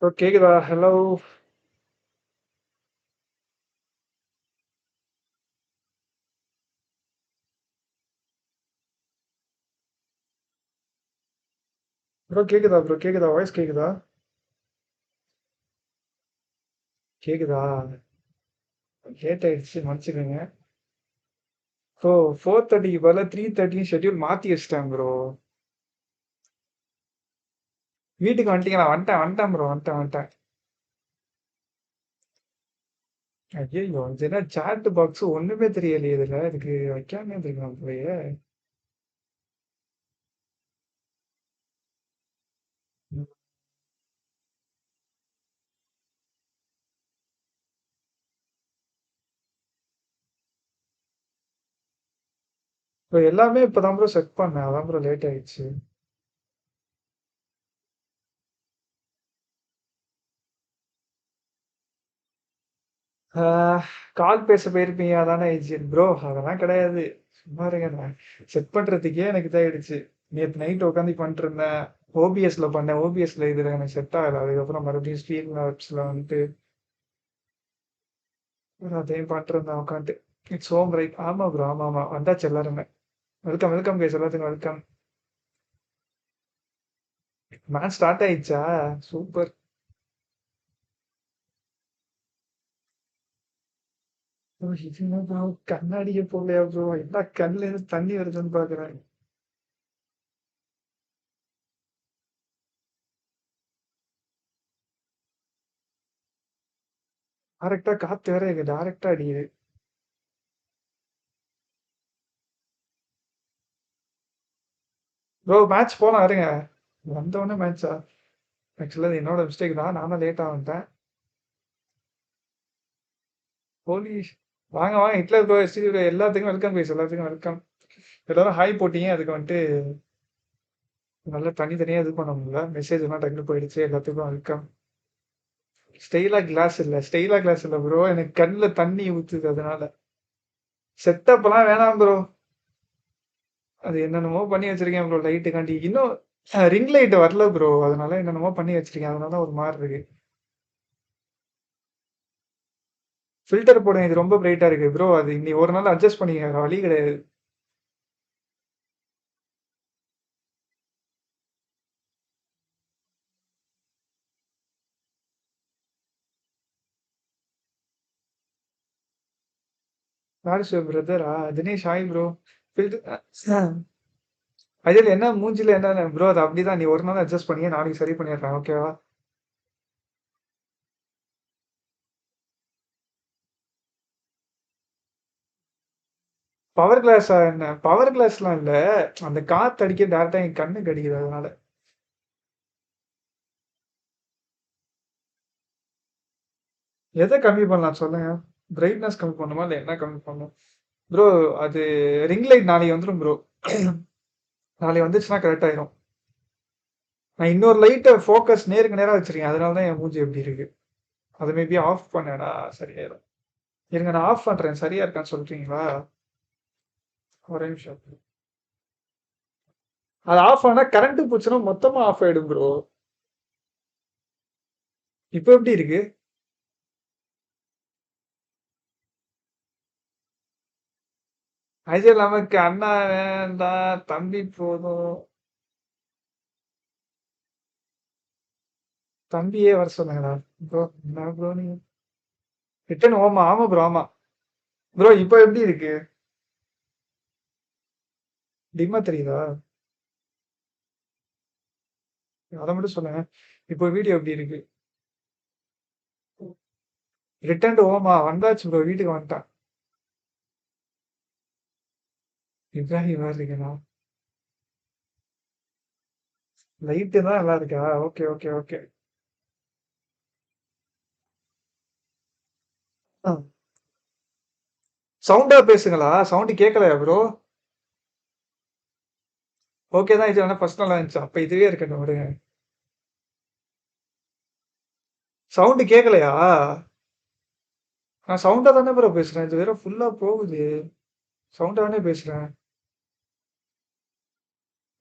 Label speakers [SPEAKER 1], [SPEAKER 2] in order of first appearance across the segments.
[SPEAKER 1] Bro கேக்குதா? Hello. Bro கேக்குதா? Bro கேக்குதா? வாய்ஸ் கேக்குதா? கேக்குதா? லேட் ஆயிடுச்சு மன்னிச்சுக்கோங்க. ப்ரோ 4:30க்கு பதிலா 3:30 ஷெட்யூல் மாத்தி வச்சுட்டேன் ப்ரோ. வீட்டுக்கு வந்துட்டீங்களா? வந்துட்டேன் ப்ரோ. வந்துட்டேன். ஐயோ, இது என்ன சாட் பாக்ஸ் ஒண்ணுமே தெரியலையே இதுல. இதுக்கு வைக்காம இருந்திருக்கலாம் போலயே. ப்ரோ எல்லாமே இப்பதான் ப்ரோ செட் பண்ணேன். அதான் ப்ரோ லேட் ஆயிடுச்சு. கால் பேச போயிருப்பீங்க அதானே ஏஜென்ட் ப்ரோ. அதெல்லாம் கிடையாது. சும்மா இருங்க. நான் செட் பண்றதுக்கே எனக்கு இதாயிடுச்சு. நேத்து நைட் உட்காந்து பண்ணிட்டு இருந்தேன். ஓபிஎஸ்ல பண்ணேன். ஓபிஎஸ்ல இதுல எனக்கு செட் ஆகல. அதுக்கப்புறம் மறுபடியும் ஸ்ட்ரீம் லாப்ஸ்ல வந்துட்டு அதையும் பண்ணிட்டு இருந்தேன் உட்காந்து. It's home right. ஆமா ப்ரோ. ஆமா. வந்தாச்சு எல்லாருமே. வெல்கம் கைஸ், எல்லாத்துக்கும் வெல்கம். மேட்ச் ஸ்டார்ட் ஆயிடுச்சா? சூப்பர். இது என்ன ப்ரோ? கண்ணாடியே போகலையா ப்ரோ? என்ன கண்ணுல இருந்து தண்ணி வருதுன்னு பாக்குறேன். டைரக்டா காத்து வேற இங்க டைரக்டா அடிக்குது. ப்ரோ மேட்ச் போலாம் இருங்க. வந்தவொடனே மேட்ச்சா? ஆக்சுவலா அது என்னோட மிஸ்டேக் தான். நான் தான் லேட்டா வந்துட்டேன். போலீஸ். வாங்க ஹிட்லர் ப்ரோ, எஸ்டிடி ப்ரோ, எல்லாத்துக்கும் வெல்கம் கைஸ், எல்லாத்துக்கும் வெல்கம். எல்லாரும் ஹாய் போட்டீங்க. அதுக்கு வந்துட்டு நல்லா தனித்தனியா இது பண்ண முடியல. மெசேஜ் எல்லாம் டக்குனு போயிடுச்சு. எல்லாத்துக்கும் வெல்கம். ஸ்டெயிலா கிளாஸ் இல்ல ப்ரோ. எனக்கு கண்ணுல தண்ணி ஊத்துது அதனால. செட்டப் எல்லாம் வேணாம் ப்ரோ. அது என்னென்னமோ பண்ணி வச்சிருக்கேன் ப்ரோ லைட்டுக்காண்டி. இன்னும் ரிங் லைட் வரல ப்ரோ. அதனால என்னென்னமோ பண்ணி வச்சிருக்கேன். அதனால தான் ஒரு மாதிரி இருக்கு. ஃபில்டர் போடுங்க. இது ரொம்ப பிரைட்டா இருக்கு ப்ரோ. அது இன்னி ஒரு நாள் அட்ஜஸ்ட் பண்ணிக்க, வேற வழி கிடையாது. யாரு சார் பிரதரா? Dinesh hi bro. Filter Ajay என்ன மூஞ்சில என்ன ப்ரோ? அது அப்படிதான். நீ ஒரு நாள் அட்ஜஸ்ட் பண்ணியே, நாளைக்கு சரி பண்ணிடுறேன். ஓகேவா? பவர் கிளாஸா என்ன? பவர் கிளாஸ்லாம் இல்ல. அந்த காத்து அடிக்க டேரக்டா என் கண்ணுக்கு அடிக்குது அதனால. எதை கம்மி பண்ணலாம் சொல்லுங்க. பிரைட்னஸ் கம்மி பண்ணுமா இல்ல என்ன கம்மி பண்ணும்? ப்ரோ அது ரிங் லைட் நாளைக்கு வந்துடும் ப்ரோ. நாளைக்கு வந்துச்சுன்னா கரெக்ட் ஆயிரும். நான் இன்னொரு லைட்டை ஃபோக்கஸ் நேருக்கு நேரா வச்சிருக்கேன். அதனால தான் என் மூஞ்சி எப்படி இருக்கு. அதை மேபி ஆஃப் பண்ணேடா, சரியாயிரும். இருங்க நான் ஆஃப் பண்றேன். சரியா இருக்கான்னு சொல்றீங்களா? ஒரே நிமிஷம். அது ஆஃப் ஆனா கரண்ட் போச்சுன்னா மொத்தமா ஆஃப் ஆயிடும் ப்ரோ. இப்போ எப்படி இருக்கு? அஜய் நமக்கு அண்ணா வேண்டாம், தம்பி போதும். தம்பியே வர சொன்னாங்கடா. ப்ரோ என்ன ப்ரோ நீங்க? ரிட்டன் ஓமா? ஆமா ப்ரோ, ஆமா. ப்ரோ இப்போ எப்படி இருக்கு? டிம்மா தெரியுதா? அதை மட்டும் சொல்லுங்க. இப்போ வீடியோ எப்படி இருக்கு? ரிட்டன் ஓமா வந்தாச்சு ப்ரோ. வீட்டுக்கு வந்துட்டான். இப்ராஹிம் வேற இருக்கேனா? லைட்டு தான் நல்லா இருக்கா? ஓகே. சவுண்டா பேசுங்களா? சவுண்ட் கேட்கலையா ப்ரோ? ஓகே தான். இது வேணா ஃபர்ஸ்ட் நல்லா இருந்துச்சு. அப்ப இதுவே இருக்கட்டும் விடுங்க. சவுண்ட் கேட்கலையா? நான் சவுண்டா தானே ப்ரோ பேசுறேன். இது வேற ஃபுல்லா போகுது. சவுண்டா தானே பேசுறேன்.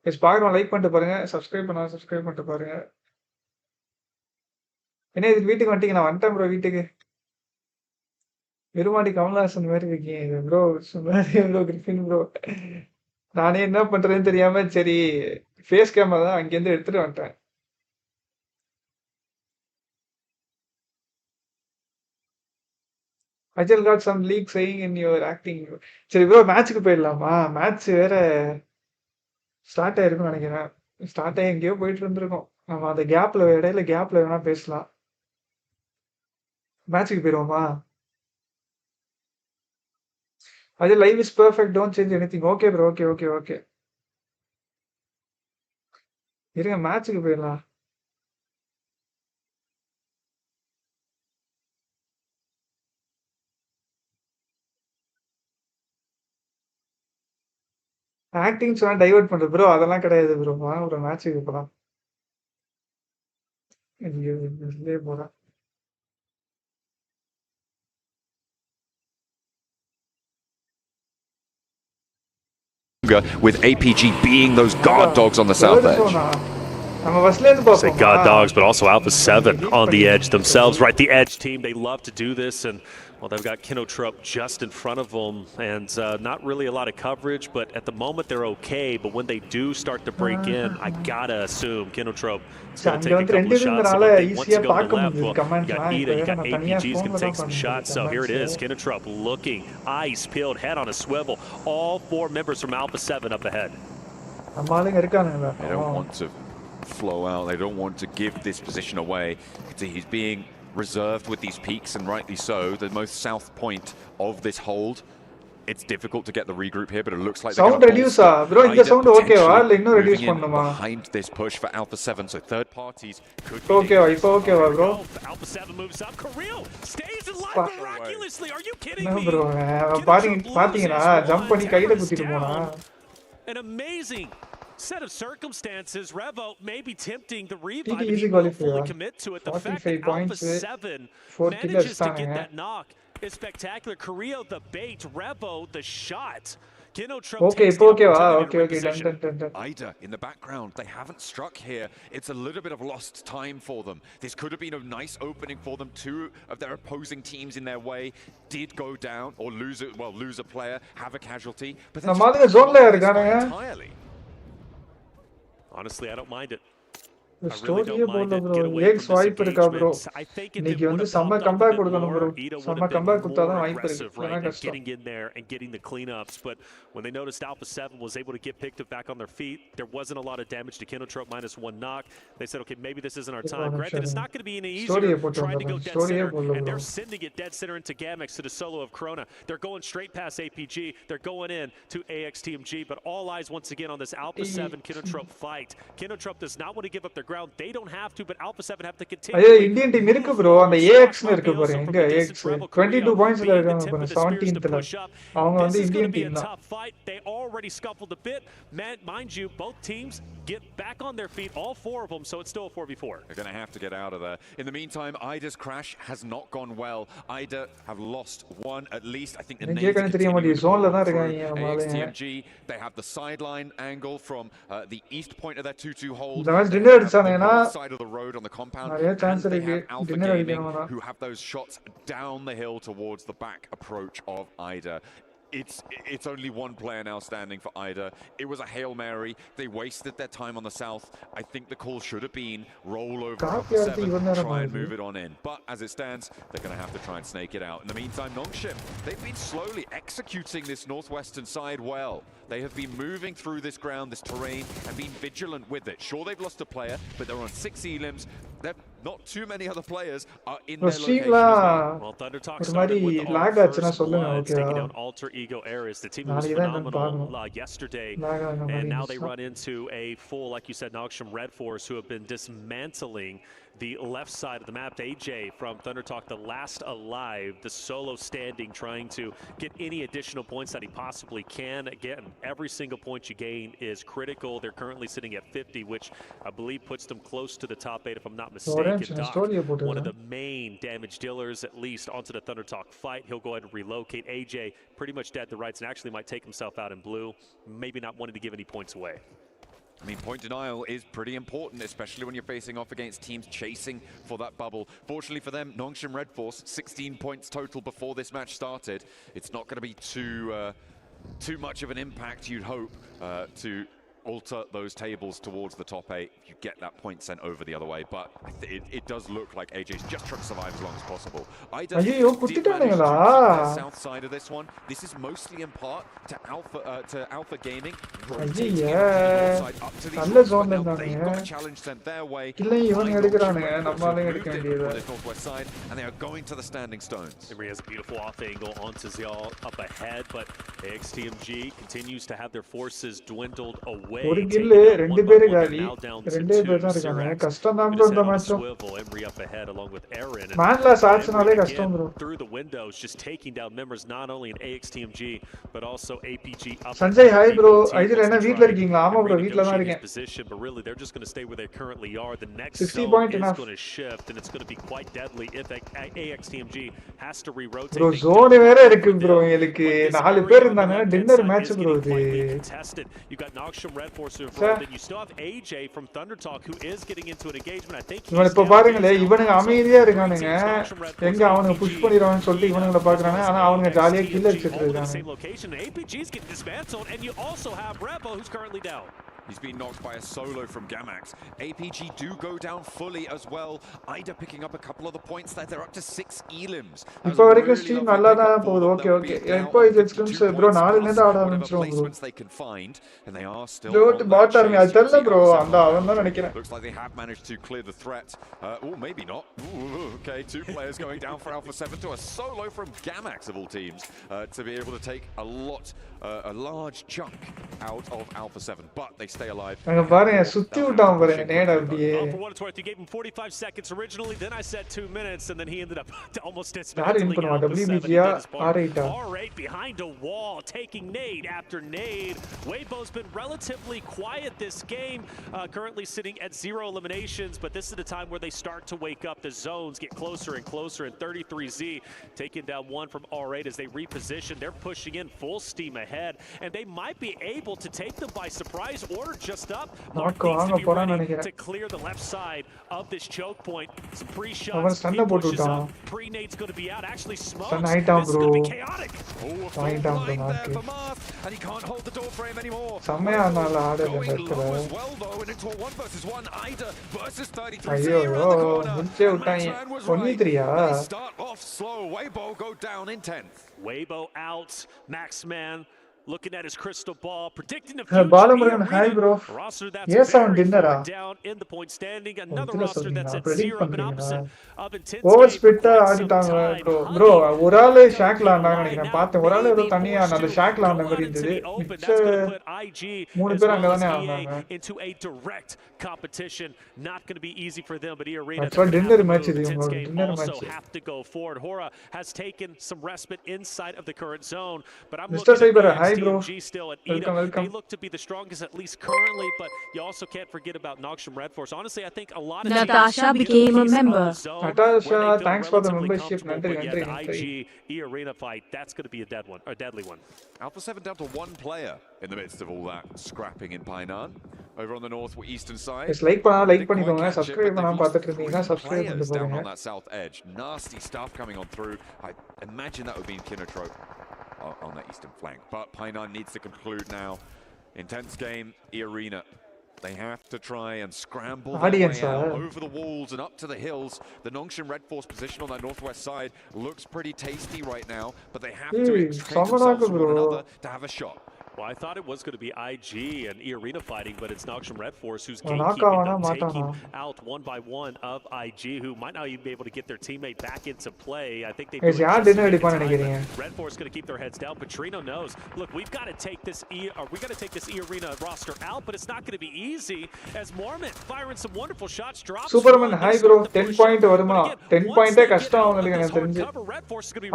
[SPEAKER 1] எஸ் பார்க்குறோம். லைக் பண்ணிட்டு பாருங்க. சப்ஸ்கிரைப் பண்ணா சப்ஸ்கிரைப் பண்ணிட்டு பாருங்க. என்ன இது வீட்டுக்கு வந்துட்டீங்க? நான் வந்துட்டேன் ப்ரோ வீட்டுக்கு. விருமாண்டி கமலஹாசன் மாதிரி இருக்கீங்க ப்ரோ. Bro Griffin bro. நானே என்ன பண்றதுன்னு தெரியாம சரி ஃபேஸ் கேமரா தான் அங்கேருந்து எடுத்துட்டு வந்துட்டேன். Ajal got some leak saying in your acting. சரி ப்ரோ மேட்ச்சுக்கு போயிடலாமா? மேட்ச் வேற ஸ்டார்ட் ஆயிருக்கும்னு நினைக்கிறேன். ஸ்டார்ட் ஆகி எங்கேயோ போயிட்டு இருந்திருக்கோம். நம்ம அந்த கேப்ல இடையில கேப்ல வேணா பேசலாம். மேட்ச்சுக்கு போயிடுவோமா? Ajal live is perfect don't change anything. Okay bro okay okay okay. இருங்க மேட்ச்சுக்கு போயிடலாம். ஆக்டிங் சொன்னா டைவர்ட் பண்றது ப்ரோ அதெல்லாம் கிடையாது ப்ரோ. வாங்க ப்ரோ மேட்ச்சுக்கு போலாம். ஐயோ இதுலயே போறேன்.
[SPEAKER 2] with APG being those guard dogs on the south edge.
[SPEAKER 3] Say God dogs, but also Alpha 7 on the edge themselves. Right, the edge team, they love to do this, and well, they've got Kinotrope just in front of them, and not really a lot of coverage, but at the moment they're okay. But when they do start to break in, I gotta assume Kinotrope is going to take a couple of shots. So they want to go to the left. Well, you got Ida, you got APG's going to take some shots. So here it is, Kinotrope looking, eyes peeled, head on a swivel. All 4 members from Alpha 7 up ahead.
[SPEAKER 2] They don't want to flow out. They don't want to give this position away. He's being reserved with these peaks, and rightly so. The most south point of this hold. It's difficult to get the regroup here, but it looks like
[SPEAKER 1] sound reduce bro. In the sound okay va illa inno reduce pannuma
[SPEAKER 2] behind this push for Alpha 7, so third parties could be
[SPEAKER 1] okay va ipo okay va bro.
[SPEAKER 3] Alpha 7 moves up. Kirill stays alive miraculously. Are you kidding me?
[SPEAKER 1] No bro பாத்தீங்களா jump பண்ணி கையில குத்திட்டு போனா.
[SPEAKER 3] An amazing set of circumstances. Revo may be tempting the revive, but
[SPEAKER 1] easy
[SPEAKER 3] he won't fully commit to it. The fact that Alpha 7 manages to get that knock is spectacular. Carrillo the bait, Revo the shot.
[SPEAKER 1] Okay, done.
[SPEAKER 2] Ida in the background, they haven't struck here. It's a little bit of lost time for them. This could have been a nice opening for them. 2 of their opposing teams in their way did go down or lose a player, have a casualty. But entirely. Honestly, I don't mind it.
[SPEAKER 1] ஸ்டோரியே போடல bro. Aches வாய்ப்பு இருக்கா bro? இன்னைக்கு வந்து செம்ம comeback கொடுக்கணும் bro. செம்ம comeback கொடுத்தா தான் வாய்ப்பு இருக்கு. இல்லனா கஷ்டம்.
[SPEAKER 3] Getting in there and getting the cleanups, but when they noticed Alpha 7 was able to get picked up back on their feet, there wasn't a lot of damage to Kinotrope, -1 knock. They said, okay, maybe this isn't our time. Granted, it's not going to be any easier trying to go dead center, and they're sending it dead center into Gamex to the solo of Corona. They're going straight past APG. They're going in to AXTMG, but all eyes once again on this Alpha 7 Kinotrope fight. Kinotrope does not want to give up their ground. They don't have to, but Alpha 7 have to continue.
[SPEAKER 1] ஐயோ Indian team இருக்கு bro. அந்த AX னு இருக்கு பாரு. எங்க AX 22 பாயிண்ட்ஸ்ல இருக்காங்க பாரு. 17th ல. அவங்க வந்து இந்தியன் டீம் தான்.
[SPEAKER 3] They already scuffled a bit. Mind you, both teams get back on their feet, all 4 of them, so it's still a 4v4.
[SPEAKER 2] They're going to have to get out of there. In the meantime, Ida's crash has not gone well. Ida have lost 1 at least. I think the AXTMG. They have the sideline angle from the east point of their 2-2 hold. Side of the road on the compound. And they have Alpha Gaming, who have those shots down the hill towards the back approach of Ida. It's only 1 player now standing for Ida. It was a Hail Mary. They wasted their time on the south. I think the call should have been roll over Alpha 7, try and move it on in. But as it stands, they're going to have to try and snake it out. In the meantime, Nongshin, they've been slowly executing this northwestern side well. They have been moving through this ground, this terrain, and been vigilant with it. Sure, they've lost a player, but they're on 6 elims. Not too many other players are in their location as well.
[SPEAKER 3] Thunder Talk started with the first bloods, taking down alter ego areas. The team was phenomenal yesterday, and now they run into a full, like you said, Nongshin Red Force, who have been dismantling the left side of the map. AJ from Thunder Talk, the last alive, the solo standing, trying to get any additional points that he possibly can. Again, every single point you gain is critical. They're currently sitting at 50, which I believe puts them close to the top 8, if I'm not mistaken. Doc, one of the main damage dealers, at least, onto the Thunder Talk fight. He'll go ahead and relocate. AJ pretty much dead to rights and actually might take himself out in blue, maybe not wanting to give any points away.
[SPEAKER 2] I mean, point denial is pretty important, especially when you're facing off against teams chasing for that bubble. Fortunately for them, Nongshin Red Force, 16 points total before this match started. It's not going to be too much of an impact, you'd hope, to alter those tables towards the top 8 if you get that point sent over the other way, but it does look like AJ's just trying to survive as long as possible. I did manage to keep the south side of this one. This is mostly in part to Alpha Gaming rotating side up to these rocks, but now they've got a challenge sent their way. Northwest side, and they are going to the standing stones.
[SPEAKER 3] He has a beautiful off angle onto Zyal up ahead, but AXTMG continues to have their forces dwindled away.
[SPEAKER 1] ஒரு kill ரெண்டு பேர் காலி ரெண்டே பேர் தான் இருக்காங்க கஷ்டம் தான் ப்ரோ இந்த மேட்ச் மேன்ல சாட்ஸ்னாலே கஷ்டம் bro
[SPEAKER 3] through the windows just taking down members not only in AXTMG but also APG up
[SPEAKER 1] Sanjay hi bro ஐதில என்ன வீட்ல இருக்கீங்களா ஆமா ப்ரோ வீட்ல தான் இருக்கேன்
[SPEAKER 3] but really they're just going to stay where they currently are. The next
[SPEAKER 1] 60 point
[SPEAKER 3] is going to shift and it's going to be quite deadly if AXTMG has to re-rotate.
[SPEAKER 1] Bro zone வேற இருக்கு bro உங்களுக்கு நாலு பேர் இருந்தாங்க dinner match bro இது
[SPEAKER 3] you got Nongshin Red Force involved, and you still have AJ from Thunder Talk who is getting into an engagement. I think
[SPEAKER 1] இவன் இப்ப பாருங்களே இவனுங்க அமைதியா இருக்கானுங்க எங்க அவனுங்க புஷ் பண்ணிடுவான்னு சொல்லிட்டு இவனுங்கள பாக்குறாங்க ஆனா அவனுங்க ஜாலியா கில் அடிச்சிட்டு இருக்காங்க.
[SPEAKER 3] APG's getting dismantled, and you also have Rebel who's currently down.
[SPEAKER 2] He's been knocked by a solo from Gamax. APG do go down fully as well. Ida picking up a couple of the points there. They're up to 6 elims.
[SPEAKER 1] இப்போ வரைக்கும் stream நல்லா தான் போகுது. Okay okay. இப்போ இது scrims bro 4 ல இருந்து ஆட ஆரம்பிச்சோம் bro.
[SPEAKER 2] They can find and they are still
[SPEAKER 1] ரோட் பாட் ஆர்மி அது தெரியல ப்ரோ அந்த அவன் தான் நினைக்கிறேன்.
[SPEAKER 2] Looks like they have managed to clear the threat. Maybe not. Okay, 2 players going down for Alpha 7 to a solo from Gamax of all teams to be able to take a large chunk out of Alpha 7, but they stay alive.
[SPEAKER 1] அங்க பாருங்க சுத்தி விட்டான் பாருங்க நேடா அப்படியே.
[SPEAKER 3] For what it's worth, you gave him 45 seconds originally, then I said 2 minutes, and then he ended up almost dismantling R8 behind a wall, taking nade after nade. Weibo's been relatively quiet this game, currently sitting at 0 eliminations, but this is the time where they start to wake up. The zones get closer and closer, and 33Z taking down 1 from R8 as they reposition. They're pushing in full steam ahead, and they might be able to take them by surprise or just up. Mark needs to be ready to clear the left side of this choke point. Some pre-shots, pushes up, pre-nade's going to be out. Actually, Smokes, this is going to be chaotic.
[SPEAKER 2] A full blind there for Marth, and he can't hold the door frame anymore. Going low as well, though, and into a 1 versus 1. Ida versus 33 around the corner. And that turn was right. They start off slow. Weibo go down in 10th.
[SPEAKER 3] Weibo out. Maxman looking at his crystal ball, predicting the future.
[SPEAKER 1] Hi bro.
[SPEAKER 3] Roster that's down in the point standing. Another roster that's at 0 and opposite of intense.
[SPEAKER 1] Over split ஆடிட்டாங்க bro ஒரு ஆளு ஷாக்ல ஆனாங்க நினைக்கிறேன் பார்த்தேன் ஒரு ஆளு ஏதோ தனியா அந்த ஷாக்ல ஆன மாதிரி இருந்தது மூணு பேர் அங்க தானே ஆனாங்க
[SPEAKER 3] into a direct competition. Not going to be easy for them, but Arena
[SPEAKER 1] dinner match இது dinner
[SPEAKER 3] also have to go forward. Hora has taken some respite inside of the current zone, but I'm looking at TMG still at Ida. They look to be the strongest, at least currently, but you also can't forget about Nongshin Red Force. Honestly, I think a lot of
[SPEAKER 4] Natasha became a member.
[SPEAKER 1] Natasha, thanks for the membership.
[SPEAKER 3] The IG Arena fight, that's going to be a deadly one.
[SPEAKER 2] Alpha 7 down to 1 player in the midst of all that scrapping in Painan. Over on the northeastern side.
[SPEAKER 1] It's like பண்ணிக்கோங்க subscribe பண்ணாம பார்த்துட்டு இருந்தீங்கன்னா subscribe பண்ணிட்டு போங்க.
[SPEAKER 2] Down on that south edge. Nasty stuff coming on through. I imagine that would be Kinotrope on that eastern flank, but Painan needs to conclude now. Intense game, E-Arena. They have to try and scramble their way out over the walls and up to the hills. The Nongshin Red Force position on that northwest side looks pretty tasty right now, but they have to exchange themselves with one another to have a shot.
[SPEAKER 3] Well, I thought it was going to be IG and E-Arena fighting, but it's Nongshin Red Force who's gatekeeping them, taking out 1 by 1 of IG, who might not even be able to get their teammate back into play. I think they Red Force going to keep their heads down. Petrino knows, look, we've got to take this E-Arena roster out, but it's not going to be easy as Mormon firing some wonderful shots. Drops
[SPEAKER 1] Superman high bro 10 point வருமா 10 point கஷ்டம் அவங்களுக்கு எனக்கு தெரிஞ்சு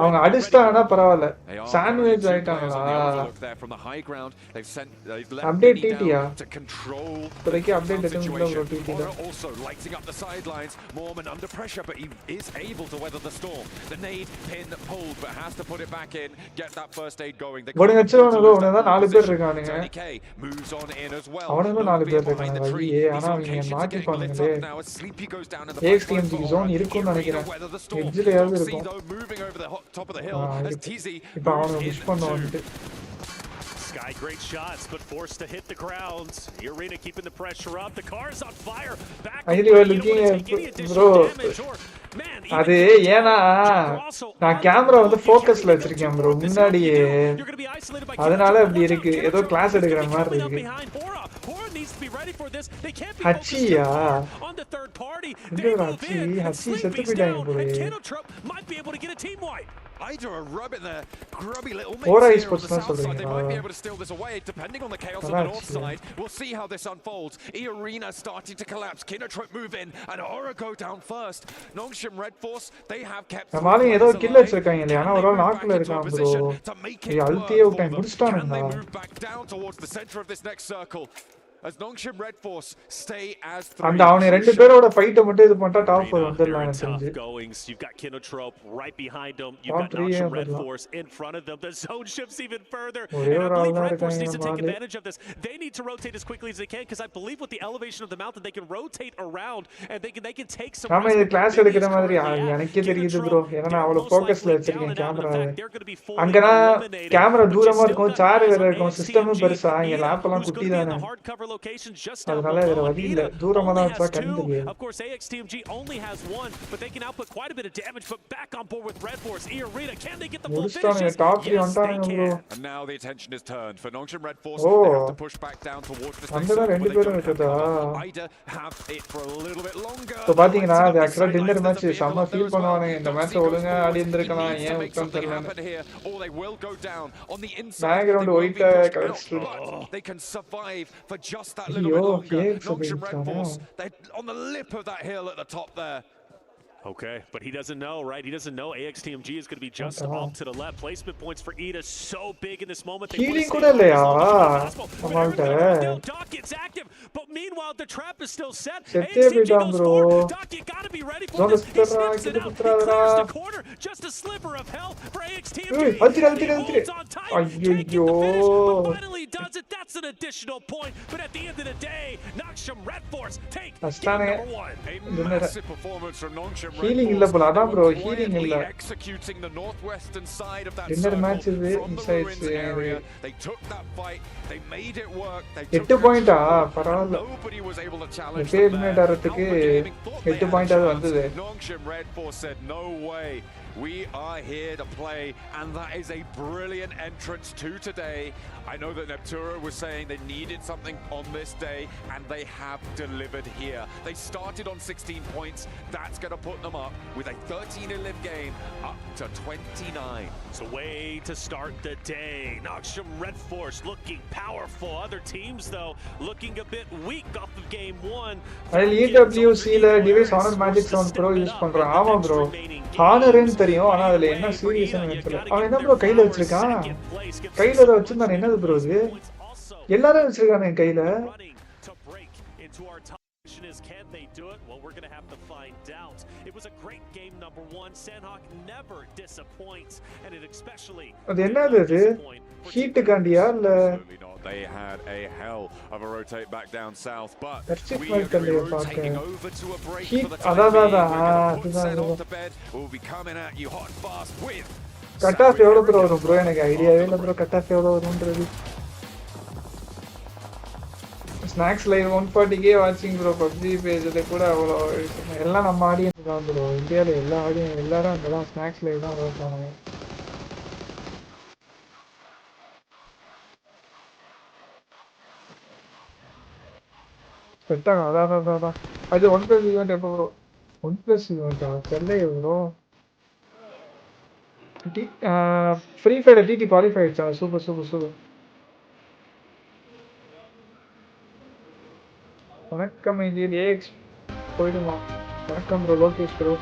[SPEAKER 1] அவங்க அடிச்சானா பரவாயில்லை sandwich ஆயிட்டாங்களா
[SPEAKER 2] ground. They've left
[SPEAKER 1] update
[SPEAKER 2] Mini
[SPEAKER 1] TT
[SPEAKER 2] down to control the
[SPEAKER 1] update
[SPEAKER 2] situation. Aura also lighting up the sidelines. Mormon under pressure, but he is able to weather the storm. The nade pin pulled, but has to put it back in, get that first aid going. They can't afford to lose that forward position. Tony K moves on in as well. Nobody behind the tree. These locations are getting lit up now as Sleepy goes down in the back for Aura. Irina weather the storm. Foxy though moving over the top of the hill as Tizzy moves in too.
[SPEAKER 3] Sky, great shots, but forced to hit the ground. Irina keeping the pressure up. The car's on fire. Back away. You don't want to take any additional damage. Or, man,
[SPEAKER 1] அது ஏனா நான் camera வந்து ஃபோக்கஸ்ல வச்சிருக்கேன் bro முன்னாடியே அதனால அப்படி இருக்கு ஏதோ கிளாஸ் எடுக்கிற மாதிரி இருக்கு ஹச்சியா ஹச்சி செத்து போயிட்டாங்க போல
[SPEAKER 2] Either a rub in there, grubby little mix
[SPEAKER 1] Aura
[SPEAKER 2] here on the south side. They might be able to steal this away, depending on the chaos on the north side. We'll see how this unfolds. Arena starting to collapse. Kinotrop move in, and Aura go down first. Nongshin Red Force, they have kept.
[SPEAKER 1] Namali ஏதோ kill வச்சிருக்காங்க இல்லையா ஆனா ஒரு நாக்ல இருக்கான் bro. ஏய் அல்டியே விட்டான் முடிச்சிட்டானுங்க.
[SPEAKER 2] They move back down towards the center of this next circle. As Nongshin Red Force stay as 3.
[SPEAKER 1] And அவனே ரெண்டு பேரோட ஃபைட் மட்டும் இது பண்ணா டாப் 4 வந்துடலாம் தெரிஞ்சு.
[SPEAKER 3] You've got Kinotrop right behind him. You've got Nongshin Red Force in front of them. The zone shifts even further. And I believe Red Force needs to take advantage of this. They need to rotate as quickly as they can because I believe with the elevation of the mountain they can rotate around and they can take some.
[SPEAKER 1] நாம இந்த class எடுக்கிற மாதிரி எனக்கே தெரியுது bro. ஏன்னா நான் அவ்வளவு ஃபோக்கஸ்ல வச்சிருக்கேன் கேமராவை. அங்கனா கேமரா தூரமா இருக்கும் சார் வேற இருக்கும் சிஸ்டமும் பெருசா இங்க லேப்லாம் குட்டி தானே.
[SPEAKER 3] Locations just
[SPEAKER 1] அதனால வேற வழி இல்ல தூரமா தான் வச்சா கண்டுது.
[SPEAKER 3] Of course AXTMG only has one but they can output quite a bit of damage but back on board with Red Force. Arena can they get the full finish?
[SPEAKER 1] Top 3 வந்தாங்க bro.
[SPEAKER 2] And now the attention is turned for Nongshin Red Force. They have to push back down towards the
[SPEAKER 1] அந்த ரெண்டு பேரும் இருக்கதா
[SPEAKER 2] Ida have it for a little bit longer.
[SPEAKER 1] So பாத்தீங்கன்னா அது ஆக்சுவலா dinner match செம feel பண்ணுவாங்க இந்த மேட்ச் ஒழுங்கா ஆடி இருந்திருக்கலாம் ஏன் உட்கார்ந்து தெரியல
[SPEAKER 2] or they will go down on the inside.
[SPEAKER 1] Background white colours
[SPEAKER 2] they can survive for just that little bit longer. Nongshin Red Force, they're on the lip of that hill at the top there.
[SPEAKER 3] Okay, but he doesn't know, right? He doesn't know AXTMG is going to be just off to the left. Placement points for Ida so big in this moment.
[SPEAKER 1] Healing கூட இல்லையா
[SPEAKER 3] amount Doc gets active, but meanwhile the trap is still set.
[SPEAKER 1] AXTMG goes forward.
[SPEAKER 3] Doc, you got to be ready for this. He snips it out. He clears the corner. Just a sliver of hell for AXTMG.
[SPEAKER 1] ஐயோ
[SPEAKER 3] finally does it. That's an additional point. But at the end of the day, Nongshin Red Force take
[SPEAKER 1] number
[SPEAKER 2] 1. A massive performance from Nongshin
[SPEAKER 1] healing இல்ல bro அதான் bro healing இல்ல
[SPEAKER 2] executing the northwestern side of that
[SPEAKER 1] dinner match is inside
[SPEAKER 2] area. They took that fight, they made it work. They
[SPEAKER 1] 8 பாயிண்டா பரவாயில்ல
[SPEAKER 2] nobody was able to challenge
[SPEAKER 1] them ஆறதுக்கு 8 point அது வந்தது.
[SPEAKER 2] Nongshin Red Force said no way, we are here to play, and that is a brilliant entrance to today. I know that Neptura was saying they needed something on this day, and they have delivered here. They started on 16 points. That's going to put them up with a 13-11 game up to 29.
[SPEAKER 3] It's a way to start the day. Nongshin Red Force looking powerful. Other teams, though, looking a bit weak off of game 1.
[SPEAKER 1] அதில் EWC ல device Honor Magic Sound Pro use பண்றான். ஆமா bro. Honorன்னு தெரியும் ஆனா அதுல என்ன சீரியஸான தெரியல. அவன் என்ன bro கையில வச்சிருக்கான்? கையில வச்சிருந்தானே என்னது bro இது? எல்லாரும் வச்சிருக்கானே கையில.
[SPEAKER 3] Can they do it? Well, we're going to have to find out. It was a great game number 1. Sandhawk never disappoints, and it especially.
[SPEAKER 1] அது என்னது இது? ஹீட் காண்டியா இல்ல?
[SPEAKER 2] They had a hell of a rotate back down south, but we are taking over to a break for the time being. Set off the bed. We'll be coming at you hot and fast with.
[SPEAKER 1] Cut off எவ்வளவு bro வரும் bro எனக்கு ஐடியாவே இல்ல bro cut off எவ்வளவு வரும்ன்றது. Snacks live 140k வாட்சிங் bro PUBG பேஜ்ல கூட அவ்வளோ எல்லாம் நம்ம ஆடியன்ஸ் தான் bro இந்தியால எல்லா ஆடியன்ஸ் எல்லாரும் அங்கதான் ஸ்நாக்ஸ் லைவ் தான் வருவாங்க. செட்டாங்க அதான் அது 1+ ஈவென்ட் எப்போ bro 1+ ஈவென்ட்டா தெரியல bro ஃப்ரீ ஃபயர் டிடி குவாலிஃபை ஆயிடுச்சா சூப்பர் வணக்கம் இந்தியன் ஏஎக்ஸ் போயிடுமா வணக்கம் ப்ரோ லோகேஷ் ப்ரோ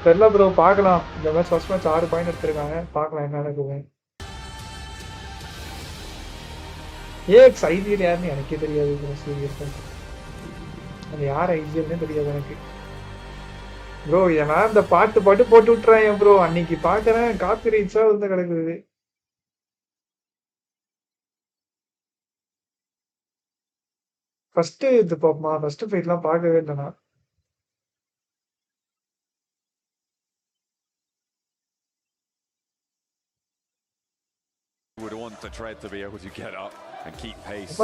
[SPEAKER 1] தெரியல ப்ரோ பார்க்கலாம் இந்த மேட்ச் ஃபர்ஸ்ட் மேட்ச் 6 பாயிண்ட் எடுத்திருக்காங்க பார்க்கலாம் என்ன நடக்குது ஏஎக்ஸ் ஐஜிஎல் யாருன்னு எனக்கே தெரியாது சீரியஸா. அது யார் ஐஜிஎல்னே தெரியாது எனக்கு ப்ரோ. ஏன்னா இந்த பாட்டு போட்டு விட்டுறாங்க ப்ரோ. அன்னைக்கு பாக்குறேன் காப்பி ரைட்ஸா வந்து கிடக்குது. ஃபர்ஸ்ட் இது பாப்பமா, ஃபர்ஸ்ட் ஃபைட்லாம் பார்க்கவே இல்லைண்ணா.
[SPEAKER 2] would want the tread to be able to get up and keep pace.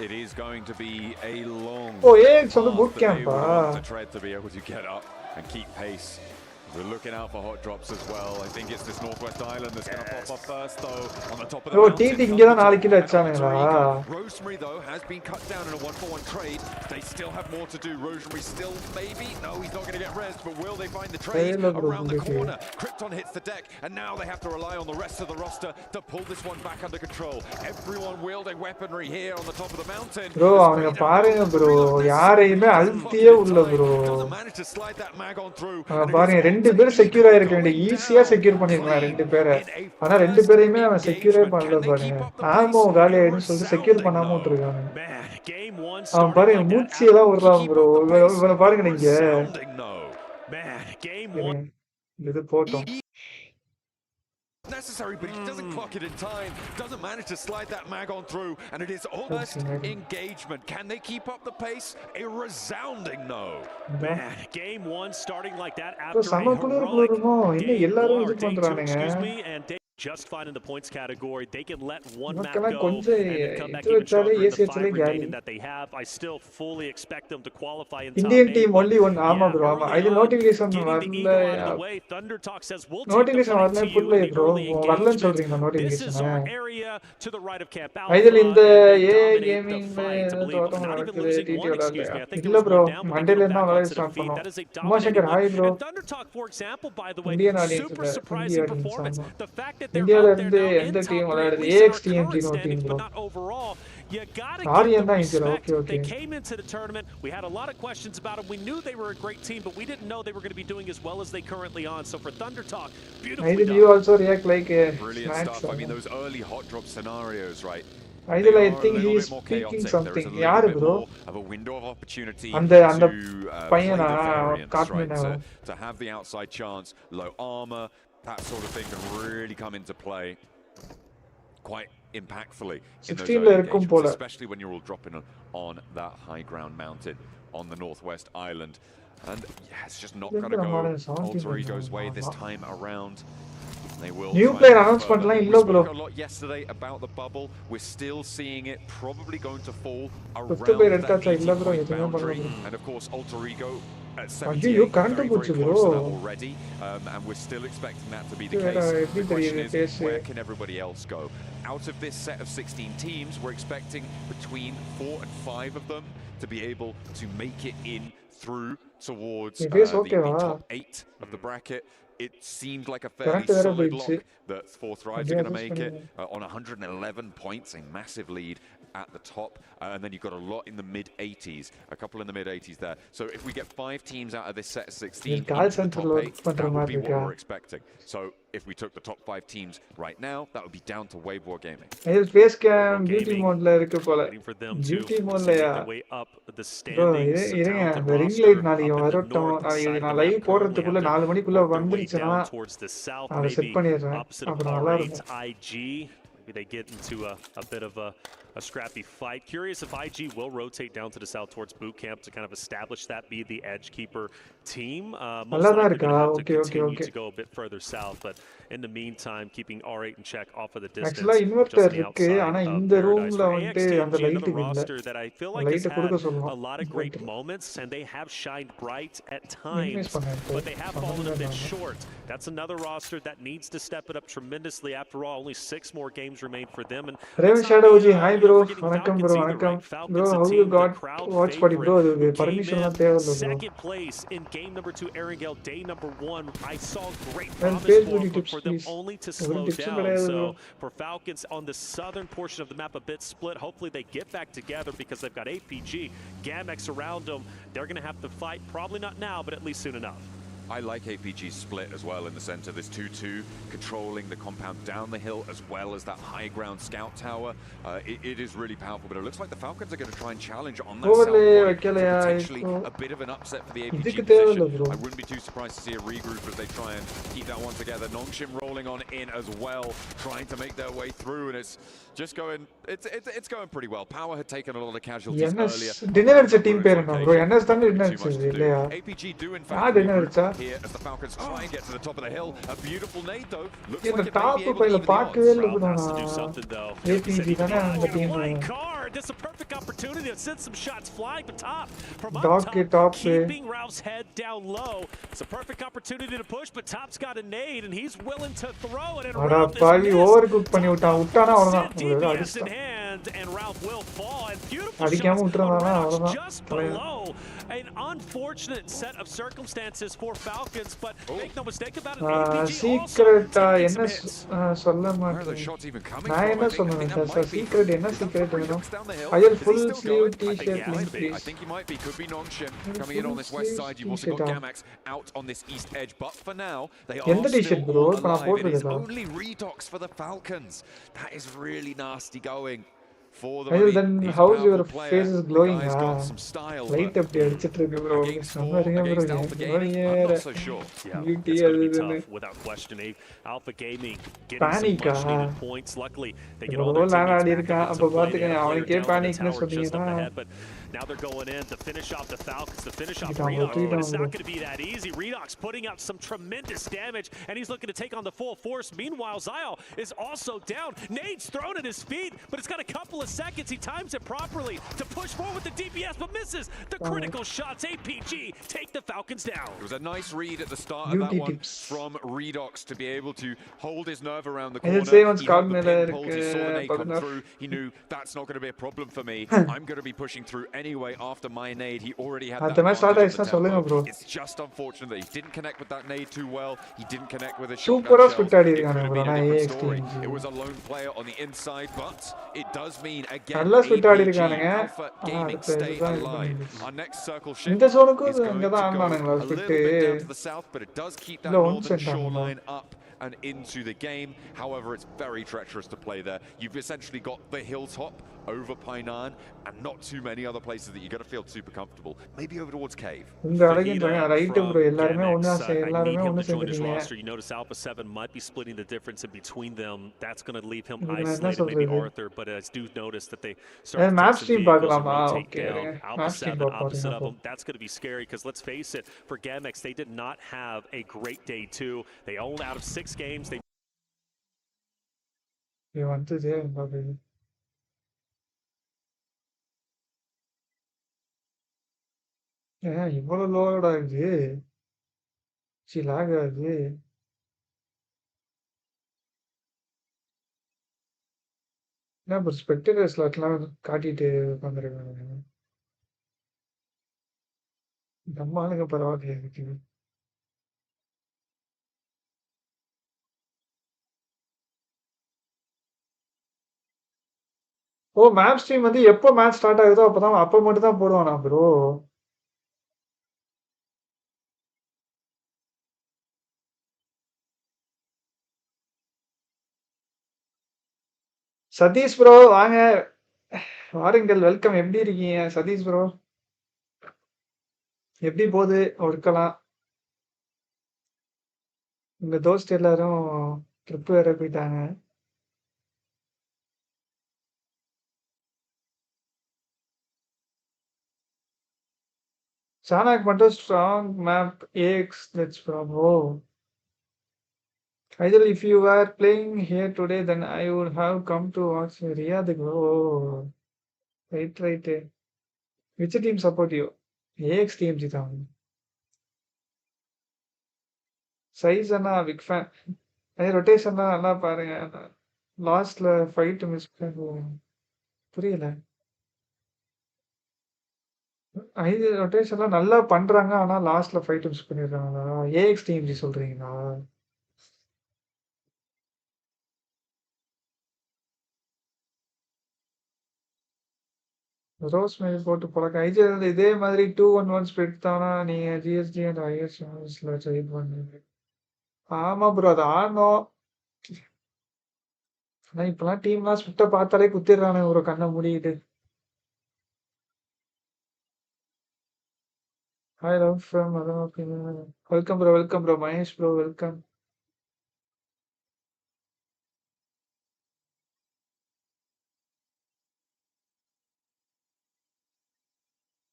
[SPEAKER 2] It is going to be a long
[SPEAKER 1] boot camp.
[SPEAKER 2] The tread to be able to get up and keep pace. We're looking out for hot drops as well. I think it's this Northwest Island that's going to pop up first, though, on the top of the mountain. Rosemary, though, has been cut down in a 1-for-1 trade. They still have more to do. Rosemary still, maybe? No, he's not going to get rest, but will they find the trade around the corner? Krypton hits the deck, and now they have to rely on the rest of the roster to pull this one back under control. Everyone wielding weaponry here on the top of the mountain.
[SPEAKER 1] Bro, bro.
[SPEAKER 2] Doesn't manage to slide that mag on through.
[SPEAKER 1] ரெண்டு பேர் secure ஆயிருக்கு. ஈஸியா secure பண்ணிருக்கலாம் ரெண்டு பேரை. ஆனா ரெண்டு பேரையுமே அவன் செக்யூரே பண்ணல பாருங்க. ஆமோ காலி ஆயிடுன்னு சொல்லிட்டு செக்யூர் பண்ணாம விட்டுருக்காங்க. அவன் பாருங்க மூச்சு எல்லாம் விடுறான் ப்ரோ. இவனை பாருங்க நீங்க. இது போட்டோம்.
[SPEAKER 2] Necessary, but he doesn't clock it in time, doesn't manage to slide that mag on through, and it is almost engagement. Can they keep up the pace? A resounding no.
[SPEAKER 3] Man, game one starting like that after a heroic excuse me, and just fine in the points category. They can let one map go and then come back even stronger in the 5 remaining that they have. I still fully expect them to qualify in
[SPEAKER 1] Indian team only one. Ama bro, ama. I did notification
[SPEAKER 3] varla. Thunder Talk says we'll
[SPEAKER 1] notification varla pulla bro. Varla solringa notification.
[SPEAKER 3] This is our area to the right of Camp Alpha.
[SPEAKER 1] I did in the AI gaming illa bro. Monday la na vela start pannom. Moshakar hi bro.
[SPEAKER 3] Thunder Talk, for example, by the way, super
[SPEAKER 1] Indian
[SPEAKER 3] surprising performance. The fact that
[SPEAKER 1] India எந்த team விளையாடுது? AX TMG no team bro.
[SPEAKER 3] You gotta
[SPEAKER 1] Arwin
[SPEAKER 3] give
[SPEAKER 1] respect.
[SPEAKER 3] Okay. They came into the tournament. We had a lot of questions about them. We knew they were a great team, but we didn't know they were going to be doing as well as they currently are. So for Thunder Talk, beautifully done.
[SPEAKER 1] You also react like
[SPEAKER 2] brilliant stuff. I mean, those early hot drop scenarios, right?
[SPEAKER 1] I think he is speaking something. Yaar bro?
[SPEAKER 2] Of a window of opportunity
[SPEAKER 1] and
[SPEAKER 2] to
[SPEAKER 1] payana
[SPEAKER 2] to have the outside chance, low armor, that sort of thing can really come into play quite impactfully in those early engagements, especially when you're all dropping on that high ground mountain on the Northwest Island. And yeah, it's just not going to go Alter Ego's way this time around. They will
[SPEAKER 1] new player announcement line
[SPEAKER 2] illa bro. We spoke a lot yesterday about the bubble. We're still seeing it probably going to fall around that 80-point boundary. And of course, Alter Ego at 78, very close to that already, and we're still expecting that to be the case. The question is, where can everybody else go? Out of this set of 16 teams, we're expecting between 4 and 5 of them to be able to make it in through towards the top 8 of the bracket. It seemed like a fairly solid lock that Fourth Rise are going to make it on 111 points, a massive lead at the top, and then you've got a lot in the mid-80s, a couple in the mid-80s there. So if we get 5 teams out of this set of 16 into the top 8, that would be what we're expecting. So if we took the top 5 teams right now, that would be down to Wave War Gaming.
[SPEAKER 1] Face cam beauty mode la irukku pola. Beauty mode la ya. Irunga the ring light naaliga varattum. Na live போறதுக்குள்ள 4 மணிக்குள்ள வந்துருச்சுனா அத set பண்ணிடுறேன். அப்புறம் நல்லா இருக்கும்.
[SPEAKER 3] Maybe they get into a bit of a scrappy fight. Curious if IG will rotate down to the south towards boot camp to kind of establish that, be the edge keeper team. Most likely going to have to continue to go a bit further south, but in the meantime, keeping R8 in check off of the distance.
[SPEAKER 1] Actually, inverter இருக்கு. ஆனா இந்த ரூம்ல வந்து அந்த light இல்ல.
[SPEAKER 3] Roster that I feel like has had a lot of great moments, and they have shined bright at times, but they have fallen a bit short. That's another roster that needs to step it up tremendously. After all, only 6 more games remain for them. And
[SPEAKER 1] Raven Shadow G, hi bro. Vanakkam bro, vanakkam. Bro, how you got watch party bro? Permission la thevilla bro.
[SPEAKER 3] Second place in game number 2 Erangel, day number 1. I saw great promise for them only to slow down. So for Falcons on the southern portion of the map, a bit split. Hopefully they get back together because they've got APG, Gamex around them. They're going to have to fight, probably not now, but at least soon enough.
[SPEAKER 2] I like APG's split as well in the center. This 2-2 controlling the compound down the hill as well as that high ground scout tower. It is really powerful, but it looks like the Falcons are going to try and challenge on that south point for potentially a bit of an upset for the APG position. I wouldn't be too surprised to see a regroup as they try and keep that one together. Nongshin rolling on in as well, trying to make their way through, and it's just going. It's going pretty well. Power had taken a lot of casualties earlier.
[SPEAKER 1] Dinner team pair bro. NS done
[SPEAKER 2] APG do in fact regroup here as the Falcons try and get to the top of the hill. A beautiful nade though. Looks like it may be able to even the odds.
[SPEAKER 3] Has to do something though.
[SPEAKER 1] APG
[SPEAKER 3] card. This is a perfect opportunity to send some shots flying to top from
[SPEAKER 1] up top,
[SPEAKER 3] keeping Ralph's head down low. It's a perfect opportunity to push, but Top's got a nade and he's willing to throw it. And Ralph DPS in hand, and Ralph will fall. And beautiful shots just below. An unfortunate set of circumstances for Falcons, but make no mistake about it. APG
[SPEAKER 1] secret
[SPEAKER 2] Where are those shots even coming from?
[SPEAKER 1] I have full sleeve t-shirt link, please.
[SPEAKER 2] I think he might be. Could be Nongshin coming in on this west side. You've also got Gamax out on this east edge, but for now they are still all alive. It is only Redox for the Falcons. That is really nasty going. For the
[SPEAKER 1] then how's your face is glowing?
[SPEAKER 2] Light
[SPEAKER 1] up there, bro.
[SPEAKER 3] I'm not so sure. Yeah, it's going to be tough without question. Alpha Gaming getting some much needed points. Luckily, they get all their teammates back just up ahead, but now they're going in to finish off the Falcons, to finish off Redox, but it's not going to be that easy. Redox putting out some tremendous damage, and he's looking to take on the full force. Meanwhile, Zyle is also down. Nade's thrown at his feet, but it's got a couple of seconds. He times it properly to push forward with the DPS, but misses the critical shots. APG take the Falcons down.
[SPEAKER 2] It was a nice read at the start of that one from Redox to be able to hold his nerve around the corner. He held the pinhold, he saw the nade come through. He knew that's not going to be a problem for me. I'm going to be pushing through anyway after my nade. He already had that advantage on the tempo. It's just unfortunate that he didn't connect with that nade too well. He didn't connect with a shotgun shell. It could have been a different story. It was a lone player on the inside, but it does mean again APG Alpha Gaming stay alive. Our next circle ship is going to go a little bit down to the south, but it does keep that northern shoreline up and into the game. However, it's very treacherous to play there. You've essentially got the hilltop over Painan and not too many other places that you're going to feel super comfortable. Maybe over towards Cave.
[SPEAKER 3] You notice Alpha 7 might be splitting the difference in between them. That's going to leave him isolated, maybe Arthur, but I do notice that they start to take some vehicles and rotate down. Alpha 7 opposite of them. That's going to be scary because let's face it, for Gamex, they did not have a great day 2. They owned out of 6 games.
[SPEAKER 1] You want to do it, இவ்வளவு லோடா இருக்கு C lock ஆகுது என்ன இப்போ spectator ஸ்லாட்லாம் காட்டிட்டு உட்காந்துருக்காங்க நம்ம ஆளுங்க பரவாயில்லையா இருக்கு ஓ மேட்ச் ஸ்ட்ரீம் வந்து எப்போ மேட்ச் ஸ்டார்ட் ஆகுதோ அப்போ மட்டும் தான் போடுவானா ப்ரோ சதீஷ் ப்ரோ வாங்க வாருங்கள் வெல்கம் எப்படி இருக்கீங்க சதீஷ் ப்ரோ எப்படி போகுது ஒர்க்கெல்லாம் உங்க தோஸ்ட் எல்லாரும் ட்ரிப் வேற போயிட்டாங்க சானாக் மட்டும் strong map AX let's bro Either if you were playing here today, then I would have come to watch Riyadh. Oh, right. Which team support you? AX team ஜிதாம். Size Anna big fan. Rotation நல்லா பாருங்க. லாஸ்ட்ல fight miss புரியல. ரொட்டேஷன்லாம் நல்லா பண்றாங்க ஆனா லாஸ்ட்ல fight miss பண்ணிடுறாங்களா? AX team சொல்றீங்களா? Rose மேல் போட்டு போலாம் ஐஜிஎல் இதே மாதிரி 2-1-1 ஸ்பிளிட் தானா நீங்க ஜிஎஸ்டி அண்ட் ஐஎஸ்ல ட்ரை பண்ணுங்க. ஆமா ப்ரோ அது ஆடணும். ஆனா இப்பெல்லாம் டீம்லாம் ஸ்பிட்ட பார்த்தாலே குத்திடுறானுங்க ஒரு கண்ணை மூடிக்கிட்டு. Hi, love from welcome bro, Mahesh bro, welcome.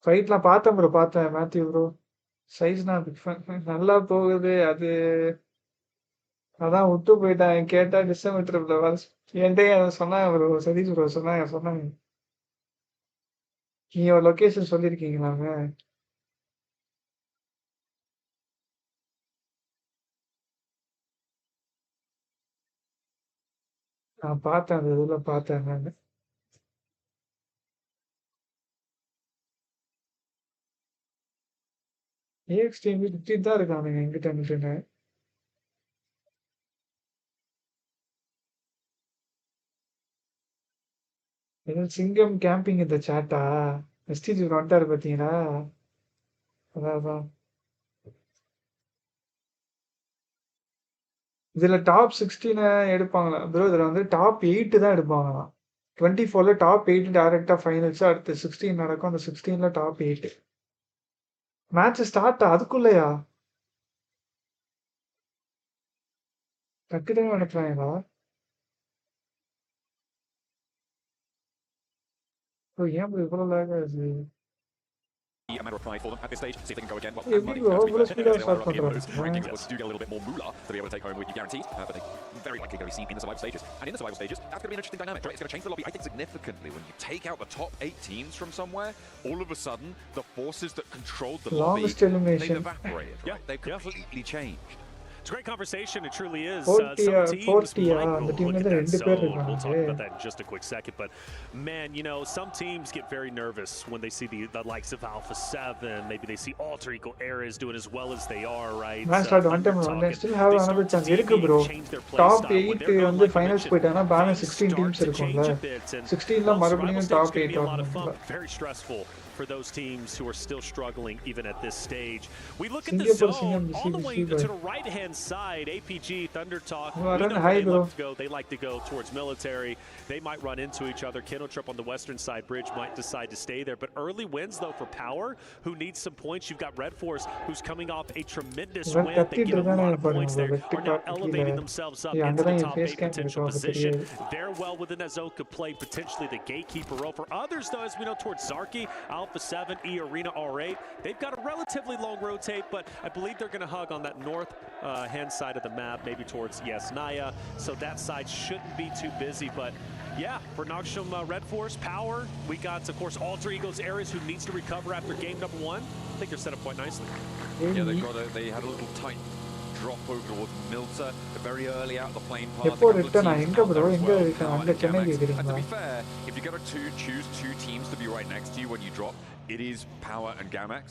[SPEAKER 1] ஃபைட்லாம் பார்த்தேன் மேத்யூ ப்ரோ. சைஸ் நான் பிக் ஃபேன். நல்லா போகுது அது. அதான் விட்டு போயிட்டான் கேட்டா டிஸ்டர்ப்ல என்கிட்டயே சொன்னாங்க ப்ரோ, சதீஷ் ப்ரோ சொன்னாங்க. நீங்க ஒரு லொகேஷன் சொல்லியிருக்கீங்களாங்க. நான் பார்த்தேன் அந்த இதுல பார்த்தேன் நான். ஏஎக்ஸ் டீம் விட்டு தான் இருக்கானுங்க எங்கிட்ட. சிங்கம் கேம்பிங் இந்த சாட்டா எஸ்டிஜி வந்துட்டாரு பார்த்தீங்களா? அதான் இதுல டாப் 16 எடுப்பாங்களா ப்ரோ? இதுல வந்து டாப் 8 தான் எடுப்பாங்களாம். 24ல டாப் 8 டைரக்டா ஃபைனல்ஸ், அடுத்து 16 நடக்கும். அந்த 16ல டாப் 8 மேட்ச் ஸ்டார்ட் அதுக்குள்ளயா டக்குனு அனுப்புறாங்களா? ஏன் ப்ரோ இவ்வளவு லேக் ஆகுது?
[SPEAKER 2] A matter of pride for them at this stage. See if they can go again. Well,
[SPEAKER 1] எப்படி ப்ரோ இவ்வளவு ஸ்பீடா ஸ்டார்ட் பண்றாங்க?
[SPEAKER 2] rankings of course do get a little bit more moolah to be able to take home with you guaranteed, but they very likely going to be seen in the survival stages. And in the survival stages, that's going to be an interesting dynamic, right? It's going to change the lobby, I think, significantly. When you take out the top 8 teams from somewhere, all of a sudden, the forces that controlled the lobby, they've evaporated, right? They've completely changed.
[SPEAKER 3] It's a great conversation. It truly is.
[SPEAKER 1] Some teams might look at that zone.
[SPEAKER 3] We'll talk about that in just a quick second. But, man, you know, some teams get very nervous when they see the likes of Alpha 7. Maybe they see Alter Ego Ares doing as well as they are, right?
[SPEAKER 1] They still have another chance. Bro. Top 8 வந்து finals போயிட்டாங்கன்னா balance 16 teams இருக்கும்ல. 16ல மறுபடியும் top 8 வரணும்.
[SPEAKER 3] Very stressful for those teams who are still struggling even at this stage. We look at the zone all the way to the right-hand side. APG, Thunder Talk, we know where they love to go. They like to go towards military. They might run into each other. Kenotrip on the western side bridge might decide to stay there. But early wins, though, for Power, who needs some points. You've got Red Force, who's coming off a tremendous win. They get a lot of points there. Are now elevating themselves up into the top 8 potential position. They're well within that zone, could play potentially the gatekeeper role. For others, though, as we know, towards Zarki, Alpha 7, E Arena R8, they've got a relatively long rotate, but I believe they're going to hug on that north hand side of the map, maybe towards Naya. So that side shouldn't be too busy, but yeah, for Nongshin Red Force, Power, we got, of course, Alter Ego's Ares, who needs to recover after game number 1. I think they're set up quite nicely.
[SPEAKER 2] Yeah, they had a little tight drop over towards Milta very early out the plane path. And to be fair, if you're going to choose 2 teams to be right next to you when you drop, it is Power and Gamax,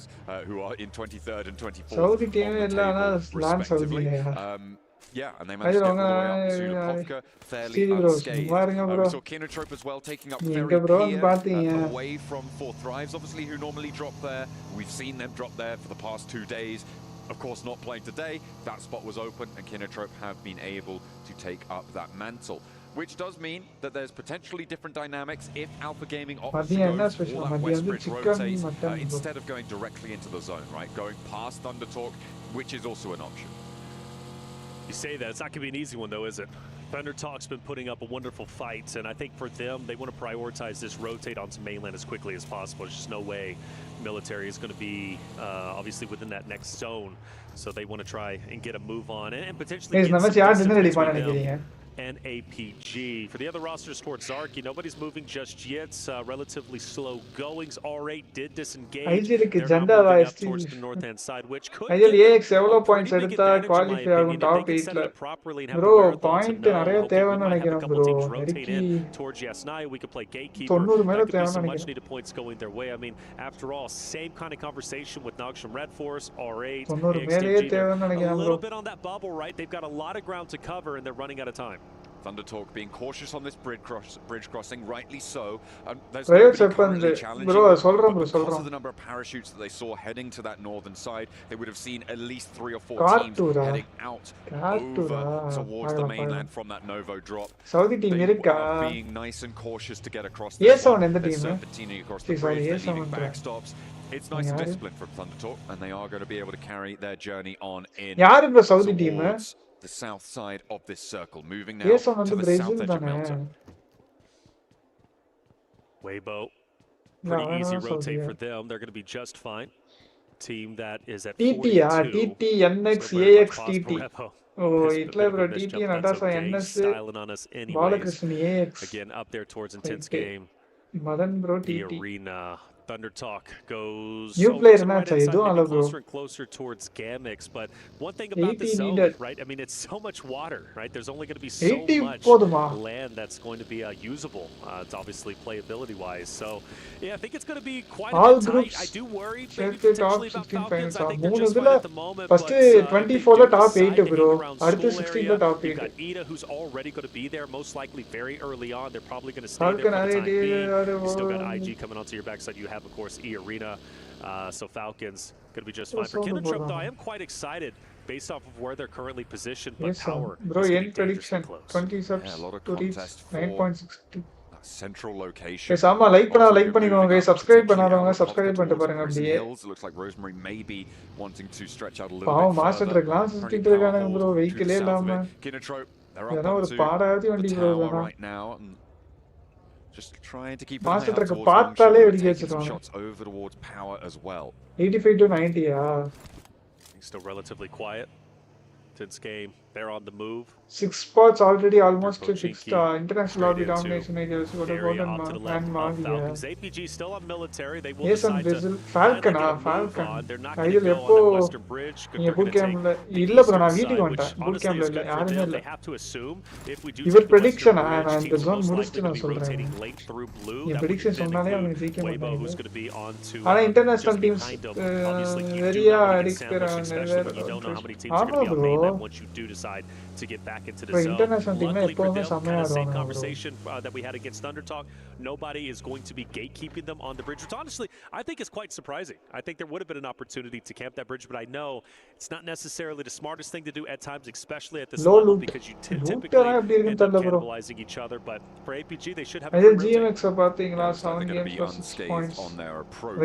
[SPEAKER 2] who are in 23rd and 24th
[SPEAKER 1] Saudi team
[SPEAKER 2] respectively. Yeah, and they managed to get all the way up to Lepofka fairly unscathed. We saw Kinotrope as well taking up very clear away from 4th Thrives, obviously, who normally drop there. We've seen them drop there for the past 2 days. Of course, not playing today. That spot was open, and Kinotrope have been able to take up that mantle, which does mean that there's potentially different dynamics if Alpha Gaming opts to go for that West Bridge rotate instead of going directly into the zone, right? Going past Thunder Talk, which is also an option.
[SPEAKER 3] You say that, it's not going to be an easy one, though, is it? Thunder Talk's been putting up a wonderful fight, and I think for them, they want to prioritize this rotate onto mainland as quickly as possible. There's just no way military is going to be obviously within that next zone, so they want to try and get a move on and potentially get some distance and APG. For the other rosters towards Zarki, nobody's moving just yet. Relatively slow goings. R8 did disengage. They're now moving up towards the north-hand side, which could get them a pretty big advantage, in my opinion. If they can set it up properly and have the wherewithal to know, hopefully we might have a couple teams rotate in towards Yasnaya. We could play gatekeeper. That could be some much-needed points going their way. I mean, after all, same kind of conversation with Nongshin Red Force, R8, AXTG. A little bit on that bubble, right? They've got a lot of ground to cover, and they're running out of time.
[SPEAKER 2] Thundertalk being cautious on this bridge crossing, rightly so. There's
[SPEAKER 1] Private
[SPEAKER 2] nobody currently
[SPEAKER 1] weapons,
[SPEAKER 2] challenging
[SPEAKER 1] bro,
[SPEAKER 2] them,
[SPEAKER 1] சொல்றேன்
[SPEAKER 2] but
[SPEAKER 1] bro,
[SPEAKER 2] because
[SPEAKER 1] சொல்றேன்.
[SPEAKER 2] of the number of parachutes that they saw heading to that northern side, they would have seen at least 3 or 4 teams heading out over towards the mainland from that Novo drop.
[SPEAKER 1] Saudi team
[SPEAKER 2] They
[SPEAKER 1] இருக்கா?
[SPEAKER 2] are being nice and cautious to get across this one.
[SPEAKER 1] எந்த
[SPEAKER 2] They're
[SPEAKER 1] team?
[SPEAKER 2] serpentining across the bridge, they're leaving backstops. It's nice and disciplined from Thundertalk, and they are going to be able to carry their journey on in towards the south side of this circle, moving now to the south edge of Malta.
[SPEAKER 3] Weibo, pretty easy rotate for them. They're going to be just fine. Team that is at 42.
[SPEAKER 1] TT, NX, AX, TT. Oh, Hitler, bro, TT, Natasha, NS, Balakrishnan, AX.
[SPEAKER 3] Again, up there towards intense game.
[SPEAKER 1] Madan, bro, TT.
[SPEAKER 3] The arena. Thundertalk goes
[SPEAKER 1] new player
[SPEAKER 3] right closer and closer towards Gamix, but one thing about the zone, right? I mean, it's so much water, right? There's only going to be so much land that's going to be usable. It's obviously playability-wise. So, yeah, I think it's going to be quite a bit tight. I do worry maybe potentially about Falcons. I think they're just fine at the moment.
[SPEAKER 1] First 24 the top 8, bro. After 16 the top 8.
[SPEAKER 3] You've got Ida, who's already going to be there, most likely very early on. They're probably going to stay there for the time being. You still got IG coming onto your backside. You have, of course, E-Arena. So Falcons going to be just fine. For Kindertrup, though, I am quite excited based off of where they're currently positioned. But power
[SPEAKER 1] bro, end prediction 20 subs to reach 9.60.
[SPEAKER 2] Central location.
[SPEAKER 1] Yes, ஆமா like பண்ணிக்கோங்க guys, subscribe பண்ணாதவங்க subscribe பண்ணிட்டு பாருங்க அப்படியே.
[SPEAKER 2] Looks like Rosemary may be wanting to stretch out a little
[SPEAKER 1] bit.
[SPEAKER 2] bit.
[SPEAKER 1] Master class சுத்திட்டு இருக்காங்க bro, வெஹிக்கிளே இல்லாம.
[SPEAKER 2] Kindertrup, they're
[SPEAKER 1] up on ஒரு பாடாதி வண்டி bro
[SPEAKER 2] right now. Just trying to keep
[SPEAKER 1] master truck பார்த்தாலே வெடிக்க வச்சிருவாங்க.
[SPEAKER 2] Shots over towards power as well.
[SPEAKER 1] 85 to 90
[SPEAKER 3] still relatively quiet. Tense game. They're on the move.
[SPEAKER 1] 6 spots already almost fixed. International lobby domination areas. What about and
[SPEAKER 3] Falcons. APG still on military. They will
[SPEAKER 1] decide
[SPEAKER 3] to
[SPEAKER 1] Falcon.
[SPEAKER 3] They're not going to go on the Western Bridge.
[SPEAKER 1] Boot camp illa bro na veetukku vanta. Boot camp la yarume illa.
[SPEAKER 3] They have to assume if we do
[SPEAKER 1] your prediction and the zone mudichittu na solren. Your prediction sonnale avanga jeekka
[SPEAKER 3] Weibo, who's going to be on to
[SPEAKER 1] ana international teams very addicted
[SPEAKER 3] you don't know how many teams are going to be on mainland once you do decide to get back into the zone. Luckily for them, kind of same conversation that we had against Thundertalk. Nobody is going to be gatekeeping them on the bridge, which honestly I think is quite surprising. I think there would have been an opportunity to camp that bridge, but I know it's not necessarily the smartest thing to do at times, especially at this level, because you typically end up cannibalizing each other. But for APG, they should have a
[SPEAKER 1] GMX பாத்தீங்களா 7 games for 6 points.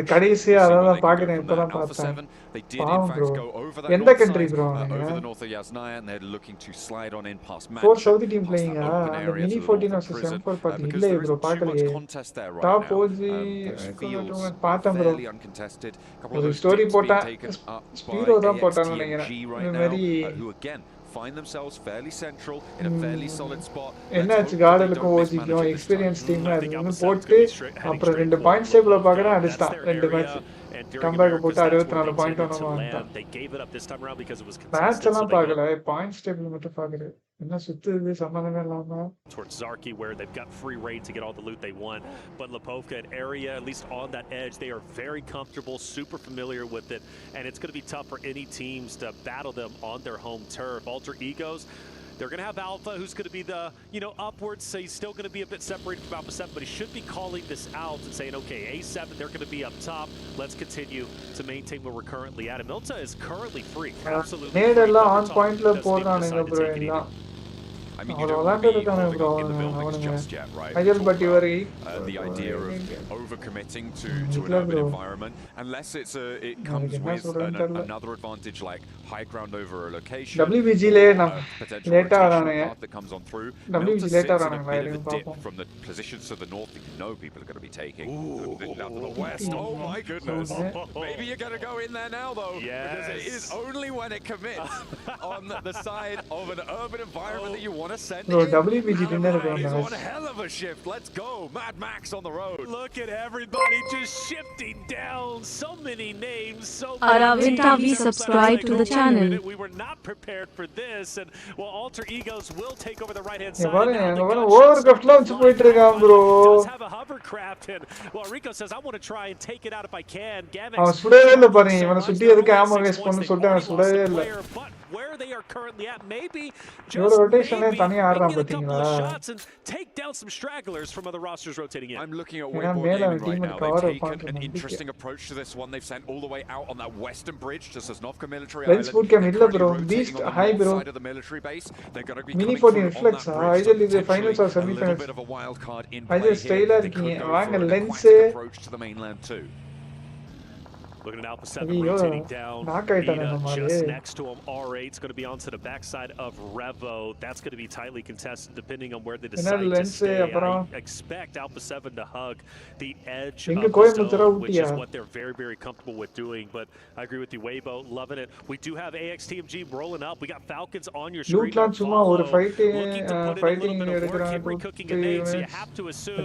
[SPEAKER 2] The
[SPEAKER 1] கடைசியா அத பாக்குறேன் இப்பதான் பார்த்தேன்.
[SPEAKER 2] They did in fact go over that
[SPEAKER 1] எந்த country bro?
[SPEAKER 2] Over the north of Yasnaya, and they're looking to slide on in past match.
[SPEAKER 1] 4 Saudi team playing the mini 14 versus M4 party illa bro paakaliye top OG paatham bro
[SPEAKER 2] uncontested.
[SPEAKER 1] ஒரு story போட்டா sphero தான் போட்டான்னு நினைக்கிறேன் very
[SPEAKER 2] who again find themselves fairly central in a fairly solid spot.
[SPEAKER 1] என்னாச்சு கார்டலுக்கும் ஓஜிக்கும் experience team அது போட்டு அப்புறம் 2 points டேபிள்ல பார்க்கறேன் அடிச்சான் 2 மேட்ச் கம்பேக் போட்டு 64 பாயிண்ட் வந்தாங்க. மேட்ச் எல்லாம் பார்க்கல, பாயிண்ட்ஸ் டேபிள் மட்டும் பார்க்கறேன். என்ன சுத்துது சம்பந்தமே இல்லாம.
[SPEAKER 3] Towards Zarki, where they've got free reign to get all the loot they want, but Lipovka and area, at least on that edge, they are very comfortable, super familiar with it, and it's going to be tough for any teams to battle them on their home turf. Alter Egos, they're going to have Alpha, who's going to be the, upwards, so he's still going to be a bit separated from Alpha 7, but he should be calling this out and saying, okay, A7, they're going to be up top. Let's continue to maintain where we're currently at. Milta is currently free. Absolutely.
[SPEAKER 1] நேடெல்லாம் on pointல போறானுங்க bro எல்லாம்.
[SPEAKER 2] I mean, you don't want to be holding up in the buildings just yet, right? The idea of overcommitting to an urban environment, unless it comes with another advantage like high ground over a location,
[SPEAKER 1] WBG
[SPEAKER 2] potential path that comes on through. Milta sits in a bit of a dip from the positions to the north that you know people are going to be taking. Out to the west, oh my goodness. Maybe you're going to go in there now though, because it is only when it commits on the side of an urban environment that you want to send
[SPEAKER 1] in. WBG dinner
[SPEAKER 2] is one hell of a shift. Let's go, Mad Max on the road.
[SPEAKER 3] Look at everybody just shifting down. So many names, so many
[SPEAKER 4] Arwin, subscribe to the channel.
[SPEAKER 3] We were not prepared for this, and Alter Egos will take over the right hand side.
[SPEAKER 1] Overcraft launch போயிட்டு இருக்கான் bro.
[SPEAKER 3] Does have a hovercraft, and Rico says I want to try and take it out if I can.
[SPEAKER 1] அவன் சுடவே இல்ல பாருங்க, இவனை சுத்தி எதுக்கு ஆமா waste பண்ணு சொல்லிட்டு அவன் சுடவே இல்ல.
[SPEAKER 3] where they are currently at. Maybe,
[SPEAKER 1] Your
[SPEAKER 3] just
[SPEAKER 1] rotation
[SPEAKER 3] maybe,
[SPEAKER 1] தனியா
[SPEAKER 3] they
[SPEAKER 1] ஆடுறான்
[SPEAKER 3] can get a couple of
[SPEAKER 1] பாத்தீங்களா?
[SPEAKER 3] shots and take down some stragglers from other rosters rotating in.
[SPEAKER 2] I'm looking at
[SPEAKER 1] ஏன்னா
[SPEAKER 2] Weibo
[SPEAKER 1] மேல
[SPEAKER 2] Gaming right
[SPEAKER 1] team
[SPEAKER 2] now.
[SPEAKER 1] cover
[SPEAKER 2] They've taken
[SPEAKER 1] பண்ற
[SPEAKER 2] an
[SPEAKER 1] நம்பிக்கை.
[SPEAKER 2] interesting approach to this one. They've sent all the way out on that western bridge to Sosnovka Military
[SPEAKER 1] Lens
[SPEAKER 2] Island.
[SPEAKER 1] boot cam
[SPEAKER 2] They're
[SPEAKER 1] இல்ல
[SPEAKER 2] currently
[SPEAKER 1] bro.
[SPEAKER 2] rotating
[SPEAKER 1] Beast
[SPEAKER 2] on the
[SPEAKER 1] high
[SPEAKER 2] north
[SPEAKER 1] bro.
[SPEAKER 2] side of the military base. They're going to be
[SPEAKER 1] Mini
[SPEAKER 2] coming
[SPEAKER 1] 40
[SPEAKER 2] through
[SPEAKER 1] reflex
[SPEAKER 2] on that bridge. So
[SPEAKER 1] ideally the finals or
[SPEAKER 2] potentially a little
[SPEAKER 1] semi-finals.
[SPEAKER 2] bit of a wild card in
[SPEAKER 1] I
[SPEAKER 2] play
[SPEAKER 1] just
[SPEAKER 2] here.
[SPEAKER 1] style
[SPEAKER 2] They could go
[SPEAKER 1] வாங்க
[SPEAKER 2] for an
[SPEAKER 1] lens
[SPEAKER 2] aquatic approach to the mainland too.
[SPEAKER 3] Looking at Alpha 7 rotating down.
[SPEAKER 1] knock ஆயிட்டானே
[SPEAKER 3] Ida
[SPEAKER 1] இந்த மாதிரி.
[SPEAKER 3] just next to him. R8's going to be onto the backside of Revo. That's going to be tightly contested depending on where they decide to stay. I expect Alpha 7 to hug the edge of the zone, which is what they're very, very comfortable with doing. But I agree with you, Weibo. Loving it. We do have AXTMG rolling up. We got Falcons on your screen. Looking to put in a little bit of work. Henry cooking a nade, so you have to assume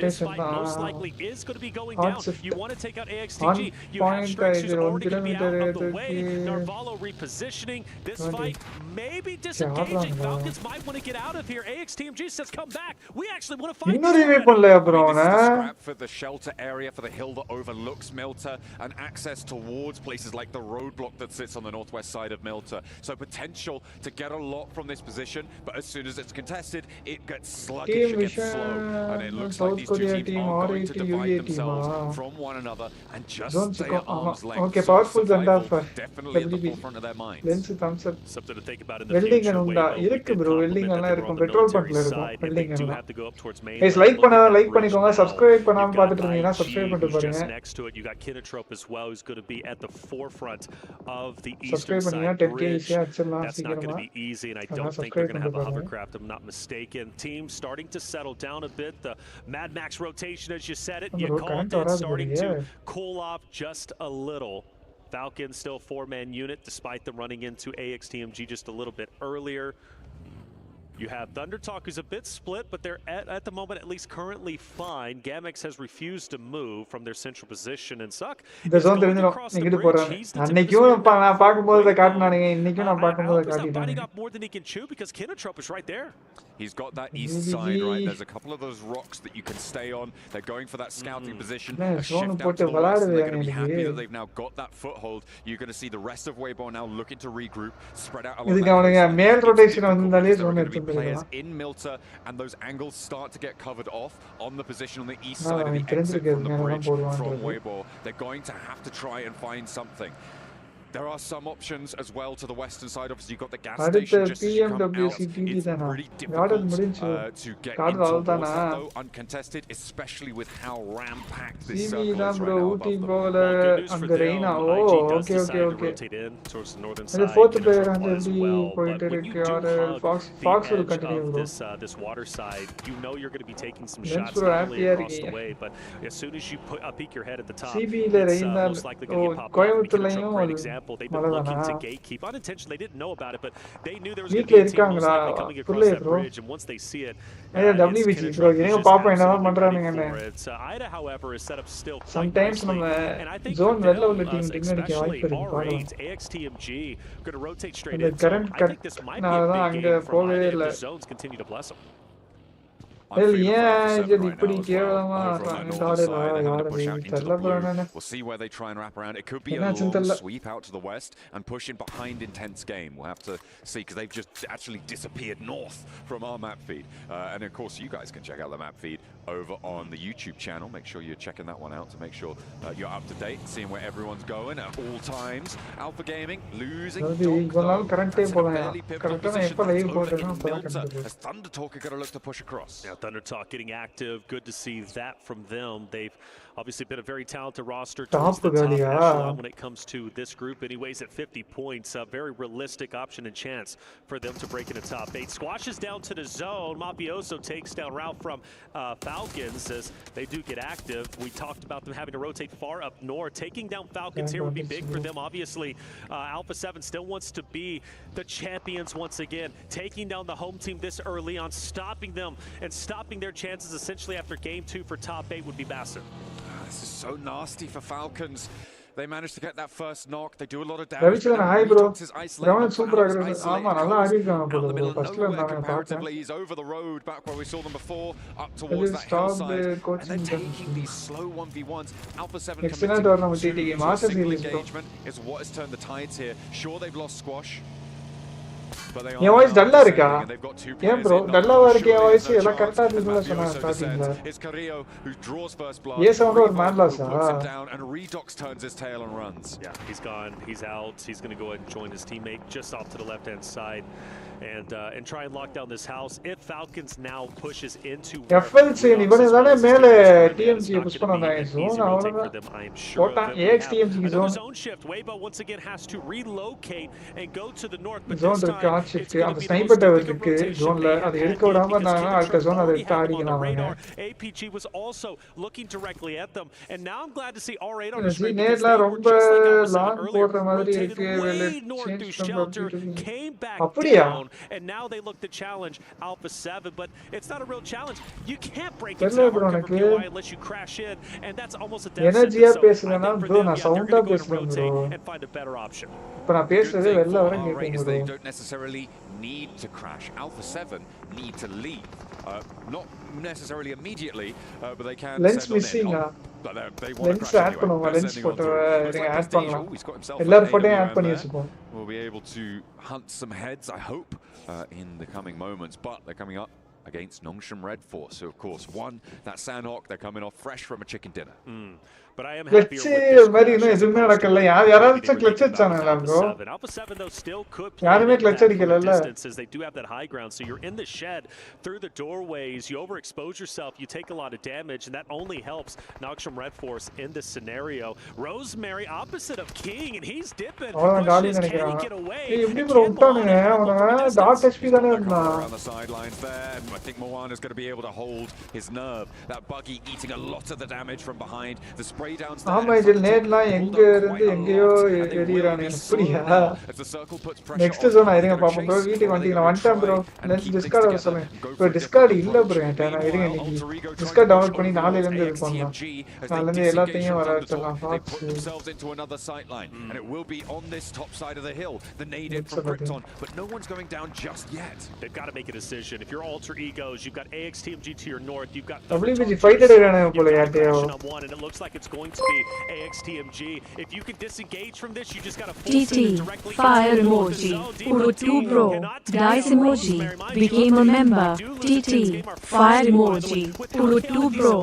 [SPEAKER 3] this fight most likely is going to be going down. You want to take out AXTG. You have Strikes, who's already going to be out of the way. Narvalo repositioning. This fight may be disengaging. Falcons might want to get out of here. AXTMG says, come back. We actually want to fight this
[SPEAKER 2] This is the scrap for the shelter area for the hill that overlooks Milta and access towards places like the roadblock that sits on the northwest side of Milta. So potential to get a lot from this position, but as soon as it's contested, it gets sluggish, it gets slow. And it looks like these two teams are going to divide themselves from one another and just stay at arm's length.
[SPEAKER 1] Okay, powerful zanda
[SPEAKER 2] definitely at the forefront of their minds.
[SPEAKER 1] Lens thumbs up.
[SPEAKER 3] Something to think about in the
[SPEAKER 1] welding
[SPEAKER 3] future.
[SPEAKER 1] unda irukku bro, welding alla irukum, petrol bunk la irukum welding
[SPEAKER 3] do
[SPEAKER 1] alla.
[SPEAKER 3] have to go up towards main.
[SPEAKER 1] Guys, like பண்ணிக்கோங்க, subscribe பண்ணாம பார்த்துட்டு இருந்தீங்கன்னா subscribe பண்ணிட்டு பாருங்க.
[SPEAKER 3] Just next to it, you got Kinotrope as well, who's going to be at the forefront of the eastern
[SPEAKER 1] subscribe
[SPEAKER 3] side
[SPEAKER 1] பண்ணீங்கன்னா 10k
[SPEAKER 3] bridge.
[SPEAKER 1] ஈஸியா அடிச்சிடலாம்
[SPEAKER 3] That's not going to
[SPEAKER 1] சீக்கிரமா.
[SPEAKER 3] be easy, and I don't think they're going to have a hovercraft, I'm not mistaken. Team starting to settle down a bit. The Mad Max rotation, as you said it, you called it, starting to cool off just a little. Falcons still 4-man unit, despite them running into AXTMG just a little bit earlier. You have Thunder Talk, who's a bit split, but they're at the moment at least currently fine. Gamex has refused to move from their central position, and Suck is going across the bridge. He's the biting off more than he can chew because Kinotrope is right there.
[SPEAKER 2] He's got that east side, right? There's a couple of those rocks that you can stay on. They're going for that scouting position. A shift out to the west, and they're going to be happy that they've now got that foothold. You're going to see the rest of Weibo now looking to regroup, spread out along that coastline. Players in Milta, and those angles start to get covered off on the position on the east side of the exit from the bridge from Weibo. They're going to have to try and find something. There are some options as well to the western side. Obviously, you've got the gas station just as you come out. It's pretty difficult to get into towards that, though, uncontested, especially with how ram-packed this circle is right now above them.
[SPEAKER 3] Well, good news for them. IG does decide to rotate in towards the northern side. Kinotrope as well. But when you do hug the edge of this water side, you know you're going to be taking some shots not only across the way, but as soon as you peek your head at the top, it's most likely going to get popped off. Kinotrope, great example. They've been looking to gatekeep. Unintentionally, they didn't know about it, but they knew there was going to be a team most likely coming across that bridge, and once they see it, it's Kinotrope who's just absolutely ready for it. Ida, however, is set up still quite nicely, and I think for them, especially R8, AXTMG, going to rotate straight in, so I think this might be a big game from Ida if the zones continue to bless them.
[SPEAKER 2] We'll see where they try and wrap around. It could be a long sweep out to the west and push in behind intense game. We'll have to see, because they've just actually disappeared north from our map feed. And of course, you guys can check out the map feed over on the YouTube channel. Make sure you're checking that one out to make sure you're up to date, seeing where everyone's going at all times. Alpha Gaming losing as Thunder Talk are going to look to push across.
[SPEAKER 3] Yeah, Thunder Talk getting active. Good to see that from them. They've obviously been a very talented roster towards the top echelon when it comes to this group. Anyways, at 50 points, a very realistic option and chance for them to break into top 8. Squashes down to the zone. Mafioso takes down Ralph from Falcons as they do get active. We talked about them having to rotate far up north. Taking down Falcons here would be big for them. Obviously, Alpha 7 still wants to be the champions once again. Taking down the home team this early on, stopping them and stopping their chances essentially after game 2 for top 8 would be massive.
[SPEAKER 2] This is so nasty for Falcons. They managed to get that first knock. They do a lot of damage. Hi bro. Comparatively, he's over the road back where we saw them before, up towards that hillside. And they're taking these slow 1v1s. Alpha 7 committing to engagement is what has turned the tides here. Sure, they've lost Squash. but they
[SPEAKER 1] N voice
[SPEAKER 2] are
[SPEAKER 1] டல்லா இருக்கா
[SPEAKER 2] defending, and they've got two
[SPEAKER 1] ஏன்
[SPEAKER 2] players
[SPEAKER 1] bro
[SPEAKER 2] in.
[SPEAKER 1] டல்லாவா இருக்கு என்
[SPEAKER 2] Surely
[SPEAKER 1] voice
[SPEAKER 2] there's no
[SPEAKER 1] எல்லாம் கரெக்டா
[SPEAKER 2] chance, and
[SPEAKER 1] இருக்குன்னு சொன்னா
[SPEAKER 2] Mafioso
[SPEAKER 1] ஸ்டார்டிங்ல
[SPEAKER 2] descends. It's Carrillo who draws first blood.
[SPEAKER 1] ஏ சவுண்ட் ஒரு மேன்
[SPEAKER 2] Reebok
[SPEAKER 1] லாஸா
[SPEAKER 2] who puts him down, and Redox turns his tail and runs.
[SPEAKER 3] Yeah, he's gone. He's out. He's going to go ahead and join his teammate just off to the left-hand side. And try and lock down this house. If Falcons now pushes into
[SPEAKER 1] FLC இவனே தானே மேலே TMG push பண்ணானே zone அவ்வளவுதான் போட்டான் AX TMG zone
[SPEAKER 3] zone shift. Weibo once again has to relocate and go to the north, but
[SPEAKER 1] zone இருக்கு on shift அந்த sniper tower இருக்கு ஜோன்ல அது எடுக்க விடாம நான் அடுத்த ஜோன் அதை எடுத்து ஆடிக்கலாம்
[SPEAKER 3] APG was also looking directly at them, and now I'm glad to see R8 on the screen.
[SPEAKER 1] நேர்ல ரொம்ப லாங் போடுற மாதிரி இருக்கு வெல்ல சேஞ்ச்
[SPEAKER 3] came back
[SPEAKER 1] அப்படியா
[SPEAKER 3] down, and now they look to challenge Alpha 7, but it's not a real challenge. You can't break into POI unless you crash in, and that's almost a death
[SPEAKER 1] எனர்ஜியா
[SPEAKER 3] sentence.
[SPEAKER 1] பேசுறேனா bro நான் சவுண்டா பேசுறேன் bro
[SPEAKER 3] And find a better option.
[SPEAKER 1] இப்ப நான் பேசுறது வெல்ல வர கேக்குது bro
[SPEAKER 2] They don't necessarily need to crash. Alpha 7 need to leave. Not necessarily immediately, but they can
[SPEAKER 1] lens
[SPEAKER 2] send
[SPEAKER 1] missing
[SPEAKER 2] on in. They want
[SPEAKER 1] lens
[SPEAKER 2] to crash
[SPEAKER 1] add பண்ணுவோம்
[SPEAKER 2] anyway.
[SPEAKER 1] lens போட்டு add பண்ணலாம்
[SPEAKER 2] He's got himself
[SPEAKER 1] எல்லார போட்டே add பண்ணி வச்சுப்போம்.
[SPEAKER 2] We'll be able to hunt some heads, I hope, in the coming moments, but they're coming up against Nongshin Red Force, who of course won that Sandhawk. They're coming off fresh from a chicken dinner.
[SPEAKER 3] But I am happier with this.
[SPEAKER 1] மாதிரி இன்னும் எதுவுமே நடக்கல யாராச்சும் clutch அடிச்சாங்களா bro
[SPEAKER 3] Alpha 7 though still could
[SPEAKER 1] யாருமே கிளட்ச் அடிக்கலல்ல
[SPEAKER 3] they do have that high ground, so you're in the shed through the doorways, you overexpose yourself, you take a lot of damage, and that only helps Nongshin Red Force in this scenario. Rosemary opposite of King, and he's dipping.
[SPEAKER 1] காலி நினைக்கிறான் ஏய் எப்படி bro விட்டானுங்க அவன dot HP தானே இருந்தான்
[SPEAKER 2] on the sidelines there. I think Moana is going to be able to hold his nerve. That buggy eating a lot of the damage from behind. The spray down there.
[SPEAKER 1] ஆமா இது நேட்லாம் எங்க இருந்து எங்கயோ எறிறானே புரியா next zone ஆயிருங்க பாப்போம் bro வீட்டுக்கு வந்துட்டேன் ப்ரோ லெட்ஸ் டிஸ்கார்ட் வர சொல்லுங்க ப்ரோ டிஸ்கார்ட் இல்ல ப்ரோ என்கிட்ட நான் இருங்க இன்னைக்கு டிஸ்கார்ட் டவுன்லோட் பண்ணி நாளைல இருந்து இது பண்ணலாம் நாளைல இருந்து எல்லாத்தையும் வர வச்சிடலாம்
[SPEAKER 2] and it will be on this top side of the hill. The nade in from Krypton, but no one's going down just yet.
[SPEAKER 3] They've got to make a decision. If you're alter egos, you've got AXTMG to your north, you've got
[SPEAKER 1] WBG fighter இருக்கானே போல யார்ட்டயோ
[SPEAKER 3] and it looks like it's going to be AXTMG. If you can disengage from this, you just got to force it directly.
[SPEAKER 4] Fire emoji. Puru2 bro. Dice emoji. Became a member. TT. Fire emoji. Puru2 bro.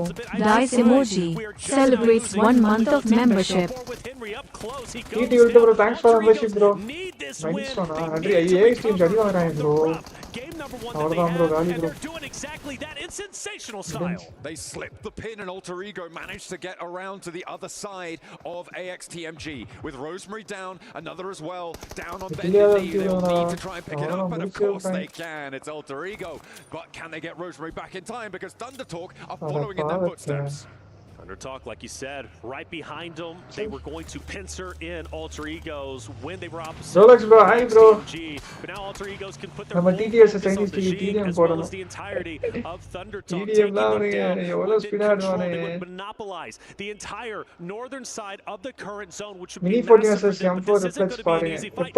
[SPEAKER 4] Dice emoji. Celebrates 1 month of membership.
[SPEAKER 1] TT ultra bro thanks for membership bro. Nice one. Andri AX team ஜடி வாங்குறாங்க bro.
[SPEAKER 3] Game number 1
[SPEAKER 1] அவ்வளவுதான் bro காலி bro.
[SPEAKER 3] They're doing exactly that in sensational style.
[SPEAKER 2] They slipped the pin and Alter Ego managed to get around to the other side of AXTMG with Rosemary down, another as well, down on bended knee. They'll need to try and pick it up, and of course they can. It's Alter Ego, but can they get Rosemary back in time because Thunder Talk are following in their footsteps.
[SPEAKER 3] Thunder Talk, like you said, right behind them. They were going to pincer in Alter Egos when they were opposite.
[SPEAKER 1] Rolex bro, hi bro.
[SPEAKER 3] But now Alter Egos can put their
[SPEAKER 1] TDS
[SPEAKER 3] focus on the G as well as the entirety of Thunder Talk. TDM would monopolize the entire northern side of the current zone, which would be massive for them. But this isn't going to be an easy fight.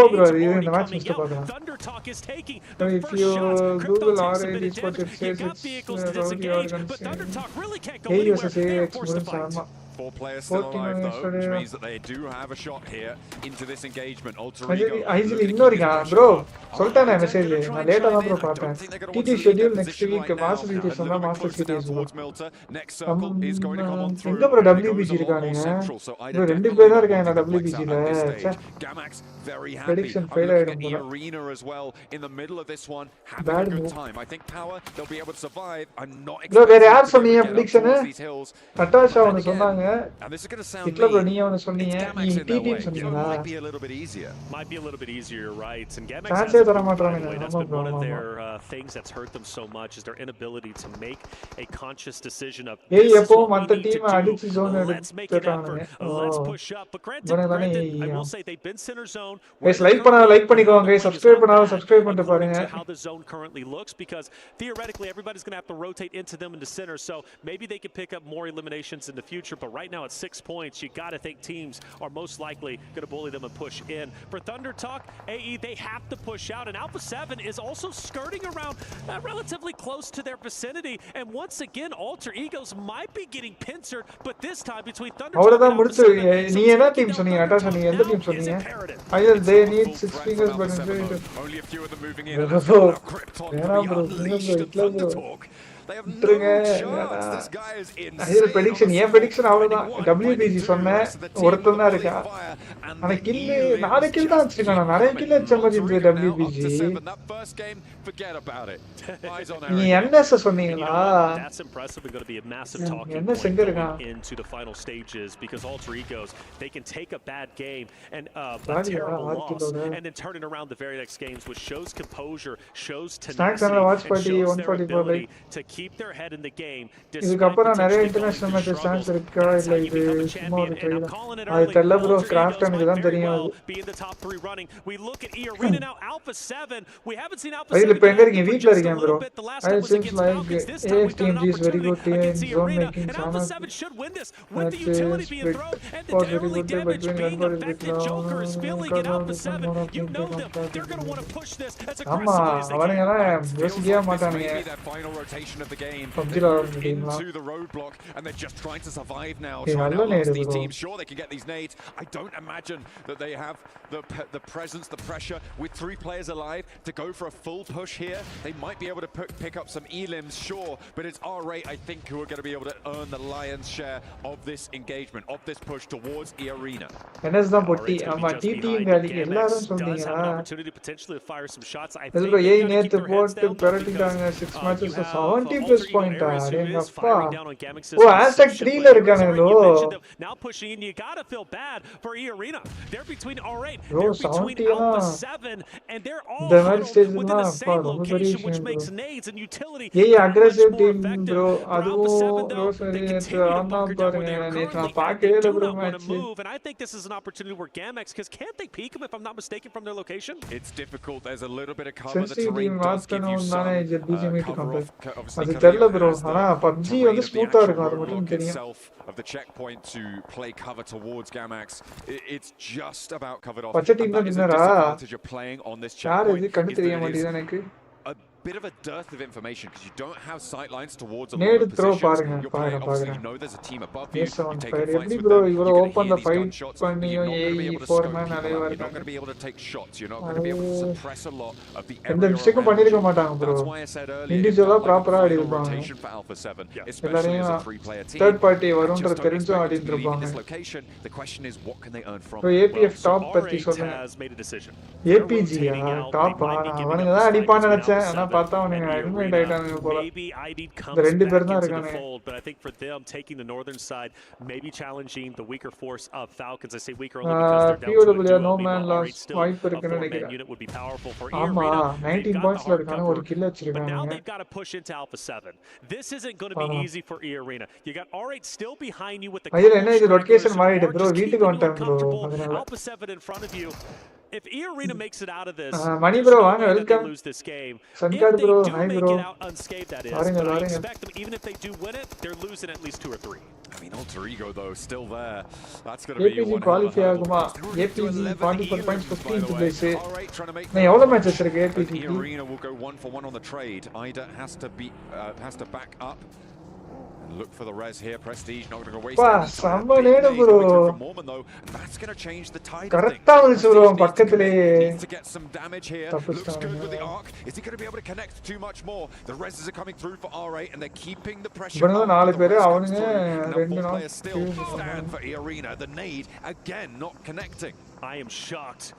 [SPEAKER 3] Thunder Talk is taking the first shots. Krypton takes a bit of damage. You got vehicles to disengage, but Thunder Talk really can't go anywhere. They're forced to fight.
[SPEAKER 2] 4 players still alive though, which means that they do have a shot here into this engagement. Alter Ego.
[SPEAKER 1] ஐசில இன்னொருங்க bro சொல்லிட்டானே message நான் லேட்டா தான் bro பார்த்தேன் TT schedule next week master series சொன்னா master series
[SPEAKER 2] Next circle is going to come on through.
[SPEAKER 1] எங்க bro WBG இருக்கானுங்க bro ரெண்டு பேர் தான் இருக்காங்க WBG ல
[SPEAKER 2] Gamax very happy.
[SPEAKER 1] Prediction fail ஆயிடும்
[SPEAKER 2] the arena as well in the middle of this one, having a good time. I think Power they'll be able to survive. I'm not expecting
[SPEAKER 1] bro வேற யார் சொன்னீங்க prediction
[SPEAKER 2] these hills.
[SPEAKER 1] Natasha வந்து சொன்னாங்க
[SPEAKER 2] and this is going to sound
[SPEAKER 1] Hitler bro நீ வந்து சொன்னீங்க நீ TT சொன்னீங்களா
[SPEAKER 2] might be a little bit easier.
[SPEAKER 3] Might be a little bit easier, right? And Gamax
[SPEAKER 1] chance தர மாட்டறாங்க
[SPEAKER 3] that's been one of their things that's hurt them so much is their inability to make a conscious decision of
[SPEAKER 1] ஏய் எப்போ மத்த team அடிச்சு zone எடுத்துட்டாங்க
[SPEAKER 3] let's push up. But granted, I will say they've been center zone.
[SPEAKER 1] guys like பண்ணிக்கோங்க guys subscribe பண்ணாத subscribe பண்ணிட்டு பாருங்க
[SPEAKER 3] how the zone currently looks, because theoretically everybody's going to have to rotate into them into center, so maybe they could pick up more eliminations in the future, but right now at 6 points, you got to think teams are most likely going to bully them and push in. For Thunder Talk, AE, they have to push out, and Alpha 7 is also skirting around relatively close to their vicinity, and once again, Alter Egos might be getting pincered, but this time between Thunder Talk and Alpha 7,
[SPEAKER 1] நீ என்ன team சொன்னீங்க அட்டா சொன்னீங்க எந்த team சொன்னீங்க ஐயோ they need 6 fingers but
[SPEAKER 2] only a few of them moving in. They have no chance. This guy is insane.
[SPEAKER 1] prediction அவ்வளவுதான் WBG சொன்னேன் ஒருத்தன் தான் இருக்கா ஆனா கில் 4 கில் தான் வச்சிருக்கானா நிறைய கில் அடிச்ச மாதிரி இருக்கு WBG
[SPEAKER 2] That first game, forget about it. Eyes on
[SPEAKER 1] நீ NS சொன்னீங்களா
[SPEAKER 3] That's impressive and going to be a massive talking
[SPEAKER 1] NS
[SPEAKER 3] point
[SPEAKER 1] எங்க இருக்கான்
[SPEAKER 3] into the final stages because Alter Egos, they can take a bad game and a terrible loss and then turn it around the very next games, which shows composure, shows tenacity, and shows their ability to keep their head in the game.
[SPEAKER 1] இதுக்கப்புறம் நிறைய international match chance இருக்கா இல்ல இது சும்மா ஒரு trailer அது தெரியல bro craft எனக்கு தான் தெரியும்
[SPEAKER 3] we look at Arena now, Alpha 7. We haven't seen Alpha 7.
[SPEAKER 1] இப்போ எங்க இருக்கீங்க வீட்ல இருக்கேன் bro I seems like ASTMG is very good team zone making
[SPEAKER 3] Alpha 7 should win this with the utility being thrown and the early damage being affected. Joker is feeling it. Alpha 7, you know them, they're going to want to push this as aggressively as they can.
[SPEAKER 1] யோசிக்கவே மாட்டானுங்க
[SPEAKER 2] final rotation of the game into the roadblock, and they're just trying to survive now, trying to outlast these teams. Sure, they can get these nades. I don't imagine that they have the presence, the pressure with 3 players alive to go for a full push here. They might be able to pick up some elims, sure, but it's R8, I think, who are going to be able to earn the lion's share of this engagement, of this push towards Arena.
[SPEAKER 1] NS தான் பொட்டி ஆமா TT வேலைக்கு எல்லாரும் சொன்னீங்களா இதுல ஏய் நேத்து போட்டு பெரட்டிட்டாங்க 6 மேட்சஸ் 70 plus point அடேங்கப்பா ஓ Aztec 3 ல இருக்கானுங்களோ
[SPEAKER 3] now pushing in, you got to feel bad for Arena. They're between R8,
[SPEAKER 1] bro,
[SPEAKER 3] they're between Alpha 7, and they're all within the same location, which makes nades and utility.
[SPEAKER 1] ஏய் aggressive team bro அதுவும் rosary ஆனா பாருங்க நேத்து நான் பார்க்கவே இல்ல bro match
[SPEAKER 3] and I think this is an opportunity where Gamex, because can't they peek them if I'm not mistaken from their location?
[SPEAKER 2] It's difficult. There's a little bit of cover. The terrain does give you some
[SPEAKER 1] அது தெரியல bro ஆனா PUBG வந்து ஸ்மூத்தா இருக்கும் அது மட்டும் தெரியும்
[SPEAKER 2] of the checkpoint to play cover towards Gamax. It's just about covered off.
[SPEAKER 1] பச்சை டீம் தான் வின்னரா
[SPEAKER 2] You're playing on this
[SPEAKER 1] யார்
[SPEAKER 2] checkpoint.
[SPEAKER 1] இது கண்டு தெரிய மாட்டேங்குது எனக்கு
[SPEAKER 2] A bit of a dearth of information because you don't have sight lines towards a lot
[SPEAKER 1] Nade
[SPEAKER 2] of
[SPEAKER 1] throw
[SPEAKER 2] positions. You're playing, obviously, you know there's a team above you. You're taking fights with them. You're going to hear these gunshots, but you're not going to be able to scope people out. You're not going to be able to take shots. You're not going to be able to suppress a lot of the area around you. That's why I said earlier, it's not like a final rotation for Alpha 7, especially as a 3-player team.
[SPEAKER 1] Third party
[SPEAKER 2] And
[SPEAKER 1] வரும்ன்ற
[SPEAKER 2] just
[SPEAKER 1] தெரிஞ்சு
[SPEAKER 2] don't
[SPEAKER 1] ஆடிட்டு
[SPEAKER 2] expect to leave
[SPEAKER 1] இருப்பாங்க
[SPEAKER 2] this location. The question is, what can they earn from
[SPEAKER 1] bro
[SPEAKER 2] it?
[SPEAKER 1] APF top பத்தி சொல்லுங்க APG top அவனுங்க தான் அடிப்பான்னு நினைச்சேன் ஆனா பார்த்தா அவனுங்க எலிமினேட் ஆயிட்டானுங்க போல
[SPEAKER 3] Maybe ID comes
[SPEAKER 1] இந்த ரெண்டு பேர்
[SPEAKER 3] back
[SPEAKER 1] தான்
[SPEAKER 3] into the
[SPEAKER 1] இருக்கானுங்க
[SPEAKER 3] fold, but I think for them taking the northern side, maybe challenging the weaker force of Falcons. I say weaker only because they're down to a
[SPEAKER 1] POW
[SPEAKER 3] duo.
[SPEAKER 1] no man
[SPEAKER 3] Meanwhile,
[SPEAKER 1] loss
[SPEAKER 3] still
[SPEAKER 1] வாய்ப்பு
[SPEAKER 3] a
[SPEAKER 1] இருக்குன்னு
[SPEAKER 3] 4-man
[SPEAKER 1] நினைக்கிறேன்
[SPEAKER 3] unit would be powerful for
[SPEAKER 1] ஆமா
[SPEAKER 3] Arena.
[SPEAKER 1] 19 pointsல இருக்கானே ஒரு kill
[SPEAKER 3] But now
[SPEAKER 1] வச்சிருக்காங்க
[SPEAKER 3] they've got to push into Alpha 7. This isn't going to be easy for Arena. You got R8 still behind you with the
[SPEAKER 1] ஐயோ என்ன இது location மாறிடு bro வீட்டுக்கு வந்துட்டேன் bro அதனால
[SPEAKER 3] Alpha 7 in front of you. If Arena makes it out of this,
[SPEAKER 1] Mani bro வாங்க welcome
[SPEAKER 3] lose this game.
[SPEAKER 1] சன்காட் bro hi
[SPEAKER 3] Make
[SPEAKER 1] bro
[SPEAKER 3] it out unscathed, that is.
[SPEAKER 1] வாருங்க
[SPEAKER 3] But I
[SPEAKER 1] வாருங்க
[SPEAKER 3] expect them, even if they do win it, they're losing at least 2 or 3.
[SPEAKER 2] I mean, Alter Ego though still there. That's going to be
[SPEAKER 1] APG
[SPEAKER 2] one
[SPEAKER 1] qualify
[SPEAKER 2] hell of a
[SPEAKER 1] ஆகுமா
[SPEAKER 2] hurdle.
[SPEAKER 1] APG 44 points 15th place
[SPEAKER 2] Alright, trying to make
[SPEAKER 1] நான் எவ்வளவு matches இருக்கு APG
[SPEAKER 2] Arena will go 1 for 1 on the trade. Ida has to back up. Look for the res here. Prestige not going to waste any time.
[SPEAKER 1] சம்ம நேடு bro
[SPEAKER 2] That's going to change the tide.
[SPEAKER 1] கரெக்ட்டா வந்து bro பக்கத்திலே
[SPEAKER 2] needs to get some damage here. Looks good with the arc. Is he going to be able to connect too much more? The reses are coming through for R8 and they're keeping the pressure on.
[SPEAKER 1] நாலு பேர் அவனுங்க ரெண்டு
[SPEAKER 2] Now players still stand for Arena. The nade again not connecting.
[SPEAKER 3] I am shocked.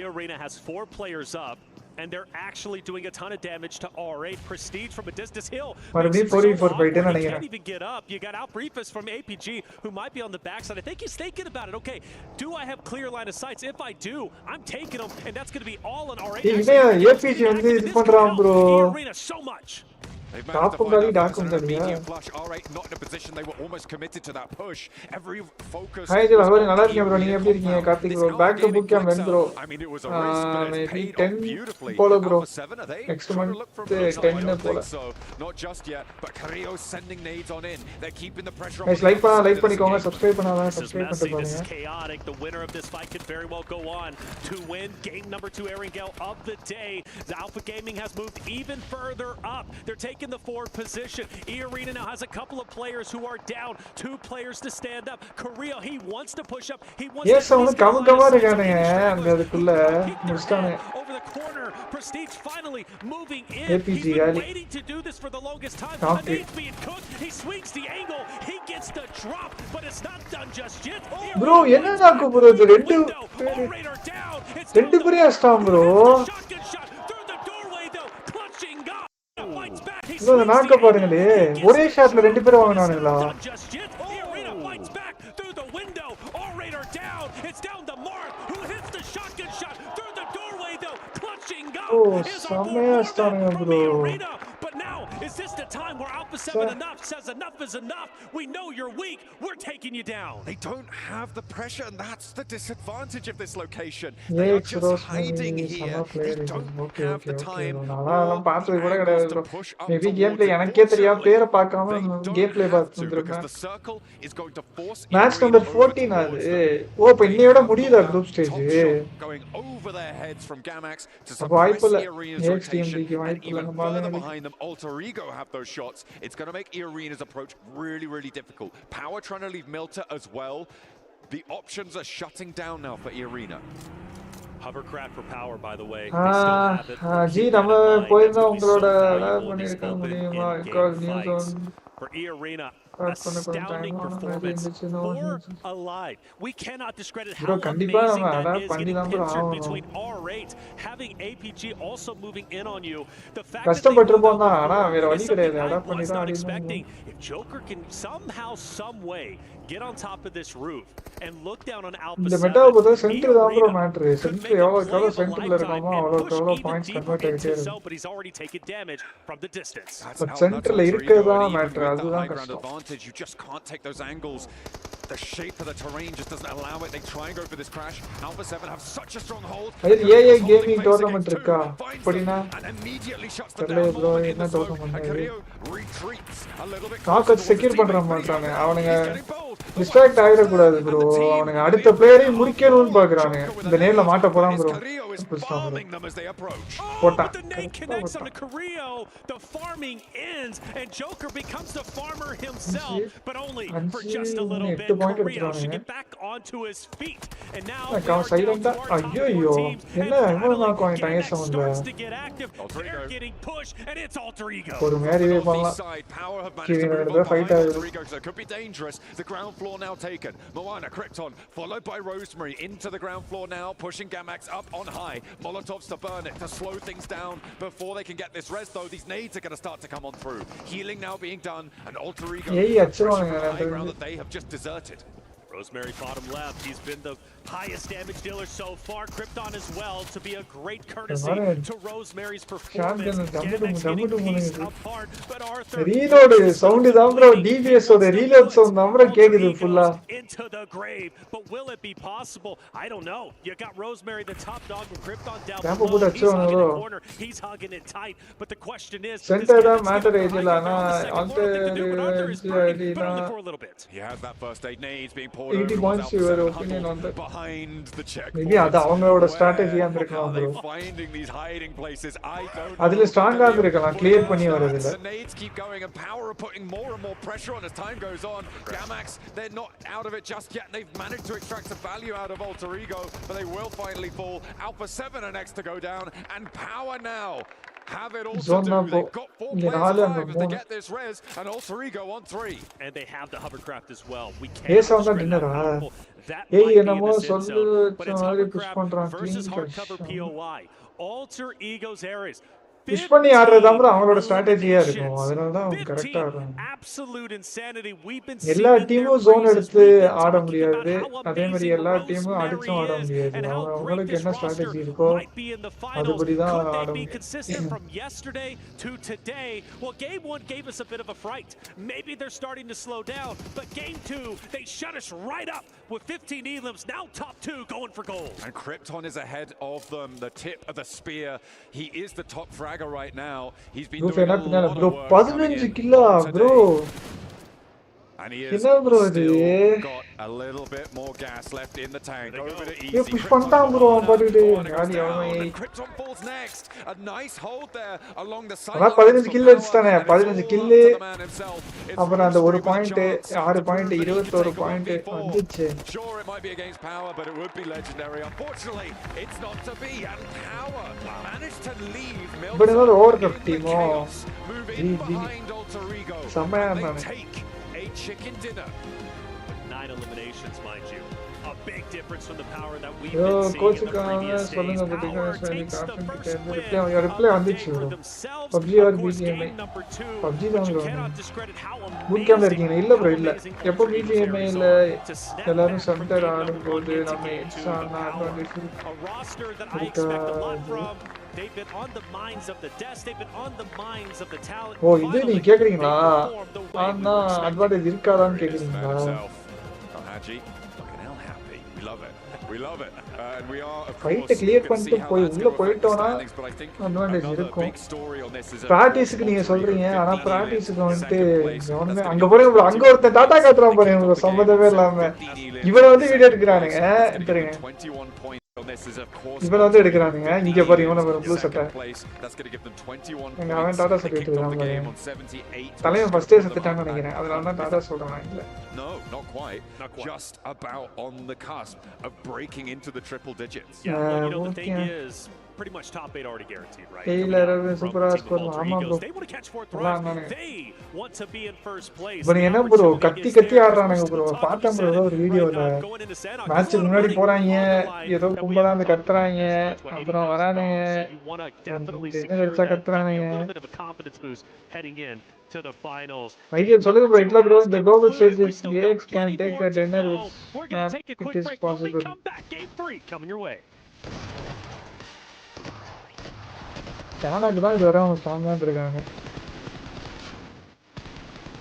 [SPEAKER 3] Arena has 4 players up, and they're actually doing a ton of damage to R8. Prestige from a distance. Hill can't even get up. You got Outbriefus from APG, who might be on the backside. I think he's thinking about it. Okay, do I have clear line of sights? If I do, I'm taking him, and that's going to be all on R8.
[SPEAKER 1] APG வந்து இது பண்றான் bro
[SPEAKER 3] Arena so much.
[SPEAKER 2] They've managed to find that an immediate flush. R8 not in a position. They were almost committed to that push. Every focus.
[SPEAKER 1] Hi, bro. நல்லா இருக்கீங்க bro. நீங்க எப்படி இருக்கீங்க? Karthik bro. Back to book camp when bro.
[SPEAKER 2] I mean, it was a risk, but it's
[SPEAKER 1] maybe
[SPEAKER 2] paid
[SPEAKER 1] 10
[SPEAKER 2] off beautifully.
[SPEAKER 1] போல bro.
[SPEAKER 2] Next
[SPEAKER 1] month 10 போல.
[SPEAKER 2] So not just yet, but Carrillo sending nades on in. They're keeping the pressure on.
[SPEAKER 1] Guys, like பண்ணிக்கோங்க, subscribe பண்ணாதா subscribe பண்ணிட்டு பாருங்க.
[SPEAKER 3] This is chaotic. The winner of this fight could very well go on to win game number 2 Erangel of the day. The Alpha Gaming has moved even further up. They're taking the forward position. E-Arena now has a couple of players who are down. 2 players to stand up. Korea, he wants to push up. He wants
[SPEAKER 1] yes,
[SPEAKER 3] to
[SPEAKER 1] இருக்கானுங்க அங்க அதுக்குள்ள முடிச்சானே.
[SPEAKER 3] Over the corner, Prestige finally moving in.
[SPEAKER 1] APG,
[SPEAKER 3] He's been waiting to do this for the longest time. The nade's being cooked. He swings the angle. He gets the drop, but it's not done just yet.
[SPEAKER 1] Bro, என்ன நாக்கு bro இது ரெண்டு பேரே அஸ்டாம் bro. bro நாக்க பாருங்களே, ஒரே ஷாட்ல ரெண்டு பேரும் வாங்குனானுங்களா? Oh, செமையா அஸ்டானுங்க bro.
[SPEAKER 3] But now, is this the time where Alpha 7 enough says enough is enough? We know you're weak. We're taking you down.
[SPEAKER 2] They don't have the pressure, and that's the disadvantage of this location. They are just hiding here. They don't have the time.
[SPEAKER 1] நான்லாம் பார்த்தது கூட கிடையாது bro. Maybe gameplay எனக்கே தெரியாம பேரை பார்க்காம gameplay பார்த்துருக்கேன். Match number 14 அது. ஓ இப்போ இன்னையோட முடியுதா group stage?
[SPEAKER 2] Going over their heads from Gamax to
[SPEAKER 1] வாய்ப்பு இல்ல.
[SPEAKER 2] Arena's rotation, and even further behind them, Alter Ego have those shots. It's going to make Arena's approach really, really difficult. Power trying to leave Milta as well. The options are shutting down now for Arena.
[SPEAKER 3] Hovercraft for power, by the way. They still have it.
[SPEAKER 1] G நம்ம போயிருந்தா உங்களோட பண்ணிருக்க முடியுமா? Because news on
[SPEAKER 3] for Arena. Astounding performance. 4 alive. We cannot discredit how amazing that is getting pincered between R8, having APG also moving in on you. The fact that I was not expecting. If Joker can somehow, some way get on top of this roof and look down on Alpha 7,
[SPEAKER 1] center தான் matter. Center எவ்வளவு centerல இருக்கோமோ அவ்வளவு points convert ஆயிட்டே இருக்கு.
[SPEAKER 3] But he's already taken damage from the distance.
[SPEAKER 1] But centerல இருக்கதா matter. அதுதான் கஷ்டம்.
[SPEAKER 2] You just can't take those angles. The shape of the terrain just doesn't allow it. They try and go for this crash. Alpha 7 have such a strong hold.
[SPEAKER 1] AI gaming tournament இருக்கா? அப்படினா
[SPEAKER 2] and immediately shuts them down.
[SPEAKER 1] bro என்ன tournament
[SPEAKER 2] retreats a little bit.
[SPEAKER 1] நாக்க secure பண்ற மாட்டானே. அவனுங்க distract ஆயிட கூடாது bro. அவனுங்க அடுத்த பிளேயரை முறிக்கணும்னு பார்க்கறானே. இந்த நேர்ல மாட்ட போறான் bro.
[SPEAKER 2] Bombing them as they approach.
[SPEAKER 3] But the nade connects on the Carrillo. The farming ends and Joker becomes the farmer himself, but only for just a little bit. Carrillo should get back onto his feet. And now
[SPEAKER 1] ஐயோ என்ன இவ்வளவு coin dice
[SPEAKER 3] starts to get active. They're getting pushed and it's Alter Ego.
[SPEAKER 1] ஒரு மேரியே பண்ணலாம். கீழே fight ஆகுது.
[SPEAKER 2] It could be dangerous. The ground floor now taken. Moana Krypton followed by Rosemary into the ground floor now, pushing Gamax up on high. Molotovs to burn it to slow things down before they can get this res though. These nades are going to start to come on through. Healing now being done and Alter Ego high ground that they have just deserted.
[SPEAKER 3] Rosemary bottom left. He's been the highest damage dealer so far. Krypton as well to be a great courtesy to Rosemary's performance. Apart, but Arthur
[SPEAKER 1] reload sound is bro. DBS so the reload sound number கேக்குது fulla
[SPEAKER 3] into the grave. But will it be possible? I don't know. You got Rosemary the top dog and Krypton down below. He's hugging the corner. He's hugging it tight. But the question is,
[SPEAKER 1] center da matter idilla na ante
[SPEAKER 3] for a little bit.
[SPEAKER 2] He has that first aid nades being
[SPEAKER 1] 80 points your opinion on that
[SPEAKER 2] behind the check.
[SPEAKER 1] Maybe அது அவங்களோட strategy இருந்திருக்கலாம் bro.
[SPEAKER 2] Finding these hiding places. I don't
[SPEAKER 1] அதுல ஸ்ட்ராங்கா இருந்திருக்கலாம் clear பண்ணி வரதுல.
[SPEAKER 2] The nades keep going and power are putting more and more pressure on as time goes on. Gamax, they're not out of it just yet. They've managed to extract some value out of Alter Ego, but they will finally fall. Alpha 7 are next to go down and power now have it all to do. They've got 4 players alive as they get this res and Alter Ego on 3.
[SPEAKER 3] And they have the hovercraft as well. We can't that might be in the zone, but it's hovercraft versus hardcover POI. Alter Ego's areas.
[SPEAKER 1] Push பண்ணி ஆடுறதுதான் bro அவங்களோட ஸ்ட்ராட்டஜியா இருக்கும். அதனால தான் அவங்க கரெக்ட்டா ஆடுறாங்க. எல்லா டீமும் ஜோன் எடுத்து ஆட முடியாது. அதே மாதிரி எல்லா டீமும் அடிச்சும் ஆட முடியாது. அவங்களுக்கு என்ன ஸ்ட்ராட்டஜி இருக்கோ அதுபடி தான் ஆட முடியும்.
[SPEAKER 3] From yesterday to today. Well, game 1 gave us a bit of a fright. Maybe they're starting to slow down, but game 2 they shut us right up with 15 elims. Now top 2 going for gold.
[SPEAKER 2] And Krypton is ahead of them. The tip of the spear. He is the top fragger right now. He's been doing a lot of work.
[SPEAKER 1] 15 kill bro.
[SPEAKER 2] And he has still got a little bit more gas left in the tank. Over to easy.
[SPEAKER 1] Push பண்ணிட்டான் bro பாத்துட்டு.
[SPEAKER 2] Krypton falls next. A nice hold there along the side.
[SPEAKER 1] 15 kill அடிச்சானே. 15 kill. அப்புறம் அந்த ஒரு point 6 point 21 point வந்துச்சு.
[SPEAKER 2] Sure it might be against power, but it would be legendary. Unfortunately, it's not to be. And power managed to leave Milton.
[SPEAKER 1] But another overcup team.
[SPEAKER 2] Moving behind Alter Ego.
[SPEAKER 1] Samaya
[SPEAKER 2] take a chicken dinner.
[SPEAKER 3] 9 eliminations, mind you. A big difference from the power that we've been seeing in the previous days. Power takes the first win for themselves. Of course, game number 2, but you cannot discredit how amazing
[SPEAKER 1] இல்ல bro இல்ல எப்போ BGMI இல்ல எல்லாரும் centre ஆடும்போது நம்ம
[SPEAKER 3] a roster that I expect a lot from. They've been on the minds of the desk. They've been on the minds of the talent.
[SPEAKER 1] ஓ இது நீ கேக்குறீங்களா? ஆனா அட்வான்டேஜ் இருக்காதான்னு கேக்குறீங்களா?
[SPEAKER 2] We love it. And we are of
[SPEAKER 1] fight
[SPEAKER 2] course
[SPEAKER 1] clear பண்ணிட்டு போய் உள்ள போய்ட்டோம்னா advantage இருக்கும். பிராக்டிஸ்க்கு நீங்க சொல்றீங்க ஆனா பிராக்டிஸ்க்கு வந்து கவனமே அங்க போய் அங்க ஒருத்தன் டாடா காட்றான் பாருங்க சம்பந்தமே இல்லாம இவனை வந்து வீடியோ எடுக்கறானுங்க தெரியுங்க இவனை வந்து எடுக்கறானுங்க இங்க பாருங்க இவனை ப்ளூ சட்டை எங்க அவன் டாடா சட்டை எடுத்துறான் தலைவன் ஃபர்ஸ்டே செத்துட்டான்னு நினைக்கிறேன் அதனால தான் டாடா சொல்றேன் இல்ல
[SPEAKER 2] No, not quite. Just about on the cusp of breaking into the triple digits.
[SPEAKER 3] Yeah, well, you know the thing is pretty much top 8 already guaranteed, right?
[SPEAKER 1] Super score ஆமா bro
[SPEAKER 3] they want to catch fourth runs. They want to be in first place.
[SPEAKER 1] bro என்ன bro கத்தி ஆடுறானுங்க bro பார்த்தேன் bro ஒரு வீடியோல match முன்னாடி போறாங்க ஏதோ கும்பலா வந்து கத்துறாங்க அப்புறம் வரானுங்க என்ன வெச்சா கத்துறானுங்க
[SPEAKER 3] to the finals.
[SPEAKER 1] ஐயோ சொல்லுங்க bro இல்ல bro the global stages AX can take a dinner it is possible.
[SPEAKER 3] Come back game 3 coming your way.
[SPEAKER 1] ஷானாக்கு தான் இது வரும் ஸ்ட்ராங்கா இருக்காங்க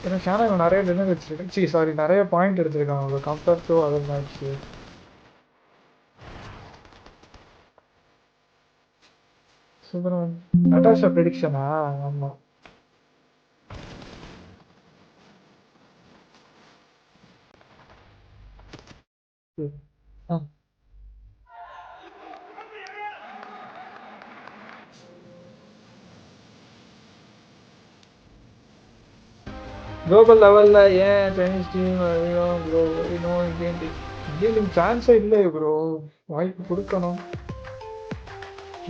[SPEAKER 1] ஏன்னா ஷானாக்கு நிறைய டின்னர் வச்சிருக்கேன் சாரி நிறைய பாயிண்ட் எடுத்திருக்காங்க compare to other match super Natasha ப்ரெடிக்ஷனா ஆமா குளோபல் லெவல்ல ஏன் சைனீஸ் டீம் ப்ரோ இன்னும் இந்தியன் சான்ஸே இல்லை ப்ரோ வாய்ப்பு கொடுக்கணும்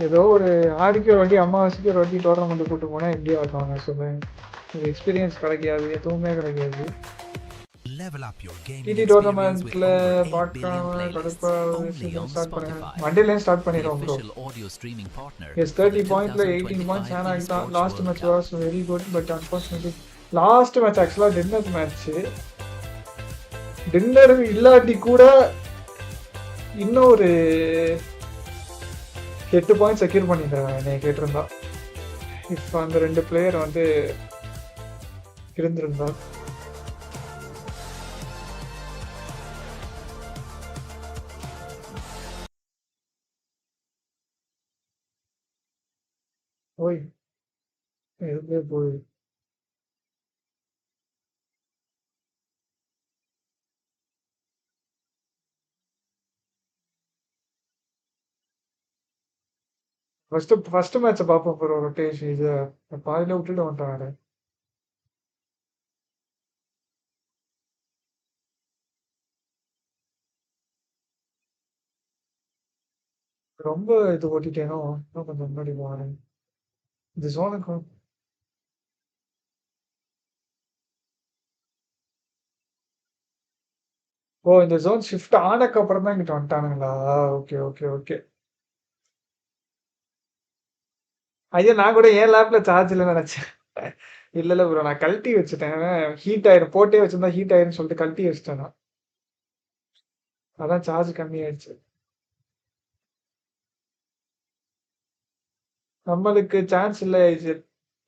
[SPEAKER 1] ஏதோ ஒரு ஆடிக்கு ஒரு வாட்டி அமாவாசைக்கு ஒரு வாட்டி டோர்னமெண்ட் கூட்டு போனால் எப்படி ஆடுவாங்க சொல்லுவேன் ஒரு எக்ஸ்பீரியன்ஸ் கிடைக்காது எதுவுமே கிடைக்காது டிடி டோர்னமெண்ட்ல பார்க்காம கடுப்பாக ஸ்டார்ட் பண்ணுங்க மண்டேலேருந்து ஸ்டார்ட் பண்ணிடுவோம் ப்ரோ எஸ் 30 பாயிண்ட்ல 18 பாயிண்ட்ஸ் ஆன் ஆகிட்டான் last match was very good but unfortunately last match ஆக்சுவலாக டின்னர் மேட்ச் டின்னர் இல்லாட்டி கூட இன்னும் ஒரு 8 பாயிண்ட் செக்யூர் பண்ணிட்டேன் என்னை கேட்டிருந்தா இப்போ அந்த 2 பிளேயர் வந்து இருந்திருந்தா ஓய் எதுவே போய் ஃபர்ஸ்ட் மேட்சை பார்ப்போம் ப்ரோ ரொட்டேஷன் இது பாதியில விட்டுட்டு வந்துட்டாங்க ரொம்ப இது ஓட்டிட்டேனோ இன்னும் கொஞ்சம் முன்னாடி போகிறேன் இந்த ஜோனுக்கு ஓ இந்த ஜோன் ஷிஃப்ட் ஆனக்கு அப்புறம் தான் இங்கிட்ட வந்துட்டானுங்களா ஓகே ஓகே ஓகே ஐயா நான் கூட என் லேப்ல சார்ஜ் இல்லைன்னு நினைச்சேன். இல்ல ப்ரோ நான் கழட்டி வச்சுட்டேன். ஹீட் ஆயிரும் போட்டே வச்சிருந்தா ஹீட் ஆயிரும்னு சொல்லிட்டு கழட்டி வச்சுட்டேன் நான். அதான் சார்ஜ் கம்மி ஆயிடுச்சு. நம்மளுக்கு சான்ஸ் இல்ல.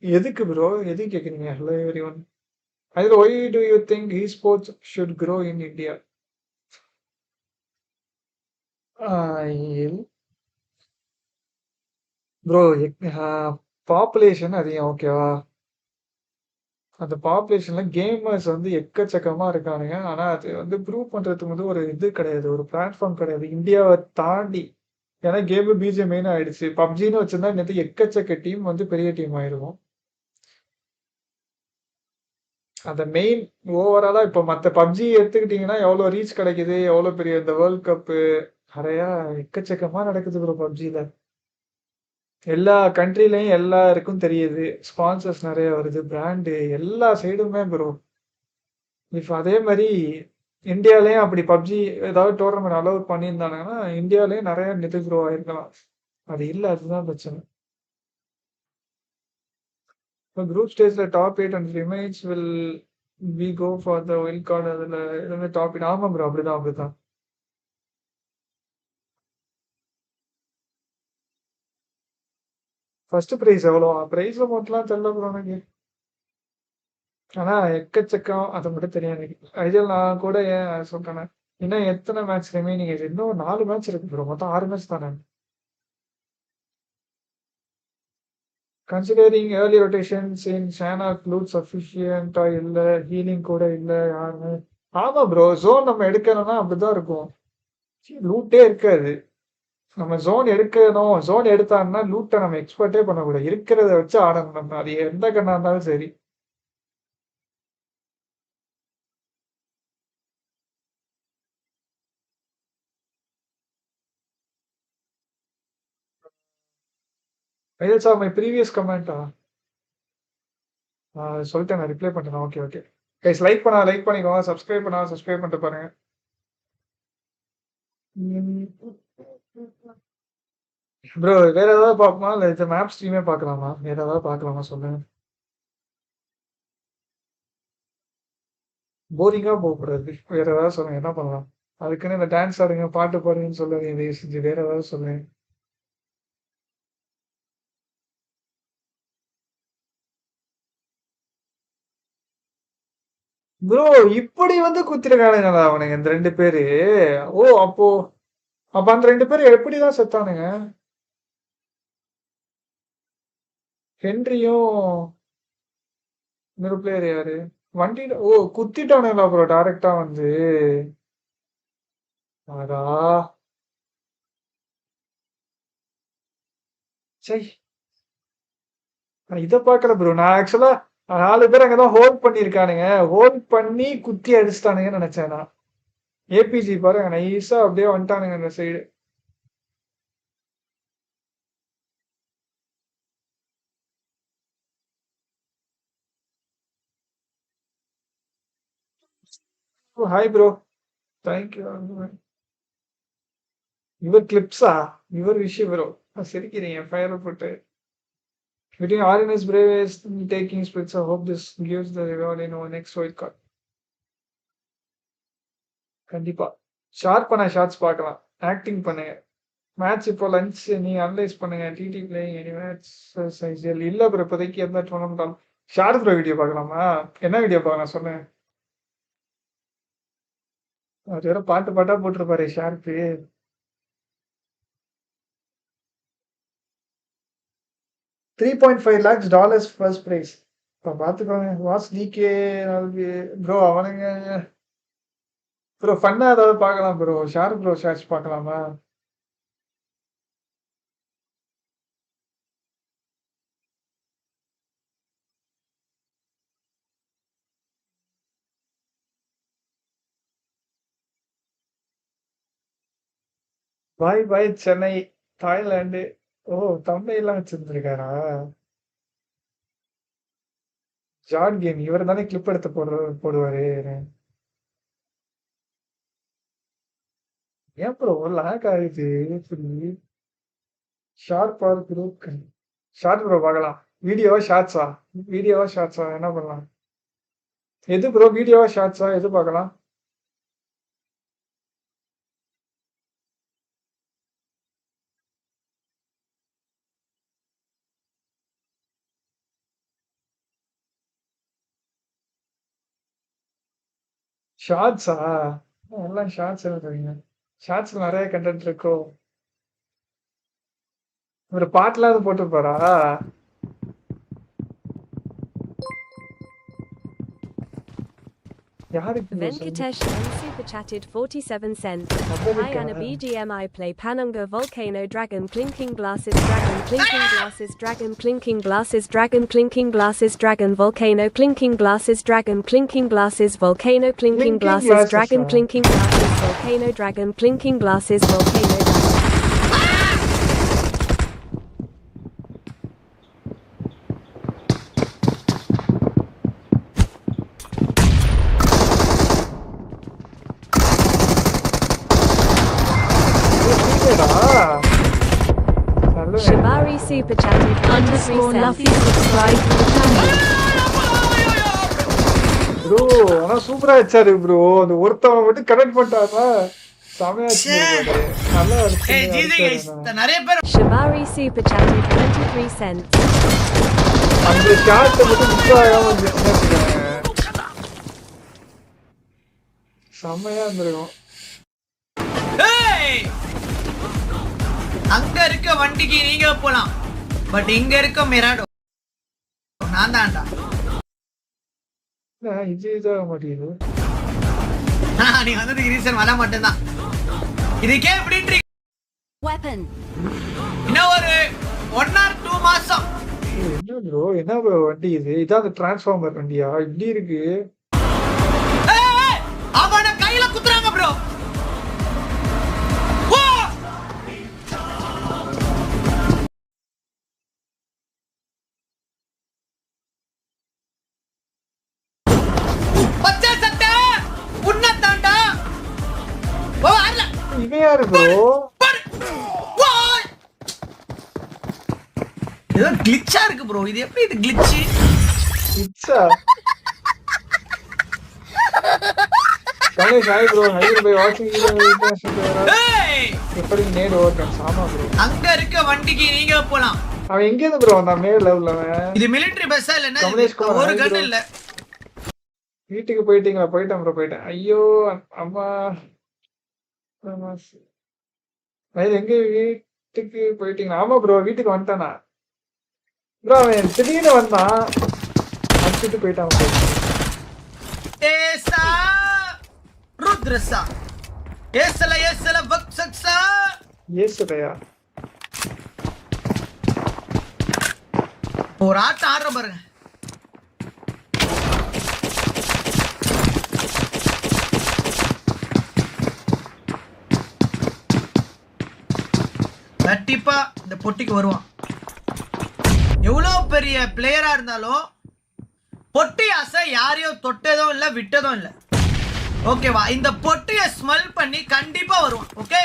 [SPEAKER 1] எதுக்கு ப்ரோ எதுக்கு கேக்குறீங்க? Hello everyone. அதுல why do you think esports should grow in India? Bro population அதிகம் ஓகேவா? அந்த பாப்புலேஷன்ல கேமர்ஸ் வந்து எக்கச்சக்கமா இருக்கானுங்க. ஆனா அது வந்து ப்ரூவ் பண்றதுக்கு வந்து ஒரு இது கிடையாது. ஒரு பிளாட்ஃபார்ம் கிடையாது. இந்தியாவை தாண்டி. ஏன்னா கேம் பிஜிஎம் மெயின் ஆயிடுச்சு. பப்ஜின்னு வச்சிருந்தா நேற்று எக்கச்சக்க டீம் வந்து பெரிய டீம் ஆயிருக்கும். அந்த மெயின் ஓவராலா இப்ப மத்த பப்ஜி எடுத்துக்கிட்டீங்கன்னா எவ்வளவு ரீச் கிடைக்குது, எவ்வளவு பெரிய இந்த வேர்ல்ட் கப்பு நிறைய எக்கச்சக்கமா நடக்குது ப்ரோ பப்ஜில. எல்லா கண்ட்ரிலயும் எல்லாருக்கும் தெரியுது. ஸ்பான்சர்ஸ் நிறைய வருது. பிராண்டு எல்லா சைடுமே ப்ரோ. இப்ப அதே மாதிரி இந்தியாலயும் அப்படி பப்ஜி ஏதாவது டோர்னமெண்ட் அலோவ் பண்ணியிருந்தாங்கன்னா இந்தியாலயும் நிறைய நிதி க்ரோ ஆயிருக்கலாம். அது இல்ல அதுதான் பிரச்சனை. இப்போ குரூப் ஸ்டேஜ்ல top 8 and remains will we go for the wild card. அதுல எதுவுமே டாப் 8 ஆமா ப்ரோ அப்படிதான். ஃபர்ஸ்ட் பிரைஸ் எவ்வளோ? பிரைஸ்ல மட்டும்லாம் தெரியல ப்ரோ எனக்கு. ஆனா எக்கச்சக்கம் அது மட்டும் தெரியும் எனக்கு. ஐடியல் நான் கூட ஏன் சொல்றேன். இன்னும் எத்தனை மேட்ச் ரிமைனிங் இருக்கு? இன்னும் 4 மேட்ச் இருக்கு ப்ரோ. மொத்தம் 6 மேட்ச் தானே. கன்சிடரிங் ஏர்லி ரொட்டேஷன்ஸ் இன் ஷானா க்ளூட் சஃபிஷியண்டா இல்ல, ஹீலிங் கூட இல்ல யாருமே. ஆமா ப்ரோ ஜோன் நம்ம எடுக்கணும்னா அப்படிதான் இருக்கும். லூட்டே இருக்காது. நம்ம ஜோன் எடுக்கணும். ஜோன் எடுத்தாங்கன்னா லூட்டை நம்ம எக்ஸ்பர்ட்டே பண்ணக்கூடாது. இருக்கிறத வச்சு ஆடணும் நம்ம. அது எந்த கண்ணா இருந்தாலும் சரி. ஐயல்சா மை ப்ரீவியஸ் கமெண்டா சொல்லிட்டேன் நான் ரிப்ளை பண்ணுறேன். ஓகே கைஸ் லைக் பண்ணிக்கோங்க. சப்ஸ்கிரைப் பண்ணிட்டு பாருங்க. ப்ரோ வேற ஏதாவது பார்ப்போமா? இல்லை இந்த மேப் ஸ்ட்ரீமே பார்க்கலாமா? வேற ஏதாவது பார்க்கலாமா சொல்லுங்க. போரிங்காக போகக்கூடாது. வேற ஏதாவது சொல்லுங்க. என்ன பண்ணலாம்? அதுக்குன்னு இந்த டான்ஸ் ஆடுங்க பாட்டு பாடுங்கன்னு சொல்லாதீங்க தயவு செஞ்சு. வேற ஏதாவது சொல்லுங்க. ப்ரோ இப்படி வந்து குத்திருக்கானுங்களா அவனுங்க இந்த 2 பேரு? ஓ அப்போ அப்ப அந்த 2 பேரும் எப்படிதான் செத்தானுங்க? ஹென்ரியும் இன்னொரு பிளேயர் யாரு? வண்டியில குத்திட்டானுங்களா ப்ரோ டைரக்டா வந்து? ஆகா சை நான் இதை பார்க்கல ப்ரோ. நான் ஆக்சுவலா 4 பேர் அங்கதான் ஹோல்ட் பண்ணிருக்கானுங்க. ஹோல்ட் பண்ணி குத்தி அடிச்சிட்டானுங்கன்னு நினைச்சேன் நான். ஏபிஜி பாருங்க நைஸா அப்படியே வந்துட்டானுங்க அந்த சைடு. Hi bro. தேங்க்யூ. இவர் கிளிப்ஸா? இவர் விஷயம் ப்ரோ. சிரிக்கிறீங்க ஃபயர் போட்டு. Between RNS Brave is taking splits. I hope this gives the reward in our next wild card. கண்டிப்பா. ஷார்ப்பான ஷார்ட்ஸ் பார்க்கலாம். ஆக்டிங் பண்ணுங்க. மேட்ச் இப்போ லஞ்ச் நீங்க அனலைஸ் பண்ணுங்க. டிடி பிளேயிங் எனி மேட்ச் சைஸ்எல் இல்ல ப்ரோ இப்போதைக்கு எந்த டோர்னமெண்ட். ஷார்ட் ப்ரோ வீடியோ பார்க்கலாமா? என்ன வீடியோ பார்க்கலாம் சொல்லுங்க. அவர் வேற பாட்டா போட்டிருப்பாரு sharp. 3.5 lakhs dollars first prize. இப்போ பார்த்துக்கோங்க. வாஸ் டிகே ப்ரோ அவனுங்க. ப்ரோ ஃபன்னா ஏதாவது பார்க்கலாம் ப்ரோ. ஷார்ப் ப்ரோ ஷார்ட்ஸ் பார்க்கலாமா? பாய் சென்னை தாய்லாந்து. ஓ தமிழ்லாம் வச்சிருந்துருக்காரா? ஜான் கேம் இவர் தானே கிளிப் எடுத்து போடுவாரு. ஏன் ப்ரோ லாக் ஆகுது? Sharp or group short bro பார்க்கலாம். வீடியோவா ஷார்ட்ஸா? வீடியோவா ஷார்ட்ஸா? என்ன பண்ணலாம்? எது ப்ரோ வீடியோவா ஷார்ட்ஸா? எது பார்க்கலாம்? ஷார்ட்ஸா? எல்லாம் ஷார்ட்ஸ் எழுதுறீங்க. ஷார்ட்ஸ்ல நிறைய கண்டென்ட் இருக்கோ? ஒரு பாட்டுலாவது போட்டுப்பாரா?
[SPEAKER 5] Venkatesh N super chatted 47 cents. Hi Anna BGMI play Panunga Volcano Dragon Clinking Glasses Dragon Clinking Glasses Dragon Clinking Glasses Dragon Clinking Glasses Dragon Volcano Clinking Glasses Dragon Clinking Glasses Volcano Clinking Glasses Dragon Clinking Glasses Volcano Dragon Clinking Glasses Volcano Shibari super chatted
[SPEAKER 4] _ Luffy subscribe to the channel.
[SPEAKER 1] Bro ஆனா சூப்பரா வச்சாரு bro. அந்த ஒருத்தவங்க மட்டும் connect பண்ணிட்டாரா செமையா இருந்துச்சு. நல்லா இருக்கு.
[SPEAKER 6] நிறைய பேர்
[SPEAKER 5] Shibari super chatted 23 cents.
[SPEAKER 1] அந்த ஷாட் மட்டும் மிஸ் ஆகாம இருந்துச்சுங்க. செமையா இருந்திருக்கும்.
[SPEAKER 6] அங்க இருக்க வண்டிக்கு நீங்க போலாம், பட் இங்க இருக்க மிராடோ நான் தான்டா.
[SPEAKER 1] இது இதாக மாட்டேங்குது.
[SPEAKER 6] நீ வந்ததுக்கு ரீசன் வர மட்டும்தான். இதுக்கே இப்படி இன்னும் ஒரு 1 or 2 மாசம்.
[SPEAKER 1] என்ன ப்ரோ என்ன ப்ரோ வண்டி இது? இதான் அந்த டிரான்ஸ்ஃபார்மர் வண்டியா? இப்படி இருக்கு.
[SPEAKER 6] அவன கையில குத்துறாங்க ப்ரோ.
[SPEAKER 1] இவன் யாரு ப்ரோ?
[SPEAKER 6] ஏதோ கிளிச்சா இருக்கு ப்ரோ. இது எப்படி இது glitch?
[SPEAKER 1] கிளிச்சா? Ganesh hi bro. High by வாட்சிங் எப்படி நேட் ஓவர் சாமா ப்ரோ.
[SPEAKER 6] அங்க இருக்க வண்டிக்கு நீங்க போலாம்.
[SPEAKER 1] அவன் எங்க இருந்து ப்ரோ வந்தான்? மேல லெவல்ல அவன்.
[SPEAKER 6] இது மிலிட்டரி பஸ்ஸா இல்ல என்ன? ஒரு கன் இல்ல.
[SPEAKER 1] வீட்டுக்கு போயிட்டீங்களா? போயிட்டேன் ப்ரோ போயிட்டேன். ஐயோ அம்மா எங்க வீட்டுக்கு போயிட்டீங்களா? ஆமா ப்ரோ வீட்டுக்கு வந்துட்டானா ப்ரோ. அவன் திடீர்னு வந்தான் அடிச்சுட்டு போயிட்டான்.
[SPEAKER 6] ஏசா ருத்ரசா ஏசல வக்ஸக்ஸா
[SPEAKER 1] ஏசலையா?
[SPEAKER 6] ஒரு ஆட்டம் ஆடுற பாருங்க. கண்டிப்பா இந்த பொட்டிக்கு வருவான். எவ்வளவு பெரிய பிளேயரா இருந்தாலும் பொட்டி அசை யாரையும் தொட்டதும் இல்ல விட்டதும் இல்ல. ஓகேவா? இந்த பொட்டிய ஸ்மெல் பண்ணி கண்டிப்பா வருவான். ஓகே,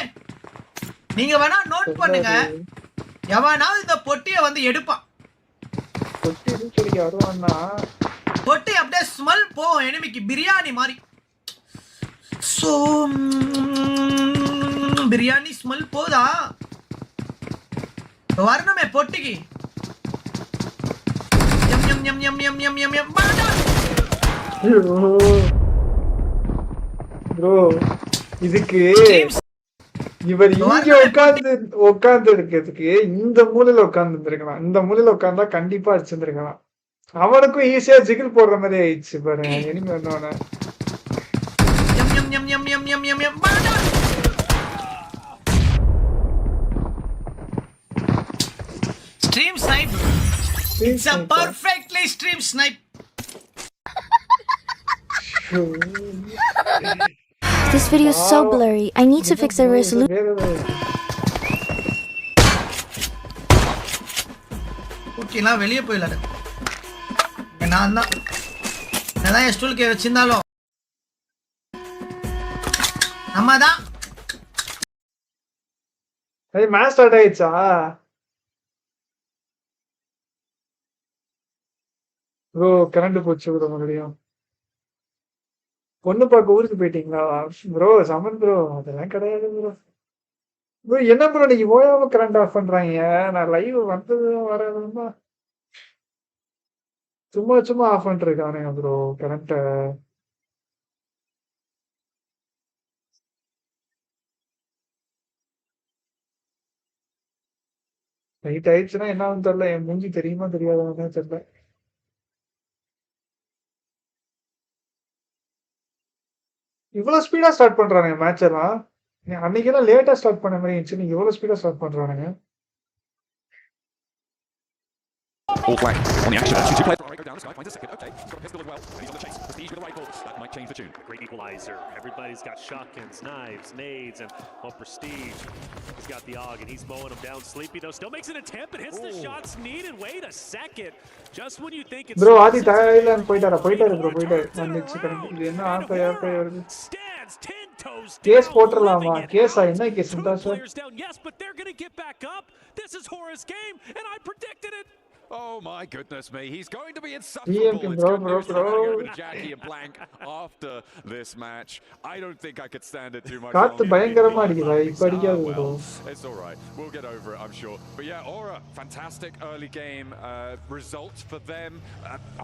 [SPEAKER 6] நீங்க வேணா நோட் பண்ணுங்க. எவனாவது இந்த பொட்டிய வந்து எடுப்பான். பொட்டி அப்படியே ஸ்மெல் போகும் எனிமிக்கு பிரியாணி மாதிரி. சோ பிரியாணி ஸ்மெல் போதா? வரணுமே பொட்டிக்கு.
[SPEAKER 1] ப்ரோ இதுக்கு இவர் இங்க உட்கார்ந்து இருக்கிறதுக்கு இந்த மூலையில உட்கார்ந்து இருந்திருக்கலாம். இந்த மூலையில உட்கார்ந்தா கண்டிப்பா அடிச்சிருந்திருக்கலாம். அவனுக்கும் ஈஸியா ஜிகில் போடுற மாதிரி ஆயிடுச்சு பாருங்க. எனிமி வந்தவன
[SPEAKER 6] Stream snipe. It's a perfectly stream snipe.
[SPEAKER 7] This video is so blurry. I need to fix the resolution.
[SPEAKER 6] Okay, நான் வெளியே போயிடல. நான் தான் என் ஸ்டூலுக்கு வச்சிருந்தாலும் நம்ம தான்.
[SPEAKER 1] மேட்ச் ஸ்டார்ட் ஆயிடுச்சா? ப்ரோ கரண்ட் போச்சு ப்ரோ மறுபடியும். பொண்ணு பார்க்க ஊருக்கு போயிட்டீங்களா? ப்ரோ சமன் ப்ரோ அதெல்லாம் கிடையாது ப்ரோ. ப்ரோ என்ன ப்ரோ நீங்க ஓயாம கரண்ட் ஆஃப் பண்றாங்க? நான் லைவ் வந்ததும் வரதுமா சும்மா சும்மா ஆஃப் பண்ணிருக்கானுங்க ப்ரோ கரண்ட்டை. நைட் ஆயிடுச்சுன்னா என்ன ஆகும் தெரியல. என் மூஞ்சி தெரியுமா தெரியாதான்னு தெரியல. இவ்வளவு ஸ்பீடா ஸ்டார்ட் பண்றானுங்க மேட்ச் எல்லாம். அன்னைக்கெல்லாம் லேட்டா ஸ்டார்ட் பண்ண மாதிரி இருந்துச்சு. நீங்க இவ்வளவு ஸ்பீடா ஸ்டார்ட் பண்றானுங்க.
[SPEAKER 2] All flag on the action. 2 players. Go down the sky, finds a second. Okay, he's got a pistol as well. And he's on the chase. Prestige with a rifle. That might change the tune.
[SPEAKER 3] Great equalizer. Everybody's got shotguns, knives, nades, and Prestige. He's got the AUG, and he's mowing them down. Sleepy, though, still makes an attempt, but hits the shots needed. Wait a second. Just when you think it's...
[SPEAKER 1] Bro, Adi Thailand போயிட்டாரு bro போயிட்டாரு. வந்துச்சு current. இது என்ன of வருது? Case போட்டுறலாமா? கேஸா என்ன case இந்தாசா?
[SPEAKER 3] Yes, but they're going to get back up. This is Horace's game, and I predicted it.
[SPEAKER 2] Oh my goodness me, he's going to be insufferable. It's good news to go to Jackie and Blank after this match. I don't think I could stand it too much
[SPEAKER 1] காத்து பயங்கரமா அடிக்குதா? இப்ப அடிக்காது bro.
[SPEAKER 2] It's all right. We'll get over it, I'm sure. But yeah, Aura, fantastic early game results for them.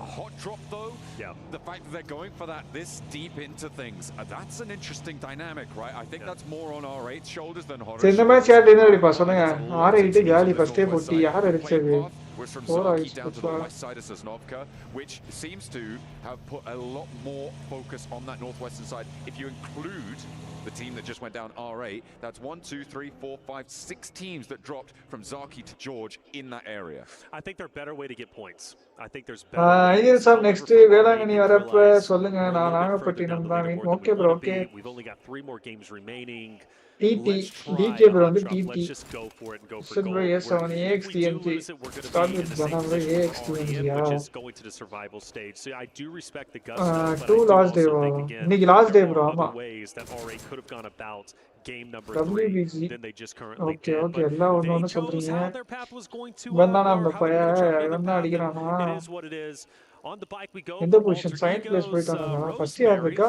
[SPEAKER 2] A hot drop though.
[SPEAKER 3] Yeah.
[SPEAKER 2] The fact that they're going for that this deep into things. That's an interesting dynamic, right? I think that's more on R8's shoulders than Horace.
[SPEAKER 1] இந்த match யார் dinner அடிப்பா சொல்லுங்க. R8 jolly ஃபர்ஸ்டே போட்டி யார் அடிச்சது?
[SPEAKER 2] Was from Zaki down to the west side of Sosnovka, which seems to have put a lot more focus on that northwestern side. If you include the team that just went down R8, that's 1, 2, 3, 4, 5, 6 teams that dropped from Zaki to George in that area.
[SPEAKER 3] I think there's a better way to get points. I think there's better.
[SPEAKER 1] Iyer sir next Velankanni வரப்ப சொல்லுங்க. நான் நாகப்பட்டினம் தான். Okay bro okay.
[SPEAKER 3] We've only got 3 more games remaining.
[SPEAKER 1] TT DJ bro வந்து TT Silver S7 AXTMG start with Banana AXTMG
[SPEAKER 3] going to the survival stage. So I do respect the guts.
[SPEAKER 1] 2 last day bro. இன்னைக்கு last day bro. ஆமா.
[SPEAKER 3] Ways that already could have gone about game number
[SPEAKER 1] 3
[SPEAKER 3] than they just currently
[SPEAKER 1] okay okay எல்லாம் ஒண்ணு சொல்றீங்க. வந்தானா அந்த பையன் என்ன அடிக்குறானா?
[SPEAKER 3] It is what it is. On the bike we go.
[SPEAKER 1] In the position, science place போயிட்டானா? First யார் இருக்கா?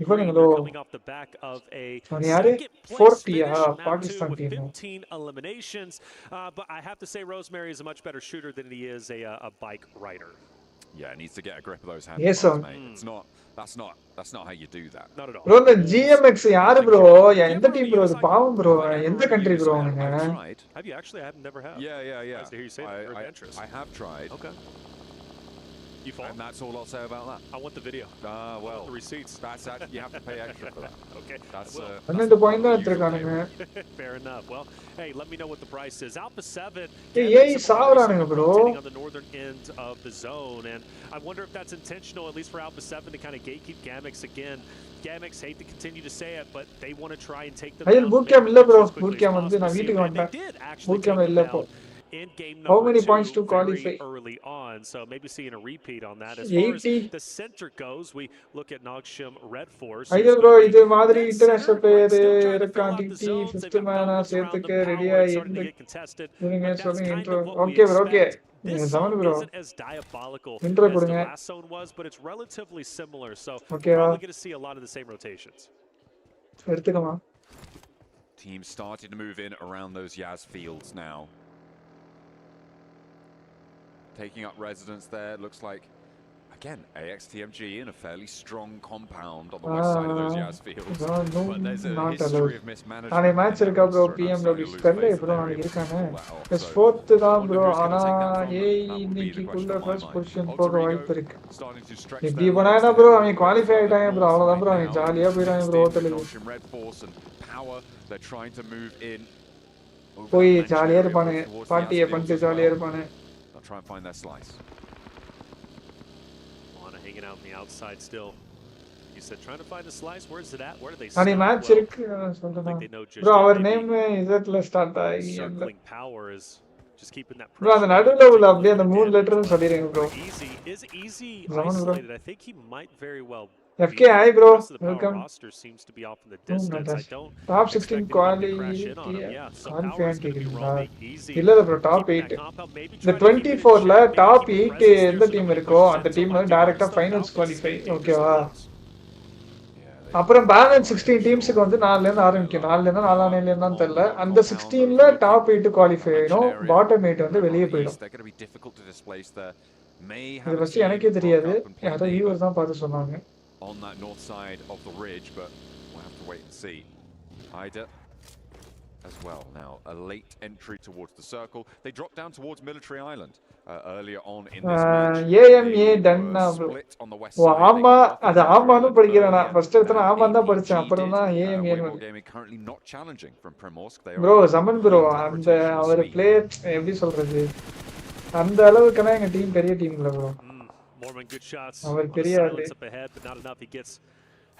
[SPEAKER 1] இவனுங்களோ
[SPEAKER 3] coming off the back of a
[SPEAKER 1] யாரு 40 Pakistan team.
[SPEAKER 3] 15 eliminations. But I have to say Rosemary is a much better shooter than he is a bike rider.
[SPEAKER 2] Yeah, needs to get a grip of those hands.
[SPEAKER 1] Yes,
[SPEAKER 2] mate. It's not. That's not how you do that.
[SPEAKER 3] Not at all.
[SPEAKER 1] Bro, the GMX யாரு bro? எந்த team bro? அது பாவம் bro. எந்த country bro அவனுங்க?
[SPEAKER 3] Have you actually? I never have.
[SPEAKER 2] Yeah.
[SPEAKER 3] I hear you say that. Very adventurous.
[SPEAKER 2] I have tried.
[SPEAKER 3] Okay. You fall?
[SPEAKER 2] And that's all I'll say about that.
[SPEAKER 3] I want the video.
[SPEAKER 2] Well,
[SPEAKER 3] the receipts.
[SPEAKER 2] That's actually, you have to pay extra for that.
[SPEAKER 3] Okay.
[SPEAKER 2] That's
[SPEAKER 1] 12 point தான் எடுத்துறானுங்க.
[SPEAKER 3] Fair enough. Well, hey, let me know what the price is. Alpha 7.
[SPEAKER 1] ஏய் சாவறானுங்க bro.
[SPEAKER 3] On the northern end of the zone, and I wonder if that's intentional, at least for Alpha 7, to kind of gatekeep Gamix again. Gamix, hate to continue to say it, but they want to try and take them.
[SPEAKER 1] ஐயோ boot camp இல்ல bro. boot camp வந்து நான் வீட்டுக்கு வந்துட்டேன். boot camp இல்ல போ.
[SPEAKER 3] In game
[SPEAKER 1] how
[SPEAKER 3] number
[SPEAKER 1] many
[SPEAKER 3] 2,
[SPEAKER 1] points to qualify
[SPEAKER 3] early on, so maybe seeing a repeat on that. As far as the center goes, we look at Nongshin Red Force.
[SPEAKER 1] ஐயோ bro இது மாதிரி international player இருக்கான் DD 5th மேனா சேர்த்துக்க ரெடியா இருந்து நீங்க சொல்லுங்க intro okay bro okay சமன் bro
[SPEAKER 3] as diabolical
[SPEAKER 1] intro
[SPEAKER 3] as
[SPEAKER 1] கொடுங்க
[SPEAKER 3] the last zone was, but it's relatively similar, so
[SPEAKER 1] okay
[SPEAKER 3] probably going to see a lot of the same rotations.
[SPEAKER 1] எடுத்துக்கமா
[SPEAKER 2] team started to move in around those Yaz fields now. Taking up residence there, looks like, again, AXTMG in a fairly strong compound on the west side of those Yaz fields. But there's a history of mismanagement.
[SPEAKER 1] நாளை match இருக்கா bro PMWC தெரியல bro நாளைக்கு இருக்கானே plus 4th தான் bro ஆனா ஏய் இன்னைக்குள்ள first position போக வாய்ப்பு இருக்கு இப்படி பண்ணானா bro அவன் குவாலிஃபை ஆயிட்டாங்க bro அவ்வளவுதான் bro அவன் ஜாலியா போயிறாங்க bro ஹோட்டலுக்கு
[SPEAKER 2] Nongshin Red Force and Power, they're trying to move in.
[SPEAKER 1] போய் ஜாலியா இருப்பானுங்க பார்ட்டியை பண்ணிட்டு ஜாலியா இருப்பானுங்க.
[SPEAKER 2] Try and find their slice.
[SPEAKER 3] Lana hanging out on the outside still. You said trying to find a slice. Where is it at? Where do they
[SPEAKER 1] start? Ani match irukku solranga. Bro our name izatla start ஆகி
[SPEAKER 3] circling power is just keeping that
[SPEAKER 1] pressure. Bro அந்த நடுவுல உள்ள அப்படியே அந்த 3 லெட்டர்னு சொல்லிருங்க bro.
[SPEAKER 3] Easy is easy isolated. I think he might very well
[SPEAKER 1] FK, hi bro.
[SPEAKER 3] The rest of the power
[SPEAKER 1] Welcome.
[SPEAKER 3] roster seems to be off in the distance. I don't
[SPEAKER 1] Top 16
[SPEAKER 3] expect anyone to
[SPEAKER 1] quality.
[SPEAKER 3] crash in on him. Yeah, so
[SPEAKER 1] Qualify
[SPEAKER 3] power is going to be roaming easy.
[SPEAKER 1] இல்ல bro top 8. இந்த 24ல top 8 எந்த team இருக்கோ அந்த team டைரக்டா finals qualify. ஓகேவா? அப்புறம் balance 16 டீம்ஸ்க்கு வந்து 4ல இருந்து ஆரம்பிக்கும். 4ல இருந்து 4ஆம் நிலையில இருந்தா தெரியல. அந்த 16ல டாப் 8 குவாலிஃபை ஆயிடும். பாட்டம் 8 வந்து வெளிய போய்டும். இது ஃபர்ஸ்ட் எனக்கே தெரியாது. யாரோ வியூவர் தான் பார்த்து சொன்னாங்க.
[SPEAKER 2] On that north side of the ridge, but we'll have to wait and see. Ida as well now, a late entry towards the circle. They dropped down towards Military Island earlier on in this match.
[SPEAKER 1] AMA done split on the west side. ஆமா அது ஆமான்னு படிக்கிறேன் நான் first எடுத்தா ஆமான்னு தான் படிச்சேன் அப்புறம் தான் AMA
[SPEAKER 2] gaming currently not challenging from Primorsk. They
[SPEAKER 1] bro Saman bro அந்த அவர் பிளேயர் எப்படி சொல்றது அந்த அளவுக்குனா எங்க டீம் பெரிய டீம் இல்ல bro.
[SPEAKER 3] Mormon good shots.
[SPEAKER 1] அவர் பெரிய ஆளு.
[SPEAKER 3] Up ahead, but not enough. He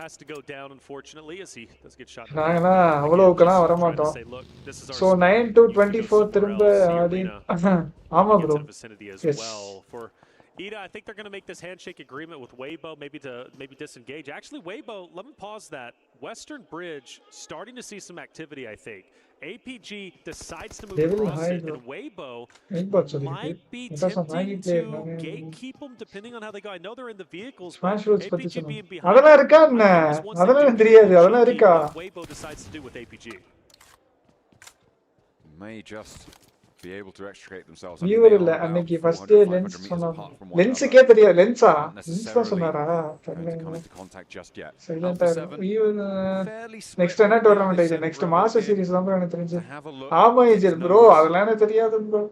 [SPEAKER 3] has to go down unfortunately as he does get shot.
[SPEAKER 1] நாங்கனா அவ்வளவுக்கெல்லாம் வர மாட்டோம். So 9 to 24 திரும்ப ஆமா bro. Yes.
[SPEAKER 3] For Ida, I think they're going to make this handshake agreement with Weibo maybe disengage. Actually, Weibo, let me pause that. Western Bridge starting to see some activity, I think. APG decides to move across it, and Weibo might be tempting to gatekeep them depending on how they go. I know they're in the vehicles, but APG being behind.
[SPEAKER 1] அதெல்லாம் இருக்கா என்ன? அதெல்லாம் தெரியாது. அதெல்லாம் இருக்கா?
[SPEAKER 3] Weibo decides to do with APG.
[SPEAKER 2] May just be able to extricate themselves.
[SPEAKER 1] Viewer இல்ல அன்னைக்கு first day lens சொன்னாங்க. லென்ஸ்க்கே தெரியாது. லென்ஸா? லென்ஸ் தான் சொன்னாரா? சைலண்டா வியூவர் நெக்ஸ்ட் என்ன டோர்னமென்ட் இது? நெக்ஸ்ட் மாஸ்டர் சீரிஸ் தான் எனக்கு தெரிஞ்சு. ஆமா ஏஜர் ப்ரோ அதெல்லாம் எனக்கு தெரியாது ப்ரோ.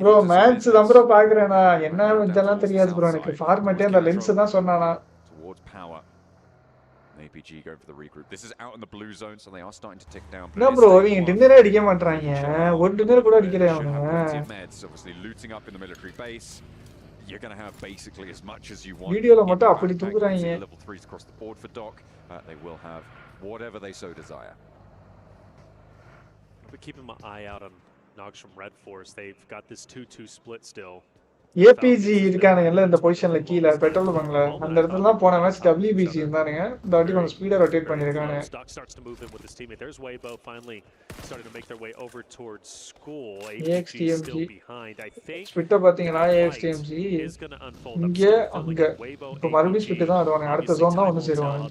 [SPEAKER 1] ப்ரோ மேட்ச் தான் ப்ரோ பாக்குறேன் நான். என்ன இதெல்லாம் தெரியாது ப்ரோ எனக்கு. ஃபார்மட்டே அந்த லென்ஸ் தான் சொன்னானா.
[SPEAKER 2] APG go for the regroup. This is out in the blue zone, so they are starting to tick down.
[SPEAKER 1] No bro, அவங்க டின்னர் அடிக்க மாட்டறாங்க. ஒரு டின்னர் கூட அடிக்கல அவனுங்க.
[SPEAKER 2] Obviously looting up in the military base. You're going to have basically as much as you want.
[SPEAKER 1] வீடியோல மட்டும் அப்படி தூக்குறாங்க.
[SPEAKER 2] Level 3s across the board for Doc. They will have whatever they so desire.
[SPEAKER 3] I'll be keeping my eye out on Nongshin Red Force. They've got this 2-2 split still.
[SPEAKER 1] APG இருக்கானுங்கல இந்த பொசிஷன்ல கீழ petrol பங்க்ல அந்த இடத்துல தான் போன match WBG இருந்தானுங்க. இந்த வாட்டி கொஞ்சம் ஸ்பீடா ரொட்டேட் பண்ணிருக்காங்க.
[SPEAKER 3] Starts to move in with his teammate. There's Weibo finally starting to make their way over towards school. APG still behind. I think
[SPEAKER 1] ஸ்பிட்ட பாத்தீங்களா AXTMG இங்க அங்க இப்ப மறுபடியும் ஸ்பிட் தான் வருவாங்க. அடுத்த ஜோன் தான் ஒன்னு சேருவாங்க.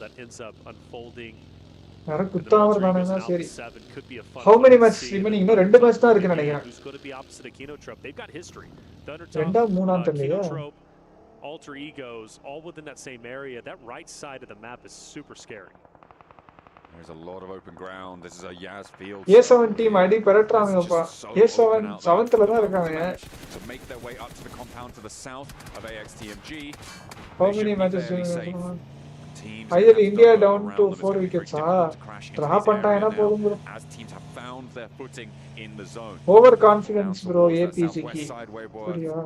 [SPEAKER 1] யார குத்தாம இருந்தானே சரி. How many matches remaining? இன்னும் ரெண்டு மேட்ச் தான் இருக்கு நினைக்கிறேன். ரெண்டா மூணா தெரியல.
[SPEAKER 3] Alter egos all within that same area. That right side of the map is super scary.
[SPEAKER 2] There's a lot of open ground. This is a Yaz field.
[SPEAKER 1] A7 team ID பெறட்றாங்கப்பா. A7 7th-ல தான் இருக்காங்க.
[SPEAKER 2] To make their way up to the compound to the south of AXTMG.
[SPEAKER 1] How many matches either India down to 4 wickets drop பண்ணிட்டானா போதும் bro.
[SPEAKER 2] As teams have found their footing in the zone.
[SPEAKER 1] Over confidence bro APG ki.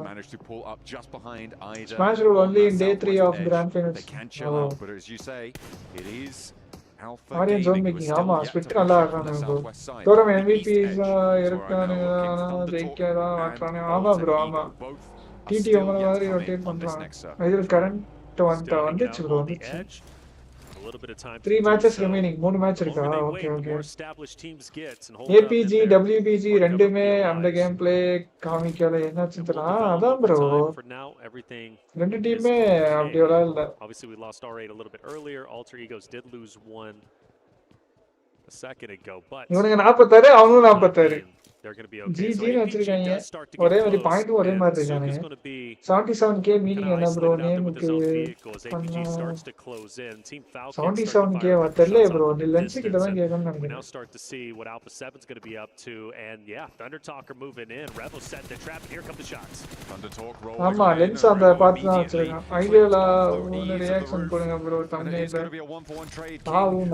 [SPEAKER 2] Managed to pull up just behind Ida.
[SPEAKER 1] Smash rule only in day 3 of grand finals.
[SPEAKER 2] They can chill out, but as you say, it is Alpha
[SPEAKER 1] Audience zone making ஆமா split நல்லா ஆடுறானுங்க bro. தோரம் MVPs இருக்கானுங்க ஜெயிக்கறா ஆடுறானே ஆமா bro ஆமா. TT அவங்கள மாதிரி rotate பண்றாங்க. இது கரண்ட் வந்துச்சு bro வந்துச்சு. 3 matches remaining. 3 match இருக்கா? Okay okay. APG WBG ரெண்டுமே அந்த கேம் ப்ளே காமிக்கல என்னாச்சு தெரியல. அதான் bro. ரெண்டு டீமே அப்படியே இல்ல.
[SPEAKER 3] Obviously we lost R8 a little bit earlier. Alter Egos did lose one a second ago, but
[SPEAKER 1] இவனுங்க 46 அவனும் 46.
[SPEAKER 3] they're going to be okay.
[SPEAKER 1] GG வச்சிருக்காங்க. ஒரே மாதிரி பாயிண்ட் ஒரே மாதிரி இருக்கானே. 77k மீனிங் என்ன bro நேமுக்கு 77k வரல bro. நீ லென்ஸ் கிட்ட தான் கேக்கணும்
[SPEAKER 3] We
[SPEAKER 1] நினைக்கிறேன்.
[SPEAKER 3] now start to see what Alpha 7's going to be up to, and yeah, Thunder Talker moving in. Rebel set the trap, and here come the shots.
[SPEAKER 2] Thunder Talk roll.
[SPEAKER 1] ஆமா lens அந்த பார்த்து தான் வச்சிருக்கான். ஐடியால ஒரு reaction போடுங்க bro தம்பி.
[SPEAKER 2] It's going to be a 1-for-1 trade.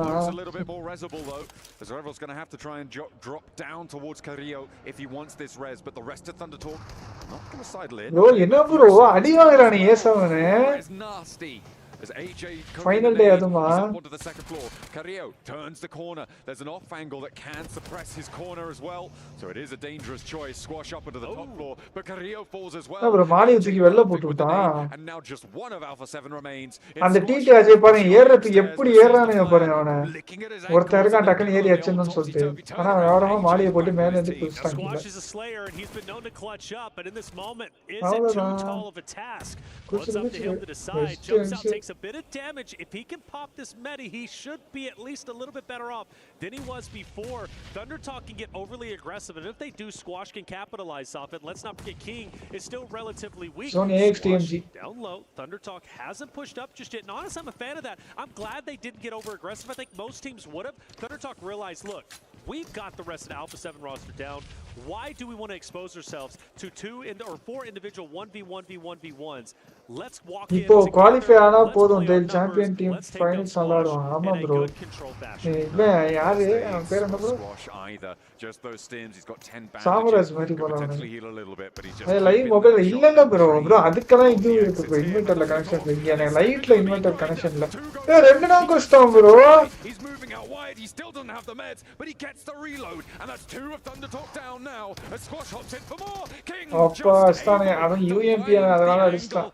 [SPEAKER 2] Looks a little bit more resable though. As Rebel's going to have to try and drop down towards Carrillo if he wants this res, but the rest of Thunder Talk not going to sidle in.
[SPEAKER 1] bro என்ன bro அடி வாங்குறானே A7.
[SPEAKER 2] It's nasty. As AJ
[SPEAKER 1] Final day aduma
[SPEAKER 2] onto the second floor. Carrillo turns the corner. There's an off angle that can suppress his corner as well. So it is a dangerous choice. Squash up onto the top floor, but Carrillo falls as well.
[SPEAKER 1] bro Mali தூக்கி வெல்ல போட்டுட்டான்.
[SPEAKER 2] And now just one of Alpha 7 remains.
[SPEAKER 1] அந்த DD Ajay பாருங்க ஏறறது எப்படி ஏறானே பாருங்க அவன. ஒருத்தர் இருக்கான் டக்கன் ஏறி அடிச்சன்னு சொல்லிட்டு. ஆனா அவரமா மாலியை போட்டு மேல இருந்து குதிச்சாங்க.
[SPEAKER 3] Squash is a slayer and he's been known to clutch up, but in this moment is it too tall of a task? Well, it's up to him to decide. Jumps out, takes a bit of damage. If he can pop this medi, he should be at least a little bit better off than he was before. ThunderTalk can get overly aggressive, and if they do, Squash can capitalize off it. Let's not forget King is still relatively weak.
[SPEAKER 1] Zone AXTMG.
[SPEAKER 3] Down low, ThunderTalk hasn't pushed up just yet. And honestly, I'm a fan of that. I'm glad they didn't get over aggressive. I think most teams would have. ThunderTalk realized, look, we've got the rest of the Alpha 7 roster down. Why do we want to expose ourselves to 4 individual 1v1v1v1s? Let's walk in.
[SPEAKER 1] இப்போ qualify ஆனா போதும் del champion team finals விளையாடுவாங்க. ஆமா bro. இவன் யாரு அவன் பேர் என்ன bro?
[SPEAKER 2] Just those stims. He's got 10 bandages.
[SPEAKER 1] Chamaraj மாதிரி போறான்.
[SPEAKER 2] Heal a little bit, but he just
[SPEAKER 1] live mobile இல்ல ப்ரோ. அதுக்கெல்லாம் இது இருக்கு ப்ரோ. இன்வெர்ட்டர்ல கனெக்ஷன் இருக்கு. எனக்கு லைட்ல இன்வெர்ட்டர் கனெக்ஷன் இல்ல. ரெண்டு நாள் கஷ்டம் bro.
[SPEAKER 2] He's moving out wide. He still doesn't have the meds, but he gets the reload, and that's 2 of ThunderTalk down now. A Squash hops in for more. King
[SPEAKER 1] அப்பா ஸ்டானே அவன் UMP அதனால அடிச்சான்.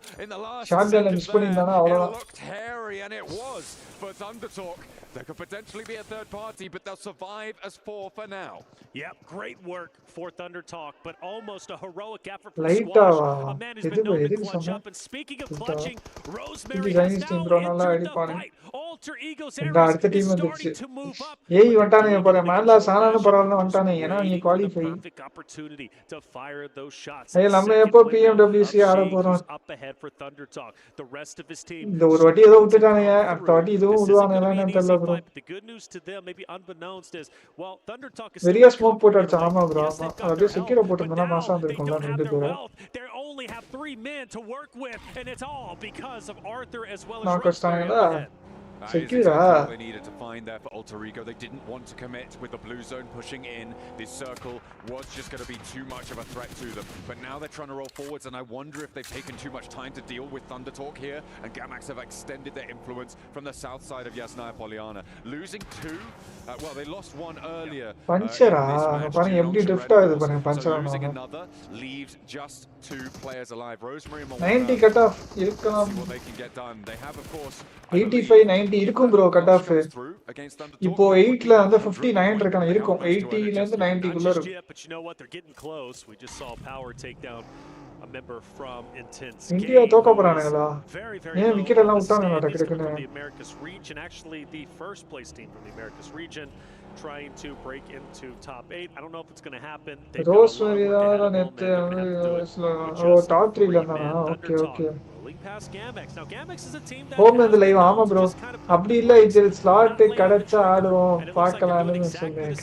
[SPEAKER 1] ஷாட்கன்ல miss பண்ணிட்டானா அவ்வளவுதான்.
[SPEAKER 2] Looked hairy, and it was for ThunderTalk. There could potentially be a third party, but they'll survive as 4 for now.
[SPEAKER 3] Yep, great work for ThunderTalk, but almost a heroic effort for
[SPEAKER 1] Light
[SPEAKER 3] Squash.
[SPEAKER 1] Ah.
[SPEAKER 3] A man who's been known to clutch up. And speaking of clutching, Rosemary has now entered the fight. Alter Ego's area is starting to move up.
[SPEAKER 1] ஏய் வண்டானே பாரு மேல சானான பரவாயில்லை வண்டானே ஏனா நீ qualify.
[SPEAKER 3] Perfect opportunity to fire those shots.
[SPEAKER 1] ஏய் நம்ம எப்போ PMWC ஆட போறோம்?
[SPEAKER 3] Up ahead for ThunderTalk. The rest of his team.
[SPEAKER 1] இந்த ஒரு வாட்டி ஏதோ விட்டுட்டானே அடுத்த வாட்டி இதுவும் விடுவானேன்னு தெரியல bro.
[SPEAKER 3] The good news to them, maybe unbeknownst, is well, ThunderTalk is
[SPEAKER 1] வெரியா ஸ்மோக் போட்டு அடிச்சா ஆமா ப்ரோ. அப்படியே செக்யூர் போட்டுனா மாசா வந்திருக்கும்ல ரெண்டு பேரும்.
[SPEAKER 3] They only have 3 men to work with, and it's all because of Arthur as well as
[SPEAKER 1] நான் கஷ்டங்களா
[SPEAKER 2] Secura. They needed to find there for Alter Ego. They didn't want to commit with the blue zone pushing in. This circle was just going to be too much of a threat to them. But now they're trying to roll forwards, and I wonder if they've taken too much time to deal with ThunderTalk here. And Gamax have extended their influence from the south side of Yasnaya Polyana. Losing 2, well, they lost 1 earlier.
[SPEAKER 1] Panchera,
[SPEAKER 2] so losing another leaves just 2 players alive. Rosemary and
[SPEAKER 1] 90 cut off.
[SPEAKER 2] See what they can get done. They have, of course,
[SPEAKER 1] 85 90 இருக்கும் bro cut off. இப்போ 8 ல வந்து 59 இருக்கான இருக்கும். 80 ல இருந்து 90 குள்ள இருக்கும்.
[SPEAKER 3] But you know what, they're getting close. We just saw Power take down a member from Intense.
[SPEAKER 1] India தோக்க போறானுங்களா? ஏன் விக்கெட் எல்லாம் விட்டானுங்க
[SPEAKER 3] the
[SPEAKER 1] டக்குன்னு.
[SPEAKER 3] Americas region, actually the first place team from the Americas region trying to break into top 8. I don't know if it's going to happen.
[SPEAKER 1] Rosemary da nette top 3 ல இருந்தானா? Okay
[SPEAKER 3] past Gamex. Now Gamex is a team that
[SPEAKER 1] home இந்த live ஆமா bro. அப்படி இல்ல இது slot கிடைச்சா ஆடுவோம் பார்க்கலாம்னு சொன்னேன்.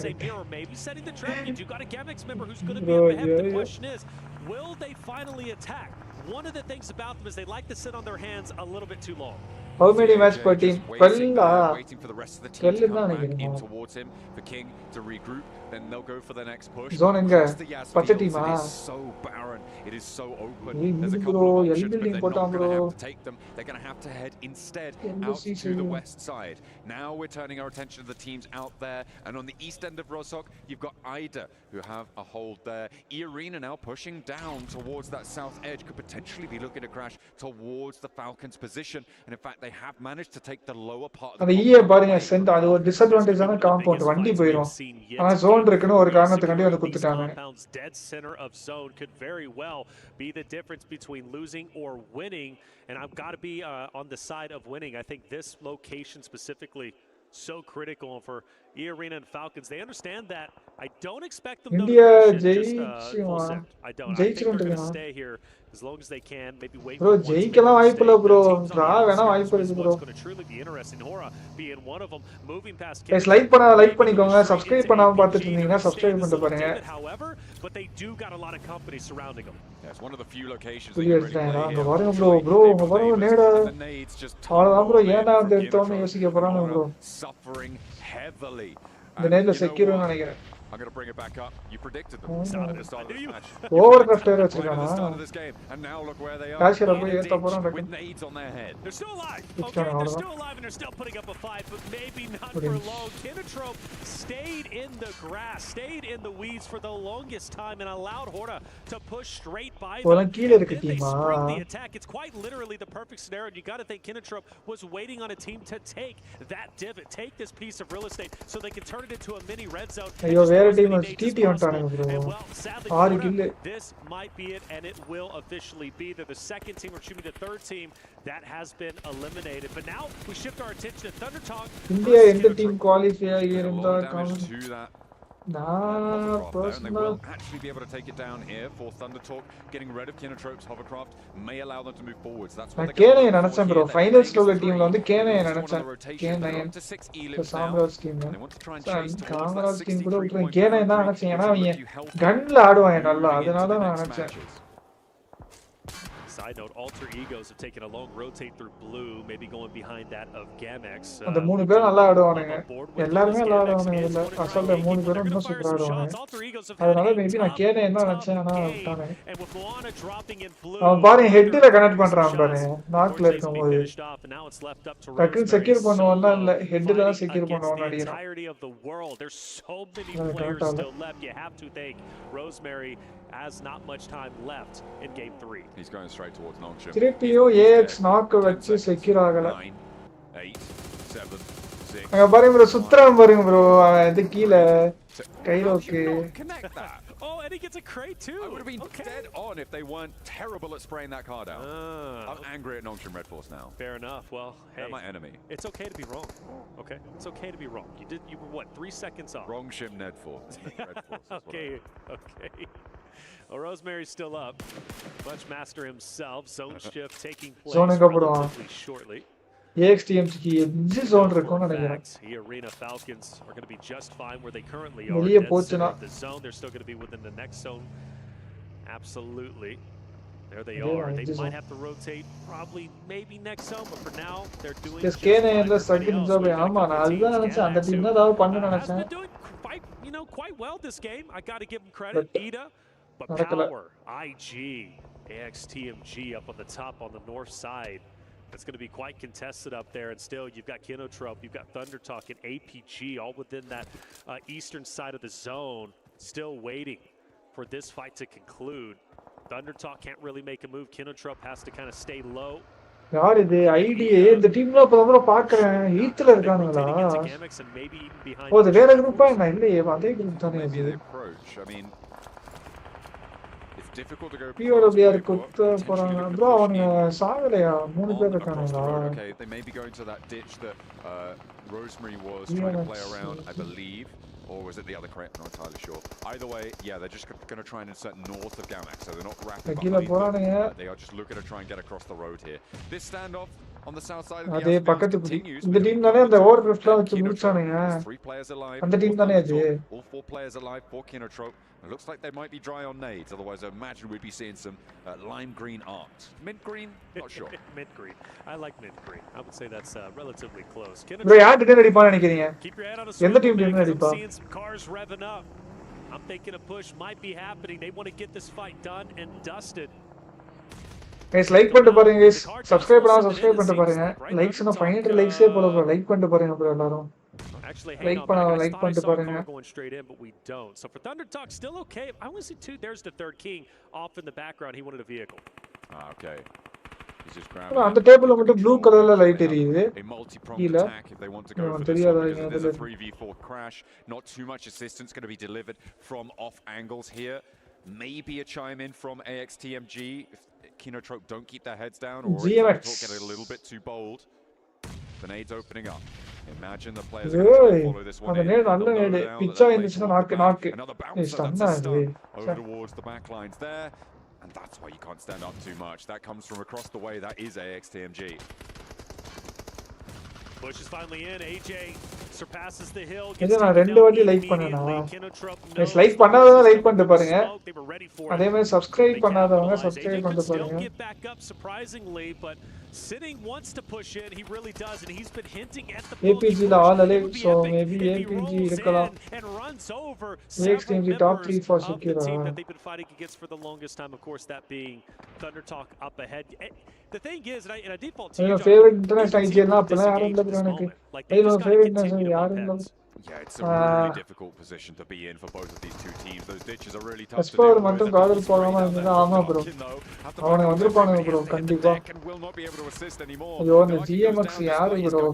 [SPEAKER 3] Maybe setting the trap. You got a Gamex member who's going to be up ahead. The question is, will they finally attack? One of the things about them is they like to sit on their hands a little bit too long.
[SPEAKER 1] How many match per team?
[SPEAKER 2] Waiting for the rest of the team to come back in towards him. For King to regroup, then they'll go for the next push.
[SPEAKER 1] Zone enga? Pacha team
[SPEAKER 2] It is so barren. It is so open. There's a couple of options, but they're not going to have to take them. They're going to have to head instead out to the west side. Now we're turning our attention to the teams out there. And on the east end of Rosok, you've got Ida, who have a hold there. Arena now pushing down towards that south edge. Could potentially be looking to crash towards the Falcons' position. And in fact, they have managed to take the lower part of the
[SPEAKER 1] பாருங்க send அது ஒரு disadvantage ஆன compound வண்டி போயிடும். ஆனா zone இருக்குன்னு ஒரு காரணத்துக்காண்டி வந்து குத்திட்டாங்க.
[SPEAKER 3] Dead center of zone could very well be the difference between losing or winning, and I've got to be on the side of winning. I think this location specifically so critical for Arena and Falcons. They understand that. I don't expect them
[SPEAKER 1] India
[SPEAKER 3] to I don't. I think they're going to stay here as long as they can. Maybe wait.
[SPEAKER 1] Bro, ஜெயிக்கலாம் வாய்ப்பு இல்ல bro. Draw வேணா வாய்ப்பு இருக்கு bro.
[SPEAKER 3] It's going to truly be interesting. Hora being one of them, moving past.
[SPEAKER 1] Guys, like பண்ணிக்கோங்க. Subscribe பண்ணாம பார்த்துட்டு இருந்தீங்கன்னா subscribe பண்ணிட்டு பாருங்க.
[SPEAKER 3] However, but they do got a lot of company surrounding them.
[SPEAKER 2] That's one of the few locations.
[SPEAKER 1] அங்க பாருங்க bro அங்க பாருங்க நேரா. அவ்வளவுதான் bro ஏன்டா அந்த எடுத்தோன்னு யோசிக்க போறானு bro.
[SPEAKER 2] Suffering heavily.
[SPEAKER 1] இந்த நேரத்துல செக்யூர்னு நினைக்கிறேன்.
[SPEAKER 2] I'm going to bring it back up. You predicted them. Started the start of this match.
[SPEAKER 1] Overcraft
[SPEAKER 2] right at the start of this game. And now look where they are. With nades on their head.
[SPEAKER 3] They're still alive. Okay, they're still alive and they're still putting up a fight, but maybe not for long. Kinotrope stayed in the grass, stayed in the weeds for the longest time and allowed Horda to push straight by them. Then they spring the attack. It's quite literally the perfect scenario. You got to think Kinotrope was waiting on a team to take that divot, take this piece of real estate so they can turn it into a mini red zone. And well, sadly, this might be it, and it will officially be. They're the second team, or should be the third team that has been eliminated. But now we shift our attention to Thunder Talk.
[SPEAKER 1] India in the team qualify here in the
[SPEAKER 2] they will actually be able to take it down here for Thunder Talk. Getting rid of Kinotrope's hovercraft may allow them to move forwards. That's what
[SPEAKER 1] they're going bro. Finals team la vandu K9 the Samraj team. Samraj team kuda K9 da anachen ena avanga gun la aaduvaanga nalla adanal na anachen.
[SPEAKER 3] Side note, Alter Egos have taken a long rotate through blue, maybe going behind that of Gamex.
[SPEAKER 1] அந்த மூணு பேர் நல்லா ஆடுவானுங்க. எல்லாரும் நல்லா ஆடுவானுங்க இல்ல. அசல்ல மூணு பேரும் இன்னும் சூப்பரா ஆடுவாங்க. அதனால மேபி நான் கேனே என்ன நினைச்சேன் ஆனா விட்டானே. அவன் பாரு ஹெட்ல கனெக்ட் பண்றான் பாரு. நாக்ல இருக்கும்போது. டக்குன்னு செக்யூர் பண்ணுவான்ல இல்ல ஹெட்ல தான் செக்யூர் பண்ணுவான் அடிறான்.
[SPEAKER 3] There's so many players still left. You have to think Rosemary has not much time left in game 3.
[SPEAKER 2] He's going straight towards Nongshin.
[SPEAKER 1] திருப்பியும் AX knock வச்சு செக்யூர் ஆகல.
[SPEAKER 2] 9 8 7 6.
[SPEAKER 1] அங்க பாருங்க bro சுத்ரான் பாருங்க bro அவன் இது கீழ கைரோக்கு.
[SPEAKER 3] Oh, and he gets a crate too.
[SPEAKER 2] I would have been dead on if they weren't terrible at spraying that card out. I'm angry at Nongshin Red Force now.
[SPEAKER 3] Fair enough. Well, hey,
[SPEAKER 2] they're my enemy.
[SPEAKER 3] It's okay to be wrong. Okay, it's okay to be wrong. You were what, 3 seconds off?
[SPEAKER 2] Wrong shim Red Force.
[SPEAKER 3] Okay. Well, Rosemary's still up. Bunchmaster himself. Zone shift taking place relatively shortly.
[SPEAKER 1] AXTMG edge zone இருக்கும்னு நினைக்கிறேன்.
[SPEAKER 3] The Arena Falcons are going to be just fine where they currently are.
[SPEAKER 1] வெளிய போச்சுனா
[SPEAKER 3] the zone, they're still going to be within the next zone. Absolutely. There they are. They might have to rotate probably maybe next zone, but for now they're doing
[SPEAKER 1] just KNல second job. ஆமா நான் அதுதான் நினைச்சேன் அந்த team தான் ஏதாவது பண்ணனும் நினைச்சேன்.
[SPEAKER 3] Quite well this game. I got to give them credit. Ida, but Power, IG, AXTMG up on the top on the north side. It's going to be quite contested up there, and still you've got Kinotrope, you've got Thunder Talk and APG all within that eastern side of the zone, still waiting for this fight to conclude. Thunder Talk can't really make a move. Kinotrope has to kind of stay low.
[SPEAKER 1] யார் இது ITA இந்த டீம்ல இப்ப பாக்குறேன் ஈத்துல இருக்கானுங்களா? ஓ இது வேற குரூப்பா என்ன இல்லையே அதே குரூப் தானே இது.
[SPEAKER 2] Difficult to go
[SPEAKER 1] bro அவனுங்க சாகலையா மூணு பேர் இருக்கானுங்களா?
[SPEAKER 2] Okay, they may be going to that ditch that Rosemary was trying to play around, I believe, or was it the other crate? I'm not entirely sure. Either way, yeah, they're just going to try and insert north of Gamex, so they're not wrapping behind them. They are just looking to try and get across the road here. This standoff on the south side of the continues.
[SPEAKER 1] இந்த team தானே அந்த ஓவர்கிராஃப்ட்ல வச்சு முடிச்சானுங்க.
[SPEAKER 2] 3 players alive.
[SPEAKER 1] அந்த team தானே அது.
[SPEAKER 2] All 4 players alive for Kinotrope. It looks like they might be dry on nades, otherwise I imagine we'd be seeing some lime green art. Mint green? Not sure.
[SPEAKER 3] Mint green. I like mint green. I would say that's relatively close.
[SPEAKER 1] Bro, யார் dinner அடிப்பான்னு நினைக்கிறீங்க?
[SPEAKER 3] Keep your head on a
[SPEAKER 1] எந்த team dinner அடிப்பா?
[SPEAKER 3] I'm seeing some cars revving up. I'm thinking a push might be happening. They want to get this fight done and dusted.
[SPEAKER 1] guys like பண்ணிட்டு பாருங்க guys. subscribe பண்ணா subscribe பண்ணிட்டு பாருங்க. likes னா 500 likes ஏ போல bro. like பண்ணிட்டு பாருங்க bro எல்லாரும்.
[SPEAKER 3] Actually,
[SPEAKER 1] like பண்ணிட்டு பாருங்க.
[SPEAKER 3] Going straight in, but we don't. So for Thunder Talk, still okay. I only see 2. There's the third king off in the background. He wanted a vehicle.
[SPEAKER 2] Okay. He's just grabbing.
[SPEAKER 1] அந்த டேபிள்ல மட்டும் blue கலர்ல light எரியுது.
[SPEAKER 2] A multi-pronged attack if they want to go for this one, because there's a 3v4 crash. Not too much assistance going to be delivered from off angles here. Maybe a chime in from AXTMG if Kinotrope don't keep their heads down, or if they get a little bit too bold. The nade's opening up. Imagine the players are going to follow this one in. Another bounce over towards the back lines there. And that's why you can't stand up too much. That comes from across the way. That is AXTMG.
[SPEAKER 3] Push is finally in. AJ surpasses the hill.
[SPEAKER 1] நான் ரெண்டு வாட்டி like பண்ணேனா. guys like பண்ணாதவங்க like பண்ணிட்டு பாருங்க. அதே மாதிரி subscribe பண்ணாதவங்க subscribe பண்ணிட்டு பாருங்க.
[SPEAKER 3] Get back up surprisingly, but Sitting wants to push in, he really does, and he's been hinting at the
[SPEAKER 1] APG la all alive, so maybe APG irkalam.
[SPEAKER 3] and runs over
[SPEAKER 1] AXTMG top 3 for secure.
[SPEAKER 3] the team that they've been fighting against for the longest time, of course, that being Thunder Talk up ahead. The thing is, and I default to
[SPEAKER 1] your favorite international IGL na apna yaar illa bro like my favorite international yaar illa.
[SPEAKER 2] Yeah, it's a really difficult position to be in for both of these two teams. Those ditches are really tough to
[SPEAKER 1] do. Mattum gaadal pogama irundha ama bro. Avanga vandirupanga bro kandipa. Ayyo the GMX yaar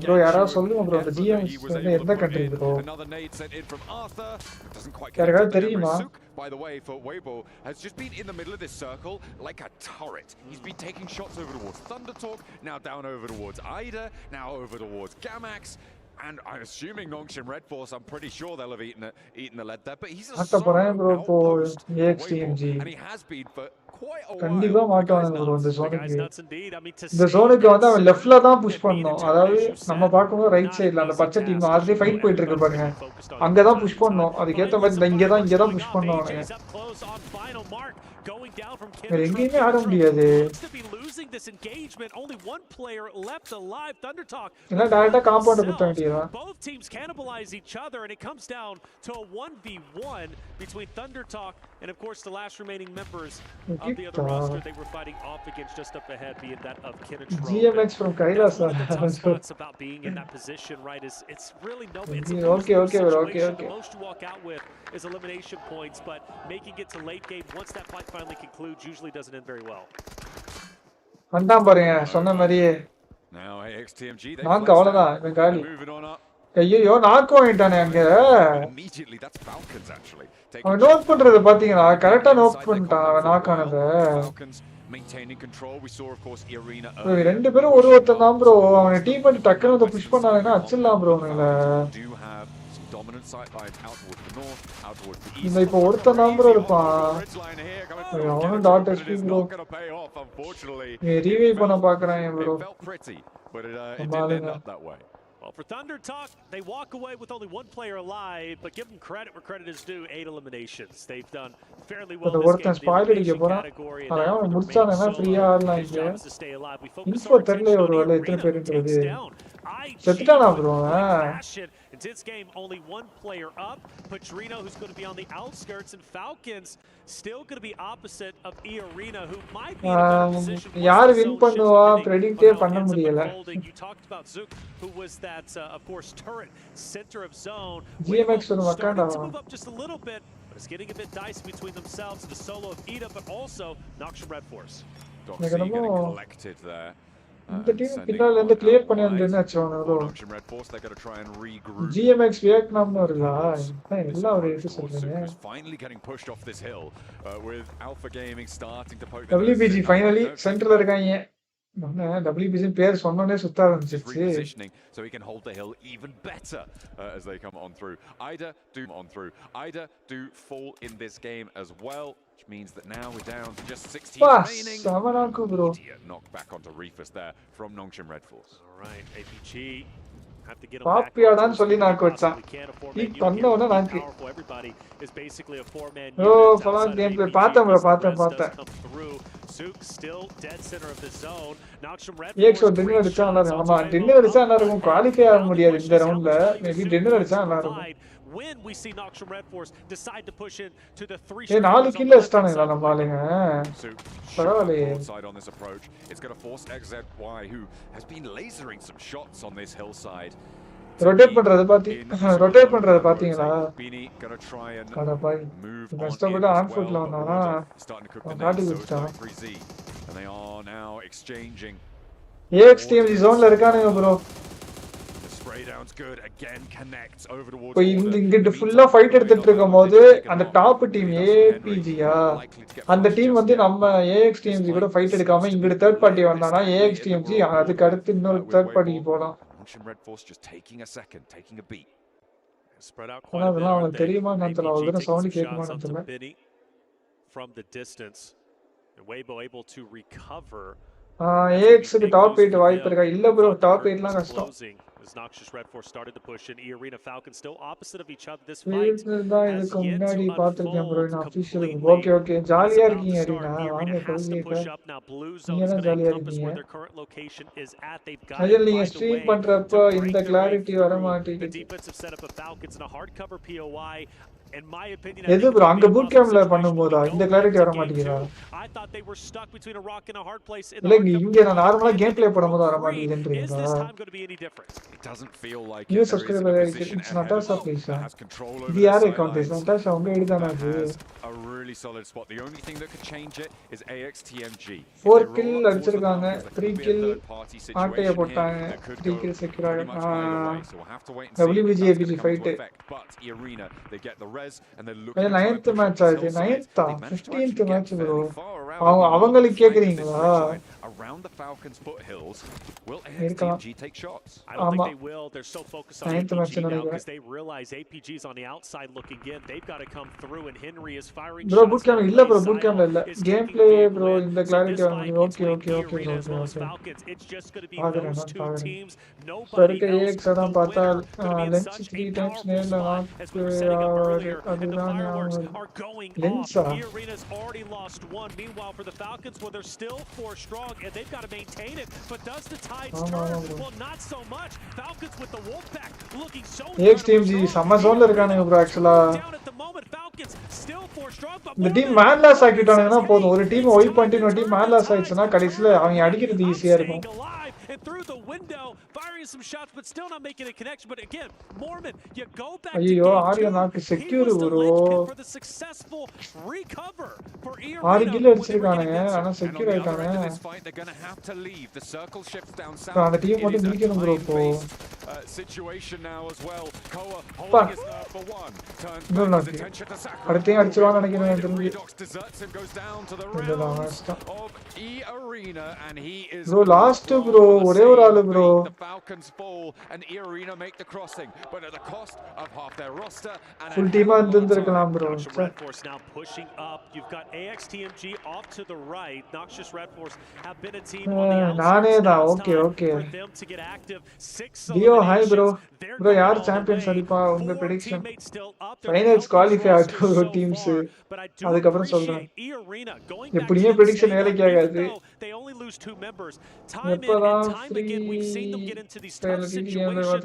[SPEAKER 1] bro yara solunga bro the GMX endha country bro. Yarga theriyuma?
[SPEAKER 2] By the way, for Weibo, has just been in the middle of this circle like a turret. He's been taking shots over towards Thunder Talk, now down over towards Ida, now over towards Gamax. And I'm assuming Nongshin Red Force, I'm pretty sure they'll have eaten the lead there, but he's a solo outpost for Weibo, and he has been for quite a while.
[SPEAKER 1] கண்டிப்பா மாட்டானுங்க bro இந்த ஜோனுக்கு. இந்த ஜோனுக்கு வந்து அவன் லெஃப்ட்ல தான் புஷ் பண்ணனும். அதாவது நம்ம பாக்கும்போது ரைட் சைடுல அந்த பச்சை டீம் ஆல்ரெடி ஃபைட் போயிட்டு இருக்கு பாருங்க. அங்க தான் புஷ் பண்ணனும். அதுக்கு ஏத்த மாதிரி இங்க தான் புஷ் பண்ணுவாங்க. வேற எங்கேயுமே ஆட முடியாது. இல்ல டைரக்டா காம்பவுண்ட் குத்த வேண்டியதா?
[SPEAKER 3] Both teams cannibalize each other, and it comes down to a 1v1 between Thunder Talk and, of course, the last remaining members of the other roster they were fighting off against just up ahead, being that of Kinetro.
[SPEAKER 1] GMX from Kailas.
[SPEAKER 3] It's about being in that position, right? It's really no. It's
[SPEAKER 1] okay.
[SPEAKER 3] The most you walk out with is elimination points, but making it to late game once that fight finally concludes usually doesn't end very well.
[SPEAKER 1] வந்தான் பாருங்க சொன்ன மாதிரியே. நான் அவ்வளவுதான் இவன் காலி. ஐயோ knock வாங்கிட்டானே அங்க. அவன் நோட் பண்றது பாத்தீங்களா? கரெக்டா நோட் பண்ணிட்டான் அவன் நாக் ஆனத. ரெண்டு பேரும் ஒருத்தன் தான் ப்ரோ. அவனை டீம் பண்ணி டக்குனு புஷ் பண்ணாங்கன்னா அச்சிடலாம் ப்ரோ அவங்கள. இந்த இப்போ ஒருத்தன் தான் ப்ரோ இருப்பான். அவனும் டாட் எஸ்பி ப்ரோ. ரீவைவ் பண்ண பாக்குறான் bro.
[SPEAKER 3] Well, for Thunder Talk, they walk away with only one player alive, but give them credit where credit is due. 8 eliminations. They've done fairly well in this game.
[SPEAKER 1] Spoiler category. அவன் முடிச்சானேனா ஃப்ரீயா ஆடலாம் இங்க. Info தெரியல ஒரு வேளை எத்தனை பேர் இருக்குது. செத்துட்டானா bro?
[SPEAKER 3] In this game, only one player up. Petrino, who's going to be on the outskirts, and Falcons still going to be opposite of E-Arena, who might be in a better position.
[SPEAKER 1] யார் win பண்ணுவா predict பண்ண முடியல.
[SPEAKER 3] You talked about Zook, who was that, of course, turret center of zone.
[SPEAKER 1] GMX
[SPEAKER 3] starting to move up just a little bit, but it's getting a bit dicey between themselves and the solo of Ida, but also Nongshin Red Force.
[SPEAKER 2] Doxy getting collected there.
[SPEAKER 1] இந்த team பின்னால இருந்து clear பண்ணி வந்து அச்சவனோ. GMX வியட்நாம்னு வருதா? எல்லாம் ஒரு இது சொல்றீங்க. WBG finally சென்டர்ல இருக்காங்க. WBG பேர் சொன்னோனே சுத்த ஆரம்பிச்சிருச்சு.
[SPEAKER 2] So he can hold the hill even better as they come on through. Ida do fall in this game as well, which means that now we're down to just 16 remaining.
[SPEAKER 1] Samanaku bro.
[SPEAKER 2] Knock back onto Reefus there from Nongshin Red Force.
[SPEAKER 3] All right, APG have to get him back.
[SPEAKER 1] பாப்பியாடான்னு சொல்லி நாக்கு வச்சான். நீ பண்ணவன நாக்கு.
[SPEAKER 3] Everybody is basically a four-man unit.
[SPEAKER 1] Oh, follow game play. பார்த்தேன்.
[SPEAKER 3] Zook still dead center of the zone. Nongshin Red
[SPEAKER 1] Force. EXO dinner அடிச்சா நல்லா இருக்கும். ஆமா, dinner அடிச்சா நல்லா இருக்கும். குவாலிஃபை ஆக முடியாது இந்த ரவுண்ட்ல. மேபி dinner அடிச்சா நல்லா இருக்கும்.
[SPEAKER 3] When we see Nongshin Red Force decide to push in to the 3
[SPEAKER 1] shot. 4 kill அடிச்சானுங்க நம்ம ஆளுங்க. பரவாயில்லையே.
[SPEAKER 2] On this approach, it's going to force XZY, who has been lasering some shots on this hillside.
[SPEAKER 1] Rotate பண்றது பாத்தீங்களா? அட பாய். கஷ்டப்பட்டு on ஃபுட்ல வந்தானா காட்டி குடிச்சான். AXTMG ஜோன்ல இருக்கானுங்க ப்ரோ. இப்போ இங்க ஃபுல்லா ஃபைட் எடுத்துட்டு இருக்கும்போது அந்த டாப் டீம் APGயா அந்த டீம் வந்து நம்ம AXTMG கூட ஃபைட் எடுக்காம இங்க தேர்ட் பார்ட்டி வந்தானா AXTMG அதுக்கு அடுத்து இன்னொரு தேர்ட் பார்ட்டிக்கு போலாம்.
[SPEAKER 2] Nongshin Red Force just taking a second, taking a beat.
[SPEAKER 3] Spread out quite a bit.
[SPEAKER 1] அவங்களுக்கு தெரியுமா நான் அவங்களுக்கு சவுண்ட் கேக்குமான்னு தெரியல.
[SPEAKER 3] From the distance, and Weibo able to recover.
[SPEAKER 1] AX க்கு டாப் 8 வாய்ப்பு இருக்கா? இல்ல ப்ரோ டாப் 8லாம் கஷ்டம்.
[SPEAKER 3] as Nongshin Red Force started to push in. Arena Falcon still opposite of each other. This fight has yet to unfold completely.
[SPEAKER 1] Okay.
[SPEAKER 3] But it's
[SPEAKER 1] Jolly
[SPEAKER 3] about to start. Arena has to push
[SPEAKER 1] irukeenga.
[SPEAKER 3] up now. Blue zone is going to encompass where their current location is at. They've got to
[SPEAKER 1] Ajal,
[SPEAKER 3] find a
[SPEAKER 1] stream
[SPEAKER 3] way
[SPEAKER 1] பண்றப்ப
[SPEAKER 3] to break
[SPEAKER 1] இந்த
[SPEAKER 3] their way
[SPEAKER 1] clarity வர
[SPEAKER 3] through the
[SPEAKER 1] மாட்டேங்குது.
[SPEAKER 3] defensive setup of Falcons and a hardcover POI. In my opinion,
[SPEAKER 1] எது bro அங்க boot campல பண்ணும்போதா இந்த clarity வர மாட்டேங்குதா?
[SPEAKER 3] I thought they were stuck between a rock and a hard place.
[SPEAKER 1] இல்ல இங்க நான் நார்மலா கேம் ப்ளே பண்ணும்போது வர மாட்டேங்குதுன்றீங்களா?
[SPEAKER 3] Is this time going to be any different?
[SPEAKER 2] It doesn't feel like
[SPEAKER 1] New
[SPEAKER 2] it.
[SPEAKER 1] subscriber it's Natasha please. இது யார் account is Natasha உங்க ID தான அது?
[SPEAKER 2] A really solid spot. The only thing that could change it is AXTMG.
[SPEAKER 1] 4 kill அடிச்சிருக்காங்க 3 kill ஆட்டைய போட்டாங்க 3 kill secure WBG APG fight
[SPEAKER 2] but Arena they get the res and they look
[SPEAKER 1] at 9th match ஆச்சு 9th 15th match bro அவங்களுக்கு கேக்குறீங்களா
[SPEAKER 2] around the Falcons foothills will AXTMG take shots
[SPEAKER 3] I don't think they will they're so focused on APG now because they realize APG's on the outside looking in they've got to come through and Henry is firing
[SPEAKER 1] bro boot camp இல்ல bro boot camp இல்ல game play bro இந்த clarity okay
[SPEAKER 3] it's just going to be those two teams
[SPEAKER 1] nobody else அதான் பார்த்தா lens 3 times நேர்ல அதுதான்
[SPEAKER 3] are going
[SPEAKER 1] lens
[SPEAKER 3] off. The Arena's already lost one. Meanwhile, for the Falcons, well, they're still 4 strong, and they've got to maintain it. But does the tides turn? Well, not so much. Falcons with the Wolfpack looking so
[SPEAKER 1] AXTMG சம்ம zone-ல இருக்கானுங்க bro actually.
[SPEAKER 3] Down at the moment, Falcons still 4 strong, but
[SPEAKER 1] இந்த team மேன்லாஸ் ஆக்கிட்டாங்கன்னா போதும் ஒரு team Y பண்ணிட்டு இன்னொரு team மேன்லாஸ் ஆயிடுச்சுன்னா கடைசில அவங்க அடிக்கிறது ஈஸியா இருக்கும்.
[SPEAKER 3] And through the window, firing some shots, but still not making a connection. But again, Mormon, you go back to
[SPEAKER 1] ஐயோ ஆரியா நாக்கு secure bro.
[SPEAKER 3] for the successful recover for
[SPEAKER 1] ஆறு கில் அடிச்சிருக்கானுங்க ஆனா செக்யூர் ஆயிட்டாங்க. அந்த டீம் மட்டும் நிக்கணும் bro இப்போ.
[SPEAKER 2] Situation now as well. Koa
[SPEAKER 1] Pa.
[SPEAKER 2] holding his nerve for one.
[SPEAKER 1] No, no. அடுத்து அடிச்சிருவாங்க நினைக்கிறேன் திரும்பி.
[SPEAKER 2] Deserts him goes down to the rounds of E-Arena and he is
[SPEAKER 1] bro last bro ஒரே ஒரு ஆளு bro.
[SPEAKER 2] The Falcons fall and E-Arena make the crossing but at the cost of half their roster and
[SPEAKER 1] full team இருந்திருக்கலாம் bro.
[SPEAKER 3] Red Force now pushing up. You've got AXTMG off to the right. Noxious Red Force have been a team on the outside.
[SPEAKER 1] நானே தான் okay
[SPEAKER 3] for them to get active. 6
[SPEAKER 1] Dio hi bro. Bro யார் champions அடிப்பா உங்க prediction? Finals qualify ஆக teams அதுக்கு அப்புறம் சொல்றேன். எப்படியே prediction வேலைக்கு ஆகாது.
[SPEAKER 3] They only lose 2 members. Time and time again we've seen them get into these tough situations.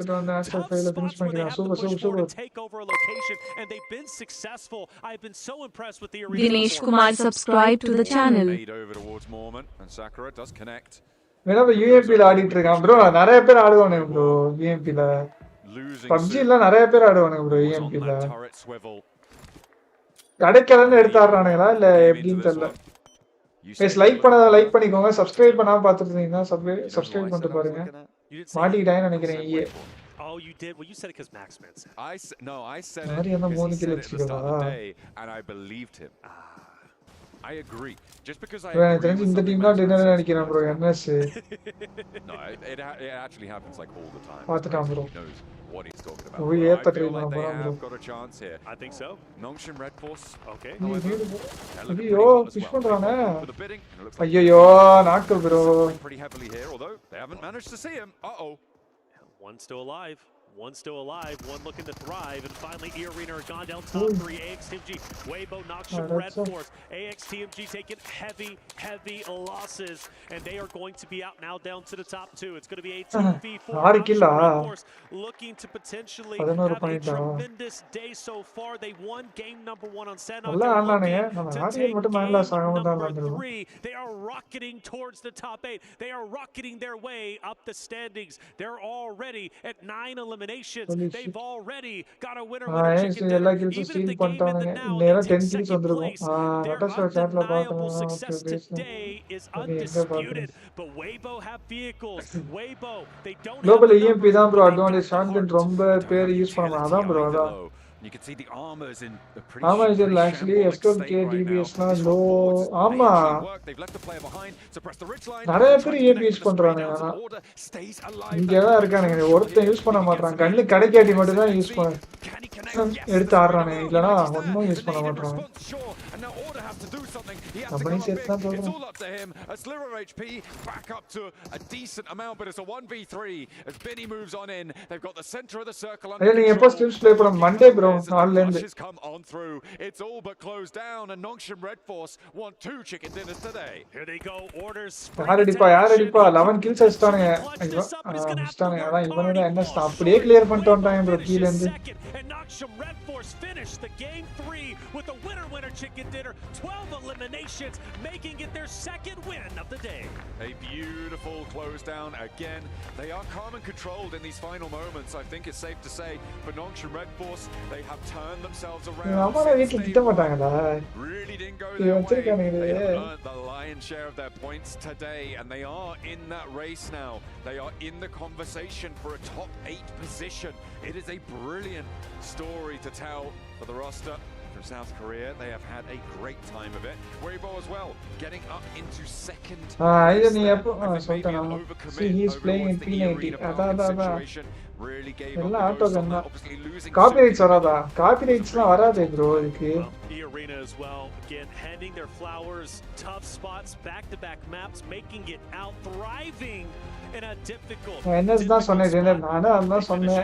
[SPEAKER 3] To take over a location and they've been successful. I've been so impressed with the Arena.
[SPEAKER 4] Dinesh Kumar subscribe to the channel.
[SPEAKER 2] Over towards Mormon and Sakura does connect.
[SPEAKER 1] வேணா UMP ல ஆடிட்டு இருக்கான் bro நிறைய பேர் ஆடுவானுங்க bro UMP ல PUBG ல நிறைய பேர் ஆடுவானுங்க bro UMP ல கடைக்கலன்னு எடுத்து ஆடுறானுங்களா இல்ல எப்படின்னு தெரியல. guys லைக் பண்ணிக்கோங்க சப்ஸ்கிரைப் பண்ணாம பார்த்துட்டு இருந்தீங்கன்னா சப்ஸ்கிரைப் பண்ணிட்டு பாருங்க. மாட்டிக்கிட்டான்னு நினைக்கிறேன் EA.
[SPEAKER 3] Oh, you did? Well, you said it because Maxman said it.
[SPEAKER 2] I said it because he said it at the start of the day, and I believed him. I agree. Just because I agree with
[SPEAKER 1] இந்த team தான் dinner நினைக்கிறேன் bro MS.
[SPEAKER 2] No, it actually happens like all the time.
[SPEAKER 1] பார்த்துட்டான் bro.
[SPEAKER 2] He knows what he's talking about.
[SPEAKER 1] We
[SPEAKER 2] I feel like they have got a chance here.
[SPEAKER 3] I think so.
[SPEAKER 2] Nongshin Red Force.
[SPEAKER 3] Okay.
[SPEAKER 1] ஐயோ push பண்றானே. ஐயோ நாக்கு bro.
[SPEAKER 2] Pretty heavily here, although they haven't managed to see him. Uh-oh.
[SPEAKER 3] One still alive. One still alive, one looking to thrive, and finally E-Arena are gone down top 3. AXTMG, Weibo, Nongshin Red Force. AXTMG taking heavy losses, and they are going to be out now down to the top 2. It's going to be a 2v4. Nongshin Red Force looking to potentially have a tremendous day so far. They won game number 1 on Sanok. To take game number 3. They are rocketing towards the top 8. They are rocketing their way up the standings. They're already at 9 eliminations. They've already got a winner chicken dinner. Even if the game ended now, they take second place. Their undeniable success today is undisputed. But Weibo have vehicles. Weibo, they don't
[SPEAKER 1] global EMP தான் bro advantage shotgun ரொம்ப பேர் use பண்ணலாம் அதான் bro அதான்
[SPEAKER 2] You can see the armors in a pretty
[SPEAKER 1] actually SKK DBS low.
[SPEAKER 2] They've left the player behind. Suppress the ridge line.
[SPEAKER 1] நிறைய பேர் AB use பண்றாங்க. ஆனா இங்க தான் இருக்கானுங்க. ஒருத்தன் யூஸ் பண்ண மாட்டான். கண்ணு கடைக்காட்டி மட்டும் தான் யூஸ் பண்ண எடுத்து ஆடுறானே. இல்லனா ஒண்ணும் யூஸ் பண்ண மாட்டான். அப்படி சேர்த்தா போறோம்.
[SPEAKER 2] A sliver of HP back up to a decent amount, but it's a 1v3 as Benny moves on in. They've got the center of the circle under control.
[SPEAKER 1] நீ எப்போ ஸ்ட்ரீம்ஸ் ப்ளே பண்ண Monday bro நாள்ல இருந்து.
[SPEAKER 2] Come on through. It's all but closed down and Nongshin Red Force want 2 chicken dinners today.
[SPEAKER 3] Here they go. Orders.
[SPEAKER 1] யார் அடிப்பா 11 kills அடிச்சானுங்க. அடிச்சானுங்க. அதான் இவனே தான் என்ன அப்படியே கிளியர் பண்ணிட்டு வந்தாங்க bro கீழ இருந்து.
[SPEAKER 3] And Nongshin Red Force finished the game 3 with a winner chicken dinner. 12 eliminations, making it their second win of the day.
[SPEAKER 2] A beautiful close down again. They are calm and controlled in these final moments. I think it's safe to say for Nongshin Red Force, they have turned themselves around. Really didn't go their way. They have earned the lion's share of their points today, and they are in that race now. They are in the conversation for a top 8 position. It is a brilliant story to tell for the roster from South Korea. They have had a great time of it. Weibo as well, getting up into second.
[SPEAKER 1] See, he's playing in P90. Really gave up obviously losing copyrights varada. Copyrights la varade bro idukku.
[SPEAKER 3] The arena as well, again handing their flowers, tough spots, back-to-back maps, making it out, thriving in a difficult.
[SPEAKER 1] NS da sonne naanu adha sonne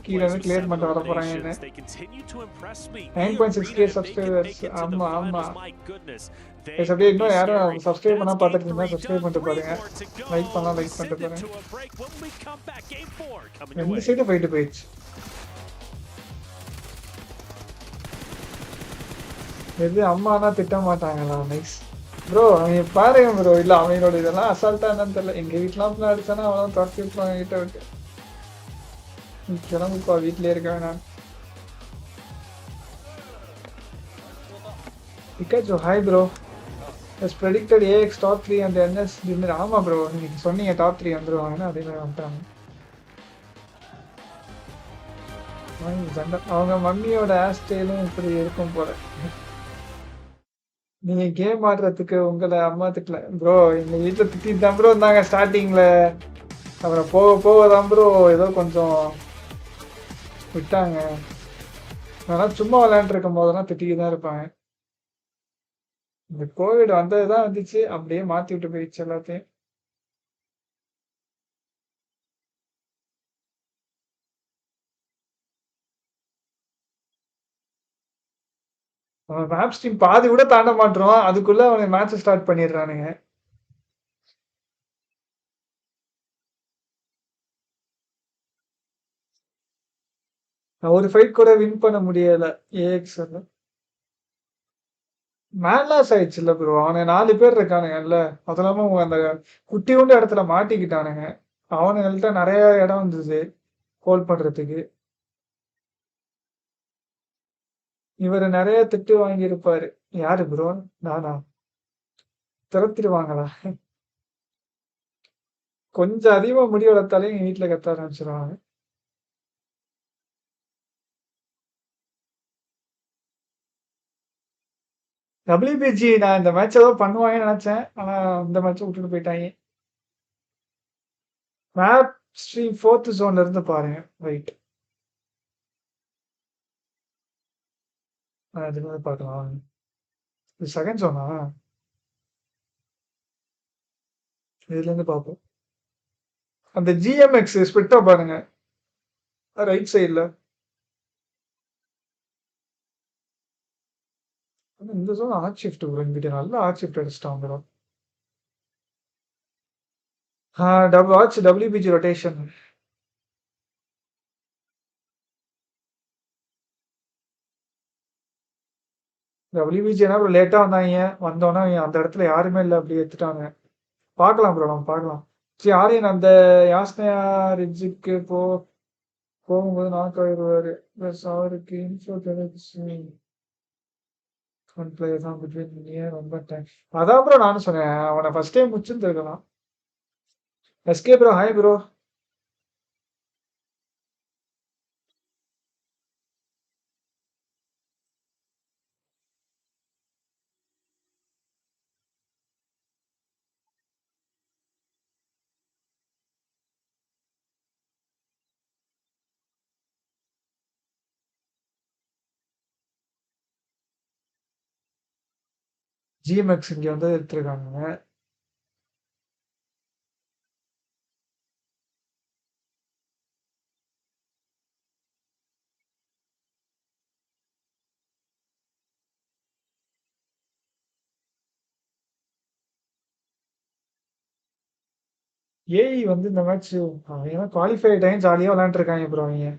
[SPEAKER 1] kீழ இருந்து clear பண்ணிட்டு வர போறாங்க.
[SPEAKER 3] They continue to impress me.
[SPEAKER 1] 9.6k subscribers. ஆமா. Guys, அப்படியே இன்னும் யாரும் subscribe பண்ணா பார்த்துட்டு இருந்தா சப்ஸ்கிரைப் பண்ணிட்டு பாருங்க. லைக் பண்ணா லைக் பண்ணிட்டு பாருங்க. ரெண்டு சைடு ஃபைட் போயிடுச்சு. எது அம்மானா திட்ட மாட்டாங்களா? Nice bro. அவங்க பாருங்க ப்ரோ. இல்ல அவங்களோட இதெல்லாம் அசால்ட்டா என்னன்னு தெரியல. எங்க வீட்டுலாம் அடிச்சானா அவன் துரத்தி விட்டுருவாங்க கிட்ட விட்டு. கிளம்புப்பா வீட்டிலே இருக்க வேணாம். Pikachu, hi bro. As predicted, AX top 3 and NS dinner. ஆமா ப்ரோ, நீங்க சொன்னீங்க டாப் 3 வந்துருவாங்கன்னு அதே மாதிரி வந்துட்டாங்க. அவங்க மம்மியோட ஹேர்ஸ்டைலும் இப்படி இருக்கும் போல. நீங்க கேம் ஆடுறதுக்கு உங்களை அம்மா திட்டல ப்ரோ. எங்க வீட்டுல திட்டிட்டு தான் ப்ரோ இருந்தாங்க ஸ்டார்டிங்ல. அப்புறம் போக போக தான் ப்ரோ ஏதோ கொஞ்சம் விட்டாங்க. அதெல்லாம் சும்மா விளையாண்டு இருக்கும் போதெல்லாம் திட்டிட்டு தான் இருப்பாங்க. இந்த கோவிட் வந்ததுதான் வந்துச்சு, அப்படியே மாத்தி விட்டு போயிடுச்சு எல்லாத்தையும். அவன் மேப் ஸ்ட்ரீம் பாதி கூட தாண்ட மாட்டோம், அதுக்குள்ள அவனை மேட்ச் ஸ்டார்ட் பண்ணிடுறானுங்க. ஒரு ஃபைட் கூட வின் பண்ண முடியல ஏஎக்ஸ்ல. மேன்லாஸ் ஆயிடுச்சுல்ல ப்ரோ. அவனை 4 பேர் இருக்கானுங்கல்ல, அது இல்லாம அந்த குட்டி உண்டு இடத்துல மாட்டிக்கிட்டானுங்க. அவனுங்கள்ட்ட நிறைய இடம் இருந்தது ஹோல்ட் பண்றதுக்கு. இவர் நிறைய திட்டு வாங்கியிருப்பாரு. யாரு ப்ரோ? நானா? திறத்திடுவாங்களா? கொஞ்சம் அதிகமா முடி வளர்த்தாலே எங்க வீட்டுல கத்த ஆரம்பிச்சிருவாங்க. WBG நான் இந்த மேட்ச் ஏதோ பண்ணுவாங்கன்னு நினைச்சேன், ஆனா இந்த மேட்ச் விட்டுட்டு போயிட்டாங்க. மேப் ஸ்ட்ரீம் 4th ஜோன்ல இருந்து பாருங்க. ரைட், இதுல இருந்து பார்க்கலாம். இது செகண்ட் ஜோனா? இதுல இருந்து பார்ப்போம். அந்த GMX ஸ்பிட்டா பாருங்க ரைட் சைட்ல. இந்த ஜோன் ஆர்ட் ஷிஃப்ட் ப்ரோ. இங்கிட்ட நல்ல ஆர்ட் ஷிஃப்ட் அடிச்சிட்டான் bro. Watch WBG rotation. WBG என்ன ப்ரோ லேட்டா வந்தாங்க, வந்தோன்னா அந்த இடத்துல யாருமே இல்லை, அப்படி எடுத்துட்டாங்க. பார்க்கலாம் ப்ரோ, நம்ம பார்க்கலாம். சரி, ஆரியன் அந்த யாஸ்னையா ரிட்ஜுக்கு போகும்போது நாக் ஆயிடுவாரு. ப்ளஸ் அவருக்கு இன்ஃபோ கிடைச்சு ரொம்ப டைம். அதான் ப்ரோ நானும் சொன்னேன், அவனை ஃபர்ஸ்ட் டைம் முடிச்சுட்டு இருக்கலாம். SK bro, hi bro. GMX இங்க வந்து எடுத்துருக்காங்க. ஏஐ வந்து இந்த மேட்ச் அவங்க குவாலிஃபை டைம் ஜாலியா விளையாண்டுருக்காங்க ப்ரோ அவங்க.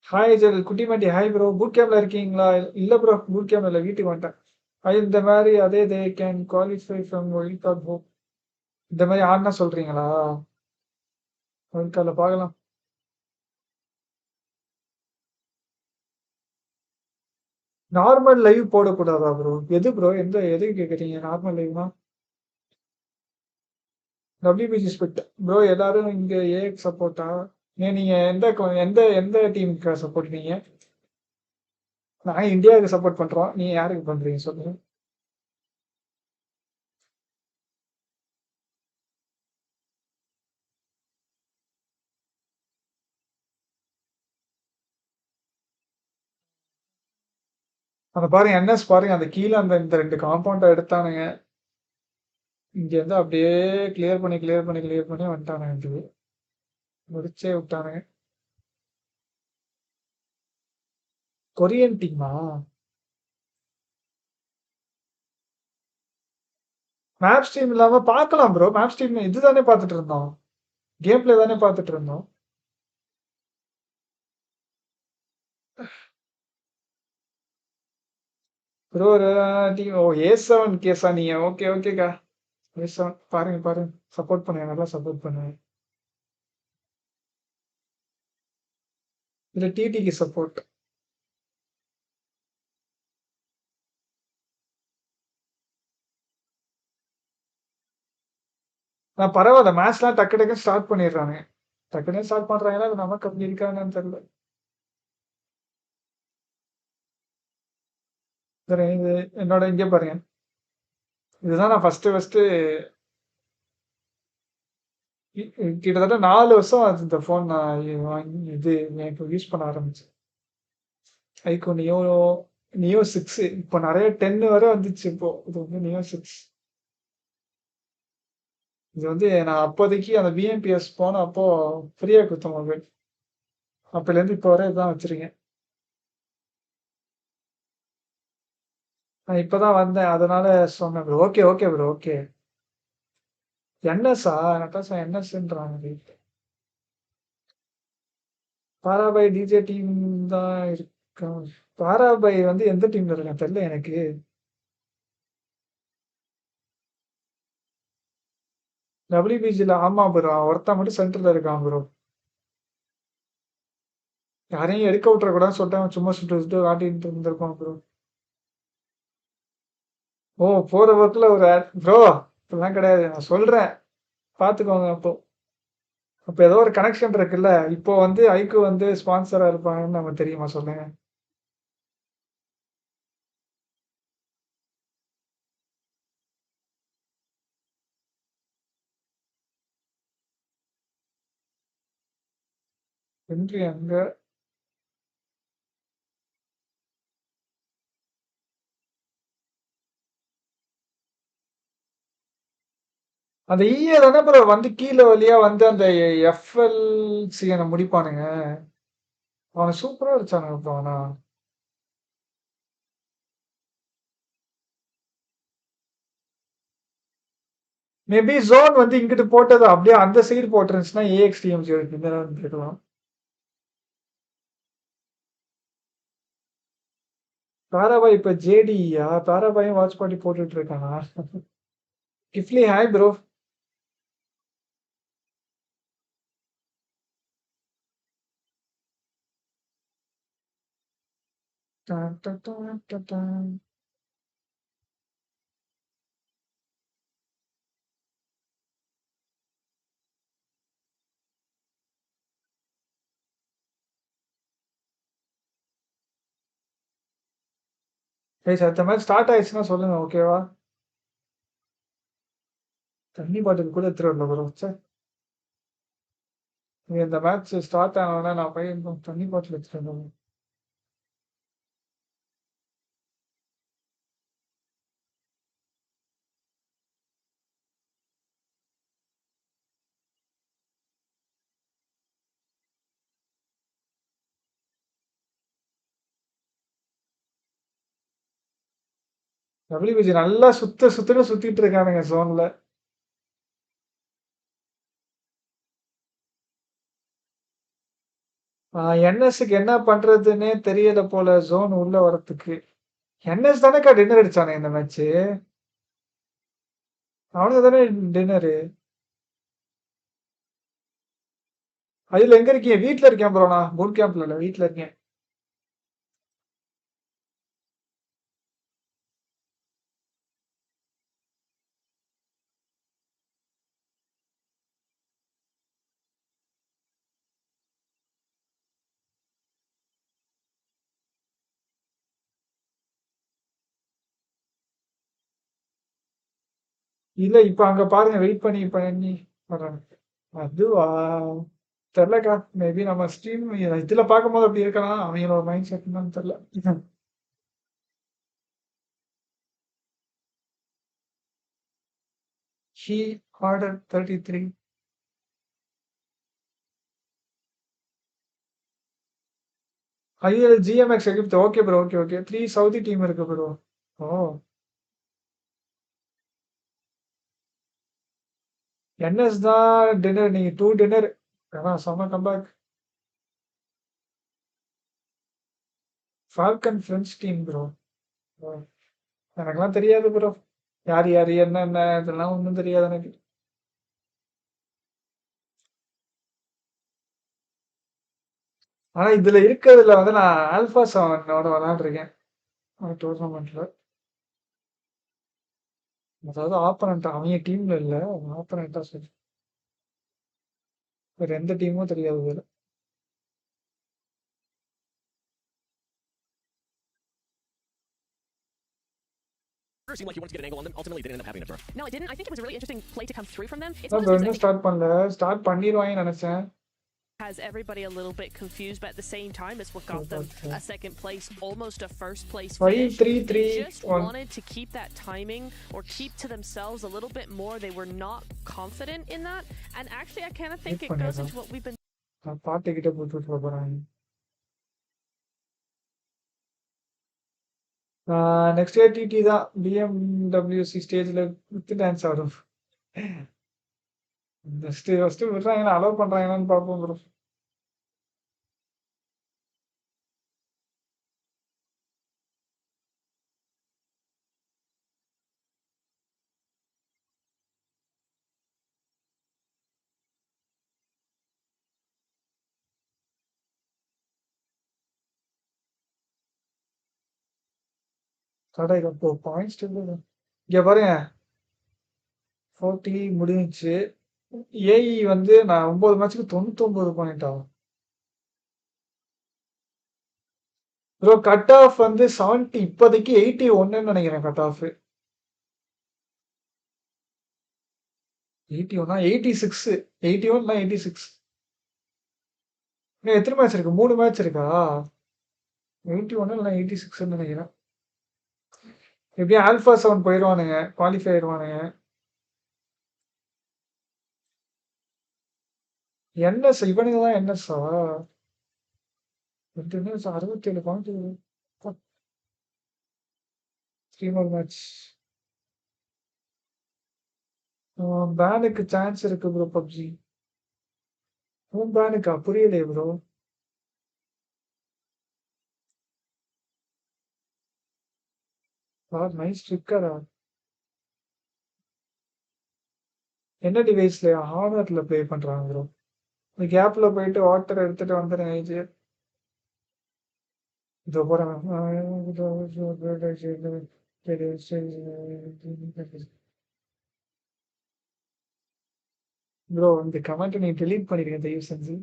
[SPEAKER 1] ஹாய் ஜெல் குட்டிமாட்டி ஹாய் ப்ரோ. பூட் கேம்ப்ல இருக்கீங்களா? இல்ல ப்ரோ பூட் கேம்ப்ல இல்ல, வீட்டுக்கு வந்துட்டேன். இந்த மாதிரி அதே they can qualify from wild card hope இந்த மாதிரி ஆடினா சொல்றீங்களா? ஒயில்ட் கார்டில் பார்க்கலாம். நார்மல் லைவ் போடக்கூடாதா ப்ரோ? எது ப்ரோ எது கேட்குறீங்க நார்மல் லைவ்னா? WBG ஸ்பிட் ப்ரோ எல்லாரும் இங்க ஏஎக்ஸ் சப்போர்ட்டா? நீங்க எந்த டீமுக்கு சப்போர்ட் நீங்க? நான் இந்தியாவுக்கு சப்போர்ட் பண்றோம். நீங்க யாருக்கு பண்றீங்க சொல்லுங்க. அந்த பாருங்க என்எஸ் பாருங்க, அந்த கீழே இந்த 2 காம்பவுண்டை எடுத்தானுங்க. இங்க இருந்து அப்படியே கிளியர் பண்ணி வந்துட்டானுங்க. முடிச்சே விட்டானுங்க. கொரியன் டீமா? மேப் ஸ்ட்ரீம் இல்லாம பார்க்கலாம் ப்ரோ. மேப் ஸ்ட்ரீம் இதுதானே பார்த்துட்டு இருந்தோம். கேம் பிளே தானே பார்த்துட்டு இருந்தோம். ப்ரோ ஓ A7 கேஸா நீங்க? ஓகேக்கா. A7 பாருங்க சப்போர்ட் பண்ணுங்க, நல்லா சப்போர்ட் பண்ணுங்க. இல்ல டிடிக்கு சப்போர்ட். பரவாயில்ல, மேட்ச்லாம் டக்கு ஸ்டார்ட் பண்ணிடுறாங்க. டக்குன்னு ஸ்டார்ட் பண்றாங்கன்னா அது நமக்கு அப்படி இருக்காங்கன்னு தெரியல. சரி, இது என்னோட இங்கே பாருங்க. இதுதான் நான் ஃபர்ஸ்ட் கிட்டத்தட்ட 4 வருஷம் ஆச்சு இந்த ஃபோன் நான் வாங்கி எனக்கு யூஸ் பண்ண ஆரம்பிச்சேன். iQOO நியோ 6 இப்போ நிறைய 10 வரை வந்துச்சு. இப்போ இது வந்து நியோ 6. இது வந்து நான் அப்போதைக்கு அந்த பிஎம்பிஎஸ் போன அப்போ ஃப்ரீயா கொடுத்த மொபைல். அப்போலேருந்து இப்போ வரை இதுதான் வச்சிருக்கேன். நான் இப்பதான் வந்தேன், அதனால சொன்னேன் ப்ரோ. Okay bro okay. என்எஸ்ஆ நட்டாசா என்எஸ்ன்றாங்க. பாராபாய் டிஜே டீம் தான் இருக்கேன். பாராபாய் வந்து எந்த டீம்ல இருக்கான் தெரியல எனக்கு. WBGல ஆமா ப்ரோ, ஒருத்தன் மட்டும் சென்டர்ல இருக்கான் ப்ரோ. யாரையும் எடுக்க விட்டுறக்கூடாதுன்னு சொல்லிட்டு சும்மா சுட்டு ஆட்டிட்டு இருந்திருப்பான் ப்ரோ. ஓ போற பக்கத்துல ஒரு ப்ரோ இப்பெல்லாம் கிடையாது, நான் சொல்றேன் பாத்துக்கோங்க. அப்போ ஏதோ ஒரு கனெக்ஷன் இருக்குல்ல. இப்போ வந்து iQOO வந்து ஸ்பான்சரா இருப்பாங்கன்னு நம்ம தெரியுமா சொல்லுங்க. என்று அங்க அந்த இஏ தானே ப்ரோ வந்து கீழே வழியா வந்து அந்த FLCN முடிப்பானுங்க. அவனை சூப்பரா அடிச்சானுங்க ப்ரோ. ஆனா மேபி ஜோன் வந்து இங்கிட்டு போட்டது அப்படியே அந்த சைடு போட்டுருந்துச்சுன்னா AXTMG இருக்கலாம். தாராபாய் இப்ப ஜேடியா? தாராபாயும் வாட்ச் பார்ட்டி போட்டுட்டு இருக்கானா? கிஃப்லி ஹாய் ப்ரோ. அடுத்த மாதிரி ஸ்டார்ட் ஆயிடுச்சுன்னா சொல்லுங்க ஓகேவா? தண்ணி பாட்டில் கூட எடுத்துட்டு வரல ப்ரோ. இந்த மேட்ச் ஸ்டார்ட் ஆனோடனே நான் போய் தண்ணி பாட்டில் எடுத்துட்டு வந்தேன். WBG நல்லா சுத்திட்டு இருக்கானுங்க ஜோன்ல. NSக்கு என்ன பண்றதுன்னே தெரியல போல ஜோன் உள்ள வரதுக்கு. NS தானேக்கா டின்னர் அடிச்சானே இந்த மேட்ச்சு. அவனுக்கு தானே டின்னரு. அதுல எங்க இருக்கீங்க? வீட்ல இருக்கேன் ப்ரோ. நான் பூட் கேம்ப்ல இல்ல, வீட்ல இருக்கேன். இல்ல இப்ப அங்க பாருங்க, வெயிட் பண்ணி வர்றாங்க. அதுவா? தெரியலக்கா. மேபி நம்ம ஸ்ட்ரீம் இதுல பார்க்கும்போது அப்படி இருக்கலாம். அவங்களோட மைண்ட் செட் என்னன்னு தெரியல. He ordered 33. IL GMX Egypt. Okay bro, okay. 3 Saudi team இருக்கு ப்ரோ. ஓ. NS தான் டின்னர். நீங்க 2 டின்னர். செம்ம comeback. Falcon friends team bro. எனக்கெல்லாம் தெரியாது ப்ரோ. யார் என்ன இதெல்லாம் ஒன்றும் தெரியாது எனக்கு. ஆனா இதுல இருக்கிறதுல வந்து நான் ஆல்பா 7ஓட விளையாண்டுருக்கேன் டோர்னமெண்ட்ல. அதாவது ஆப்பனண்ட் அவங்க டீம்ல இல்ல, ஆப்பனண்டா சரி. வேற எந்த டீமும் தெரியாது இதுல.
[SPEAKER 8] Seemed like you wanted to get an angle on them. Ultimately, didn't end up having it, bro. No, it didn't. I think it was a really interesting play to come through from them. It's one of those
[SPEAKER 1] இன்னும் start பண்ணல. Start பண்ணிடுவாங்கன்னு நினைச்சேன்.
[SPEAKER 8] has everybody a little bit confused, but at the same time, it's what got them a second place, almost a first place finish.
[SPEAKER 1] 5-3-3.
[SPEAKER 8] They just wanted to keep that timing or keep to themselves a little bit more. They were not confident in that, and actually, I kind of think it goes into what we've been.
[SPEAKER 1] நான் பாட்டுக்கிட்ட போட்டு போறாங்க. Next year DD தான் BMWC ஸ்டேஜ்ல with dance ஆடும். First விடுறாங்க, allow பண்றாங்களான்னு பார்ப்போம் bro. கடை இப்போ பாயிண்ட்ஸ் இங்க பாருங்க. 40 முடிஞ்சிச்சு. ஏஇ வந்து நான் 9 மேட்ச்சுக்கு 99 பாயிண்ட் ஆகும் ப்ரோ. கட் ஆஃப் வந்து 70, இப்போதைக்கு 81 நினைக்கிறேன் கட் ஆஃப். 81 86, 81 86. எத்தனை மேட்ச் இருக்கு? 3 மேட்ச் இருக்கா? 81 இல்லை 86 நினைக்கிறேன். எப்படியும் ஆல்பா 7 போயிடுவானுங்க, குவாலிஃபை ஆயிடுவானுங்க. NS இவனுங்க தான் NSஆ? 67 பாயிண்ட். 3 more match. பேனுக்கு சான்ஸ் இருக்கு ப்ரோ. பப்ஜி பேனுக்கா? புரியலையே ப்ரோ. நைஸ் ட்ரிக்கரா? என்ன டிவைஸ்ல? ஹானர்ல ப்ளே பண்றாங்க ப்ரோ. இந்த கேப்ல போயிட்டு வாட்டர் எடுத்துட்டு வந்துடுறேன். இதோ போறேன். ப்ரோ இந்த கமெண்ட் நீ டெலீட் பண்ணிருக்க தயவு செஞ்சு.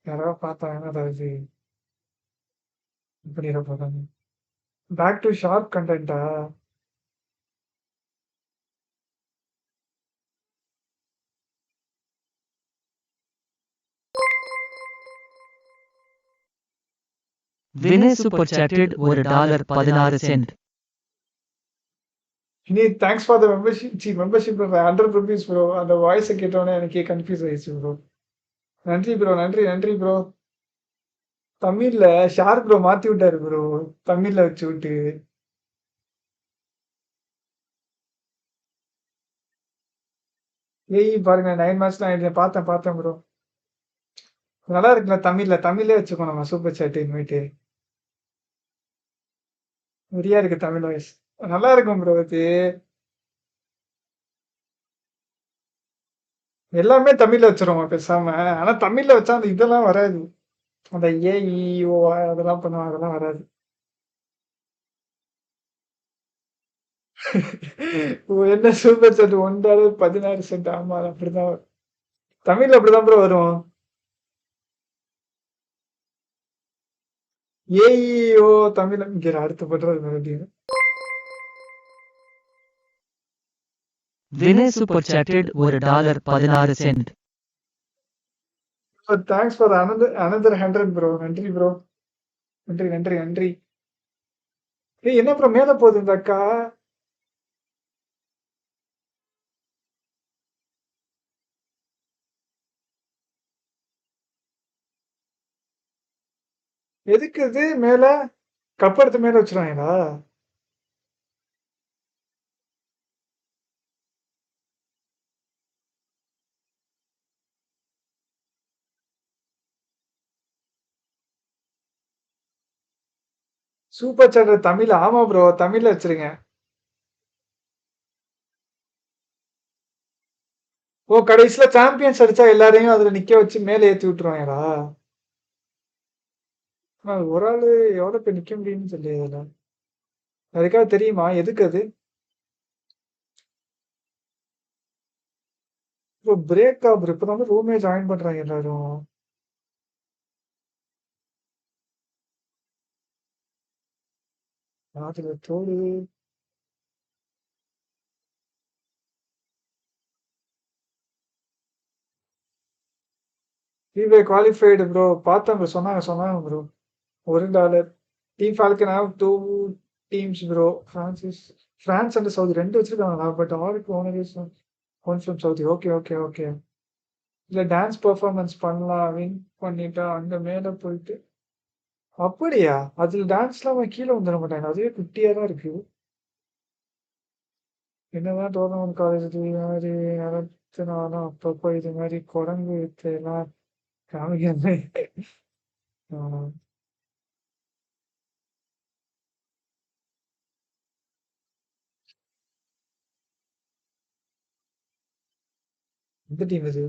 [SPEAKER 1] யாராவது பார்த்தாங்கன்னா அதாவது பண்ணிட போறாங்க. பேக் டு ஷார்ப் கண்டென்ட்டா?
[SPEAKER 9] வினர் சூப்பர் சாட்டட் $1.16.
[SPEAKER 1] இனி thanks for the membership ₹100 bro. அந்த வாய்ஸை கேட்டோன்னே எனக்கே கன்ஃபியூஸ் ஆயிடுச்சு ப்ரோ. நன்றி ப்ரோ, நன்றி ப்ரோ. தமிழ்ல ஷார்ப் ப்ரோ மாத்தி விட்டாரு ப்ரோ, தமிழ்ல வச்சு விட்டு. ஏய் பாருங்க 9 மேட்ச்லாம் ஆயிடுச்சு. பார்த்தேன் ப்ரோ. நல்லா இருக்குல்ல தமிழ்லே வச்சுக்கோ நம்ம சூப்பர் சாட் இன்வைட்டு. வெறியா இருக்கு தமிழ் வாய்ஸ். நல்லா இருக்கும் ப்ரோ இது. எல்லாமே தமிழ்ல வச்சுருவோம் பேசாம. ஆனா தமிழ்ல வச்சா அந்த இதெல்லாம் வராது. அந்த ஏ, இ, ஓ அதெல்லாம் பண்ணுவாங்க. அதெல்லாம் வராது. என்ன சூப்பர் சாட் $1 16 ஆமா அப்படிதான் வரும். தமிழ்ல அப்படிதான் ப்ரோ வரும். ஏ, இ, ஓ தமிழ்ல இங்க அடுத்து பண்றது மறுபடியும்.
[SPEAKER 9] Vinay super chatted $1.16.
[SPEAKER 1] Thanks for another 100 bro. நன்றி ப்ரோ. நன்றி. ஏய் என்ன ப்ரோ மேல போகுது இந்த அக்கா? எதுக்கு இது மேல கப் எடுத்து மேல வச்சிருவாங்களா? சூப்பர் சாட் தமிழ் ஆமா ப்ரோ தமிழ்ல வச்சிருங்க. ஓ கடைசியில சாம்பியன்ஸ் அடிச்சா எல்லாரையும் அதுல நிக்க வச்சு மேல ஏத்தி விட்டுருவாங்களா? ஒரு ஆளு எவ்வளவு பேர் நிக்க முடியும்னு சொல்லி அதுல அதுக்காக தெரியுமா எதுக்கு அது? இப்போ பிரேக் ப்ரோ இப்பதான் ரூமே ஜாயின் பண்றாங்க எல்லாரும். அதுல தோடு ரீவே குவாலிஃபைடு ப்ரோ. பார்த்தேன் ப்ரோ சொன்னாங்க bro. $1 team Falcon have 2 teams bro. France and Saudi 2 வச்சிருக்காங்களா? பட் ஆருக்கு owner is one from Saudi. Okay. இல்ல டான்ஸ் பெர்ஃபார்மன்ஸ் பண்ணலாம் வின் பண்ணிட்டா அங்க மேல போயிட்டு. அப்படியா? அதுல டான்ஸ்லாம் கீழே வந்துட மாட்டாங்க. அதுவே குட்டியா தான் இருக்கு. என்னதான் டோர்னமெண்ட் காலேஜ் இது மாதிரி நடத்தினாலும் அப்பப்போ இது மாதிரி குரங்கு வித்தையெல்லாம் காமிக்கிறது. ஆஹ் எந்த டீம் இது?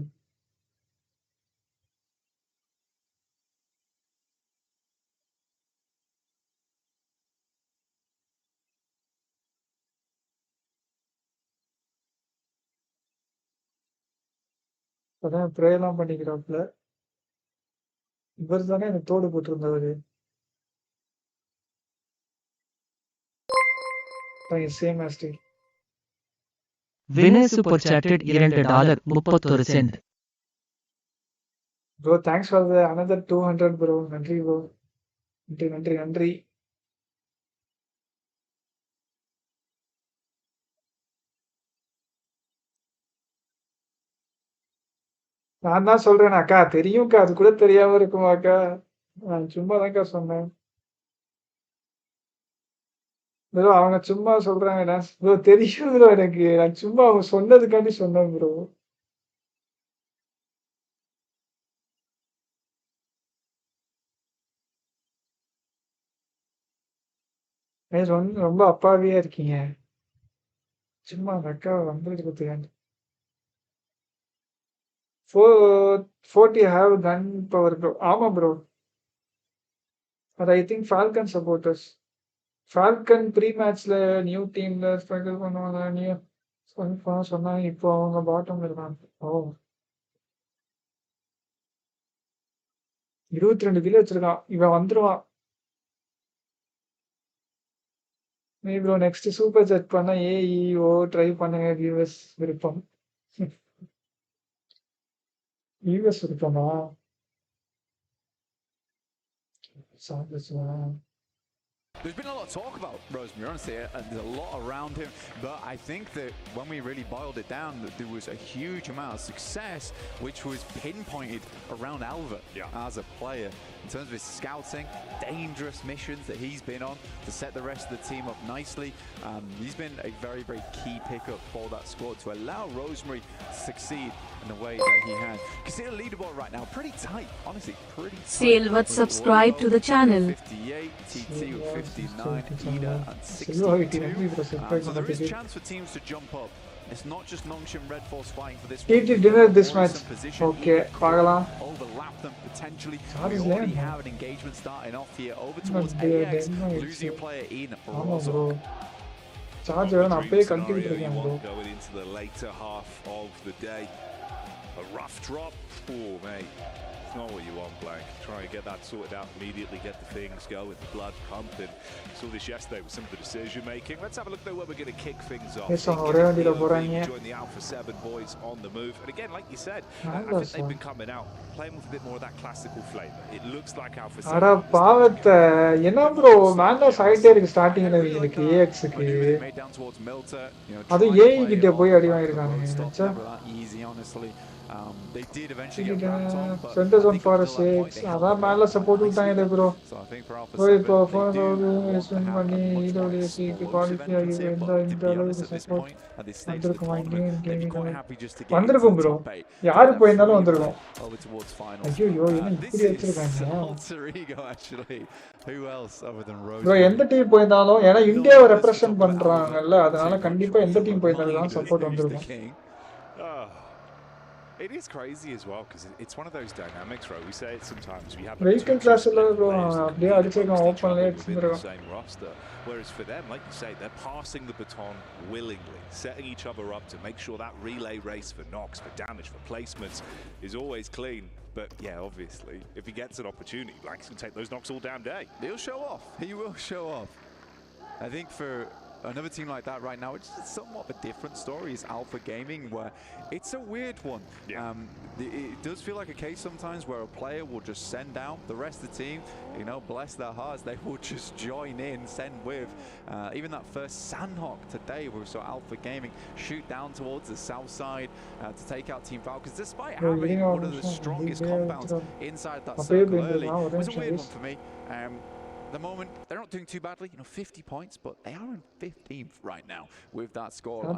[SPEAKER 1] அதான் ப்ரேலாம் பண்ணிக்கிறாப்புல. இவர் தானே எனக்கு தோடு போட்டிருந்தவரு. சேம் ஆஸ்டி.
[SPEAKER 9] Vinay super chatted $2.31.
[SPEAKER 1] Bro thanks for the another 200 bro. நன்றி ப்ரோ. நன்றி. நான் தான் சொல்றேன் அக்கா தெரியும்க்கா. அது கூட தெரியாம இருக்குமாக்கா? நான் சும்மா தான்க்கா சொன்னேன். ப்ரோ அவங்க சும்மா சொல்றாங்க. ப்ரோ தெரியும் ப்ரோ எனக்கு. நான் சும்மா அவங்க சொன்னதுக்காண்டி சொன்னேன் ப்ரோ. ரொம்ப அப்பாவியா இருக்கீங்க. சும்மா அந்த அக்காவை வம்பளுக்கு கொடுத்துக்காண்டி. 40 have gun power ப்ரோ. ஆமா ப்ரோ. அது I think Falcon supporters. Falcon pre மேட்ச்ல நியூ டீம்ல ஸ்ட்ரகிள் பண்ணுவாங்க. நியூ சொன்னாங்க. இப்போ அவங்க பாட்டம்ல இருக்காங்க. ஓ 22 கிலோ வச்சிருக்கான். இவன் வந்துருவான். மே ப்ரோ நெக்ஸ்ட் சூப்பர் செட் பண்ண ஏஇஓ ட்ரை பண்ணுங்க. வியூவர்ஸ் விருப்பம். வியூவர்ஸ் விருப்பமா? சாப்பிடுச்சுனா
[SPEAKER 10] There's been a lot of talk about Rosemary, honestly, and there's a lot around him, but I think that when we really boiled it down, that there was a huge amount of success, which was pinpointed around Alva as a player. In terms of his scouting, dangerous missions that he's been on to set the rest of the team up nicely. He's been a very, very key pickup for that squad to allow Rosemary to succeed in the way that he has. You can see the leaderboard right now, pretty tight, honestly, pretty tight.
[SPEAKER 4] Silvat subscribe to the channel.
[SPEAKER 10] 58, TT with 59, Ida and 62. So there is chance for teams to jump up. It's not just Nongshin Red Force fighting for this
[SPEAKER 1] TT dinner this match. Okay, Pagala.
[SPEAKER 10] Overlap them potentially. We already have an engagement starting off here over towards AX, losing a player in Rozok.
[SPEAKER 1] Charger and Ape continue
[SPEAKER 2] going into the later half of the day. A rough drop. Oh, mate. It's not what you want, Blank. Try and get that sorted out immediately, get the things going, the blood pumping. Saw this yesterday with some of the decision making. Let's have a look though where we're going to kick things off. Join the Alpha 7 boys on the move. And again, like you said, I think they've been coming out, playing with a bit more of that classical flavor. It looks like Alpha 7.
[SPEAKER 1] Ada pavatha enna bro manga side irukku starting la ilikku AX ku adu AI kitte poi adi vaangirukanga
[SPEAKER 10] easy honestly. They did eventually get wrapped on, but
[SPEAKER 1] centers on for 6 ada mala support uttaanga bro
[SPEAKER 10] so I think for Alpha 7
[SPEAKER 1] investment money EWC ku qualify ayi inda support
[SPEAKER 10] they're quite happy just to get
[SPEAKER 1] vandirukum bro yaar poyindalum vandirukum
[SPEAKER 10] over towards final.
[SPEAKER 1] ayyo enna ipdi vechirukanga
[SPEAKER 2] Alter Ego actually. Who else other than Rose?
[SPEAKER 1] bro endha team poyindalum ena India va represent பண்றாங்கல்ல அதனால கண்டிப்பா எந்த team போயினாலும் support வந்திருக்கும்.
[SPEAKER 2] It is crazy as well because it's one of those dynamics, right? We say it sometimes. We have
[SPEAKER 1] vehicle class la bro அப்படியே அடிச்சேங்க ஓபன்ல
[SPEAKER 2] the
[SPEAKER 1] எடுத்துறோம்.
[SPEAKER 2] same roster, whereas for them, like you say, they're passing the baton willingly, setting each other up to make sure that relay race for knocks, for damage, for placements is always clean. But yeah, obviously, if he gets an opportunity, Blank's can take those knocks all damn day.
[SPEAKER 10] He'll show off. He will show off. I think for another team like that right now, it's somewhat of a different story, is Alpha Gaming, where it's a weird one. It does feel like a case sometimes where a player will just send out the rest of the team, you know, bless their hearts, they will just join in, send with. Even that first Sandhawk today, where we saw Alpha Gaming shoot down towards the south side to take out Team Falcons, despite having one of the strongest compounds inside that circle early. It was a weird one for me. At the moment, they're not doing too badly, you know, 50 points, but they are in 15th right now with that score line.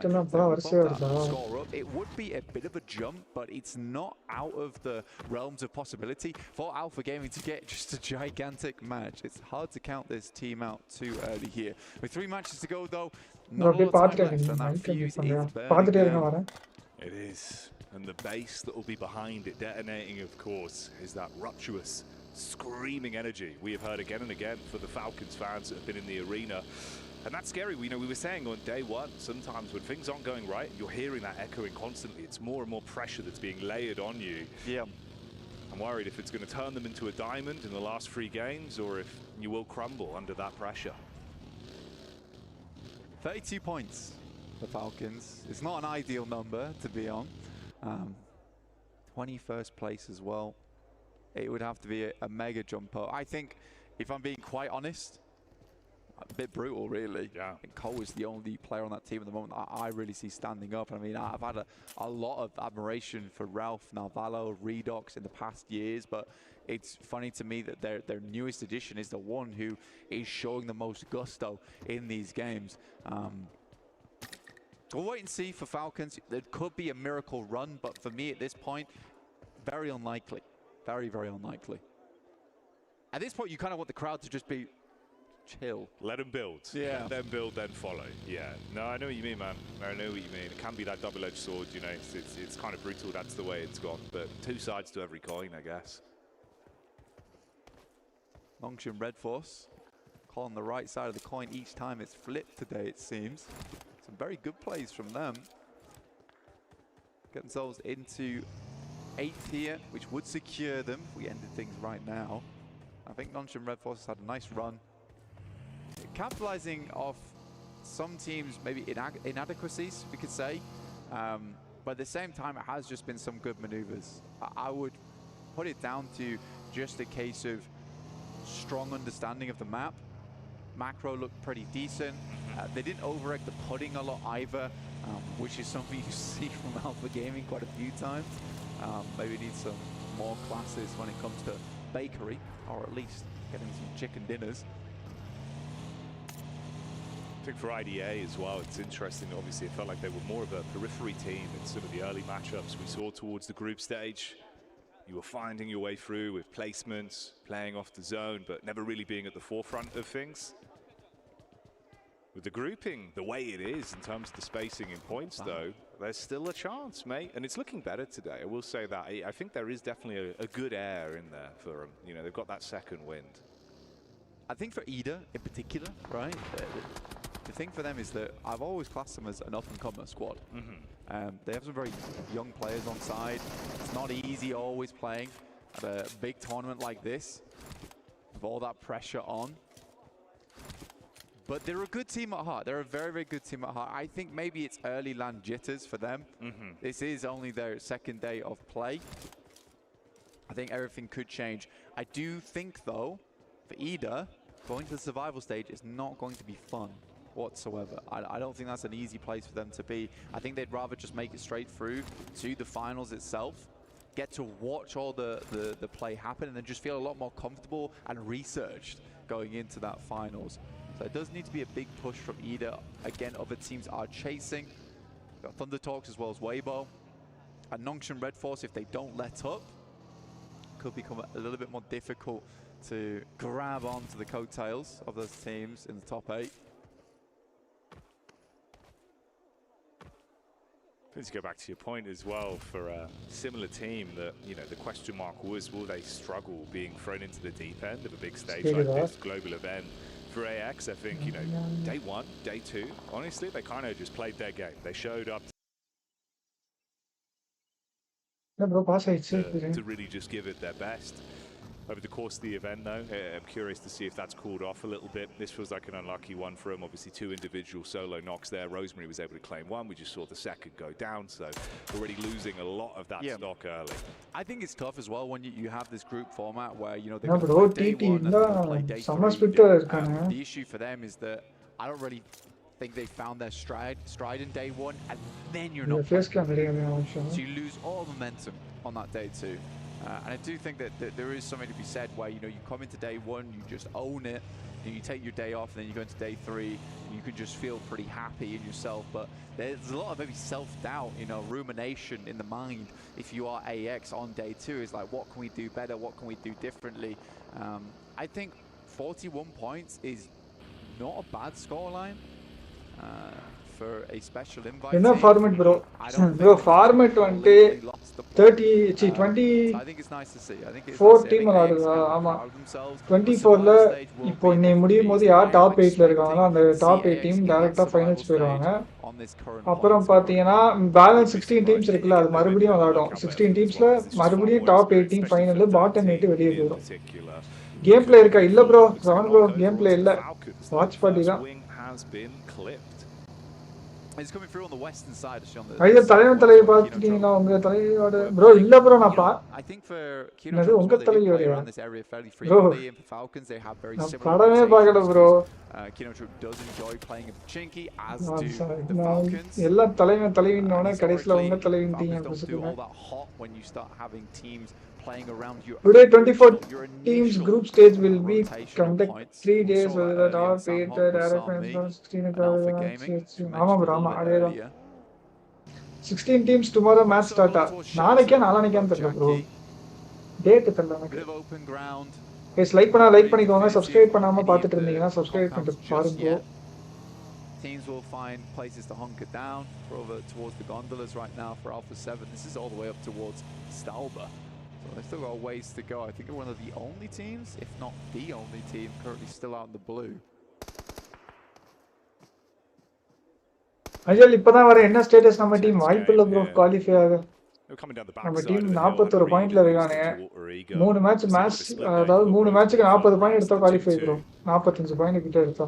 [SPEAKER 10] Score up, it would be a bit of a jump, but it's not out of the realms of possibility for Alpha Gaming to get just a gigantic match. It's hard to count this team out too early here. With 3 matches to go, though, not a lot of time left, and that fuse is burning down.
[SPEAKER 2] It is, and the base that will be behind it detonating, of course, is that rupturous, screaming energy we have heard again and again for the Falcons fans that have been in the arena. And that's scary. We know we were saying on day one, sometimes when things aren't going right, you're hearing that echoing constantly. It's more and more pressure that's being layered on you. I'm worried if it's going to turn them into a diamond in the last 3 games, or if you will crumble under that pressure.
[SPEAKER 10] 32 points for Falcons. It's not an ideal number to be on. 21st place as well. It would have to be a mega jump up. I think, if I'm being quite honest, a bit brutal, really.
[SPEAKER 2] Yeah.
[SPEAKER 10] I think Cole is the only player on that team at the moment I really see standing up. I mean, I've had a lot of admiration for Ralph, Nalvalo, Redox in the past years, but it's funny to me that their newest addition is the one who is showing the most gusto in these games. We'll wait and see for Falcons. There could be a miracle run, but for me at this point, very unlikely. Very, very unlikely. At this point, you kind of want the crowd to just be chill.
[SPEAKER 2] Let them build.
[SPEAKER 10] Yeah.
[SPEAKER 2] Let them build, then follow. Yeah. No, I know what you mean, man. I know what you mean. It can be that double-edged sword, you know. It's kind of brutal. That's the way it's gone. But 2 sides to every coin, I guess.
[SPEAKER 10] Nongshin Red Force calling the right side of the coin each time it's flipped today, it seems. Some very good plays from them. Get themselves into 8th here, which would secure them if we ended things right now. I think Nongshin Red Force has had a nice run, capitalizing off some teams' maybe inadequacies, we could say. But at the same time, it has just been some good maneuvers. I would put it down to just a case of strong understanding of the map, macro looked pretty decent. They didn't overegg the pudding a lot either, which is something you see from Alpha Gaming quite a few times. Maybe need some more classes when it comes to bakery, or at least getting some chicken dinners.
[SPEAKER 3] I think for IDA as well, it's interesting. Obviously, it felt like they were more of a periphery team in some of the early matchups we saw towards the group stage. You were finding your way through with placements, playing off the zone, but never really being at the forefront of things. With the grouping the way it is in terms of the spacing in points, though, there's still a chance, mate. And it's looking better today. I will say that. I think there is definitely a good air in there for them. You know, they've got that second wind.
[SPEAKER 10] I think for Ida in particular, right? The thing for them is that I've always classed them as an up-and-comer squad. They have some very young players on side. It's not easy always playing at a big tournament like this with all that pressure on. But they're a good team at heart. They're a very, very good team at heart. I think maybe it's early land jitters for them. This is only their second day of play. I think everything could change. I do think, though, for Ida, going to the survival stage is not going to be fun whatsoever. I don't think that's an easy place for them to be. I think they'd rather just make it straight through to the finals itself, get to watch all the play happen, and then just feel a lot more comfortable and researched going into that finals. So it does need to be a big push from Ida. Again, other teams are chasing. We've got Thunder Talks as well as Weibo. And Nongshin Red Force, if they don't let up, could become a little bit more difficult to grab onto the coattails of those teams in the top 8.
[SPEAKER 3] To go back to your point as well, for a similar team, that, you know, the question mark was, will they struggle being thrown into the deep end of a big stage like this global event? For AX, I think, you know, day 1, day 2, honestly, they kind of just played their game. They showed up to really just give it their best. Over the course of the event, though, I'm curious to see if that's cooled off a little bit. This feels like an unlucky one for him. Obviously, 2 individual solo knocks there. Rosemary was able to claim 1. We just saw the second go down, so already losing a lot of that stock early.
[SPEAKER 10] I think it's tough as well when you have this group format where, you know, they
[SPEAKER 1] play
[SPEAKER 10] day 1 and play day 3. The issue for them is that I don't really think they found their stride in day 1, and then you're not playing. So you lose all momentum on that day 2. And I do think that there is something to be said where, you know, you come into day 1, you just own it, and you take your day off, and then you go into day 3, and you can just feel pretty happy in yourself. But there's a lot of maybe self-doubt, you know, rumination in the mind if you are AX on day 2. It's like, what can we do better? What can we do differently? I think 41 points is not a bad scoreline for a special invite.
[SPEAKER 1] Enough format, bro. Bro, format 20, 30, 20.
[SPEAKER 10] I think it's nice to see. I think it's
[SPEAKER 1] 4 team ஆமா 24ல இப்போ நீ முடியும்போது யார் top 8ல இருக்காங்களோ அந்த top 8 team டைரக்டா finals போயிடுவாங்க. அப்புறம் பாத்தீங்கன்னா பேலன்ஸ் 16 டீம்ஸ் இருக்குல்ல, அது மறுபடியும் விளையாடும். 16 டீம்ஸ்ல மறுபடியும் டாப் 8 டீம் ஃபைனல், பாட்டம் 8 வெளியே போயிடும். கேம் பிளே இருக்கா? இல்ல ப்ரோ, 7 ப்ரோ கேம் பிளே இல்ல. வாட்ச் பார்ட்டி தான்.
[SPEAKER 10] It's coming through on the western side.
[SPEAKER 1] ஐயா தலையை பாத்துட்டீங்களா? உங்க தலையோட ப்ரோ இல்ல ப்ரோ, நான்
[SPEAKER 10] I think for Kino
[SPEAKER 1] உங்க தலையோட
[SPEAKER 10] on this area fairly frequently, and for Falcons they have very similar.
[SPEAKER 1] படமே பார்க்கல bro.
[SPEAKER 10] Kino does enjoy playing with Chinky, as do the Falcons.
[SPEAKER 1] எல்லா தலைவினோட கடைசில உங்க தலைவின்ட்டீங்க
[SPEAKER 10] do all that hot when you start having teams playing around you.
[SPEAKER 1] Today 24 teams group stage will be conducted 3 days with the top 8 direct fans 16 ஆமா bro, ஆமா அதேதான். 16 teams tomorrow match start. நாளைக்கேன்னு தெரியல bro, date தெரியல எனக்கு. guys like பண்ணிக்கோங்க. Subscribe பண்ணாம பார்த்துட்டு இருந்தீங்கன்னா சப்ஸ்கிரைப் பண்ணிட்டு பாருங்க.
[SPEAKER 10] Teams will find places to hunker down for over towards the gondolas right now for Alpha 7. This is all the way up towards Stalba. So they've still got a ways to go. I think they're one of the only teams, if not the only team, currently still out in the blue.
[SPEAKER 1] அஜல் இப்பதான் வர என்ன status நம்ம team? வாய்ப்பு இல்ல bro qualify ஆக. நம்ம team 41 பாயிண்ட்ல இருக்கானே. 3 மேட்ச் அதாவது 3 மேட்ச்சுக்கு 40 பாயிண்ட் எடுத்தா குவாலிஃபை ப்ரோ. 45 பாயிண்ட் கிட்ட எடுத்தா.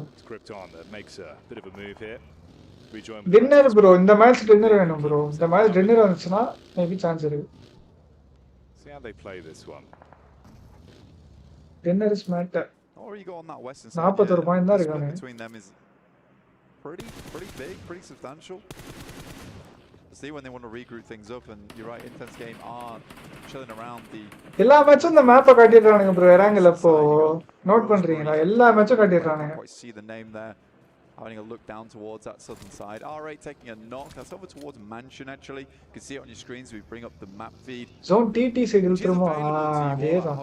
[SPEAKER 1] டின்னர் ப்ரோ, இந்த மேட்ச் டின்னர் வேணும் ப்ரோ. இந்த மேட்ச் டின்னர் வந்துச்சுனா மேபி சான்ஸ் இருக்கு.
[SPEAKER 3] See how they play this one.
[SPEAKER 1] Dinner is matter.
[SPEAKER 10] Or you go on that western side. Yeah, the split between them is pretty big, pretty substantial. See when they want to regroup things up, and you're right, Intense Game are chilling around the.
[SPEAKER 1] எல்லா மேட்சும் இந்த மேப்பை காட்டிடுறானுங்க bro. இறங்கல இப்போ note பண்றீங்களா? எல்லா மேட்சும் காட்டிடுறானுங்க.
[SPEAKER 10] Quite see the name there. Having a look down towards that southern side. R8 taking a knock. That's over towards Mansion actually. You can see it on your screens. We bring up the map feed.
[SPEAKER 1] Zone TT side இழுத்துருமோ?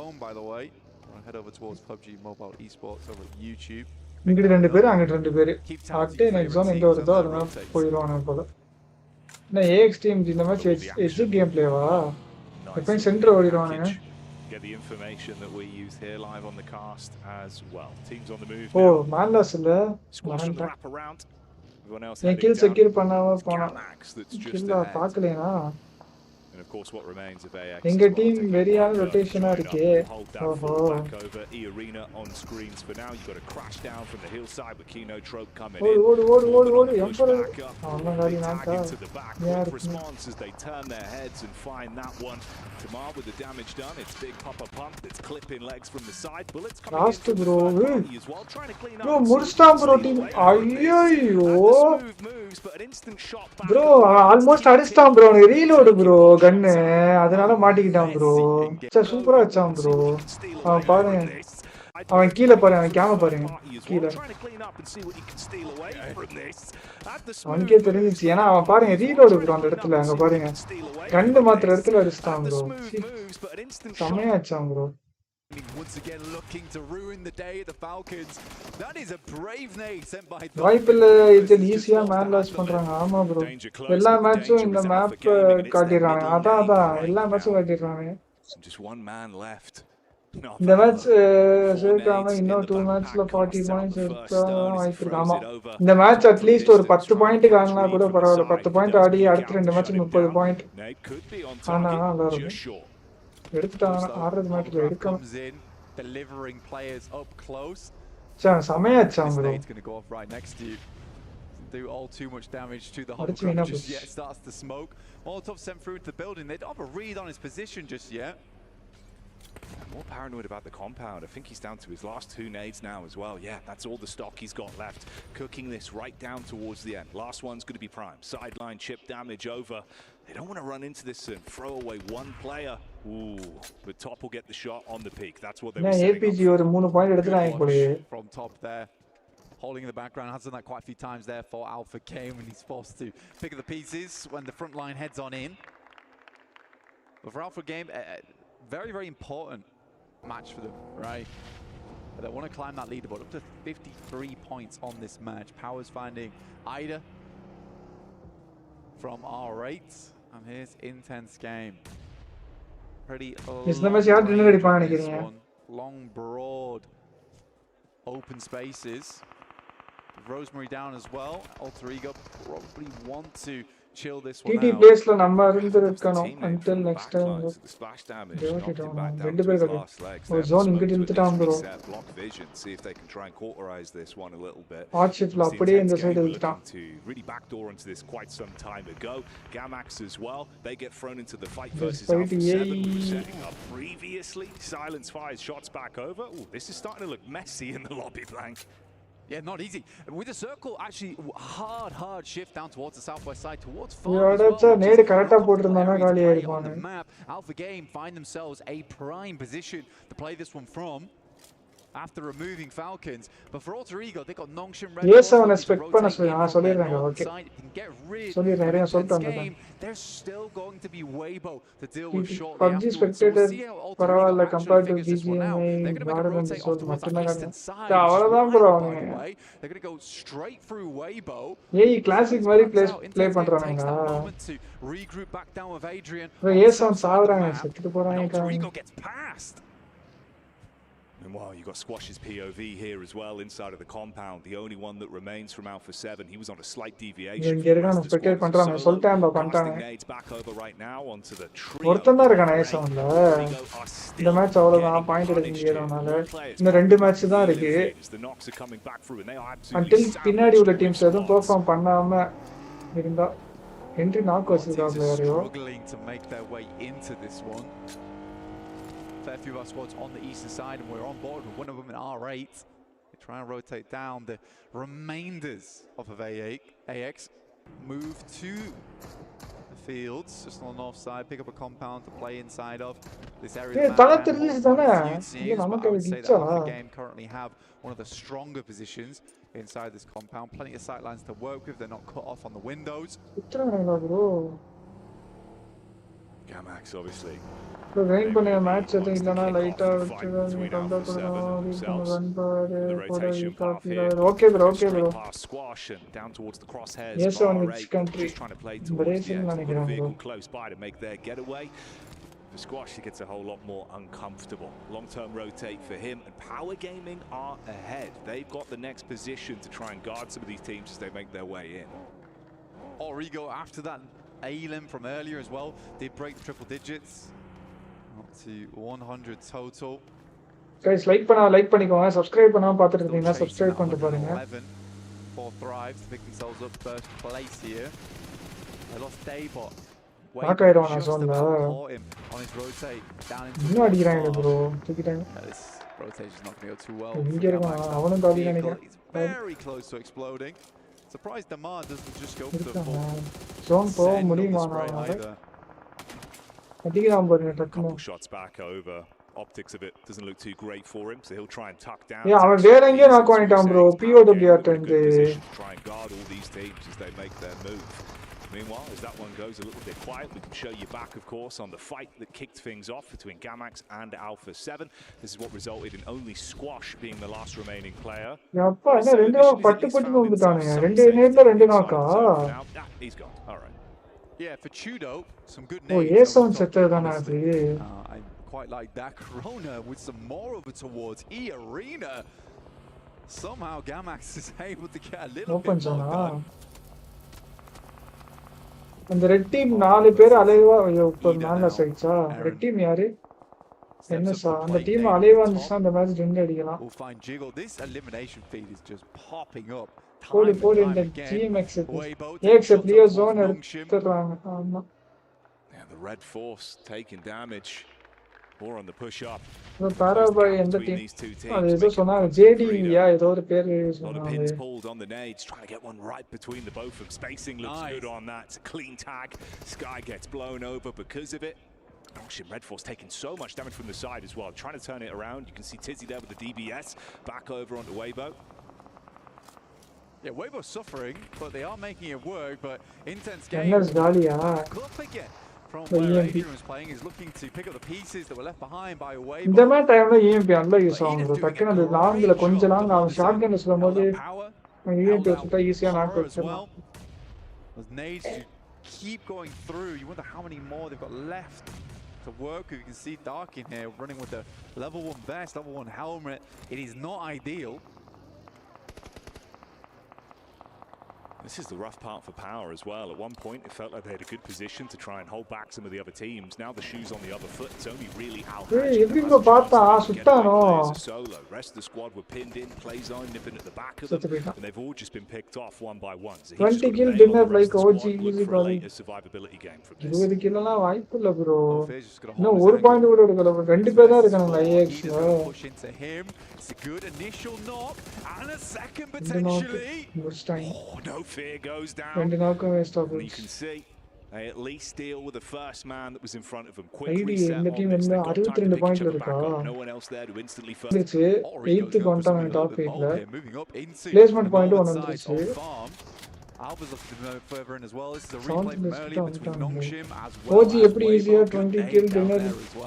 [SPEAKER 10] Home by the way. I'll head over towards PUBG Mobile Esports over at YouTube.
[SPEAKER 1] இங்கிட்டு ரெண்டு பேர், அங்கிட்டு ரெண்டு பேர். அடுத்து next zone எங்க வருதோ அதனால போயிடுவானுங்க போல. நான் AX team இந்த மேட்ச் எட்ஜ் கேம் பிளேவா? எப்பவும் centre ஓடிடுவானுங்க.
[SPEAKER 11] Get the information that we use here live on the cast as well. Teams on the move.
[SPEAKER 1] Oh, Manlas இல்ல.
[SPEAKER 11] Wrap around. Everyone else.
[SPEAKER 1] நான் kill secure பண்ணாம போனா. கில்ல பாக்கலைனா.
[SPEAKER 11] And of course what remains of AX.
[SPEAKER 1] எங்க team வெரியான ரொட்டேஷனா இருக்கே.
[SPEAKER 11] ஓஹோ. Over E Arena on screens for now. You've got a crash down from the hillside with Kino Trope coming in.
[SPEAKER 1] ஓடு எம்பர். அவன் காடி நான்டா.
[SPEAKER 11] Quick response as they turn their heads and find that one. Tamar with the damage done. It's big pop pump. It's clipping legs from the side. Bullets coming
[SPEAKER 1] last
[SPEAKER 11] in
[SPEAKER 1] bro.
[SPEAKER 11] as well trying to clean up.
[SPEAKER 1] Bro, முடிச்சிட்டான் bro team. ஐயோ. Bro, almost அடிச்சிட்டான் bro. Reload bro. கன்னு அதனால மாட்டிக்கிட்டான் bro. சூப்பரா வச்சான் bro. அவன் பாருங்க, அவன் கீழே பாருங்க, அவன் கேம பாருங்க கீழே. அவனுக்கே தெரிஞ்சிச்சு, ஏன்னா அவன் பாருங்க ரீலோடு ப்ரோ அந்த இடத்துல. அங்க பாருங்க கண்டு மாத்திர இடத்துல அடிச்சிட்டான் ப்ரோ. செம்மையா வச்சான் bro.
[SPEAKER 10] Once again looking to ruin the day of the Falcons. That is a brave nade sent by
[SPEAKER 1] வாய்ப்பில்ல. இது ஈஸியா மேன் லாஸ் பண்றாங்க. ஆமா ப்ரோ, எல்லா மேட்சும் இந்த மேப் காட்டிடுறாங்க. அதான் எல்லா மேட்சும் காட்டிடுறாங்க.
[SPEAKER 11] Just one man left.
[SPEAKER 1] இந்த மேட்ச் சேர்க்காம இன்னும் 2 மேட்ச்ல 40 பாயிண்ட்ஸ் எடுத்தா வாய்ப்பு இருக்கு. ஆமா, இந்த மேட்ச் அட்லீஸ்ட் ஒரு 10 பாயிண்ட் ஆனா கூட பரவாயில்ல. 10 பாயிண்ட் ஆடி அடுத்த 2 மேட்ச் 30 பாயிண்ட் ஆனா நல்லா இருக்கும். எடுத்துட்டாங்க ஆறது மேட்ச்ல எடுக்கும்.
[SPEAKER 10] delivering players up close.
[SPEAKER 1] செமையா அடிச்சான் bro.
[SPEAKER 10] It's going to go off right next to you. Do all too much damage to the hovercraft just yet. Starts to smoke. Molotov sent through into the building. They don't have a read on his position just yet.
[SPEAKER 11] More paranoid about the compound. I think he's down to his last 2 nades now as well. Yeah, that's all the stock he's got left. Cooking this right down towards the end. Last one's going to be prime. Sideline chip damage over. They don't want to run into this and throw away one player. Ooh, but Top will get the shot on the peak. That's what they were saying.
[SPEAKER 1] APG ஒரு 3 point எடுத்துறாங்க போலயே.
[SPEAKER 10] From Top there. Holding in the background, has done that quite a few times there for Alpha Game, and he's forced to pick up the pieces when the front line heads on in. But for Alpha Game, very important match for them, right? They want to climb that leaderboard up to 53 points on this match. Powers finding Ida from R8, and here's Intense Game. Pretty long, broad, open spaces. Rosemary down as well. Alter Ego probably want to chill this one
[SPEAKER 1] TT
[SPEAKER 10] out.
[SPEAKER 1] place la நம்ம இருந்திருக்கணும் until next time.
[SPEAKER 11] Splash damage.
[SPEAKER 1] ரெண்டு பேர் ஒரு zone இங்க இழுத்துட்டான் bro.
[SPEAKER 11] Block vision. See if they can try and cauterize this one a little bit.
[SPEAKER 1] Hardshipல அப்படியே இந்த side இழுத்துட்டான்.
[SPEAKER 11] To really backdoor into this quite some time ago. Gamax as well. They get thrown into the fight versus Alpha 7. Setting up previously. Silence fires shots back over. Ooh, this is starting to look messy in the lobby blank.
[SPEAKER 10] Yeah, not easy. With the circle, actually, hard shift down towards the southwest side, towards on the map. Alpha Game find themselves a prime position to play this one from after removing Falcons. But for Alter Ego, they got Nongshin Red Force. There's still going to be Weibo to deal with shortly afterwards. So we'll see how Alter Ego actually figures this one out. They're going to make a rotate off towards that eastern side. By the way, they're going to go straight through Weibo.
[SPEAKER 1] Yeah, classic Mari play பண்றாங்க.
[SPEAKER 10] To regroup back down with Adrian.
[SPEAKER 11] Alter Ego gets passed. Meanwhile, you've got Squash's POV here as well inside of the compound. The only one that remains from Alpha 7. He was on a slight deviation. Nades back over right now onto the tree.
[SPEAKER 1] இந்த match அவ்வளவுதான் point எடுக்கறதுனால இந்த ரெண்டு match தான் இருக்கு. until பின்னாடி உள்ள teams எதுவும் perform பண்ணாம இருந்தா என்ட்ரி நாக் வச்சிருக்காங்க யாரையோ.
[SPEAKER 10] Struggling to make their way into this one. fair few of our squads on the eastern side, and we're on board with one of them in R8. They try and rotate down the remainders of AX. Move to the fields, just on the north side, pick up a compound to play inside of. This area of the map, I would say that Alpha Game currently have one of the stronger positions inside this compound. Plenty of sightlines to work with. They're not cut off on the windows.
[SPEAKER 11] Gamax, obviously.
[SPEAKER 1] Rain பண்ண match அது இல்லனா லைட்டா okay bro.
[SPEAKER 11] Squash and down towards the crosshairs.
[SPEAKER 1] Yes, on which country?
[SPEAKER 11] Just trying to play towards the edge. Got a vehicle close by to make their getaway. For Squash, he gets a whole lot more uncomfortable. Long-term rotate for him, and Power Gaming are ahead. They've got the next position to try and guard some of these teams as they make their way in.
[SPEAKER 10] Origo after that A-limb from earlier as well did break the triple digits. Up to 100 total.
[SPEAKER 1] Guys, like பண்ணிக்கோங்க, subscribe பண்ணாம பார்த்துட்டு இருக்கீங்கன்னா subscribe பண்ணிட்டு பாருங்க.
[SPEAKER 10] 11 for Thrive to pick themselves up first place here. They lost Daybot.
[SPEAKER 1] Back ஆயிடுவானா சொன்னா.
[SPEAKER 10] On his rotate down into.
[SPEAKER 1] இன்னும் அடிக்குறாங்க bro. தூக்கிட்டாங்க.
[SPEAKER 10] This rotation is not going to go too well.
[SPEAKER 1] இங்க இருக்கான், அவனும் தாடி நினைக்கிறேன்.
[SPEAKER 10] Very close to exploding. Surprised Damar doesn't just go for the full.
[SPEAKER 1] Zone போக முடியுமா? அடிக்குறான் பாருங்க டக்குனு.
[SPEAKER 11] Shots back over. Optics of it doesn't look too great for him, so he'll try and tuck down.
[SPEAKER 1] Yeah, அவன் வேற எங்கேயோ knock பண்ணிட்டான் bro. POW attend.
[SPEAKER 11] Try and guard all these teams as they make their move. Meanwhile, as that one goes a little bit quiet, we can show you back, of course, on the fight that kicked things off between Gamax and Alpha 7. This is what resulted in only Squash being the last remaining player.
[SPEAKER 1] அப்பா என்ன ரெண்டு பட்டு வந்துட்டானே. ரெண்டு நேட்ல ரெண்டு நாக்கா.
[SPEAKER 11] He's gone. All right.
[SPEAKER 10] Yeah, for Chudo, some good
[SPEAKER 1] names. Oh, yes, on செத்ததானா அது.
[SPEAKER 10] I quite like that. Corona with some more over towards E-Arena. Somehow Gamax is able to get a little bit more done. அந்த red team 4 பேர் அலைவா இப்போ மேல சைட்ஸா red team யாரு என்ன சா அந்த team அலைவா இருந்துச்சுனா அந்த மேட்ச் வின் அடிக்கலாம். We'll find Jiggle. This elimination feed is just popping up.
[SPEAKER 1] போடு இந்த டீம் எக்ஸ் லியோ ஜோன் எடுத்துறாங்க. ஆமா.
[SPEAKER 11] Yeah, the Red Force taking damage. More on the push up.
[SPEAKER 1] The Paraguay and the team. அது ஏதோ சொன்னாங்க JDயா ஏதோ ஒரு பேர் சொன்னாங்க.
[SPEAKER 11] Pins pulled on the nades, trying to get one right between the both of them. Spacing looks good on that. It's a clean tag. Sky gets blown over because of it. Nongshin Red Force taking so much damage from the side as well. Trying to turn it around. You can see Tizzy there with the DBS. Back over onto Weibo.
[SPEAKER 10] Yeah, Weibo's suffering, but they are making it work. But intense game. Back up again. From where Adrian was playing, is looking to pick up the pieces that were left behind by Weibo.
[SPEAKER 1] இந்த மாதிரி டைம்ல EMP நல்லா use ஆகும் bro. டக்குனு அந்த லாங்ல கொஞ்சம் long அவன் shotgun சுடும்போது EMP வச்சுட்டா ஈஸியா நாக் பண்ணிடலாம்.
[SPEAKER 10] Those nades to keep going through. You wonder how many more they've got left to work with. You can see Dark in here running with the level 1 vest, level 1 helmet. It is not ideal.
[SPEAKER 11] This is the rough part for Power as well. At one point, it felt like they had a good position to try and hold back some of the other teams. Now the shoe's on the other foot. It's only really Al. Solo. Rest of the squad were pinned in. Play zone nipping at the back of them, and they've all just been picked off one by one. So
[SPEAKER 1] 20 kill dinner like OG easy
[SPEAKER 11] probably a survivability game from this.
[SPEAKER 1] 20 kill la vaayilla bro. No 1 point kuda edukala. Rendu pera da irukanga IX.
[SPEAKER 10] Push into him. It's a good initial knock and a second potentially. Oh, no fear goes down. You can see they at least deal with the first man that was in front of them. Quickly set on this. They've got time to pick each other back up. No one else there to instantly first.
[SPEAKER 1] 8th kontaan top 8 la. Placement point one vandiruchu.
[SPEAKER 10] Alba's looking to move further in as well. This is a replay from earlier between Nongshin as well.
[SPEAKER 1] OG eppadi easier 20 kill dinner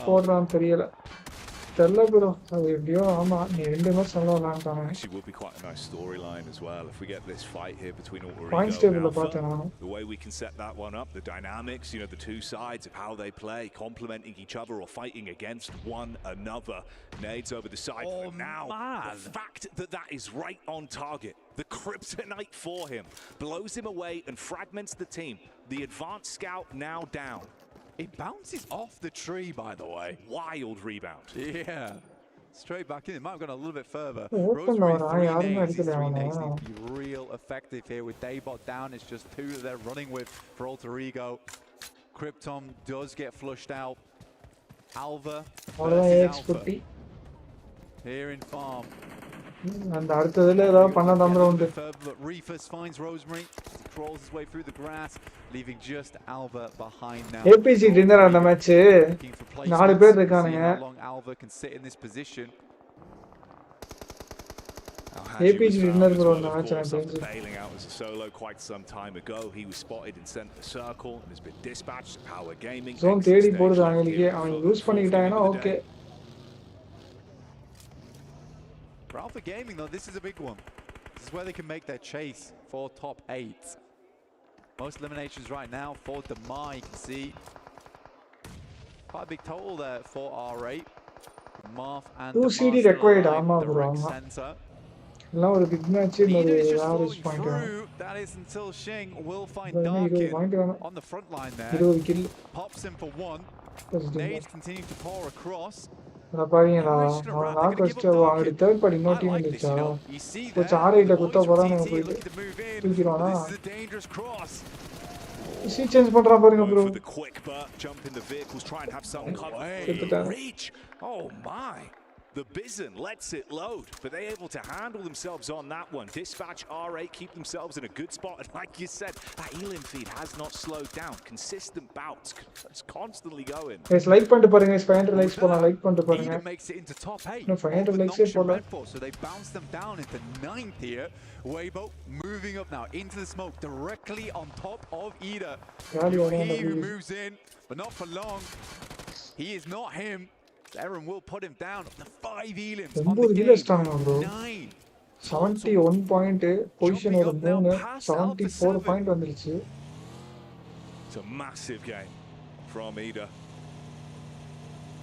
[SPEAKER 1] podran theriyala. Tella bro, adu எப்படியோ ஆமா நீ ரெண்டு match நல்லா விளையாண்டானே.
[SPEAKER 11] Actually would be quite a nice storyline as well if we get this fight here between
[SPEAKER 1] Points table பார்த்தேனா.
[SPEAKER 11] The way we can set that one up, the dynamics, you know, the two sides of how they play, complementing each other or fighting against one another. Nades over the side.
[SPEAKER 10] Oh,
[SPEAKER 11] now the fact that that is right on target. The kryptonite for him blows him away and fragments the team. The advanced scout now down.
[SPEAKER 10] It bounces off the tree, by the way.
[SPEAKER 11] Wild rebound.
[SPEAKER 10] Yeah. Straight back in. It might have gone a little bit further.
[SPEAKER 1] Rosary
[SPEAKER 10] 3 nades. These 3 nades need to be real effective here. With Daybot down, it's just 2 that they're running with for Alter Ego. Krypton does get flushed out. Alva
[SPEAKER 1] versus
[SPEAKER 10] Alpha here in farm.
[SPEAKER 1] And அடுத்ததுல ஏதாவது பண்ணா தான் bro உண்டு.
[SPEAKER 10] But Reefus finds Rosemary. He crawls his way through the grass, leaving just Alva behind now.
[SPEAKER 1] APG dinner அந்த match 4 பேர் இருக்கானுங்க.
[SPEAKER 10] How long Alva can sit in this position?
[SPEAKER 1] APG dinner bro அந்த match
[SPEAKER 11] bailing out as a solo quite some time ago. He was spotted in center circle and has been dispatched to Power Gaming.
[SPEAKER 1] Zone தேடி போடுது அவங்களுக்கு. அவன் use பண்ணிட்டாங்கன்னா okay.
[SPEAKER 10] For Alpha Gaming, though, this is a big one. This is where they can make their chase for top 8. Most eliminations right now for Demar, you can see. Quite a big total there for R8. Marth and
[SPEAKER 1] 2 CD required, center. Now a big match in the average point.
[SPEAKER 10] That is until Shing will find Darkin on the front line there. Pops him for 1. Nades continue to pour across.
[SPEAKER 1] பாருங்கடா நான் first வாங்கி third party இன்னொரு team வந்துச்சா கொஞ்சம் ஆரையில குத்த போறானே போயிட்டு தூக்கிடுவானா C change பண்றான் பாருங்க bro
[SPEAKER 11] oh my The Bison lets it load, but they're able to handle themselves on that one. Dispatch R8 keep themselves in a good spot, and like you said, that Elim feed has not slowed down. Consistent bouts, it's constantly going.
[SPEAKER 1] Guys, like பண்ணிட்டு பாருங்க, 500 likes போலாம், like பண்ணிட்டு பாருங்க.
[SPEAKER 10] Even makes it into top 8.
[SPEAKER 1] No, 500 likes போலாம்.
[SPEAKER 10] So they bounce them down into 9th here. Weibo moving up now into the smoke, directly on top of Ida. He who moves in, but not for long. He is not him. Aaron will put him down. The 5 elims on the game. 9.
[SPEAKER 1] 71 point position or 3 74 point வந்துருச்சு.
[SPEAKER 11] It's a massive game from Ida.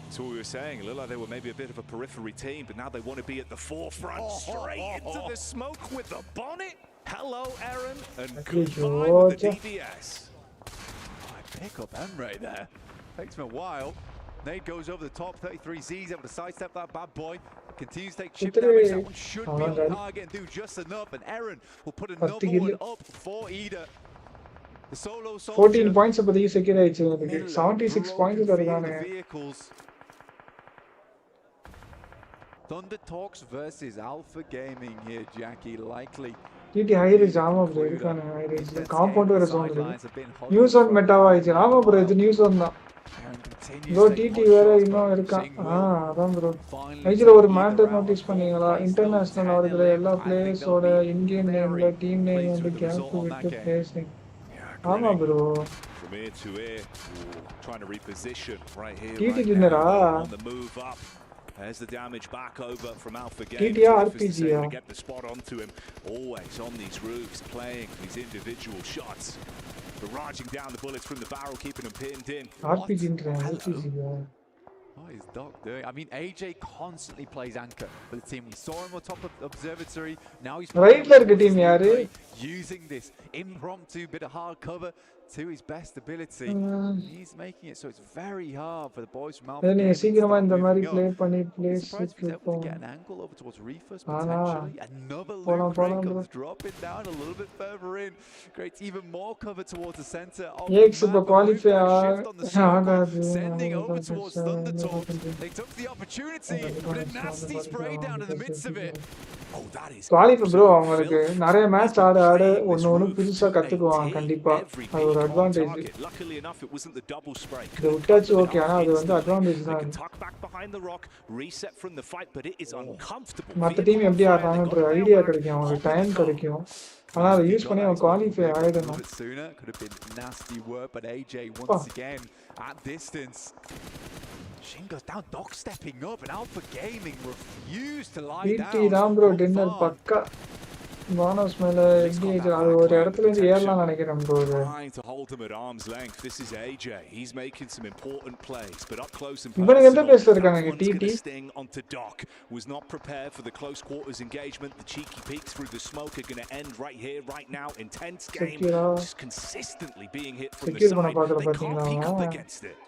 [SPEAKER 11] That's what we were saying. It looked like they were maybe a bit of a periphery team, but now they want to be at the forefront. Straight into the smoke with the bonnet. Hello, Aaron, and goodbye with the DBS.
[SPEAKER 10] Pick up Emre there. Takes him a while. Nade goes over the top, 33Z's able to sidestep that bad boy. Continues to take chip damage. That one should be on target and do just enough. And Aaron will put another one up for Ida. The solo soldier.
[SPEAKER 1] 14 points அப்படி secure ஆயிடுச்சு உங்களுக்கு. 76 points இருக்கானே.
[SPEAKER 10] Thunder Talks versus Alpha Gaming here, Jackie. Likely.
[SPEAKER 1] TT high range ஆமா bro இருக்கானே high range. Compound வேற zone இருக்கு. News one மெட்டாவா ஆயிடுச்சு. ஆமா bro இது நியூஸ் ஒன் தான். ப்ரோ டிடி வேற இன்னும் இருக்கான் அதான் ப்ரோ இதுல ஒரு மேட்டர் நோட்டீஸ் பண்ணீங்களா இன்டர்நேஷனல் ஆடுற எல்லா பிளேயர்ஸோட இன்கேம் நேம்ல டீம் நேம் வந்து கேப் விட்டு பிளேஸ் நேம் ஆமா bro
[SPEAKER 11] from ear to ear trying to reposition right here
[SPEAKER 1] டிடி டின்னரா
[SPEAKER 11] on the move up. There's the damage back over from Alpha Gaming.
[SPEAKER 1] TTR RPG
[SPEAKER 11] to get the spot onto him. Always on these roofs, playing these individual shots. Barraging down the bullets from the barrel, keeping them pinned in.
[SPEAKER 1] RPG RPG.
[SPEAKER 10] What is Doc doing? I mean, AJ constantly plays anchor for the team. We saw him on top of Observatory. Now he's using this impromptu bit of hard cover to his best ability. He's making it so it's very hard for the boys from Alpha.
[SPEAKER 1] Then சீக்கிரமா இந்த மாதிரி play பண்ணி place
[SPEAKER 10] get an angle over towards Reefus potentially. Another loop break comes dropping down a little bit further in. Creates even more cover towards the center of the
[SPEAKER 1] qualify
[SPEAKER 10] sending over towards Thundertalk. They took the opportunity, but a nasty spray down in the midst of it. Oh, that is
[SPEAKER 1] qualify bro அவங்களுக்கு நிறைய match ஆட ஒன்னு புதுசா கத்துக்குவாங்க கண்டிப்பா அது ஒரு advantage
[SPEAKER 11] luckily enough it wasn't the double spray
[SPEAKER 1] விட்டாச்சு okay ஆனா அது வந்து அட்வான்டேஜ் தான்
[SPEAKER 11] tuck back behind the rock reset from the fight but it is uncomfortable
[SPEAKER 1] மத்த டீம் எப்படி ஆடுறாங்கன்ற ஐடியா கிடைக்கும் அவங்களுக்கு டைம் கிடைக்கும் ஆனா அதை யூஸ் பண்ணி அவங்க குவாலிஃபை ஆயிடணும்
[SPEAKER 10] sooner could have been nasty work but AJ once again at distance. Shin goes down, Doc stepping up, and Alpha Gaming refused to lie down.
[SPEAKER 1] TT down bro, dinner pakka. Bonus மேல engage அது ஒரு இடத்துல இருந்து ஏறலாம் நினைக்கிறேன் bro.
[SPEAKER 11] Trying to hold him at arm's length. This is AJ. He's making some important plays, but up close and
[SPEAKER 1] personal. இவங்க எந்த பேஸ்ல இருக்காங்க TT?
[SPEAKER 11] Sting onto Doc was not prepared for the close quarters engagement. The cheeky peeks through the smoke are going to end right here, right now. Intense game, just consistently being hit from the side. They can't peek up against it.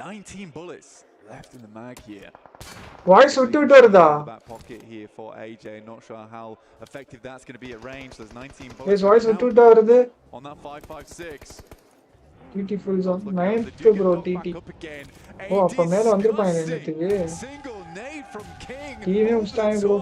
[SPEAKER 10] 19 bullets left in the mag here.
[SPEAKER 1] Voice விட்டு வருதா?
[SPEAKER 10] Back pocket here for AJ. Not sure how effective that's going to be at range. There's 19 bullets.
[SPEAKER 1] Yes, voice விட்டு வருது.
[SPEAKER 10] On that 556.
[SPEAKER 1] TT full zone 9th bro TT. Oh, அப்ப மேல வந்திருப்பாங்க என்னத்துக்கு டீமே முடிச்சிட்டாங்க ப்ரோ.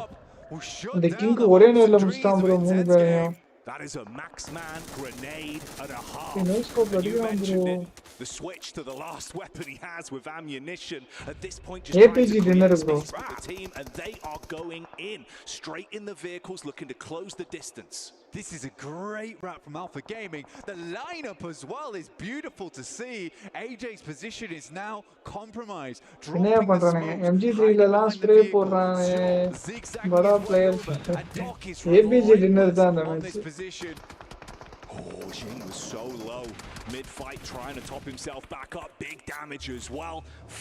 [SPEAKER 1] இந்த கிங் ஒரே நேர்ல முடிச்சிட்டான் ப்ரோ 3 பேரையும்.
[SPEAKER 11] That is a Maxman grenade and a half.
[SPEAKER 1] No scope,
[SPEAKER 11] And you
[SPEAKER 1] bro.
[SPEAKER 11] mentioned it, the switch to the last weapon he has with ammunition. At this point, just
[SPEAKER 1] APG
[SPEAKER 11] trying to
[SPEAKER 1] dinner,
[SPEAKER 11] create
[SPEAKER 1] bro.
[SPEAKER 11] space for the team, and they are going in straight in the vehicles, looking to close the distance.
[SPEAKER 10] This is a great wrap from Alpha Gaming. The lineup as well is beautiful to see. AJ's position is now compromised.
[SPEAKER 1] Dropping the smokes, MG3 லாம் spray போடுறானே படா player APG dinner தான் அந்த match.
[SPEAKER 11] Oh, Jing was so low. Mid-fight, trying to top himself back up. Big damage as well.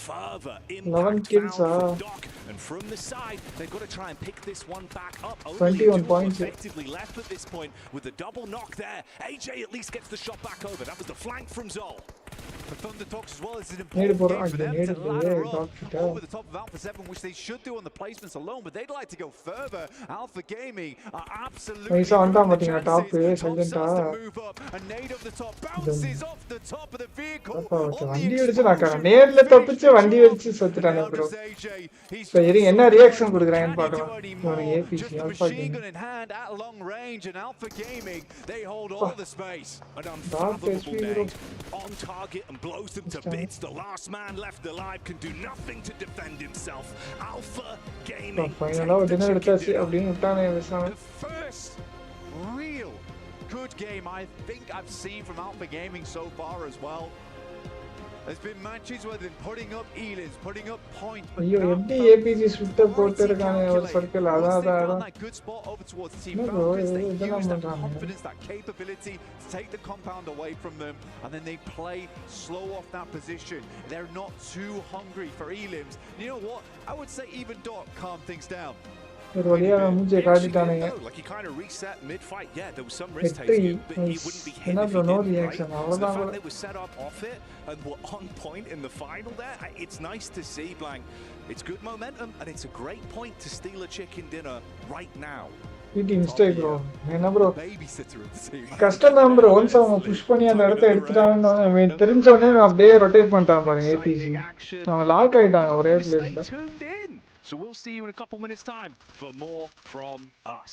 [SPEAKER 11] Further impact found from Doc. And from the side, they've got to try and pick this one back up. Only
[SPEAKER 1] 21 points
[SPEAKER 11] effectively left at this point with the double knock there. AJ at least gets the shot back over. That was the flank from Zol.
[SPEAKER 10] For Thunder Talks as well, it's an important game for them to ladder up over the top of Alpha 7, which they should do on the placements alone, but they'd like to go further. Alpha Gaming are absolutely top starts to move up. A nade of the top bounces off the top of the vehicle.
[SPEAKER 1] வண்டி அடிச்சு நான் நேர்ல தப்பிச்சு வண்டி அடிச்சு செத்துட்டானே bro. இப்போ என்ன reaction கொடுக்குறாங்கன்னு பார்க்கலாம். APC Alpha Gaming
[SPEAKER 10] in hand at long range, and Alpha Gaming they hold all the space.
[SPEAKER 11] An unfathomable nade on target and blows them to bits. The last man left alive can do nothing to defend himself. Alpha Gaming
[SPEAKER 1] finally dinner எடுத்தாச்சு அப்படினு விட்டானே பேசாம.
[SPEAKER 10] The first real good game I think I've seen from Alpha Gaming so far as well. There's been matches where they're putting up elims, putting up points.
[SPEAKER 1] ஐயோ எப்படி APG சுத்த போட்டுருக்கானே ஒரு circle அதான்
[SPEAKER 10] that good spot over towards the team. They use that confidence, that capability to take the compound away from them, and then they play slow off that position. They're not too hungry for elims. You know what? I would say even Doc calmed things down.
[SPEAKER 1] ஒரு வழியா மூஞ்சியை காட்டிட்டானுங்க.
[SPEAKER 11] Like he kind of reset mid-fight. Yeah, there was some risk taking, but he wouldn't be hit if he didn't, right? So the fact they were set up off it and were on point in the final there, it's nice to see, Blank. It's good momentum, and it's a great point to steal a chicken dinner right now.
[SPEAKER 1] இது mistake bro. என்ன bro?
[SPEAKER 10] Babysitter of the team.
[SPEAKER 1] கஷ்டம் தான் bro. Once அவங்க push பண்ணி அந்த இடத்தை எடுத்துட்டாங்கன்னு அவன் தெரிஞ்ச உடனே அப்படியே ரொட்டேட் பண்ணிட்டான் பாருங்க APC. அவங்க லாக் ஆயிட்டாங்க ஒரே பிளேஸ்ல.
[SPEAKER 11] So we'll see you in a couple minutes time for more from us.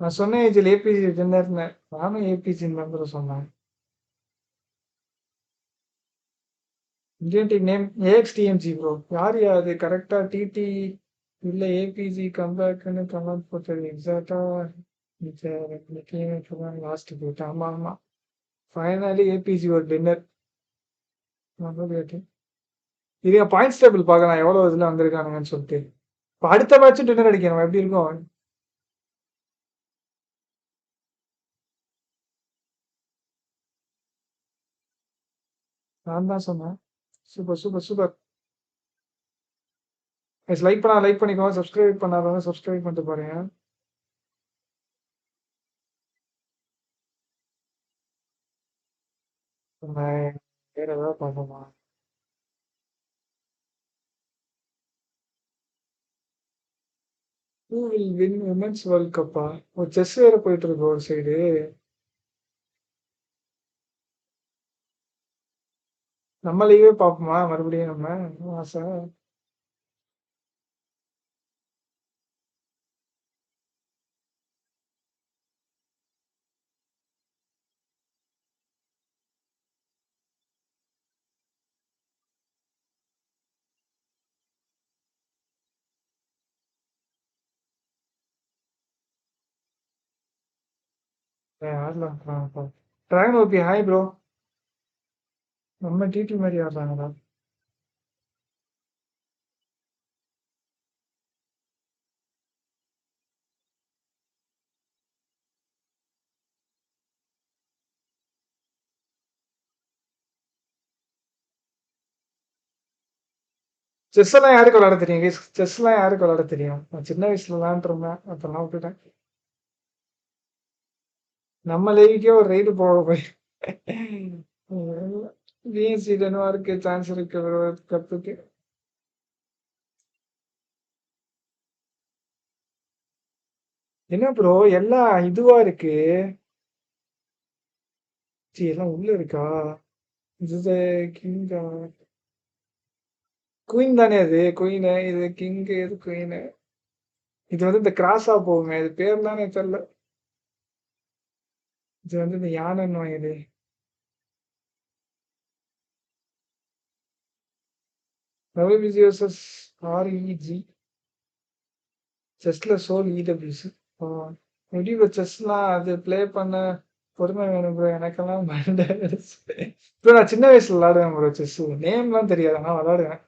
[SPEAKER 1] நான் சொன்னேன் இதில் APG தின்னர்னு. நானும் APGன்னு தான் ப்ரோ சொன்னேன். Indian team name AXTMG bro. யார் அது கரெக்டா TT இல்ல APG கம்பேக்னு கமெண்ட் போட்டது எக்ஸாக்டா லாஸ்ட் போயிட்டு. ஆமா ஆமா ஃபைனலி APG ஒரு டின்னர். இது பாயிண்ட்ஸ் டேபிள் பார்க்கலாம் எவ்வளோ இதில் வந்திருக்கானுங்கன்னு சொல்லிட்டு. இப்போ அடுத்த மேட்சும் டின்னர் அடிக்கணும் எப்படி இருக்கும்? நான் தான் சொன்னேன். Super super super. லைக் பண்ணிக்கோங்க. சப்ஸ்கிரைப் பண்ணாதவங்க சப்ஸ்கிரைப் பண்ணிட்டு பாருங்க. வேற ஏதாவது பார்ப்போமா? Who will win Women's World Cup-ஆ? ஒரு செஸ் வேற போயிட்டு இருக்கு ஒரு சைடு. நம்ம லீவே பார்ப்போமா மறுபடியும் நம்ம ஆசை. ஆடலாம். Dragon OP hi bro. நம்ம டிடி மாதிரி ஆடுறாங்களா? செஸ் எல்லாம் யாருக்கு விளையாட தெரியும் guys? செஸ் எல்லாம் யாருக்கு விளையாட தெரியும்? நான் சின்ன வயசுல விளையாண்டுருந்தேன், அப்பெல்லாம் விட்டுட்டேன். நம்ம லைவுக்கே ஒரு ரைடு போக போய் பிஎஸ்சி டென்மார்க்கு சான்ஸ் இருக்கு கப்புக்கு. என்ன ப்ரோ எல்லாம் இதுவா இருக்கு? எல்லாம் உள்ள இருக்கா? இது கிங்கா? குயின் தானே அது? குயின் இது கிங், இது குயின். இது வந்து இந்த கிராஸா போகுங்க, இது பேர் தானே தெரியல. இது வந்து இந்த யானைன்னு இது. WBC vs REG. செஸ்ல சோல் இடபிள்யூசி. எப்படி ப்ரோ செஸ்லாம் அது ப்ளே பண்ண பொறுமை வேணும் ப்ரோ. எனக்கெல்லாம் ப்ரோ நான் சின்ன வயசுல விளையாடுவேன் ப்ரோ செஸ். நேம்லாம் தெரியாது, ஆனால் விளையாடுவேன்.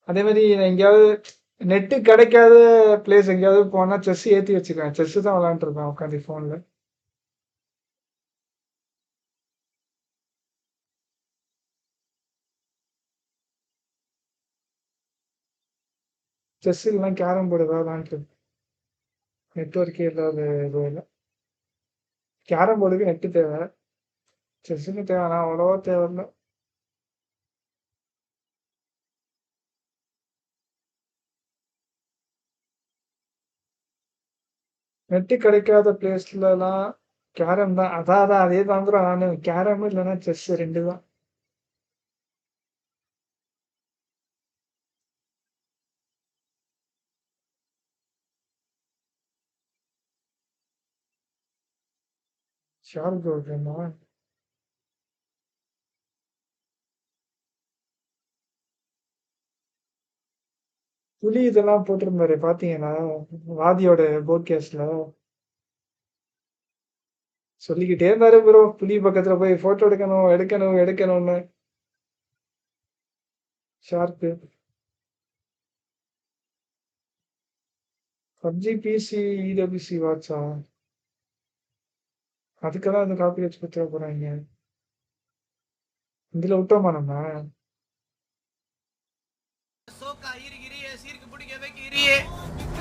[SPEAKER 1] அதே மாதிரி நான் எங்கேயாவது நெட்டு கிடைக்காத பிளேஸ் எங்கேயாவது போனால் செஸ் ஏற்றி வச்சுக்குவேன். செஸ் தான் விளையாண்டுருப்பேன் உட்காந்து ஃபோனில். செஸ் இல்லைனா கேரம் போர்டு ஏதாவது விளையாண்டுருப்பேன். நெட்ஒர்க்கே இல்லாத இதுவும் இல்லை. கேரம் போர்டுக்கு நெட்டு தேவை, செஸ்ஸுக்கு தேவை, ஆனால் அவ்வளோவா தேவையில்லை. நெட்டு கிடைக்காத பிளேஸ்லலாம் கேரம் தான். அதான் அதே தான் ப்ரோ. நான் கேரம் இல்லைன்னா செஸ் ரெண்டு தான். ஷார்க் ப்ரோ வேணுமா? புலி இதெல்லாம் போட்டிருந்தாரு பாத்தீங்கன்னா வாதியோட போட்காஸ்ட்ல சொல்லிக்கிட்டே இருந்தாரு ப்ரோ. புலி பக்கத்துல போய் போட்டோ எடுக்கணும் எடுக்கணும் எடுக்கணும்னு. ஷார்க்கு பப்ஜி பிசி இடபிள்யூசி வாட்சா? அதுக்கெல்லாம் அந்த காப்பி வச்சு பத்திர போறாங்க. இதுல விட்டோமா நம்ம?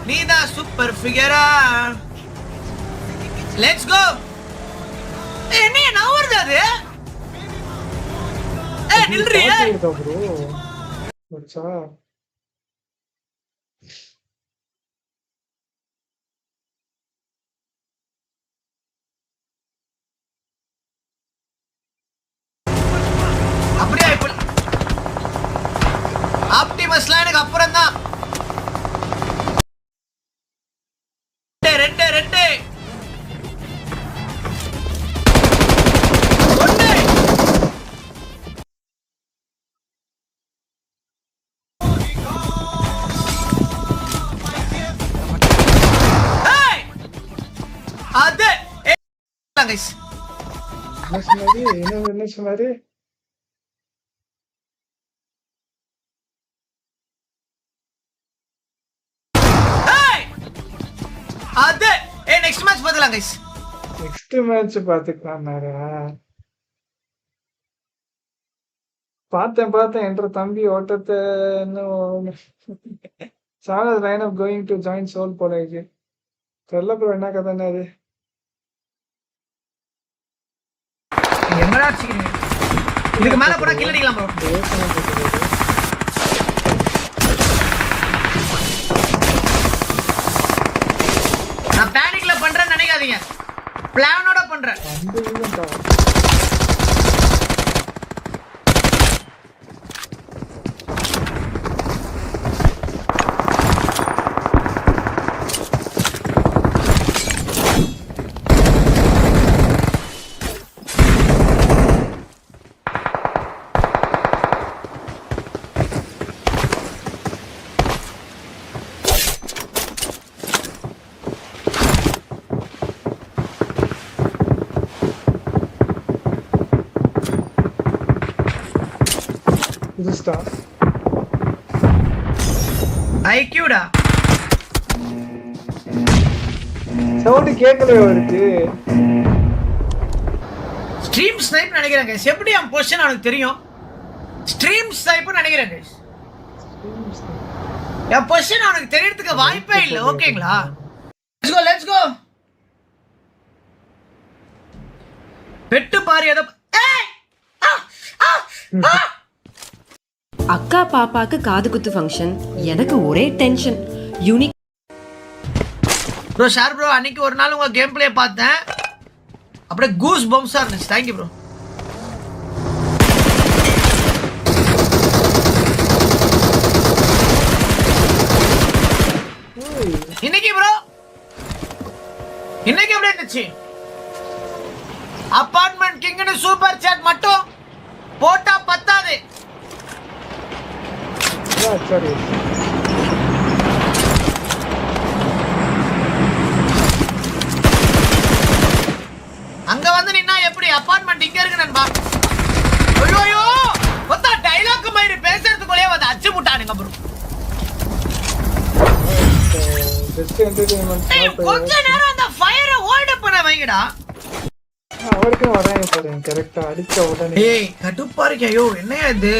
[SPEAKER 6] நீதான் சூப்பர் ஃபிகரா. Let's go. என்ன நவர்து அது? நில்றியே
[SPEAKER 1] ப்ரோ. வச்சா
[SPEAKER 6] அப்படியே ஆப்டிமஸ்லாம் எனக்கு அப்புறம் தான். ரெண்டு ரெண்டு அது
[SPEAKER 1] என்ன சொன்னாரு?
[SPEAKER 6] அது நெக்ஸ்ட் மேட்ச் பார்க்கலாம் गाइस.
[SPEAKER 1] நெக்ஸ்ட் மேட்ச் பாத்துக்கலாம்னாரா? பார்த்தேன் என்ற தம்பி ஓட்டத்தை. இன்னும் சானஸ் line of going to join Soul போல இது தெரியல ப்ரோ. என்ன கதைன்னா அது?
[SPEAKER 6] எங்கடா அடிச்சிக்கிறீங்க? இதுக்கு மேல போனா கில் அடிக்கலாம் ப்ரோ. நான் பேனிக்ல பண்றேன்னு நினைக்காதீங்க, பிளானோட பண்றேன். iQOOடா
[SPEAKER 1] சவுண்ட் கேட்கலையோ இருக்கு.
[SPEAKER 6] ஸ்ட்ரீம் ஸ்னைப் நினைக்கிறேன் गाइस. எப்படி அவன் பொசிஷன் அவனுக்கு தெரியும்? ஸ்ட்ரீம் ஸ்னைப்பர் நினைக்கிறேன் गाइस என் பொசிஷன் அவனுக்கு தெரியறதுக்கு வாய்ப்பே இல்ல ஓகேங்களா லெட்ஸ் கோ பெட்டு பாரு ஏதோ
[SPEAKER 12] அக்கா பாப்பாக்கு காது குத்து ஃபங்க்ஷன் எனக்கு ஒரே டென்ஷன் யூனிக்
[SPEAKER 6] ப்ரோ ஷார் ப்ரோ அன்னைக்கு ஒரு நாள் உங்க கேம் ப்ளே பார்த்தேன் அப்படியே கூஸ் பம்ப்ஸா இருந்துச்சு थैंक यू ப்ரோ இன்னைக்கு ப்ரோ இன்னைக்கு எப்படி இருந்துச்சு அபார்ட்மெண்ட் கிங்னு சூப்பர் சாட் மட்டும் போட்டா பத்தாது
[SPEAKER 1] சரி
[SPEAKER 6] அங்க வந்து நின்னா எப்படி அபார்ட்மெண்ட் இங்க இருக்கு நண்பா ஐயோ ஒத்த டயலாக் மாதிரி பேசுறதுக்குள்ளே வந்து அச்சு முட்டானுங்க ப்ரோ
[SPEAKER 1] ஜஸ்ட் என்டர்டெயின்மென்ட்
[SPEAKER 6] கொஞ்ச நேரம் அந்த ஃபயரை ஹோல்ட் பண்ண வைங்கடா
[SPEAKER 1] அவருக்கு வராங்க பாருங்க கரெக்ட்டா அடிச்ச உடனே
[SPEAKER 6] ஏய் கடுப்பா இருக்கே ஐயோ என்னையா இது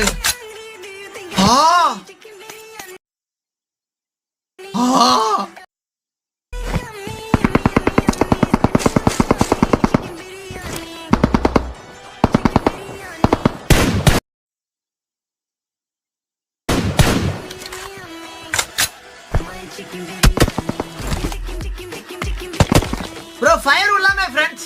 [SPEAKER 6] ப்ரோ ஃபயர் உள்ளாமே ஃப்ரெண்ட்ஸ்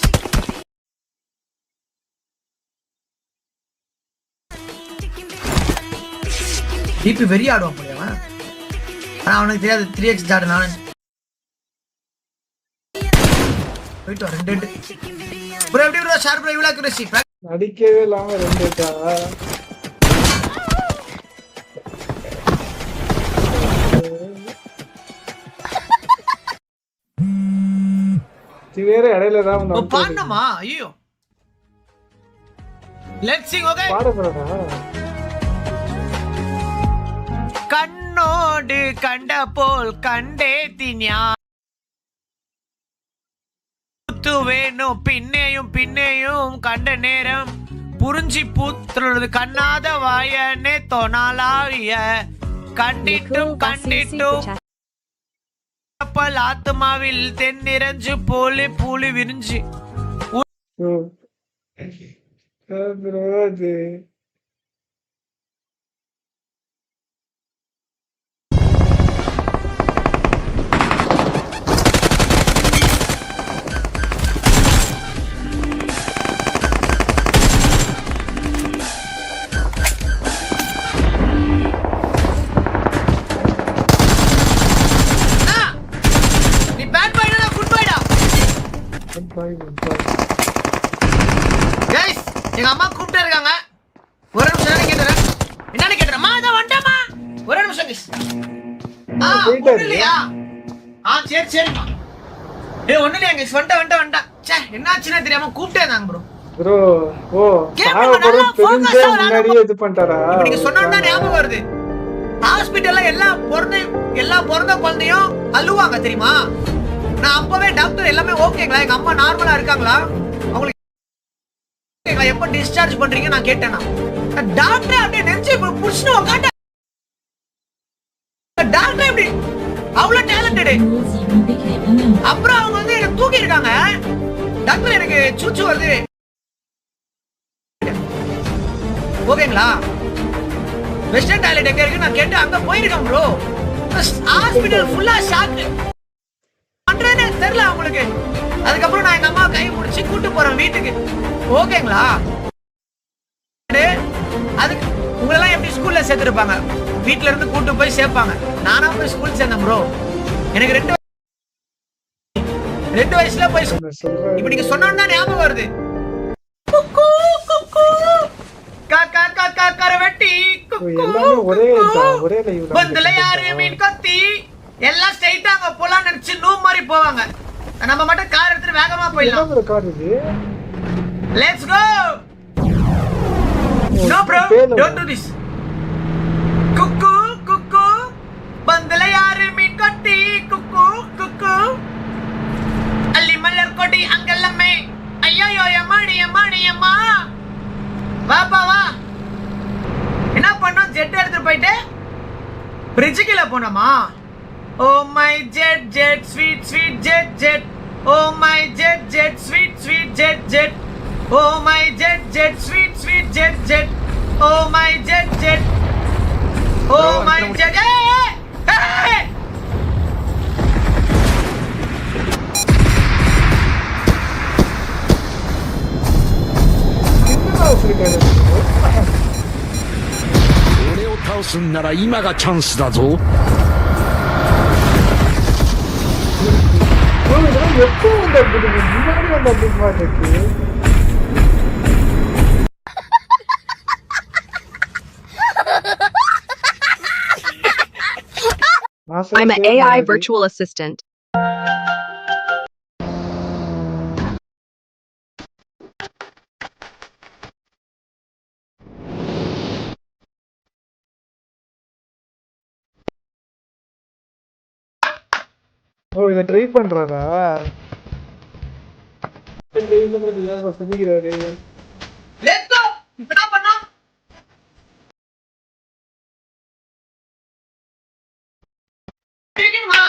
[SPEAKER 6] டிபி வெரி ஆடுவான் போலியா ஆனா அவனுக்கு தெரியாது 3x ஜாடு நான் போயிட்டு வா 2 ப்ரோ எப்படி ப்ரோ ஷார்ப் ப்ரோ இவ்வளவு அக்யூரசி
[SPEAKER 1] அடிக்கவே இல்லாம 2 டா வேற இடையில தான் வந்து
[SPEAKER 6] பாடணுமா ஐயோ லெட்ஸ் சிங் ஓகே
[SPEAKER 1] பாட போறடா
[SPEAKER 6] கண்ணோடு கண்ட போல் கண்டே தின்யா வேணும் பின்னேயும் பின்னேயும் கண்ட நேரம் புரிஞ்சி பூத்துறது கண்ணாத வாயனே தோணாலாவிய கண்டிட்டும் கண்டிட்டும் ஆத்மாவில் தென்னிறஞ்சு போலி பூலி விரிஞ்சு கைஸ் எங்க அம்மா கூப்பிட்டே இருக்காங்க ஒரு நிமிஷம் கேக்குறேன் என்னன்னு கேக்குறேம்மா அத வண்டமா ஒரு நிமிஷம் கைஸ் ஒண்ணு இல்லையா சரி சரிமா ஒண்ணு இல்லையா கைஸ் வண்டா ச்சே என்னாச்சுன்னு தெரியாம கூப்பிட்டே இருந்தாங்க ப்ரோ
[SPEAKER 1] ஓ தெரிஞ்ச முன்னாடியே இது பண்ணிட்டாரா
[SPEAKER 6] நீங்க சொன்னோம்னா ஞாபகம் வருது ஹாஸ்பிடல்ல எல்லா பிறந்த குழந்தையும் அழுவாங்க தெரியுமா நான் அப்பவே டாக்டர் எல்லாமே ஓகேங்களா எங்க அம்மா நார்மலா இருக்காங்களா அவங்களுக்கு எப்ப டிஸ்சார்ஜ் பண்றீங்க நான் கேட்டேனா டாக்டர் அப்படியே நெஞ்சு புடிச்சு உட்கார்ந்து டாக்டர் எப்படி அவ்வளவு டேலண்டட் அப்புறம் அவங்க வந்து என்ன தூக்கி இருக்காங்க டாக்டர் எனக்கு சூச்சு வருது ஓகேங்களா வெஸ்டர்ன் டாய்லெட் எங்க இருக்கு நான் கேட்டு அங்க போயிருக்கேன் ப்ரோ ஹாஸ்பிடல் ஃபுல்லா ஷாக் பண்றேன்னு தெரியல அவங்களுக்கு அதுக்கப்புறம் நான் எங்க அம்மா கை பிடிச்சி கூட்டு போறேன் வீட்டுக்கு ஓகேங்களா அதுக்கு உங்களெல்லாம் எப்படி ஸ்கூல்ல சேர்த்துருப்பாங்க வீட்டுல இருந்து கூட்டு போய் சேர்ப்பாங்க நானா போய் ஸ்கூல் சேர்ந்தேன் ப்ரோ எனக்கு 2 வயசுல போய் இப்ப நீங்க சொன்னோம்னா ஞாபகம் வருது காக்கா காக்கா கரவெட்டி
[SPEAKER 1] ஒரே லைவ்
[SPEAKER 6] பந்தல யாரு மீன் கொத்தி எல்லாம் ஸ்ட்ரைட்டா அங்க போலாம் நினைச்சு நூ மாதிரி போவாங்க நம்ம மட்டும் கார் எடுத்து வேகமா போயிடலாம் let's go no bro don't do this குக்கு குக்கு பந்தல யாரு மீன் கொத்தி குக்கு குக்கு அள்ளி மலர் கொடி அங்கெல்லாமே ஐயோ எம்மாடி எம்மாடி எம்மா வாப்பா வா bridge kila ponama. Oh my jet jet sweet sweet jet jet. Oh my jet jet sweet sweet jet jet. Oh my jet jet sweet sweet jet jet. Oh my jet jet. Oh my jet. Hey!
[SPEAKER 13] I'm an AI virtual assistant.
[SPEAKER 1] ஓ இத try பண்றாரா? Try பண்றது யாரோ சொல்லிக்கிறாரு.
[SPEAKER 6] Let's go. என்ன பண்ணா? பிகின்மா.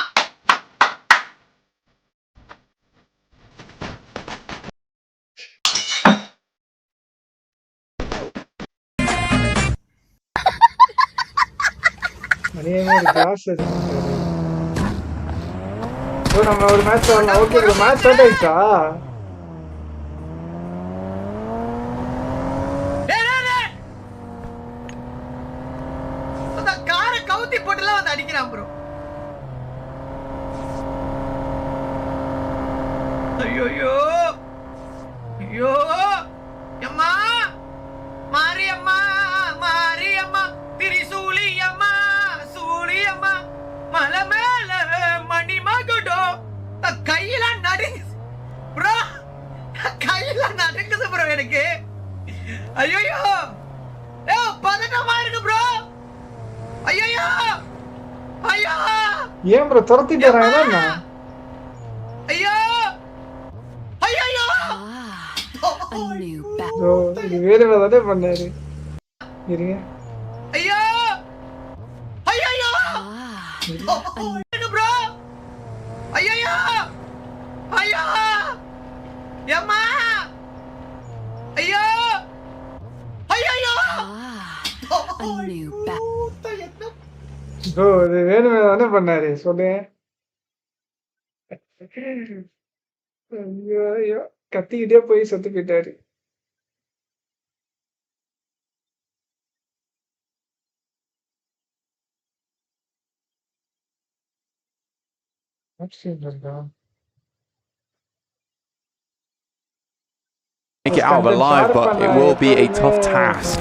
[SPEAKER 1] மணியமா ஒரு class எடுத்துட்டாரு. ஓ நம்ம ஒரு மேட்ச் ஆடலாம். ஓகே ப்ரோ மேட்ச் ஸ்டார்ட் ஆயிடுச்சா?
[SPEAKER 6] அந்த காரை கவுத்தி போட்டுலாம் வந்து அடிக்கிறான் ப்ரோ. ஐயோ ஐயோ அம்மா மாரியம்மா மாரியம்மா திரிசூலியம்மா சூலியம்மா மலை மேல மணி மகுடோ கையில நடுங்க ப்ரோ. கையில நடுங்குது ப்ரோ எனக்கு. ஐயோ ஏ பதட்டமா இருக்கு ப்ரோ. ஐயோ ஐயோ
[SPEAKER 1] ஏன் ப்ரோ துரத்திட்டாரா என்ன?
[SPEAKER 6] ஐயோ ஐயோ
[SPEAKER 1] ப்ரோ இது வேற ஏதாவது பண்ணாரு. இருங்க.
[SPEAKER 6] ஐயோ ஐயோ ப்ரோ. ஐயோ ஐயோ அம்மா ஐயோ ஐயோ
[SPEAKER 1] ப்ரோ இது வேணுமே தானே பண்ணாரு சொல்லு. ஐயோ ஐயோ கத்திக்கிட்டே போய் செத்து போயிட்டாரு.
[SPEAKER 10] Make it out of alive, but it will be a tough task.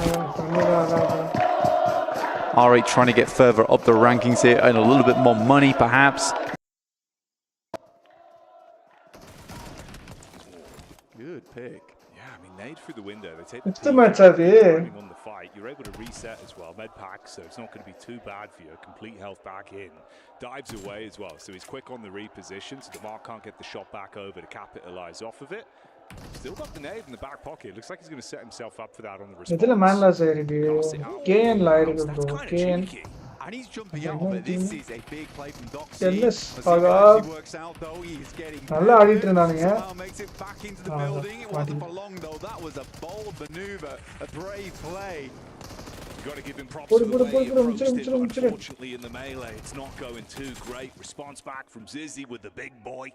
[SPEAKER 10] R8 trying to get further up the rankings here and a little bit more money perhaps.
[SPEAKER 11] Good pick. Yeah, I mean, nade through the window. They take
[SPEAKER 1] the match on
[SPEAKER 11] the fight. You're able to reset as well. Med pack, so it's not going to be too bad for you. Complete health back in. Dives away as well, so he's quick on the reposition, so the Mark can't get the shot back over to capitalize off of it. Still got the nade in the back pocket. Looks like he's going to set himself up for that on the response.
[SPEAKER 1] இதுல man loss ஆயிருக்கு. கேன் லாயிருக்கு bro. கேன்
[SPEAKER 10] And he's jumping out, but this is a big play from Doxy.
[SPEAKER 1] Yes,
[SPEAKER 10] Aga. Works out though. He's getting
[SPEAKER 1] நல்லா ஆடிட்டு இருந்தானுங்க.
[SPEAKER 10] Makes it back into the building. It wasn't for long though. That was a bold maneuver, a brave play.
[SPEAKER 11] You've got to give him props for the way he approached it, but unfortunately in the melee, it's not going too great. Response back from Zizzy with the big boy,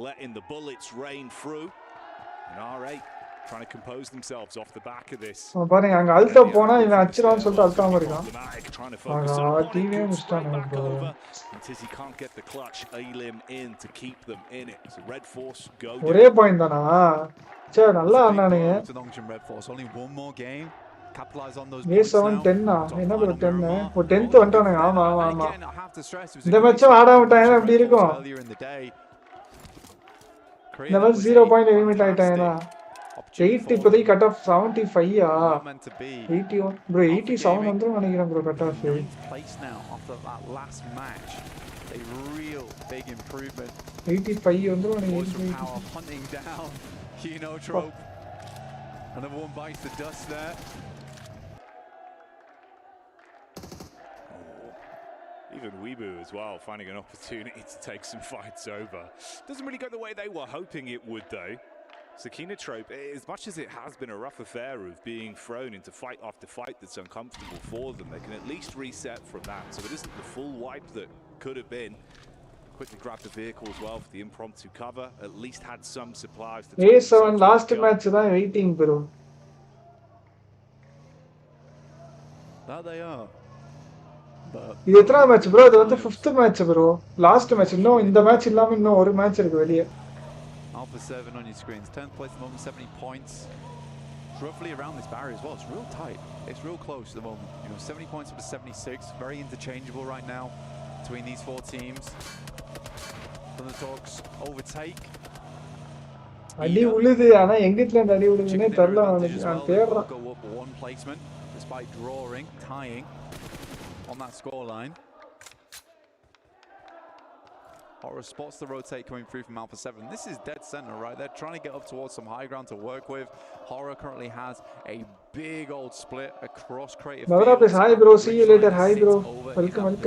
[SPEAKER 11] letting the bullets rain through. And R8 trying to compose themselves off the back of this.
[SPEAKER 1] பாருங்க அங்க அல்டா போனா இவன் அடிச்சிரான்னு சொல்லிட்டு அல்டாம இருக்கான். டீமே முடிச்சிட்டாங்க bro.
[SPEAKER 11] Zizzy can't get the clutch Elim in to keep them in it. So Red Force go.
[SPEAKER 1] ஒரே point தானா? சே நல்லா ஆடுனானுங்க.
[SPEAKER 10] Nongshin Red Force only one more game. Capitalize on those
[SPEAKER 1] A7 10 என்ன ப்ரோ 10 ஓ 10th வந்துட்டானுங்க. ஆமா ஆமா ஆமா. இந்த match ஆடாம விட்டாங்க எப்படி இருக்கும்? இந்த மேட்ச் 0 பாயிண்ட் எலிமினேட் ஆயிட்டாங்கனா 80 இப்போதைக்கு கட் ஆஃப் 75 ஆ 81 ப்ரோ 87 வந்துரும் நினைக்கிறேன் bro cut off
[SPEAKER 10] place now after that last match. A real big improvement.
[SPEAKER 1] 85 வந்துரும் நினைக்கிறேன்.
[SPEAKER 10] Hunting down Trope. Another one bites the dust there.
[SPEAKER 11] Even Weebu as well, finding an opportunity to take some fights over. Doesn't really go the way they were hoping it would, though. Sakina Trope, as much as it has been a rough affair of being thrown into fight after fight that's uncomfortable for them, they can at least reset from that. So it isn't the full wipe that could have been. Quickly grabbed the vehicle as well for the impromptu cover. At least had some supplies.
[SPEAKER 1] A7 last match தான் waiting bro.
[SPEAKER 10] That they are.
[SPEAKER 1] இது எத்தனை match bro? இது வந்து 5th match bro. Last match. இன்னும் இந்த match இல்லாம இன்னும் ஒரு match இருக்கு வெளிய.
[SPEAKER 10] Alpha 7 on your screens. 10th place at the moment, 70 points. It's roughly around this barrier as well. It's real tight. It's real close at the moment. You know, 70 points up to 76. Very interchangeable right now between these four teams. Thunderdogs overtake.
[SPEAKER 1] அடி உளுது ஆனா எங்கத்துல இருந்து அடி உளுதுனே தெரியல அவனுக்கு. நான் தேடுறேன்.
[SPEAKER 10] Go up one placement despite drawing, tying on that scoreline. Horror spots the rotate coming through from Alpha 7. This is dead center, right? They're trying to get up towards some high ground to work with. Horror currently has a big old split across creative field.
[SPEAKER 1] Hi bro, see you later. Hi bro. Welcome.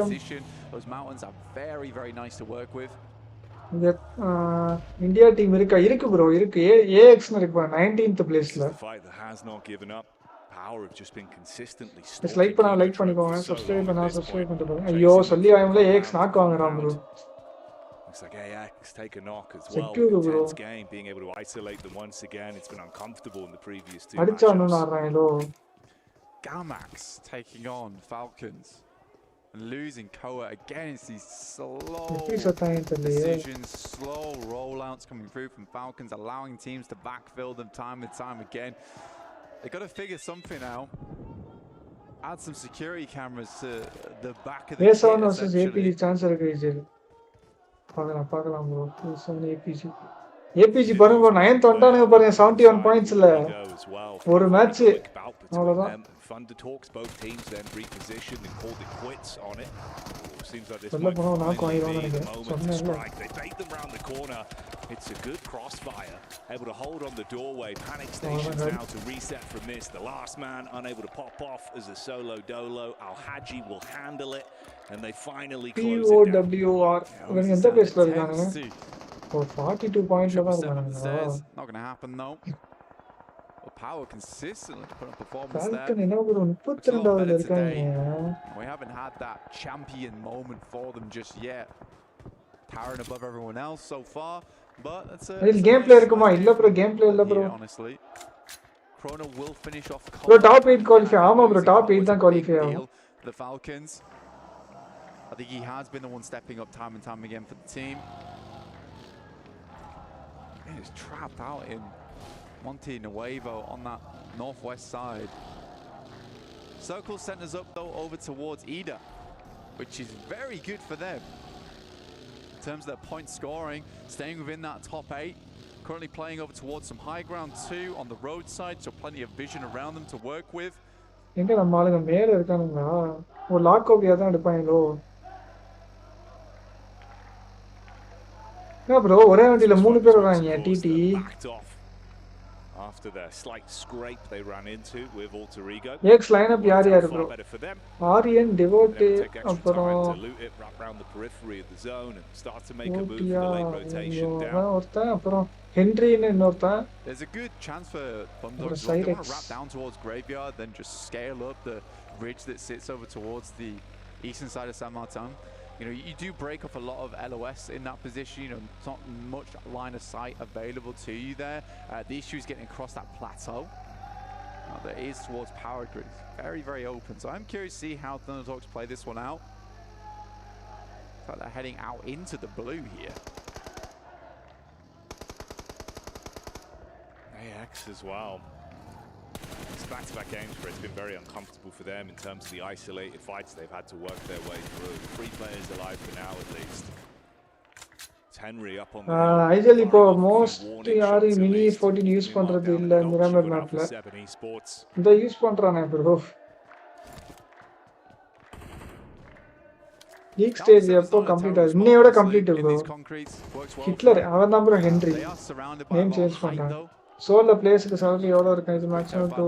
[SPEAKER 10] Those mountains are very, very nice to work with.
[SPEAKER 1] India team இருக்கு bro, இருக்கு. AX னு இருக்கு 19th placeல.
[SPEAKER 11] The fight that has not given up. Power have just been consistently
[SPEAKER 1] stalking. Like பண்ணிக்கோங்க. Subscribe பண்ணிட்டு ஐயோ சொல்லி ஆயம்ல AX knock வாங்குறான் bro.
[SPEAKER 11] Looks like AX take a knock as well. Intense game, being able to isolate them once again. It's been uncomfortable in the previous two matches.
[SPEAKER 10] Gamax taking on Falcons and losing Koa again. It's these slow decisions, slow rollouts coming through from Falcons, allowing teams to backfill them time and time again. They got to figure something out. Add some security cameras to the back of the
[SPEAKER 1] kit. Versus APG chance இருக்கு. பார்க்கலாம் bro. 27 APG பாருங்க 9th வந்துட்டானுங்க பாருங்க 71 points இல்ல. ஒரு match அவ்வளவுதான்.
[SPEAKER 11] Thunder talks, both teams then repositioned and called it quits on it. Seems like this
[SPEAKER 1] might
[SPEAKER 11] be the moment
[SPEAKER 1] to
[SPEAKER 11] strike. They bait them round the corner. It's a good crossfire. Able to hold on the doorway. Panic stations now to reset from this. The last man unable to pop off as a solo dolo. Al-Haji will handle it. And they finally close it down.
[SPEAKER 1] POWR. When எந்த பேஸ்ல இருக்காங்க? 42 points தான் இருக்காங்க.
[SPEAKER 10] Not going to happen though. Power consistently put on performance there. We haven't had that champion moment for them just yet. Towering above everyone else so far, but that's a
[SPEAKER 1] gameplay இருக்குமா இல்ல bro gameplay இல்ல bro.
[SPEAKER 10] Honestly, Chrono will finish off.
[SPEAKER 1] Bro top 8 qualify ஆமா bro top 8 தான் qualify ஆகும்.
[SPEAKER 10] The Falcons. I think he has been the one stepping up time and time again for the team. He's trapped out in Monte Nuevo on that northwest side. Circle centers up though over towards Ida, which is very good for them in terms of their point scoring, staying within that top 8. Currently playing over towards some high ground too on the roadside, so plenty of vision around them to work with.
[SPEAKER 1] எங்க நம்ம ஆளுங்க மேல இருக்கானுங்க ஒரு lock ஓபியா தான் எடுப்பாங்களோ bro ஒரே வண்டியில மூணு பேர் வராங்க DD.
[SPEAKER 11] After their slight scrape they ran into with Alter Ego.
[SPEAKER 1] X lineup யார் bro? Arwin, Devote, அப்புறம்
[SPEAKER 11] around the periphery of the zone and start to make a move for the late rotation down.
[SPEAKER 1] ஒருத்தன் அப்புறம் Henry இன்னொருத்தன்.
[SPEAKER 10] There's a good chance for Thunderdogs to want to wrap down towards Graveyard, then just scale up the ridge that sits over towards the eastern side of San Martin. You know, you do break up a lot of LOS in that position. You know, not much line of sight available to you there. The issue is getting across that plateau. That is towards power grid. Very, very open. So I'm curious to see how Thunderdogs play this one out. Looks like they're heading out into the blue here.
[SPEAKER 11] AX as well. It's back-to-back games where it's been very uncomfortable for them in terms of the isolated fights they've had to work their way through. 3 players alive for now at least. Henry up on the
[SPEAKER 1] IGL இப்போ most யாரு mini 14 use பண்றது இல்ல Miramar மேப்ல. இந்த use பண்றானே bro. League stage எப்போ complete ஆகுது? இன்னையோட complete bro. Hitler அவன் தான் bro ஹென்றி. நேம் சேஞ்ச் பண்றான். சோலோ பிளேஸ்க்கு salary எவ்வளவு இருக்கு இது மேக்ஸிமம் 2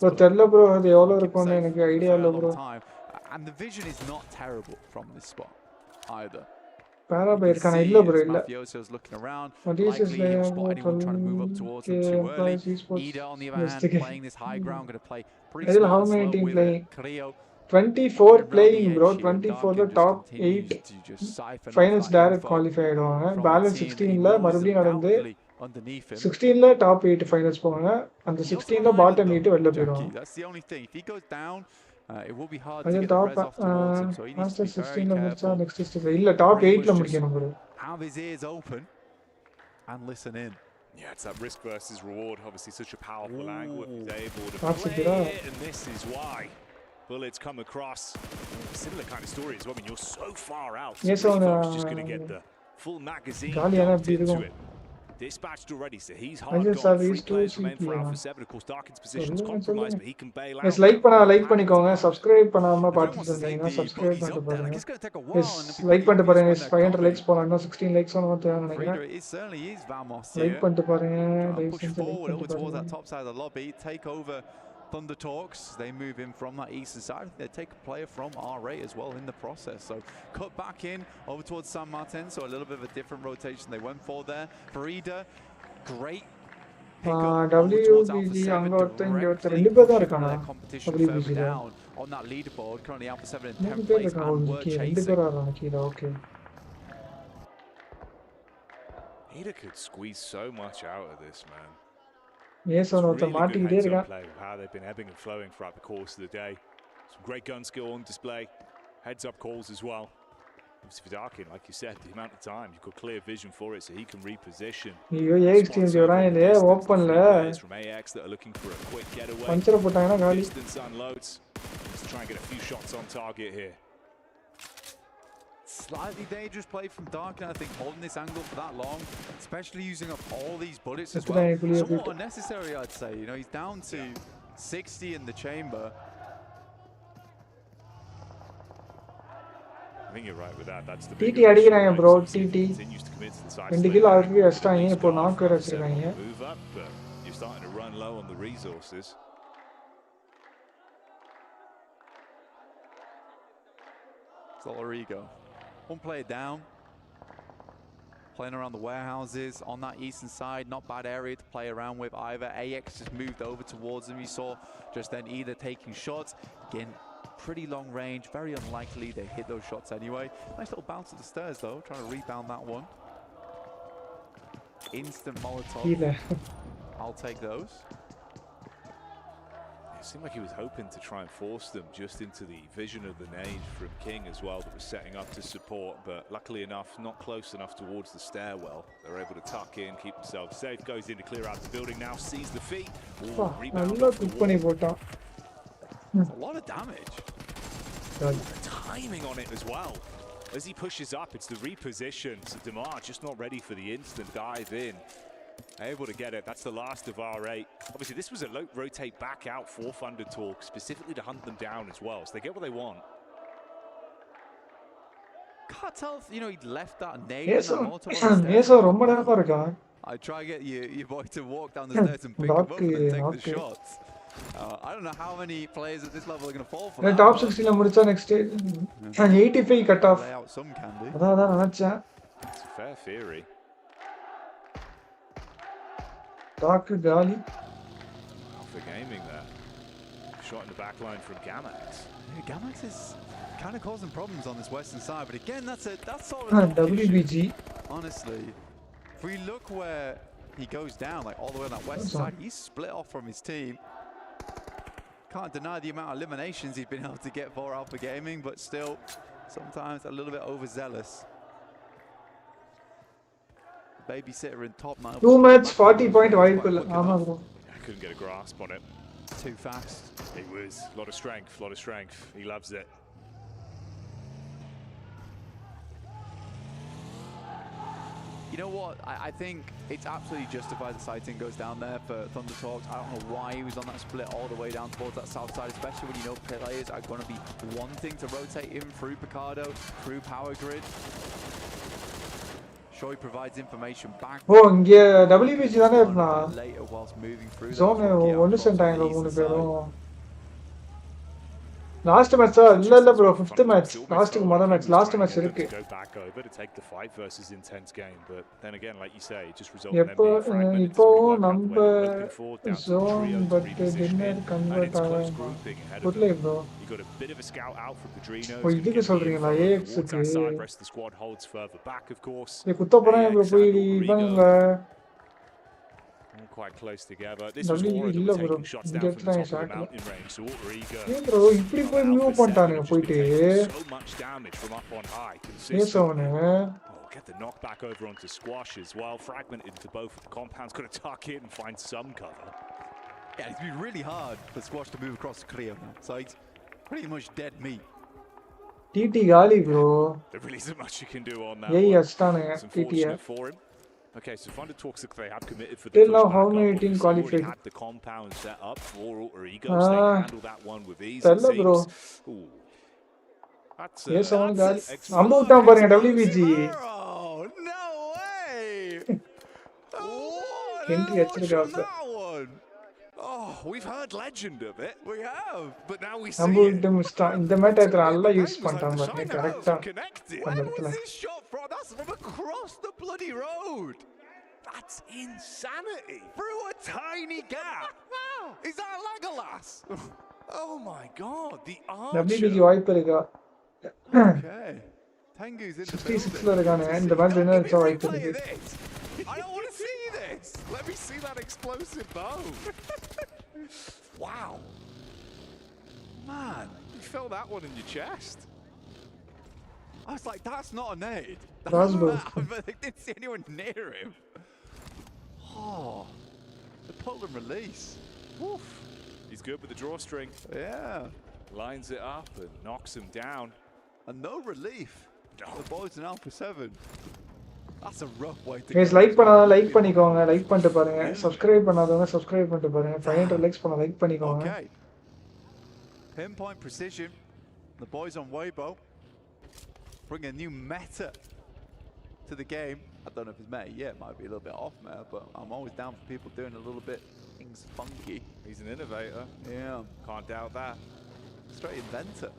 [SPEAKER 1] bro தெரியல bro அது எவ்வளவு இருக்கும்னு எனக்கு ஐடியா இல்ல bro.
[SPEAKER 10] And the vision is not terrible from this spot either. Mafioso's looking around. Likely he'll spot anyone trying to move up towards him too early. Ida, on the other hand, playing this high ground, going to play pretty smart and slow with it. Creo
[SPEAKER 1] 24 playing, bro. 24 the top 8 finals direct qualified ஆவாங்க. Balance 16ல மறுபடியும் நடந்து 16ல top 8 finals போவாங்க. அந்த 16ல bottom 8 வெளில போயிடுவாங்க.
[SPEAKER 10] That's the only thing. If he goes down, it will be hard to get the res off towards him, so he needs to be very careful.
[SPEAKER 1] Next is இல்ல top 8ல முடிக்கணும் bro.
[SPEAKER 10] Have his ears open and listen in.
[SPEAKER 11] Yeah, it's that risk versus reward. Obviously, such a powerful angle if he's able to play it, and this is why. Bullets come across. Similar kind of story as well. I mean, you're so far out. So
[SPEAKER 1] yes,
[SPEAKER 11] just going to get the full magazine dumped into it. Dispatched already, so he's hard gone. Free players remain for Alpha 7. Of course, Darkin's position's compromised, but he can bail out.
[SPEAKER 1] Yes, like பண்ணிக்கோங்க. Subscribe பண்ணாம பார்த்துட்டு இருந்தீங்கன்னா subscribe பண்ணிட்டு பாருங்க. Yes, like பண்ணிட்டு பாருங்க. 500 likes போறாங்க. 16 likes on வந்து நினைக்கிறேன்.
[SPEAKER 10] It certainly is Vamos
[SPEAKER 1] here. Like பண்ணிட்டு பாருங்க.
[SPEAKER 10] Push forward over towards that top side of the lobby. Take over Thunder Talks. They move in from that eastern side. They take a player from R8 as well in the process. So cut back in over towards San Martin. So a little bit of a different rotation they went for there. Farida, great.
[SPEAKER 1] WBG அங்க ஒருத்தன் ரெண்டு பேர் தான் இருக்காங்க. WBG
[SPEAKER 10] down on that leaderboard. Currently Alpha 7 in 10th place and were chasing.
[SPEAKER 1] ரெண்டு பேர் வராங்க கீழ. Okay.
[SPEAKER 11] Ida could squeeze so much out of this, man.
[SPEAKER 1] Yes, on the மாட்டிக்கிட்டே இருக்கான்.
[SPEAKER 11] How they've been ebbing and flowing throughout the course of the day. Some great gun skill on display. Heads up calls as well. Obviously for Darkin, like you said, the amount of time you've got clear vision for it, so he can reposition.
[SPEAKER 1] ஐயோ exchange வரான் இல்ல ஓபன்ல.
[SPEAKER 11] From AX that are looking for a quick getaway.
[SPEAKER 1] பஞ்சர போட்டாங்கன்னா காலி.
[SPEAKER 11] Distance unloads. Let's try and get a few shots on target here.
[SPEAKER 10] Slightly dangerous play from Darkin, I think, holding this angle for that long, especially using up all these bullets as well. Somewhat unnecessary, I'd say. You know, he's down to 60 in the chamber.
[SPEAKER 11] I think you're right with that. That's the
[SPEAKER 1] TT அடிக்குறாங்க bro. TT 2 kilo already அடிச்சாங்க. இப்போ knock வேற வச்சிருக்காங்க.
[SPEAKER 11] Move up, but you're starting to run low on the resources.
[SPEAKER 10] Solarigo. One player down. Playing around the warehouses on that eastern side. Not bad area to play around with either. AX just moved over towards him. You saw just then either taking shots. Again, pretty long range. Very unlikely they hit those shots anyway. Nice little bounce at the stairs though. Trying to rebound that one. Instant Molotov. I'll take those.
[SPEAKER 11] It seemed like he was hoping to try and force them just into the vision of the nade from King as well that was setting up to support, but luckily enough, not close enough towards the stairwell. They're able to tuck in, keep themselves safe, goes in to clear out the building now, sees the feet. Rebound off the wall.
[SPEAKER 10] A lot of damage.
[SPEAKER 11] The timing on it as well. As he pushes up, it's the reposition. So Demar just not ready for the instant dive in. Able to get it. That's the last of R8. Obviously, this was a rotate back out for Thunder Talk, specifically to hunt them down as well. So they get what they want.
[SPEAKER 10] Can't tell if, you know, he'd left that nade.
[SPEAKER 1] Yes, ரொம்ப நேரமா இருக்கான்.
[SPEAKER 10] I try to get your boy to walk down the stairs and pick him up and take the shots. I don't know how many players at this level are going to fall for that.
[SPEAKER 1] Top 16 ல முடிச்சா next stage 85 cut off.
[SPEAKER 10] Lay out some candy.
[SPEAKER 1] அதான் நினைச்சேன்.
[SPEAKER 11] It's a fair theory.
[SPEAKER 1] Dark Gali.
[SPEAKER 11] Alpha Gaming there. Shot in the back line from Gamax.
[SPEAKER 10] Yeah, Gamax is kind of causing problems on this western side, but again, that's sort of
[SPEAKER 1] WBG.
[SPEAKER 10] Honestly, if we look where he goes down, like all the way on that western side, he's split off from his team. Can't deny the amount of eliminations he's been able to get for Alpha Gaming, but still, sometimes a little bit overzealous. Babysitter in top now.
[SPEAKER 1] 2 match 40 point wipe.
[SPEAKER 11] I couldn't get a grasp on it.
[SPEAKER 10] Too fast.
[SPEAKER 11] It was a lot of strength. He loves it.
[SPEAKER 10] You know what? I think it's absolutely justified the sighting goes down there for Thunder Talks. I don't know why he was on that split all the way down towards that south side, especially when you know players are going to be wanting to rotate him through Picardo, through Power Grid. Sure, he provides information back.
[SPEAKER 1] Oh, இங்க WBG தானே இருந்தான்.
[SPEAKER 10] Later whilst moving through
[SPEAKER 1] zone ஒன்னு சென்றாங்க மூணு பேரும். Last மேட்சா இல்ல bro 5th match லாஸ்ட்க்கு முதல் match last match இருக்கு இப்போ நம்ம zone but didn't convert புரியல bro ஓ இதுக்கு சொல்றீங்களா AX க்கு குத்த போறேன் bro போய் இவங்க
[SPEAKER 11] quite close together. This was Horrible taking shots down from the top of the mountain range. So Autorigo
[SPEAKER 1] இப்படி போய் மூவ் பண்ணிட்டானுங்க போயிட்டு
[SPEAKER 11] so much damage from up on high. Consistently. Get the knockback over onto Squash as well. Fragmented into both compounds. Got to tuck in and find some cover.
[SPEAKER 10] Yeah, it's been really hard for Squash to move across the clear now. So it's pretty much dead meat.
[SPEAKER 1] TT gali bro.
[SPEAKER 11] There really isn't much you can do on that.
[SPEAKER 1] It's
[SPEAKER 11] unfortunate for him. Okay, so Thunder talks like they have committed for the
[SPEAKER 1] till now how
[SPEAKER 11] pushback
[SPEAKER 1] many
[SPEAKER 11] up.
[SPEAKER 1] team qualified?
[SPEAKER 11] Had the compound set up for Autorigo. They can handle that one with ease. It
[SPEAKER 1] bro.
[SPEAKER 11] Ooh. That's
[SPEAKER 1] yes, someone got amount down for WBG.
[SPEAKER 11] Oh, no way! Oh, we've heard legend of it. We have, but now we see it.
[SPEAKER 1] இந்த match I நல்லா use பண்ணிட்டாங்க பாருங்க கரெக்ட்டா
[SPEAKER 11] Where was this shot from? That's from across the bloody road. That's insanity. Through a tiny gap. Is that Legolas? Oh my god, the archer.
[SPEAKER 1] WBG வாய்ப்பு இருக்கா?
[SPEAKER 10] Okay. Tengu's in the
[SPEAKER 1] 66 ல இருக்கானே இந்த match என்ன வெச்சா வாய்ப்பு இருக்கு?
[SPEAKER 11] I don't want to see this. Let me see that explosive bow. Wow. Man, you felt that one in your chest.
[SPEAKER 10] I was like, that's not a nade.
[SPEAKER 1] But
[SPEAKER 10] I didn't see anyone near him. Oh, the pull and release. Woof.
[SPEAKER 11] He's good with the drawstring.
[SPEAKER 10] Yeah.
[SPEAKER 11] Lines it up and knocks him down.
[SPEAKER 10] And no relief. No. The boys in Alpha 7. That's a rough way to
[SPEAKER 1] guys like பண்ணாத like பண்ணிக்கோங்க like பண்ணிட்டு பாருங்க subscribe பண்ணாதவங்க subscribe பண்ணிட்டு பாருங்க 500 likes பண்ண like பண்ணிக்கோங்க
[SPEAKER 10] okay pinpoint precision the boys on Weibo bring a new meta to the game. I don't know if it's meta yet, it might be a little bit off meta, but I'm always down for people doing a little bit things funky.
[SPEAKER 11] He's an innovator.
[SPEAKER 10] Yeah,
[SPEAKER 11] can't doubt that.
[SPEAKER 10] Straight inventor.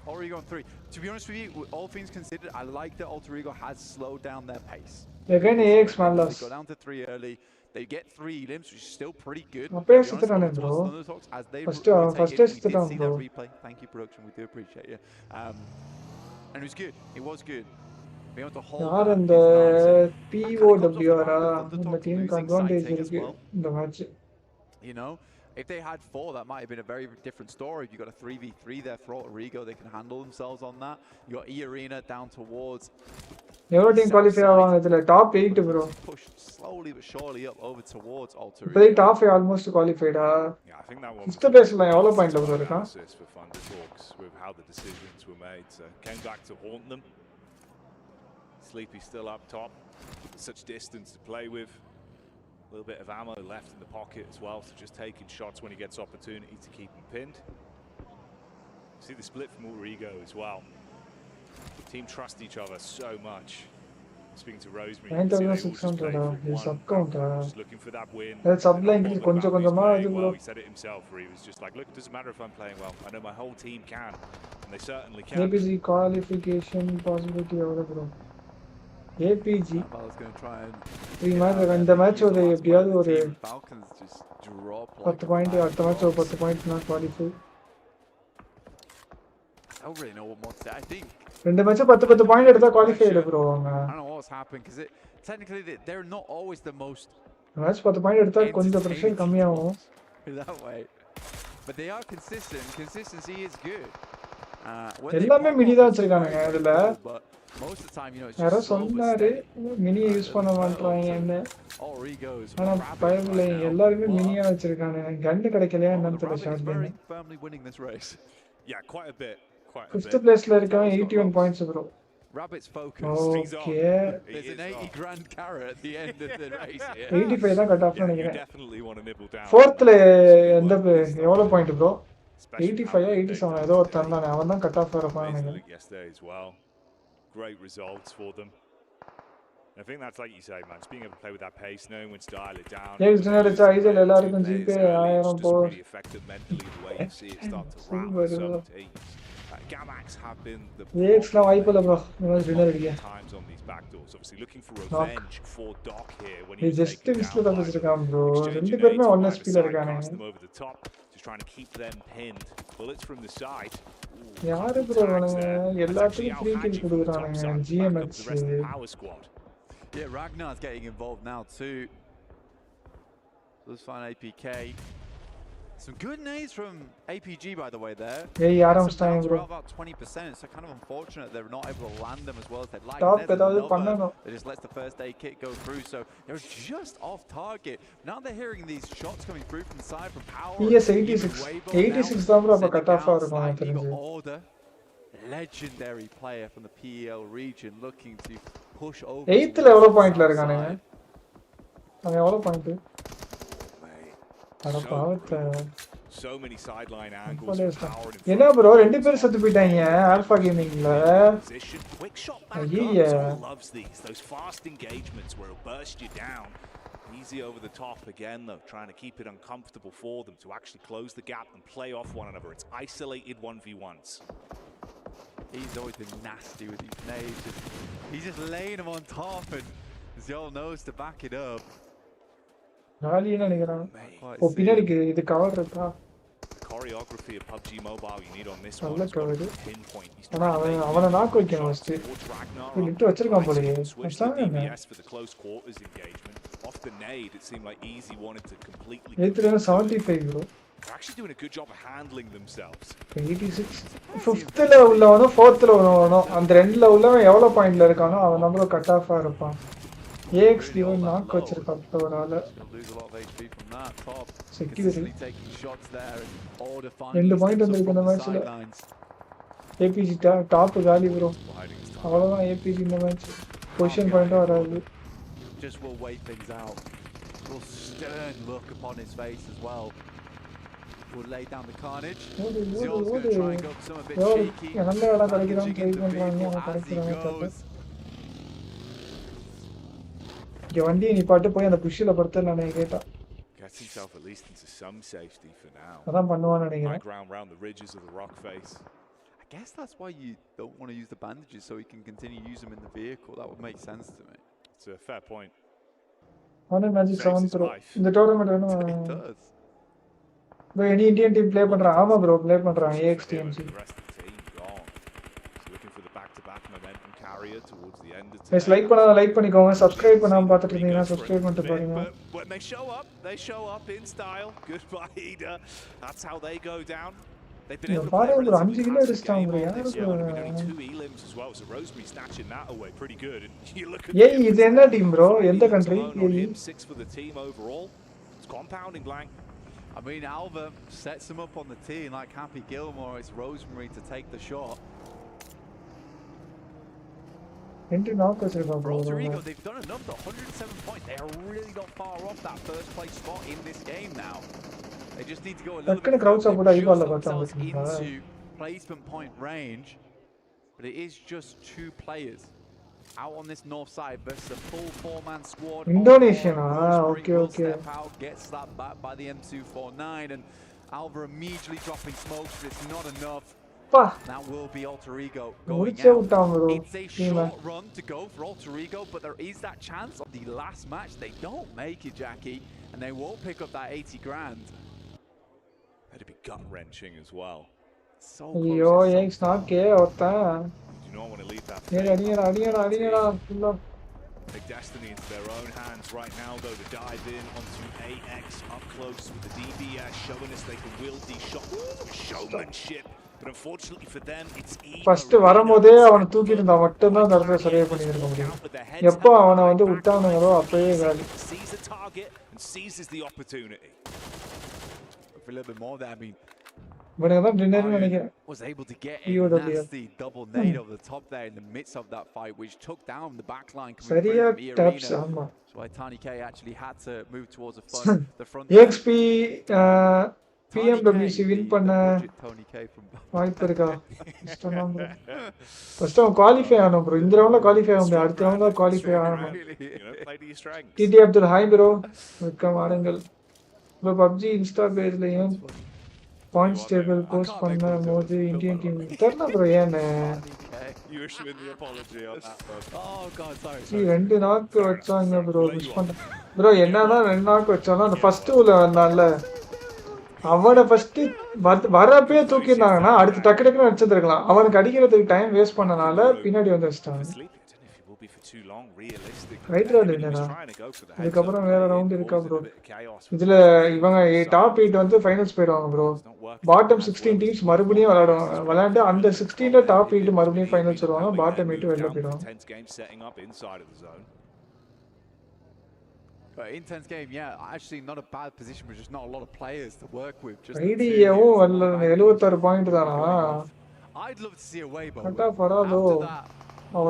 [SPEAKER 10] Autorigo on 3. To be honest with you, all things considered, I like that Autorigo has slowed down their pace.
[SPEAKER 1] Again, AX Malas.
[SPEAKER 10] They go down to 3 early. They get 3 elims, which is still pretty good.
[SPEAKER 1] First, bro.
[SPEAKER 10] Replay. Thank you, production. We do appreciate you. And it was good. It was good. We want to hold
[SPEAKER 1] and the POWR the team advantage in the match.
[SPEAKER 10] You know, if they had 4, that might have been a very different story. You got a 3v3 there for Autorigo. They can handle themselves on that. You got E-Arena down towards.
[SPEAKER 1] Euro team qualify ஆவாங்க top 8 bro.
[SPEAKER 10] Push slowly but surely up over towards Autorigo.
[SPEAKER 1] They top 8 almost qualified.
[SPEAKER 11] Yeah, I think that one.
[SPEAKER 1] 5th place la எவ்வளவு point ல இருக்கான்?
[SPEAKER 11] For Thunder talks with how the decisions were made. So came back to haunt them. Sleepy still up top. Such distance to play with. A little bit of ammo left in the pocket as well, so just taking shots when he gets opportunity to keep him pinned. See the split from Autorigo as well. The team trust each other so much. Speaking to Rosemary,
[SPEAKER 1] he's up counter.
[SPEAKER 11] Just looking for that win.
[SPEAKER 1] That's up line konjama
[SPEAKER 11] well, he said it himself, where he was just like, look, it doesn't matter if I'm playing well. I know my whole team can, and they certainly can.
[SPEAKER 1] Maybe the qualification possibility over bro. APG.
[SPEAKER 10] I was going to try and.
[SPEAKER 1] இந்த match ஒரு எப்படியாவது ஒரு
[SPEAKER 10] Falcons just drop
[SPEAKER 1] 10 point அடுத்த match ஒரு 10 point நான் qualify.
[SPEAKER 10] I don't really know what more to say. I think
[SPEAKER 1] ரெண்டு match 10 point எடுத்தா qualify ஆயிடு bro அவங்க.
[SPEAKER 10] I don't know what's happened because technically they're not always the most.
[SPEAKER 1] Match 10 point எடுத்தா கொஞ்சம் pressure கம்மியாகும்.
[SPEAKER 10] That way. But they are consistent. Consistency is good.
[SPEAKER 1] எல்லாமே mini தான் வச்சிருக்கானுங்க இதுல.
[SPEAKER 10] Most of the time, you know, it's
[SPEAKER 1] யாரோ சொன்னாரு mini use பண்ண மாட்டறாங்கன்னு. ஆனா பயமில்லை எல்லாரும் மினியா வச்சிருக்காங்க. கன் கிடைக்கலையா என்னன்னு தெரியல shotgun.
[SPEAKER 10] Firmly winning this race.
[SPEAKER 11] Yeah, quite a bit.
[SPEAKER 1] 5th place ல இருக்கவன் 81 points bro.
[SPEAKER 10] Rabbit's focused.
[SPEAKER 1] Okay.
[SPEAKER 10] There's an 80 grand carrot at the end of the race here.
[SPEAKER 1] 85 தான் கட் ஆஃப் நினைக்கிறேன்.
[SPEAKER 11] Definitely want to nibble down.
[SPEAKER 1] 4th ல எந்த எவ்வளவு point bro? 85 87 ஏதோ ஒரு தந்தானே அவன் தான் கட் ஆஃப் வரப்பான் நினைக்கிறேன்.
[SPEAKER 11] Yesterday as well. Great results for them. I think that's like you say, man. Just being able to play with that pace, knowing when to dial it down.
[SPEAKER 1] எல்லாருக்கும் GPay 1000 போ
[SPEAKER 11] really effective mentally the way you see it start to ramp with some teams. Gamax have been the
[SPEAKER 1] ஏக்ஸ்லாம் வாய்ப்பு இல்ல bro dinner அடிக்க
[SPEAKER 11] times on these back doors. Obviously looking for revenge for Doc here when
[SPEAKER 1] he just விஸ்ல தப்பிச்சிருக்கான் bro ரெண்டு பேருமே 1 ஸ்பீட்ல இருக்கானே
[SPEAKER 11] just trying to keep them pinned. Bullets from the side.
[SPEAKER 1] யாரு bro எல்லாத்துக்கும் free kill கொடுக்குறானுங்க GMX.
[SPEAKER 10] Yeah, Ragnar's getting involved now too. Let's find APK. Some good nades from APG by the way there.
[SPEAKER 1] Yeah, Yaram's time bro.
[SPEAKER 10] About 20%. So kind of unfortunate they're not able to land them as well as they'd like.
[SPEAKER 1] Top
[SPEAKER 10] It just lets the first aid kit go through. So they're just off target. Now they're hearing these shots coming through from the side from Power.
[SPEAKER 1] Yes, 86 தான் bro அப்ப cut off ஆகும் எனக்கு தெரிஞ்சு.
[SPEAKER 10] Legendary player from the PEL region looking to push over.
[SPEAKER 1] 8th ல எவ்வளவு பாயிண்ட்ல இருக்கானுங்க? அவன் எவ்வளவு பாயிண்ட்? அட பாவத்தை.
[SPEAKER 11] So many sideline angles for Power.
[SPEAKER 1] என்ன bro ரெண்டு பேர் செத்து போயிட்டாங்க alpha கேமிங்ல.
[SPEAKER 11] Quick shot back up. Loves these. Those fast engagements where it'll burst you down. Easy over the top again though, trying to keep it uncomfortable for them to actually close the gap and play off one another. It's isolated 1v1s.
[SPEAKER 10] He's always been nasty with these nades. He's just laying them on top and Zol knows to back it up.
[SPEAKER 1] நாலினா நினைக்கிறான். ஓ பின்னாடி இது cover இருக்கா?
[SPEAKER 11] Choreography of PUBG Mobile you need on this one.
[SPEAKER 1] நல்ல cover. ஆனா அவன knock வைக்கணும் first. Lid வச்சிருக்கான் போலயே.
[SPEAKER 11] DBS for the close quarters engagement. Off the nade it seemed like Easy wanted to completely
[SPEAKER 1] 75 bro.
[SPEAKER 11] They're actually doing a good job of handling themselves.
[SPEAKER 1] 86 5th ல உள்ளவனோ 4th ல உள்ளவனோ அந்த ரெண்டுல உள்ளவன் எவ்வளவு பாயிண்ட்ல இருக்கானோ அவன் நம்மள கட் ஆஃபா இருப்பான். AX இவன் நாக் வச்சிருக்கான் ஒரு ஆளு. Security ரெண்டு பாயிண்ட் வந்திருக்கு இந்த மேட்ச்ல. APG டாப் காலி bro. அவ்வளவுதான் APG இந்த மேட்ச். பொசிஷன் பாயிண்ட் வராது.
[SPEAKER 10] Just will wait things out. Will stern look upon his face as well. Will lay down the carnage. Zill's going to try and go some a bit cheeky.
[SPEAKER 1] வண்டியை நிப்பாட்டு போய் அந்த புஷ்ல படுத்து நான் கேட்டா.
[SPEAKER 11] Gets himself at least into some safety for now.
[SPEAKER 1] அதான் பண்ணுவான்னு நினைக்கிறேன்.
[SPEAKER 11] Ground round the ridges of the rock face.
[SPEAKER 10] I guess that's why you don't want to use the bandages so he can continue to use them in the vehicle. That would make sense to me.
[SPEAKER 11] It's a fair point.
[SPEAKER 1] One magic 7 throw. இந்த tournament வேணும்.
[SPEAKER 10] It does.
[SPEAKER 1] bro any Indian team play பண்றான். ஆமா bro play பண்றான் AX TMC. Guys like பண்ணாத like பண்ணிக்கோங்க. Subscribe பண்ணாம பார்த்துட்டு இருந்தீங்கன்னா subscribe பண்ணிட்டு பாருங்க.
[SPEAKER 11] But they show up in style. Goodbye Ida. That's how they go down. They've been able to play
[SPEAKER 1] bro 5 kilo அடிச்சான் bro. யாரு bro?
[SPEAKER 11] 2 elims as well. So Rosemary snatching that away pretty good. And you look at
[SPEAKER 1] ஏய் இது என்ன team bro? எந்த country?
[SPEAKER 11] 6 for the team overall. It's compounding blank.
[SPEAKER 10] I mean Alva sets him up on the tee and like Happy Gilmore it's Rosemary to take the shot.
[SPEAKER 1] Entry knock வச்சிருக்கான் bro.
[SPEAKER 10] Alter Ego they've done enough to 107 points. They are really not far off that first place spot in this game now. They just need to go a little bit
[SPEAKER 1] crowd support
[SPEAKER 10] into placement point range. But it is just 2 players out on this north side versus a full 4-man squad.
[SPEAKER 1] Indonesian, okay.
[SPEAKER 10] Step out, gets slapped back by the M249 and Alva immediately dropping smokes. It's not enough. That will be Alter Ego going out. It's a short run to go for Alter Ego, but there is that chance of the last match. They don't make it, Jackie, and they won't pick up that 80 grand.
[SPEAKER 11] That'd be gut-wrenching as well.
[SPEAKER 10] So
[SPEAKER 1] Yo, it's not okay.
[SPEAKER 11] You do not want to leave that. Take destiny into their own hands right now, though, to dive in onto AX up close with the DBS, showing us they can wield these shots. Showmanship. But unfortunately for them, it's
[SPEAKER 1] first வரும்போதே அவனை தூக்கிட்டு இருந்தா மட்டும் தான் தரத சரியா பண்ணிருக்க முடியும். எப்போ அவனை வந்து விட்டானோ அப்பவே காலி.
[SPEAKER 11] Sees the target and seizes the opportunity.
[SPEAKER 10] A little bit more there, I mean. Was able to get a nasty double nade over the top there in the midst of that fight, which took down the backline coming from the arena. So Tani K actually had to move towards the front.
[SPEAKER 1] EXP Pmwc win பண்ண வாய்ப்பு இருக்கா? கஷ்டம் bro. First அவன் qualify ஆகணும் bro. இந்த ரவுண்ட்ல qualify ஆக முடியாது. அடுத்த ரவுண்ட்ல குவாலிஃபை ஆகணும். TT Abdul hi bro. Welcome வாருங்கள். bro PUBG இன்ஸ்டா பேஜ்ல ஏன் பாயிண்ட்ஸ் டேபிள் போஸ்ட் பண்ண போது இந்தியன் டீம் தெரியல bro ஏன்னு.
[SPEAKER 11] You issuing the apology on that one.
[SPEAKER 10] Oh god, sorry.
[SPEAKER 1] See, 2 knock வச்சாங்க bro. மிஸ் பண்ண. bro என்னதான் 2 knock வச்சாலும் அந்த ஃபர்ஸ்ட் உள்ள வந்தான்ல அவனை ஃபர்ஸ்ட் வரப்பே தூக்கினாங்கன்னா அடுத்து டக்கு டக்குன்னு வச்சிருக்கலாம். அவனுக்கு அடிக்கிறதுக்கு டைம் வேஸ்ட் பண்ணனால பின்னாடி வந்து வச்சிட்டாங்க. ரைட் ரவுண்ட் என்னடா இதுக்கப்புறம் வேற ரவுண்ட் இருக்கா ப்ரோ? இதுல இவங்க டாப் 8 வந்து ஃபைனல்ஸ் போயிடுவாங்க ப்ரோ. பாட்டம் 16 டீம்ஸ் மறுபடியும் விளையாண்டு அந்த 16ல டாப் 8 மறுபடியும் ஃபைனல்ஸ் வருவாங்க. பாட்டம் 8 வெளில போயிடுவாங்க.
[SPEAKER 10] Intense game, yeah. Actually, not a bad position, but just not a lot of players to work with. Just
[SPEAKER 1] ஐடியாவும் வரல 76 பாயிண்ட் தானா?
[SPEAKER 10] I'd love to see a way, but
[SPEAKER 1] khatta பராதோ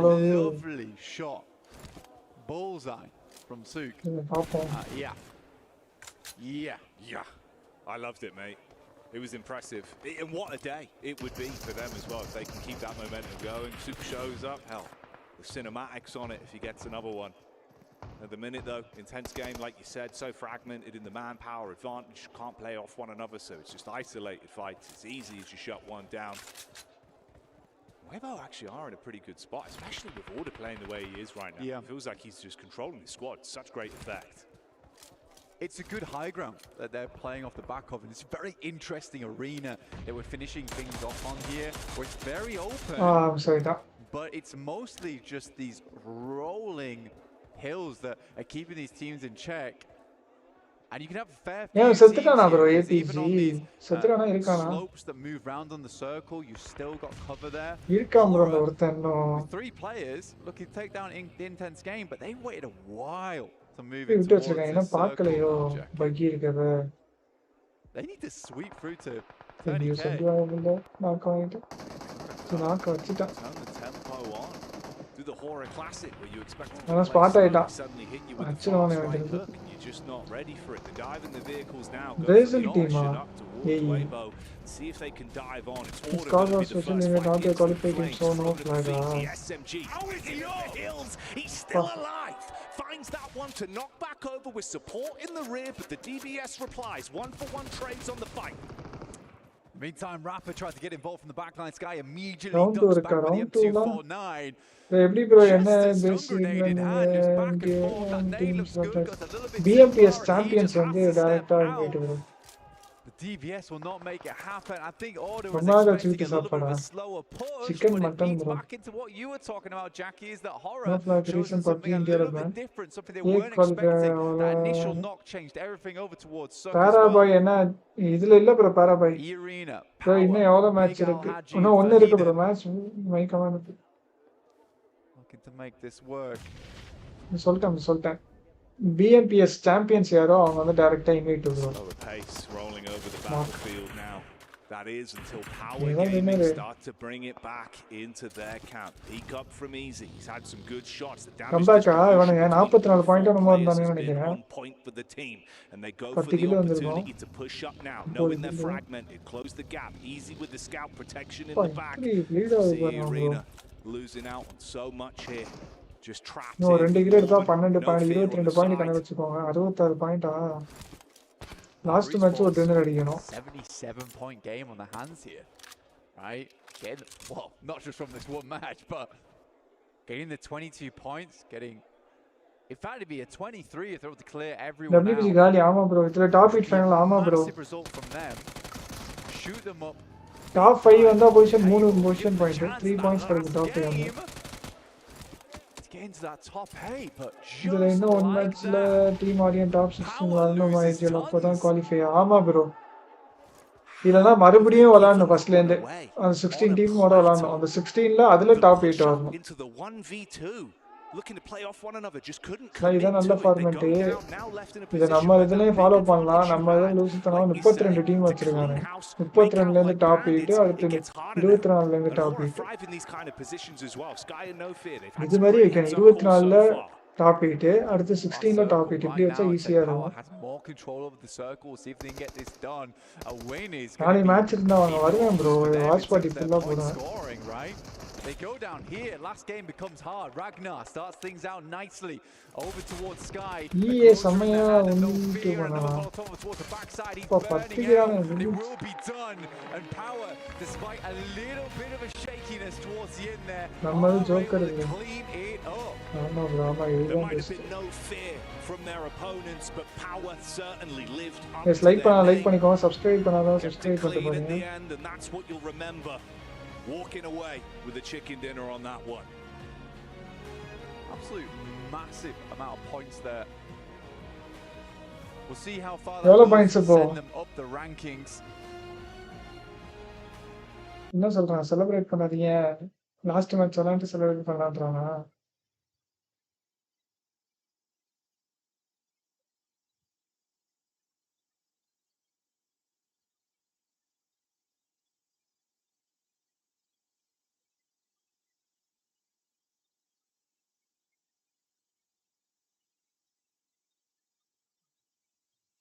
[SPEAKER 10] lovely shot, bullseye from Sook.
[SPEAKER 11] Yeah. I loved it, mate. It was impressive. And what a day it would be for them as well if they can keep that momentum going. Sook shows up. Hell, the cinematics on it if he gets another one. At the minute though, intense game like you said, so fragmented in the manpower advantage, can't play off one another, so it's just isolated fights. It's easy as you shut one down. Weibo actually are in a pretty good spot, especially with Order playing the way he is right now. It feels like he's just controlling the squad, such great effect.
[SPEAKER 10] It's a good high ground that they're playing off the back of, and it's a very interesting arena that we're finishing things off on here, where it's very open.
[SPEAKER 1] I'm sorry,
[SPEAKER 10] but it's mostly just these rolling hills that are keeping these teams in check, and you can have a fair few even on these slopes that move round on the circle. You still got cover there. With 3 players looking to take down the intense game, but they waited a while to move into the circle. They need to sweep through to 30k. Turn the tempo on. Do the horror classic where you expect to suddenly hit you with a fast right hook and you're just not ready for it. The dive in the vehicles now go for the option up towards Weibo. See if they can dive on. It's Order going to be the first fight into the flames from the TTSMG. How is he on the hills? He's still alive. Finds that one to knock back over with support in the rear, but the DBS replies. 1-for-1 trades on the fight. Meantime, Rapper tries to get involved from the backline. Sky immediately ducks back with the M249.
[SPEAKER 1] எப்படி bro என்ன BMPS champions வந்து டைரக்டா invite bro.
[SPEAKER 10] The DBS will not make it happen. I think Order was
[SPEAKER 1] expecting
[SPEAKER 10] a little bit of a slower push,
[SPEAKER 1] chicken
[SPEAKER 10] but
[SPEAKER 1] mutton,
[SPEAKER 10] it feeds
[SPEAKER 1] bro.
[SPEAKER 10] back into what you were talking about, Jackie, is that horror shows
[SPEAKER 1] them
[SPEAKER 10] something a little bit different, something they weren't expecting. That initial knock changed everything over towards Sook as
[SPEAKER 1] Paraboy
[SPEAKER 10] well.
[SPEAKER 1] என்ன இதுல இல்ல bro Paraboy.
[SPEAKER 10] Arena.
[SPEAKER 1] Bro இன்னும் எவ்வளவு match இருக்கு? இன்னும் ஒன்னு இருக்கு bro match my command.
[SPEAKER 10] Looking to make this work.
[SPEAKER 1] சொல்லிட்டேன். BMPS champions யாரோ அவங்க வந்து டைரக்டா இன்வைட் பண்ணுவாங்க.
[SPEAKER 11] Slower pace rolling over the battlefield now. That is until Power Gaming start to bring it back into their camp. Peek up from Easy. He's had some good shots. The damage
[SPEAKER 1] இவனுங்க 44 point நம்ம வந்தானே நினைக்கிறேன்.
[SPEAKER 11] on point for the team and they go for the opportunity to push up now. Knowing they're fragmented, close the gap. Easy with the scout protection in the back. See Arena losing out on so much here. Just trapped.
[SPEAKER 1] No, 2 kilo எடுத்தா 12 point 22 point கணக்கு வெச்சுக்கோங்க. 66 பாயிண்டா? Last match ஒரு dinner அடிக்கணும்.
[SPEAKER 10] 77 point game on the hands here. Right? Getting, well, not just from this one match, but getting the 22 points, getting in fact it'd be a 23 if they were to clear everyone out.
[SPEAKER 1] WBC காலி ஆமா bro. இதுல top 8 final ஆமா bro.
[SPEAKER 10] Result from them. Shoot them up.
[SPEAKER 1] Top 5 வந்தா position 3 position point 3 points கிடைக்கும் top 5.
[SPEAKER 10] Into that top 8, but
[SPEAKER 1] இதுல இன்னும் ஒரு மேட்ச்ல டீம் ஆடியன் டாப் 16 வரணும் ஐஜிஎல் அப்பதான் குவாலிஃபை ஆமா bro. இல்லனா மறுபடியும் விளையாடணும் ஃபர்ஸ்ட்ல இருந்து. அந்த 16 டீம் ஓட விளையாடணும். அந்த 16ல அதுல டாப் 8 வரணும்.
[SPEAKER 11] Into the 1v2 looking to play off one another just couldn't
[SPEAKER 1] இது நல்ல ஃபார்மட். இத நம்ம இதுலயே ஃபாலோ பண்ணலாம். நம்ம இத லூஸ் பண்ணா 32 டீம் வச்சிருக்காங்க. 32ல இருந்து டாப் 8 அடுத்து 24ல இருந்து டாப் 8. இது மாதிரி வைக்கணும். 24ல top 8 அடுத்து 16ல top 8 இப்படி வச்சா ஈஸியா இருக்கும். நாளை மேட்ச் இருந்தா அவங்க வருவேன் ப்ரோ. வாட்ச் பார்ட்டி ஃபுல்லா போடுவேன்.
[SPEAKER 10] They go down here. Last game becomes hard. Ragnar starts things out nicely over towards Sky.
[SPEAKER 1] EA சமையா உன்னிட்டு பண்ணலாம்.
[SPEAKER 10] It will be done. And Power, despite a little bit of a shakiness towards the end there,
[SPEAKER 1] நம்ம joker
[SPEAKER 10] clean it up.
[SPEAKER 1] ஆமா bro, ஆமா இதுதான் best.
[SPEAKER 11] No fear from their opponents, but Power certainly lived up.
[SPEAKER 1] Yes, like பண்ணிக்கோங்க, subscribe பண்ணாதவங்க subscribe பண்ணிட்டு பாருங்க.
[SPEAKER 11] And that's what you'll remember. Walking away with a chicken dinner on that one.
[SPEAKER 10] Absolute massive amount of points there. We'll see how far they send them up the rankings.
[SPEAKER 1] என்ன சொல்றாங்க, celebrate பண்ணாதீங்க, last match விளையாண்டு celebrate பண்ணலாம்ன்றாங்க.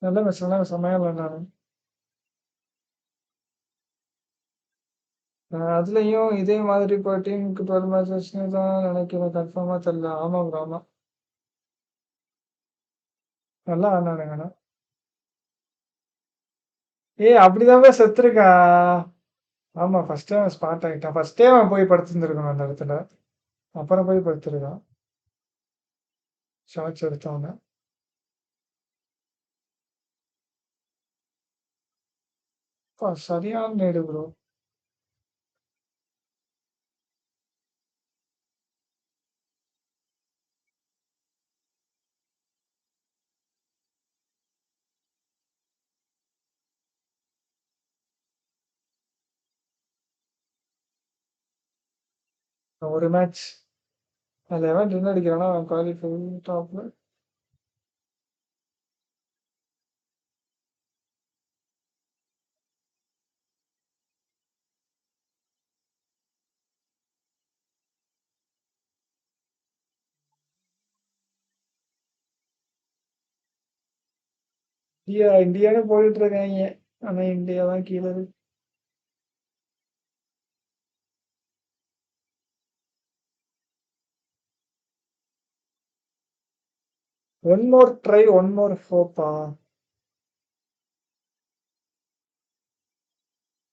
[SPEAKER 1] நல்ல match செமையா விளையாண்டாங்க. அதுலயும் இதே மாதிரி இப்போ டீமுக்கு 12 மேட்சஸ்னு தான் நினைக்கிறேன், கன்ஃபார்மா தெரியல. ஆமா ப்ரோ, ஆமா நல்லா ஆனானுங்கண்ணா. அப்படிதான் செத்துருக்கா. ஆமா, ஃபர்ஸ்டே அவன் ஸ்பாட் ஆகிட்டான். ஃபர்ஸ்டே அவன் போய் படுத்துருந்துருக்கான் அந்த இடத்துல, அப்புறம் போய் படுத்துருக்கான். ஷார்ட்ஸ் எடுத்தவங்க சரியான நேடு ப்ரோ. ஒரு மேட்ச் அதில் எவன் வின் அடிக்கிறானா அவன் குவாலிஃபை டாப்ல. இந்தியான்னு போயிட்டு இருக்காங்க, ஆனா இந்தியா தான் கீழே இருக்கு. One more try, one more ஹோப்பா.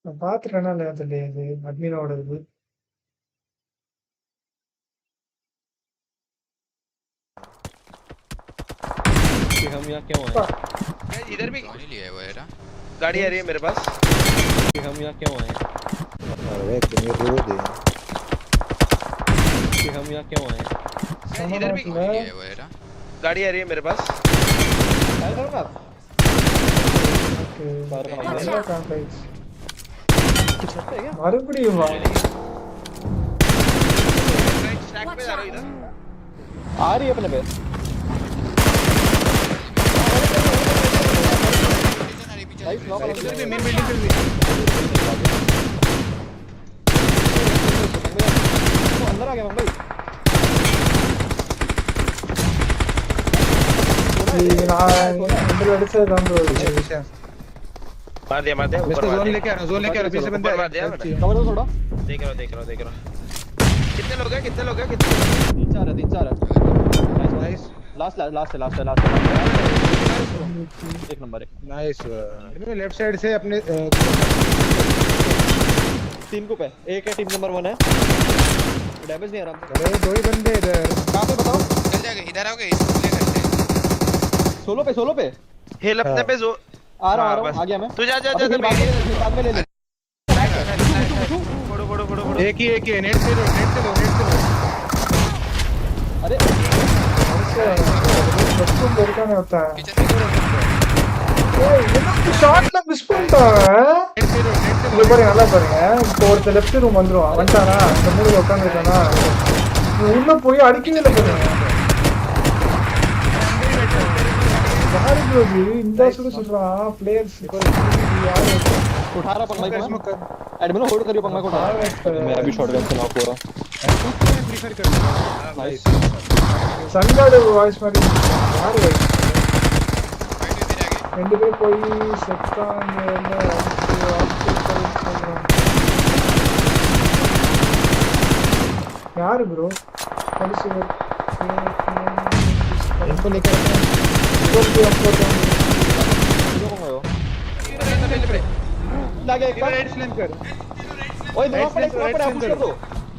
[SPEAKER 1] நான் பார்த்துட்டேன்னா இல்லையா தெரியல, இது அட்மினோட இது.
[SPEAKER 14] हम यहाँ क्यों आए? इधर भी कौन लिया है वो यार? गाड़ी आ रही है मेरे पास। हम यहाँ क्यों आए? अरे तुम्हें रोड है। हम यहाँ क्यों आए? इधर भी कौन लिया है वो यार? गाड़ी आ रही है मेरे पास। क्या करूँगा?
[SPEAKER 1] மறுபடியும்
[SPEAKER 14] आ रही है अपने पे। इधर भी मेन बिल्डिंग पे भी अंदर आ गया भाई। मार दिया ऊपर जोन लेके आ रहा पीछे बंदे मार दिया कवर दो थोड़ा। देख रहा हूं कितने लोग हैं 3 4 नाइस। लास्ट एक नंबर है। नाइस। लेफ्ट साइड से अपने 3 को पे एक है, टीम नंबर 1 है। डैमेज नहीं आ रहा। अरे 2 ही बंदे इधर। कहां पे बताओ? चल जाएगा, इधर आओगे, इसको ले करते। सोलो पे हिल अपने पे जो आ रहा हूं, आ गया मैं। तू जा बाद में ले ले। बड़ो एक ही है। नेट से दो। अरे
[SPEAKER 1] नहीं होता है। ஷாட்ல மிஸ் பண்ணிட்டாங்க. இது பாருங்க, நல்லா பாருங்க. இப்போ ஒருத்தர் லெஃப்ட் ரூம் வந்துருவான், வந்துட்டானா அந்த மூலையில உட்காந்துருக்கானா, உள்ள போய் அடிக்கவே இல்லை பாருங்க. யாரு ப்ரோ இந்த சொல்றான் பிளேயர்ஸ் यार
[SPEAKER 14] 18 पंगा एडमिन होल्ड करियो पंगा को। मैं अभी शॉटगन चलाऊं पूरा। प्रीफर करता हूं नाइस
[SPEAKER 1] संगाड वॉइस मारी यार ரெண்டு பேர் போய் செத்தாங்க यार ब्रो कैसे इनको लेकर
[SPEAKER 14] लगे एक बार राइट स्लैम कर ओए दो पर पुश कर दो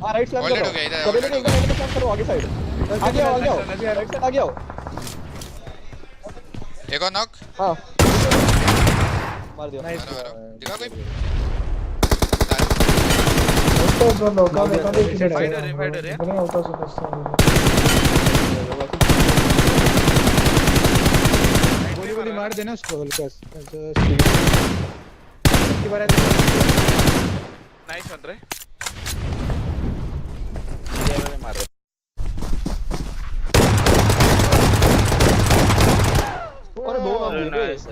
[SPEAKER 14] हां राइट स्लैम करो सभी लोग एकदम एंड स्लैम करो आगे साइड आगे आओ राइट साइड आगे आओ
[SPEAKER 15] एक और नॉक
[SPEAKER 14] हां मार दिया
[SPEAKER 15] नाइस दिखा कोई
[SPEAKER 1] आउट ऑफ लोग फाइटर है मैंने आउट ऑफ
[SPEAKER 14] गोली मार देना उसको हल्का की बार
[SPEAKER 15] नाइस बन रहे
[SPEAKER 14] ये मार रहे और दो नाइस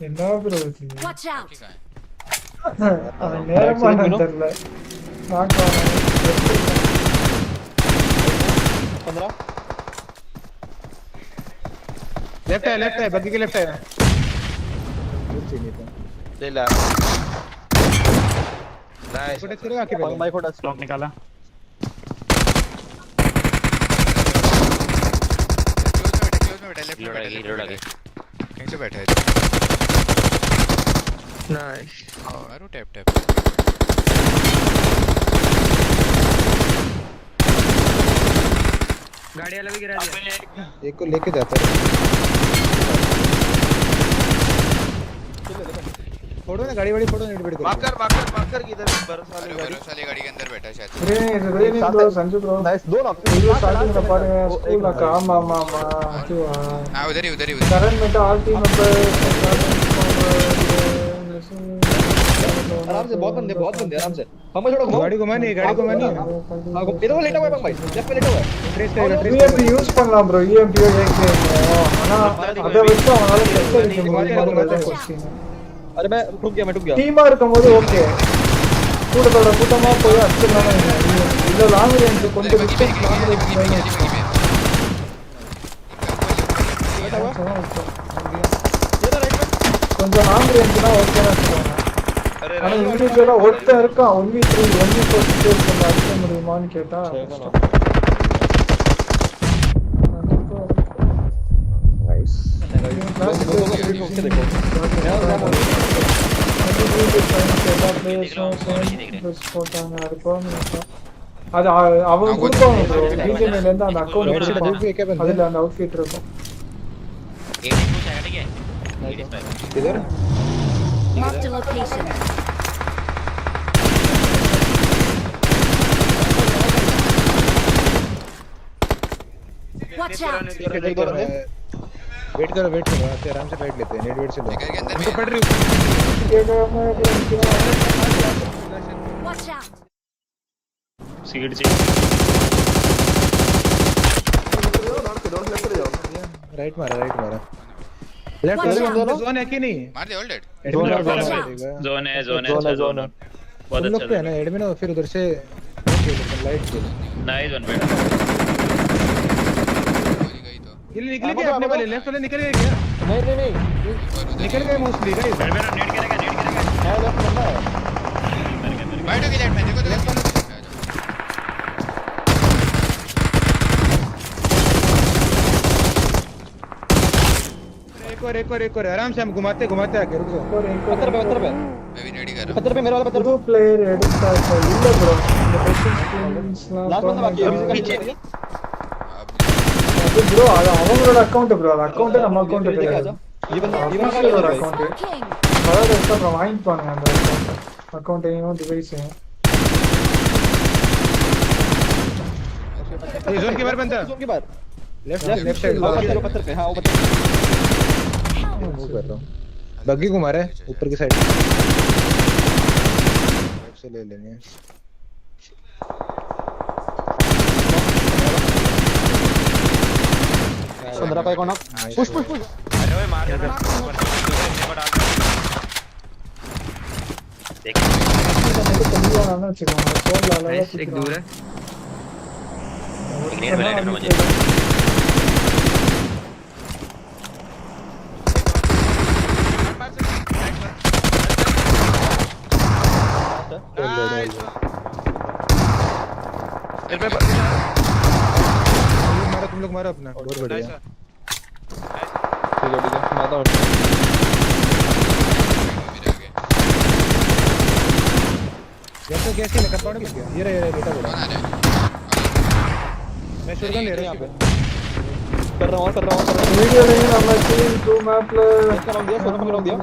[SPEAKER 1] என்ன ப்ரோ இது
[SPEAKER 4] Watch out.
[SPEAKER 1] அவன் நேரமா தெரியல நாக் ஆனா
[SPEAKER 14] 15 लेफ्ट है बग्गी के लेफ्ट है ले ला नाइस फोटो करेगा आके भाई फोटो स्टॉक निकाला
[SPEAKER 15] क्लोज में बैठा लेफ्ट में बैठा कहीं से बैठा है
[SPEAKER 14] नाइस
[SPEAKER 15] मारो टैप टैप
[SPEAKER 14] गाड़ी वाला भी गिरा दिया एक को लेके जाता है फोटो ना गाड़ी वाली फोटो नेट मार्कर किधर बरस
[SPEAKER 15] वाली गाड़ी के अंदर बैठा है शायद
[SPEAKER 1] रे नहीं ब्रो संजू ब्रो
[SPEAKER 14] नाइस दो नॉक
[SPEAKER 1] ये स्टार्टिंग में पारेगा स्कूल का मामा तू
[SPEAKER 15] हां उधर ही
[SPEAKER 1] करंट में तो ऑल टीम मेंबर
[SPEAKER 14] आराम से बहुत बंदे आराम से हम छोड़ो गाड़ी को मानिए हां इधर लेटा हुआ है भाई लेफ्ट में लेटा हुआ है ट्रेस करेगा
[SPEAKER 1] EMP यूज பண்ணலாம் bro EMP एक ஆனா அத வச்சு அவனால செட் பண்ணிக்க முடியும்
[SPEAKER 14] अरे मैं रुक गया
[SPEAKER 1] டீமா இருக்கும்போது ஓகே கூட்டத்தோட கூட்டமா போய் அடிச்சலாம் இல்ல லாங் ரேஞ்ச் கொஞ்சம் டிஸ்டன்ஸ் லாங் ரேஞ்ச் கொஞ்சம் லாங் ரேஞ்ச்னா ஓகேனா சொல்லுவாங்க ஆனா இண்டிவிஜுவலா ஒருத்தன் இருக்கான் 1v3 1v4 சிச்சுவேஷன் அடிக்க முடியுமான்னு கேட்டா நைஸ் அது அவங்க கொடுப்பாங்க ப்ரோ பிஜிஎம்ல இருந்து அந்த அக்கவுண்ட் அதுல அந்த அவுட்ஃபிட் இருக்கும்
[SPEAKER 14] इधर
[SPEAKER 4] Mark the location. Watch out.
[SPEAKER 14] Wait करो आराम से फाइट लेते हैं नेट वेट से लो
[SPEAKER 15] उनको
[SPEAKER 14] पड़ रही
[SPEAKER 4] Watch out.
[SPEAKER 3] सीट जी
[SPEAKER 14] राइट मारा लेफ्ट जोन है कि नहीं
[SPEAKER 15] मार दे होल्ड
[SPEAKER 3] जोन है
[SPEAKER 14] बहुत अच्छा है ना एडमिन और फिर उधर से लाइट से
[SPEAKER 3] नाइस वन बेटा
[SPEAKER 14] ये निकल गए अपने वाले लेफ्ट वाले निकल गए क्या नहीं निकल गए मोस्टली गाइस
[SPEAKER 3] मेरा नेट करेगा
[SPEAKER 14] है लेफ्ट बंदा है
[SPEAKER 15] बैठो की लेफ्ट में देखो लेफ्ट वाला
[SPEAKER 14] एक और आराम से हम घुमाते आके रुक जाओ पत्थर पे
[SPEAKER 15] मैं भी रेडी कर रहा हूं
[SPEAKER 14] पत्थर पे मेरे वाला पत्थर
[SPEAKER 1] புது பிளேயர் எடுத்தா இல்ல ப்ரோ இந்த பொசிஷன்ஸ்லாம்
[SPEAKER 14] लास्ट बंदा बाकी है पीछे
[SPEAKER 1] அது ப்ரோ அது அவங்களோட அக்கவுண்ட் ப்ரோ அது அக்கவுண்ட் நம்ம அக்கவுண்ட் கிடையாது
[SPEAKER 14] ये बंदा
[SPEAKER 1] அவங்களோட அக்கவுண்ட் அதாவது எக்ஸ்ட்ரா வாங்கிப்பாங்க அந்த அக்கவுண்ட்டையும் டிவைஸையும்
[SPEAKER 14] ये जोन के बाहर बंदा जोन के बाहर लेफ्ट साइड पत्थर पे हां वो पत्थर मूव कर रहा हूं बग्गी घुमा रहा है ऊपर की साइड से ले लेंगे 15 पे कौन पुश
[SPEAKER 15] ओए मार दे ना ऊपर डाल देख
[SPEAKER 16] एक दूर है
[SPEAKER 15] ग्रेनेड वाला है मुझे
[SPEAKER 14] मारो तुम लोग मारो अपना बहुत बढ़िया ठीक है माता हूं जैसे कैसे मैं कटवाने लग गया ये रहा बेटा बोला मैं शॉटगन ले रहा हूं यहां पे कर रहा हूं
[SPEAKER 1] वीडियो नहीं ना मैं टीम 2 मैप ले
[SPEAKER 14] इसका नाम दिया सोना का नाम दिया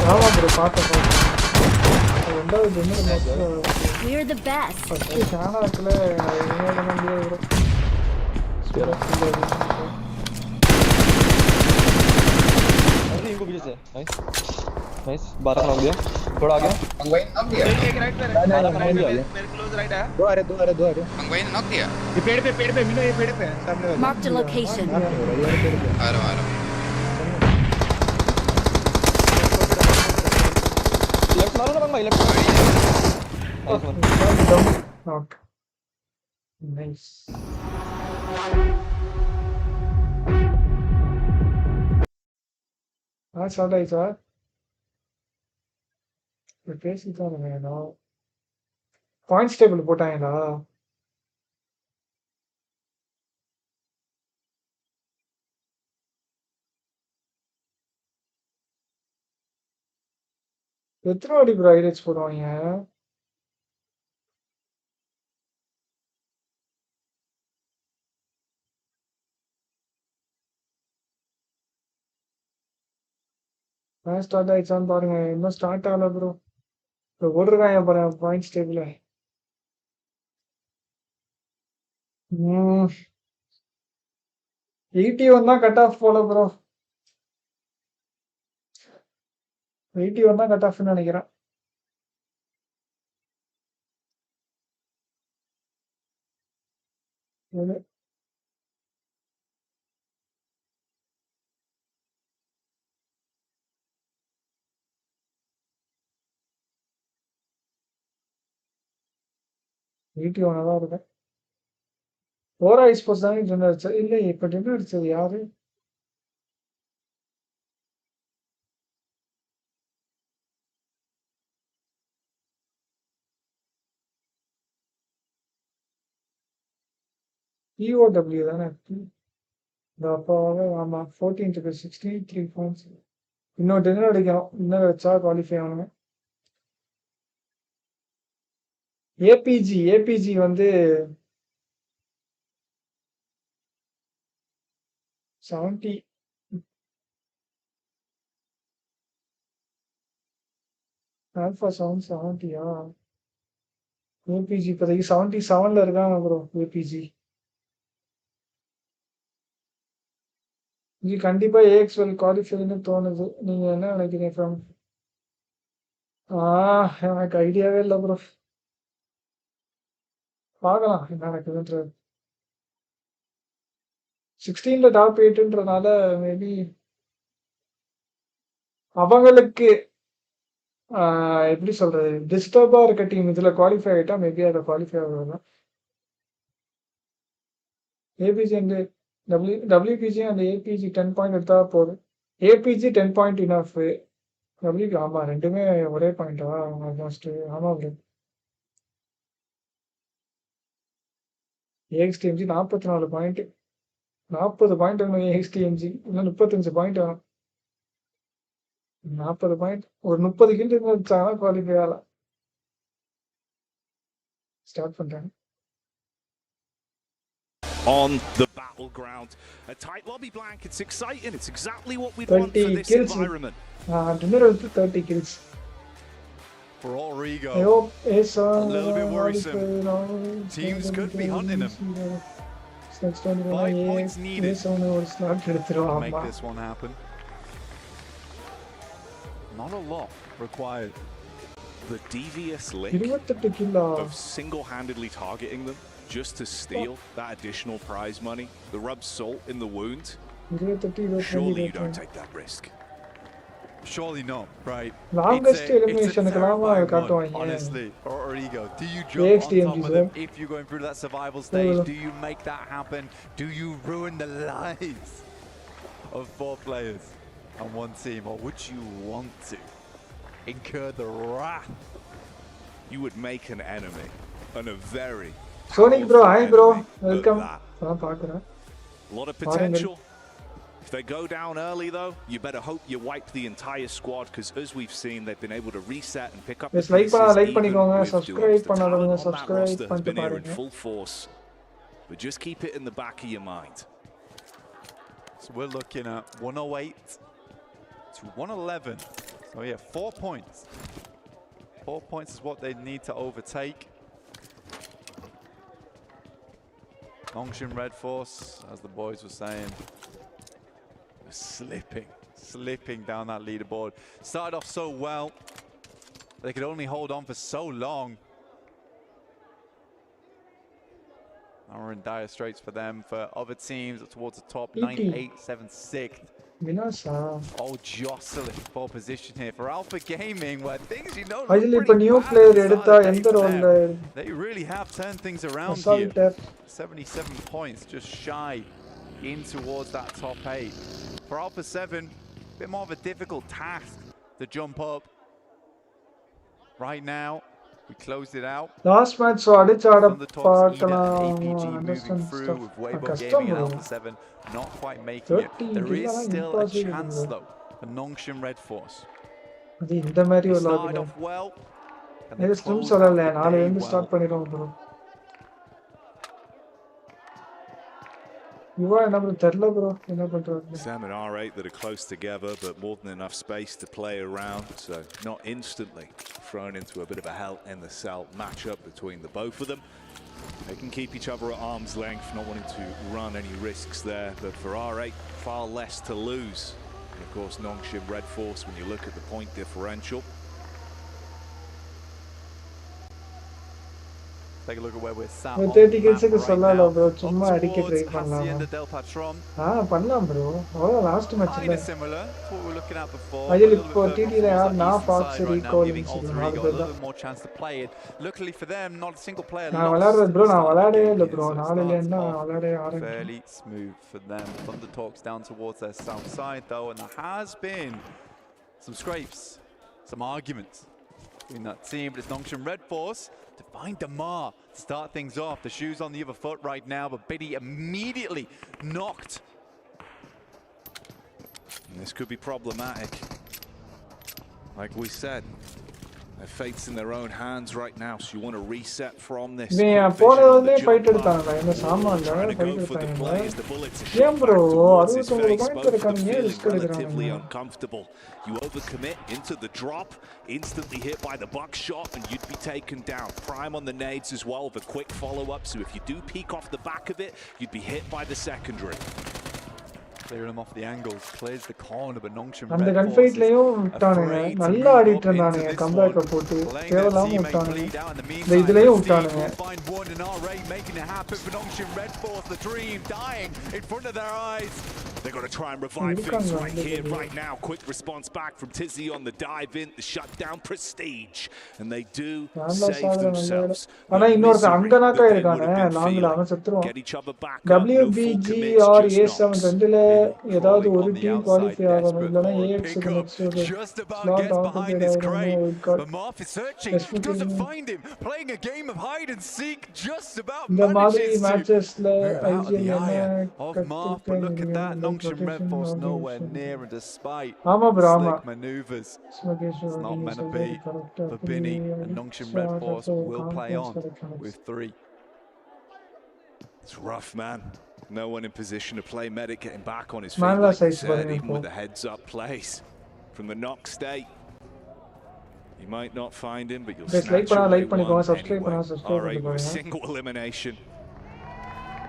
[SPEAKER 1] हां ब्रो पाता
[SPEAKER 7] We're the best.
[SPEAKER 1] ஃபர்ஸ்ட் சேனல்ல என்ன பண்ண முடியாது ப்ரோ
[SPEAKER 14] अरे इनको पीछे से नाइस नाइस 12 का दिया थोड़ा आ गया
[SPEAKER 15] मंगवाई नॉक दिया एक राइट पे मेरे क्लोज राइट है
[SPEAKER 14] दो आ रहे
[SPEAKER 15] मंगवाई ने नॉक दिया
[SPEAKER 14] ये पेड़ पे मिलो ये पेड़ पे सामने
[SPEAKER 7] Marked a location.
[SPEAKER 15] आ रहा
[SPEAKER 14] लेफ्ट मारो ना मंगवाई लेफ्ट
[SPEAKER 1] knock nice சார் பேசிதான் வேணும் பாயிண்ட்ஸ் டேபிள் போட்டாங்களா எத்தனை வாடி ப்ரோ ஹைலைட்ஸ் போடுவாங்க ஸ்டார்ட் ஆயிடுச்சான்னு பாருங்க இன்னும் ஸ்டார்ட் ஆகல ப்ரோ இப்போ போட்டிருக்காங்க பாருங்க பாயிண்ட்ஸ் டேபிள் 81 தான் கட் ஆஃப் போல ப்ரோ 81 தான் கட் ஆஃப்னு நினைக்கிறேன் வீட்டு ஒன்றா இருக்கேன் ஓரா ஸ்போர்ட்ஸ் தானே டின்னர் அடிச்சது இல்லை இப்போ டின்னர் அடிச்சது யாரு இஓடபிள்யூ தானே அப்பாவே ஆமாம் 14 63 பாயிண்ட்ஸ் இன்னும் டின்னர் அடிக்கணும் டின்னர் வச்சா குவாலிஃபை ஆகணுங்க ஏபிஜி வந்து 70 ஆல்ஃபா 770யா ஏபிஜி இப்போதைக்கு 77ல இருக்காங்க ப்ரோ ஏபிஜி இது கண்டிப்பா ஏஎக்ஸ்எல் குவாலிஃபைன்னு தோணுது நீங்க என்ன நினைக்கிறீங்க ஃப்ரம் எனக்கு ஐடியாவே இல்லை ப்ரோ பார்க்கலாம் என்ன நடக்குதுன்றது 16ல டாப் 8ன்றனால மேபி அவங்களுக்கு எப்படி சொல்றது டிஸ்டர்பா இருக்க டீம் இதுல குவாலிஃபை ஆகிட்டா மேபி அதை குவாலிஃபை ஆகலாம் ABG and WBG and ABG 10 point எடுத்தா போதும் ஏபிஜி 10 பாயிண்ட் இனஃப் டபிள்யூபி ஆமா ரெண்டுமே ஒரே பாயிண்டா ஆல்மோஸ்ட் ஆமா ப்ரோ ஏஎக்ஸ்டிஎம்ஜி 44 பாயிண்ட் 40 பாயிண்ட் ஏஎக்ஸ்டிஎம்ஜி இன்னும் 35 பாயிண்ட் வேணும் 40 பாயிண்ட் ஒரு 30 கில் வச்சாங்கன்னா குவாலிஃபை ஆகலாம் ஸ்டார்ட் பண்றாங்க
[SPEAKER 11] on the battleground. A tight lobby blank, it's exciting, it's exactly what we'd want for this
[SPEAKER 1] kills.
[SPEAKER 11] environment.
[SPEAKER 1] Dinner with 30 kills.
[SPEAKER 10] For Allrigo,
[SPEAKER 1] I hope it's
[SPEAKER 10] a little bit worrisome. Teams could be hunting him.
[SPEAKER 1] 5
[SPEAKER 10] points needed to make this one happen. Not a lot required.
[SPEAKER 11] The devious link of single-handedly targeting them, just to steal that additional prize money, the rub salt in the wound. Surely you don't take that risk.
[SPEAKER 10] Surely not, right?
[SPEAKER 1] Longest elimination,
[SPEAKER 10] honestly. Or ego. Do you jump on top of them if you're going through that survival stage? Do you make that happen? Do you ruin the lives of 4 players on one team? Or would you want to incur the wrath?
[SPEAKER 11] You would make an enemy, and a very
[SPEAKER 1] Sonic bro, hi bro, welcome.
[SPEAKER 11] A lot of potential. If they go down early though, you better hope you wipe the entire squad, because as we've seen, they've been able to reset and pick up the pieces.
[SPEAKER 1] Like பண்ணிக்கோங்க, subscribe பண்ணாதவங்க subscribe பண்ணிட்டு பாருங்க.
[SPEAKER 11] In full force, but just keep it in the back of your mind.
[SPEAKER 10] So we're looking at 108 to 111. So yeah, 4 points. 4 points is what they need to overtake. Nongshin Red Force, as the boys were saying, slipping down that leaderboard. Started off so well. They could only hold on for so long. Now we're in dire straits for them. For other teams towards the top, 9-8, 7-6. Oh, jostling for position here for Alpha Gaming, where things, you know, they really have turned things around here. 77 points, just shy in towards that top 8. For Alpha 7, a bit more of a difficult task to jump up. Right now, we closed it out.
[SPEAKER 1] Last match so adichada
[SPEAKER 10] APG moving through with Weibo Gaming and Alpha 7 not quite making it. There is still a chance though for Nongshin Red Force.
[SPEAKER 1] They started
[SPEAKER 10] off well.
[SPEAKER 11] Sam and R8 that are close together, but more than enough space to play around, so not instantly thrown into a bit of a hell in the cell matchup between the both of them. They can keep each other at arm's length, not wanting to run any risks there, but for R8, far less to lose. And of course, Nongshin Red Force, when you look at the point differential.
[SPEAKER 10] Take a look at where we're sat.
[SPEAKER 1] 30 kills க்கு சொல்லல bro, சும்மா அடிக்க try பண்ணலாம். பண்ணலாம் bro. அவ்வளோ last மேட்ச்ல.
[SPEAKER 10] Similar to what we were looking at before.
[SPEAKER 1] அதில் இப்போ TT ல யார் நான் fox recalling
[SPEAKER 10] more chance to play it. Luckily for them, not a single player.
[SPEAKER 1] நான் விளையாடுறது bro, நான் விளையாடவே இல்ல bro. 4 ல என்ன விளையாடவே ஆரம்பிச்சேன்.
[SPEAKER 10] Fairly smooth for them. Thunder talks down towards their south side though, and there has been some scrapes, some arguments in that team, but it's Nongshin Red Force to find Damar to start things off. The shoe's on the other foot right now, but Biddy immediately knocked.
[SPEAKER 11] And this could be problematic. Like we said, their fate's in their own hands right now, so you want to reset from this.
[SPEAKER 1] போனதுல fight எடுத்தாங்க என்ன சாமான்ல fight எடுத்தாங்க. ஏன் bro 69 point இருக்காங்க risk எடுக்கறாங்க.
[SPEAKER 11] Uncomfortable. You overcommit into the drop, instantly hit by the buckshot, and you'd be taken down. Prime on the nades as well with a quick follow-up, so if you do peek off the back of it, you'd be hit by the secondary.
[SPEAKER 10] Clearing them off the angles, clears the corner, but Nongshin
[SPEAKER 1] Red Force. And the gunfightலயும் விட்டானுங்க. நல்லா ஆடிட்டு இருந்தானுங்க comeback போட்டு. கேவலமா விட்டானுங்க. இதுலயும் விட்டானுங்க.
[SPEAKER 10] Find one and R8 making it happen for Nongshin Red Force. The dream dying in front of their eyes.
[SPEAKER 11] They're going to try and revive things right here, right now. Quick response back from Tizzy on the dive in, the shutdown prestige. And they do save themselves.
[SPEAKER 1] ஆனா இன்னொரு அங்கனாக்கா இருக்கானே லாங்ல அவன் செத்துறான். WBG or A7 ரெண்டுல ஏதாவது ஒரு team qualify ஆகணும் இல்லனா AX க்கு next slot off
[SPEAKER 10] behind this crate. But Marf is searching, doesn't find him. Playing a game of hide and seek, just about
[SPEAKER 1] இந்த மாதிரி மேட்சஸ்ல
[SPEAKER 10] IGL of Marf, but look at that. Nongshin Red Force nowhere near, and despite slick maneuvers, it's not meant to be. But Binny and Nongshin Red Force will play on with 3.
[SPEAKER 11] It's rough, man. No one in position to play medic, getting back on his feet, like you said, even with the heads-up plays from the knock state. You might not find him, but you'll snatch away one anyway. All right, with a single elimination.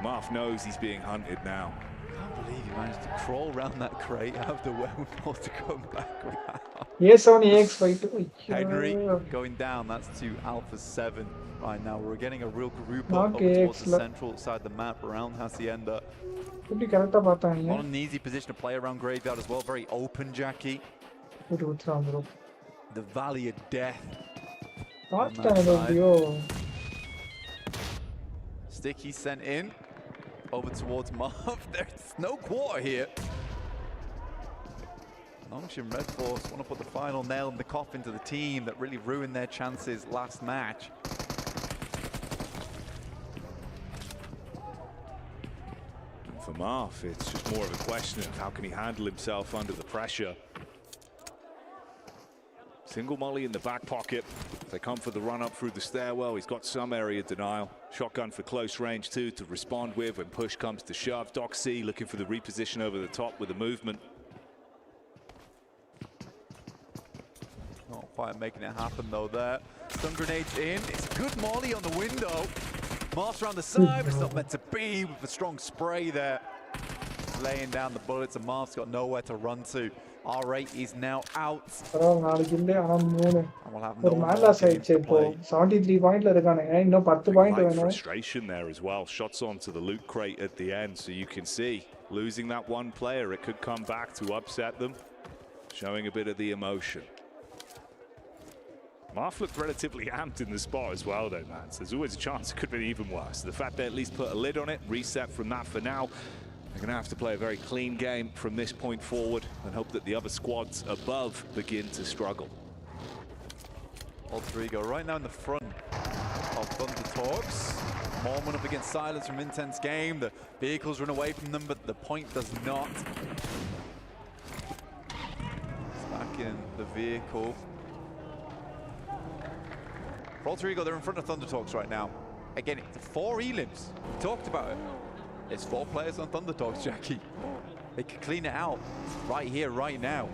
[SPEAKER 11] Marf knows he's being hunted now.
[SPEAKER 10] I can't believe he managed to crawl around that crate, have the wherewithal to come back around.
[SPEAKER 1] A7 AX52.
[SPEAKER 10] Henry going down. That's to Alpha 7 right now. We're getting a real group
[SPEAKER 1] Knock
[SPEAKER 10] up over towards
[SPEAKER 1] AX
[SPEAKER 10] the central side of the map around Hacienda.
[SPEAKER 1] Not
[SPEAKER 10] Not an easy position to play around Graveyard as well. Very open, Jackie. The Valley of Death. Sticky sent in. Over towards Marv. There's no quarter here. Nongshin Red Force want to put the final nail in the coffin to the team that really ruined their chances last match.
[SPEAKER 11] And for Marv, it's just more of a question of how can he handle himself under the pressure. Single molly in the back pocket. They come for the run up through the stairwell. He's got some area denial. Shotgun for close range too to respond with when push comes to shove. Doc C looking for the reposition over the top with the movement.
[SPEAKER 10] Not quite making it happen though there. Stun grenades in. It's a good molly on the window. Marv's around the side, but it's not meant to be with a strong spray there. Laying down the bullets and Marv's got nowhere to run to. R8 is now out. And we'll have no more game to play.
[SPEAKER 1] 73 point
[SPEAKER 11] Light frustration there as well. Shots onto the loot crate at the end, so you can see losing that one player, it could come back to upset them. Showing a bit of the emotion. Marv looked relatively amped in the spot as well though, man. So there's always a chance it could have been even worse. The fact they at least put a lid on it, reset from that for now. They're going to have to play a very clean game from this point forward and hope that the other squads above begin to struggle.
[SPEAKER 10] iQOO right now in the front of Thunder Talks. Mormon up against Silence from Intense Game. The vehicles run away from them, but the point does not. It's back in the vehicle. For iQOO, they're in front of Thunder Talks right now. Again, it's 4 elims. We talked about it. It's 4 players on Thunder Talks, Jackie. They could clean it out right here, right now.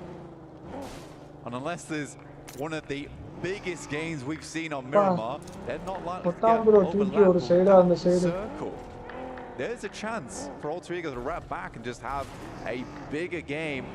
[SPEAKER 10] And unless there's one of the biggest games we've seen on Miramar, they're not likely to get overlapped that circle. There's a chance for iQOO to wrap back and just have a bigger game.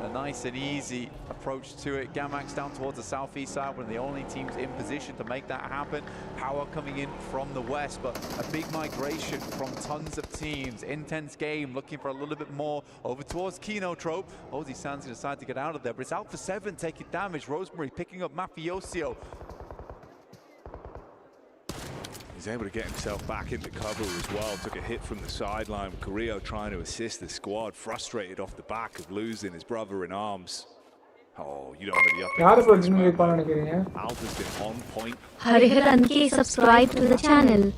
[SPEAKER 10] A nice and easy approach to it. Gamax down towards the southeast side, one of the only teams in position to make that happen. Power coming in from the west, but a big migration from tons of teams. Intense Game looking for a little bit more over towards Kinotrope. Ozzy Sands decide to get out of there, but it's Alpha 7 taking damage. Rosemary picking up Mafioso.
[SPEAKER 11] He's able to get himself back into cover as well. Took a hit from the sideline. Carrillo trying to assist the squad. Frustrated off the back of losing his brother in arms. Oh, you don't want to be up. Alpha's been on point.
[SPEAKER 4] Hariharan subscribe to the channel.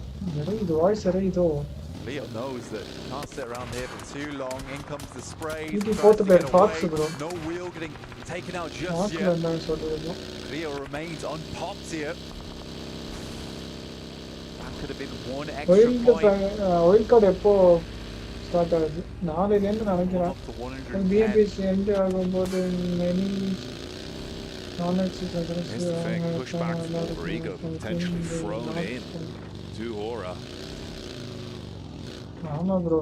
[SPEAKER 10] Leo knows that he can't sit around here for too long. In comes the spray. No wheel getting taken out just yet. Leo remains unpopped here. Could have been one extra point.
[SPEAKER 1] Oil card எப்போ start ஆகுது 4 ல இருந்து நினைக்கிறேன் BMPC end ஆகும்போது many
[SPEAKER 11] Here's the thing, push back for Ego, potentially thrown in to Aura.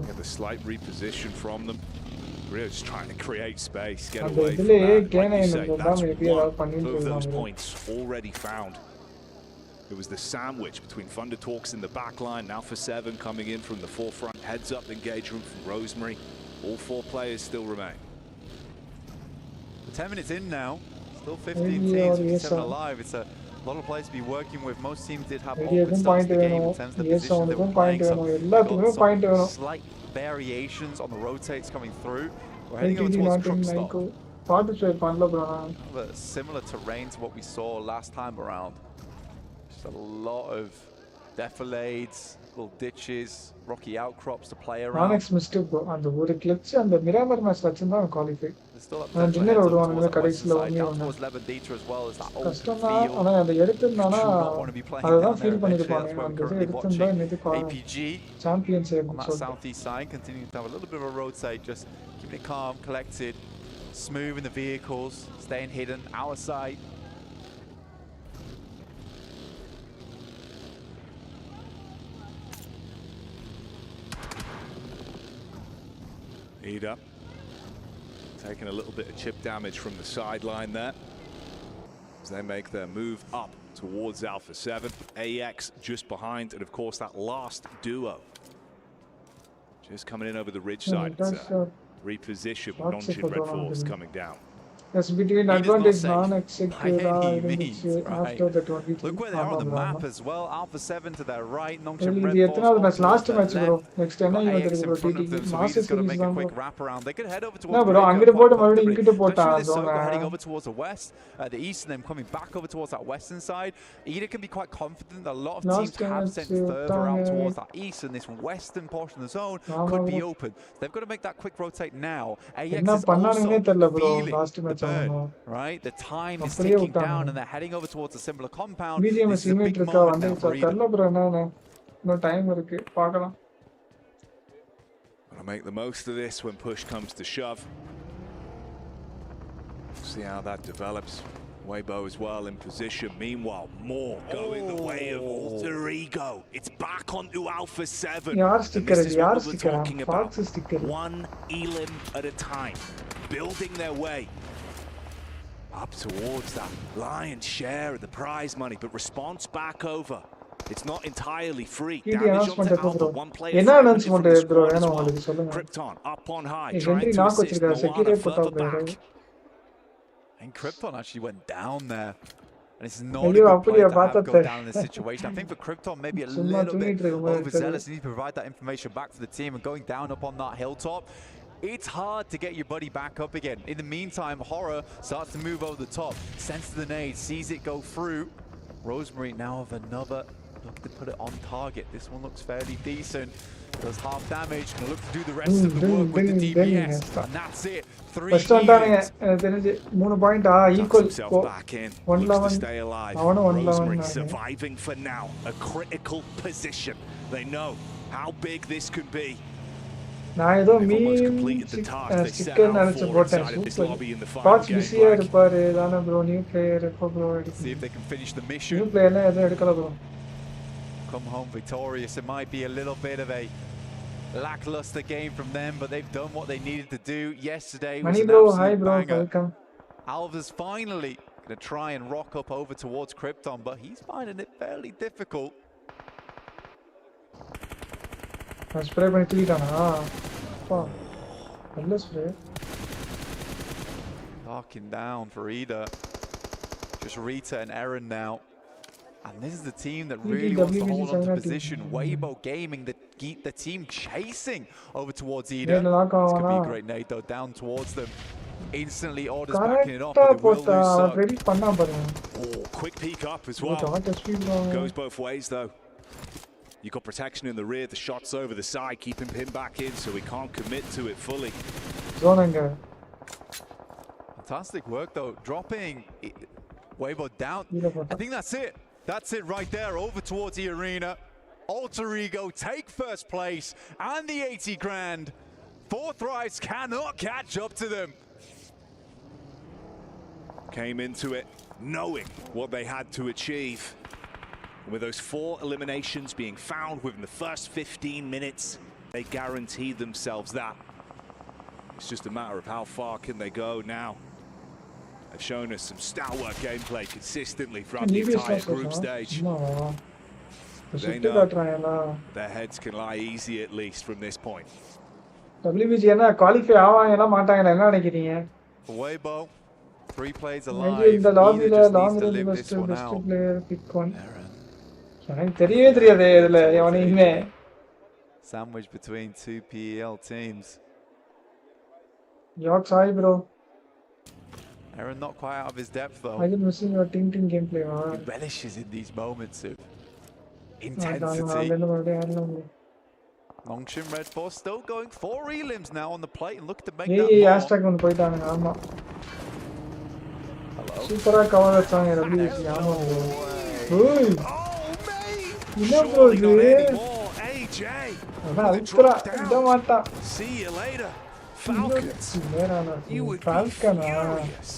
[SPEAKER 11] Get the slight reposition from them. Really just trying to create space, get away from that. Like you say, that's one of those points already found. It was the sandwich between Thunder Talks in the back line, now for 7 coming in from the forefront. Heads up engagement from Rosemary. All 4 players still remain.
[SPEAKER 10] 10 minutes in now, still 15 teams, 57 alive. It's a lot of players to be working with. Most teams did have awkward starts to the game in terms of the position they were playing. So some slight variations on the rotates coming through. We're heading over towards Crookstop. Similar terrain to what we saw last time around. A lot of defilades, little ditches, rocky outcrops to play around.
[SPEAKER 1] Onyx missed அந்த ஒரு clutch அந்த Miramar match வச்சிருந்தா qualify
[SPEAKER 10] and
[SPEAKER 1] dinner ஓடுவாங்க கடைசில ஆனா அந்த எடுத்துனானா அததான் feel பண்ணிருப்பாங்க அந்த எடுத்துனா இன்னைக்கு
[SPEAKER 10] APG
[SPEAKER 1] champions
[SPEAKER 10] on that southeast side, continuing to have a little bit of a rotate, just keeping it calm, collected, smooth in the vehicles, staying hidden, our side.
[SPEAKER 11] Eat up. taking a little bit of chip damage from the sideline there as they make their move up towards Alpha 7. AX just behind, and of course that last duo just coming in over the ridge side. Reposition with Nongshin Red Force coming down.
[SPEAKER 1] Yes, between advantage non-execute after the 23.
[SPEAKER 17] Look where they are on the map as well. Alpha 7 to their right. Nongshin Red
[SPEAKER 1] Force. Last match, bro. Next time,
[SPEAKER 17] AX in front of them, so he's got to make a quick wrap around. They could head over towards
[SPEAKER 1] the
[SPEAKER 17] heading over towards the west, the east, and then coming back over towards that western side. Ida can be quite confident that a lot of teams have sent further out towards that east, and this western portion of the zone could be open. They've got to make that quick rotate now. AX is also feeling the burn, right? The time is ticking down, and they're heading over towards a similar compound. This is a big moment now for Ida.
[SPEAKER 1] No time irukku paakalam.
[SPEAKER 11] Gonna make the most of this when push comes to shove. See how that develops. Weibo as well in position. Meanwhile, more going the way of Alter Ego. It's back onto Alpha 7. And this is what we're talking about. One elim at a time, building their way up towards that lion's share of the prize money, but response back over. It's not entirely free. Damage onto Alpha, one player from the squad as well. Krypton up on high, trying to assist Moana further back.
[SPEAKER 17] And Krypton actually went down there. And it's not a good play to have go down in this situation. I think for Krypton, maybe a little bit overzealous. You need to provide that information back to the team, and going down up on that hilltop, it's hard to get your buddy back up again. In the meantime, Horror starts to move over the top, senses the nade, sees it go through. Rosemary now have another look to put it on target. This one looks fairly decent. Does half damage, gonna look to do the rest of the work with the DPS, and that's it. 3
[SPEAKER 1] point equal.
[SPEAKER 11] Back in. Looks to stay alive. Rosemary surviving for now. A critical position. They know how big this could be.
[SPEAKER 1] நான் ஏதோ sticker நினைச்சு போட்டேன். Box busy-ஆ இருப்பாரு தானே bro. New player எப்போ bro எடுக்கும்?
[SPEAKER 17] See if they can finish the mission.
[SPEAKER 1] New player எல்லாம் எதுவும் எடுக்கல bro.
[SPEAKER 17] Come home victorious. It might be a little bit of a lackluster game from them, but they've done what they needed to do. Yesterday was an absolute banger.
[SPEAKER 1] Welcome.
[SPEAKER 17] Alva's finally going to try and rock up over towards Krypton, but he's finding it fairly difficult.
[SPEAKER 1] Spray பண்ணி தூக்கிட்டானா? அப்பா. நல்ல spray.
[SPEAKER 17] Darking down for Ida. Just Rita and Eren now. And this is the team that really wants to hold on to position. Weibo Gaming, the team chasing over towards Ida. This could be a great nade though, down towards them. Instantly orders backing it off, but they will lose
[SPEAKER 11] so. Quick peek up as well. Goes both ways though. You've got protection in the rear, the shot's over the side, keeping him back in so he can't commit to it fully.
[SPEAKER 17] Fantastic work though, dropping Weibo down. I think that's it. That's it right there, over towards the arena. Alter Ego take first place and the 80 grand. Fourth Rise cannot catch up to them.
[SPEAKER 11] Came into it knowing what they had to achieve. And with those 4 eliminations being found within the first 15 minutes, they guaranteed themselves that. It's just a matter of how far can they go now. They've shown us some stalwart gameplay consistently throughout the entire group stage. They know their heads can lie easy at least from this point.
[SPEAKER 1] WBG என்ன qualify ஆவாங்களா மாட்டாங்களா என்ன நினைக்கிறீங்க?
[SPEAKER 17] Weibo 3 plays alive.
[SPEAKER 1] இந்த லாபில long best player pick one. எனக்கு தெரியவே தெரியாது இதுல எவனையுமே.
[SPEAKER 17] Sandwich between 2 PEL teams.
[SPEAKER 1] York hi bro.
[SPEAKER 17] Eren not quite out of his depth though.
[SPEAKER 1] I get missing your team gameplay.
[SPEAKER 17] He relishes in these moments of intensity. Nongshin Red Force still going 4 elims now on the plate and look to make that more.
[SPEAKER 1] hashtag on போய்ட்டாங்க ஆமா. சூப்பரா cover வச்சாங்க WBC ஆமா bro. ஓய். என்ன bro இது? அதான் ultra இத மாட்டா.
[SPEAKER 11] See you later. Falcons.
[SPEAKER 1] You would be furious.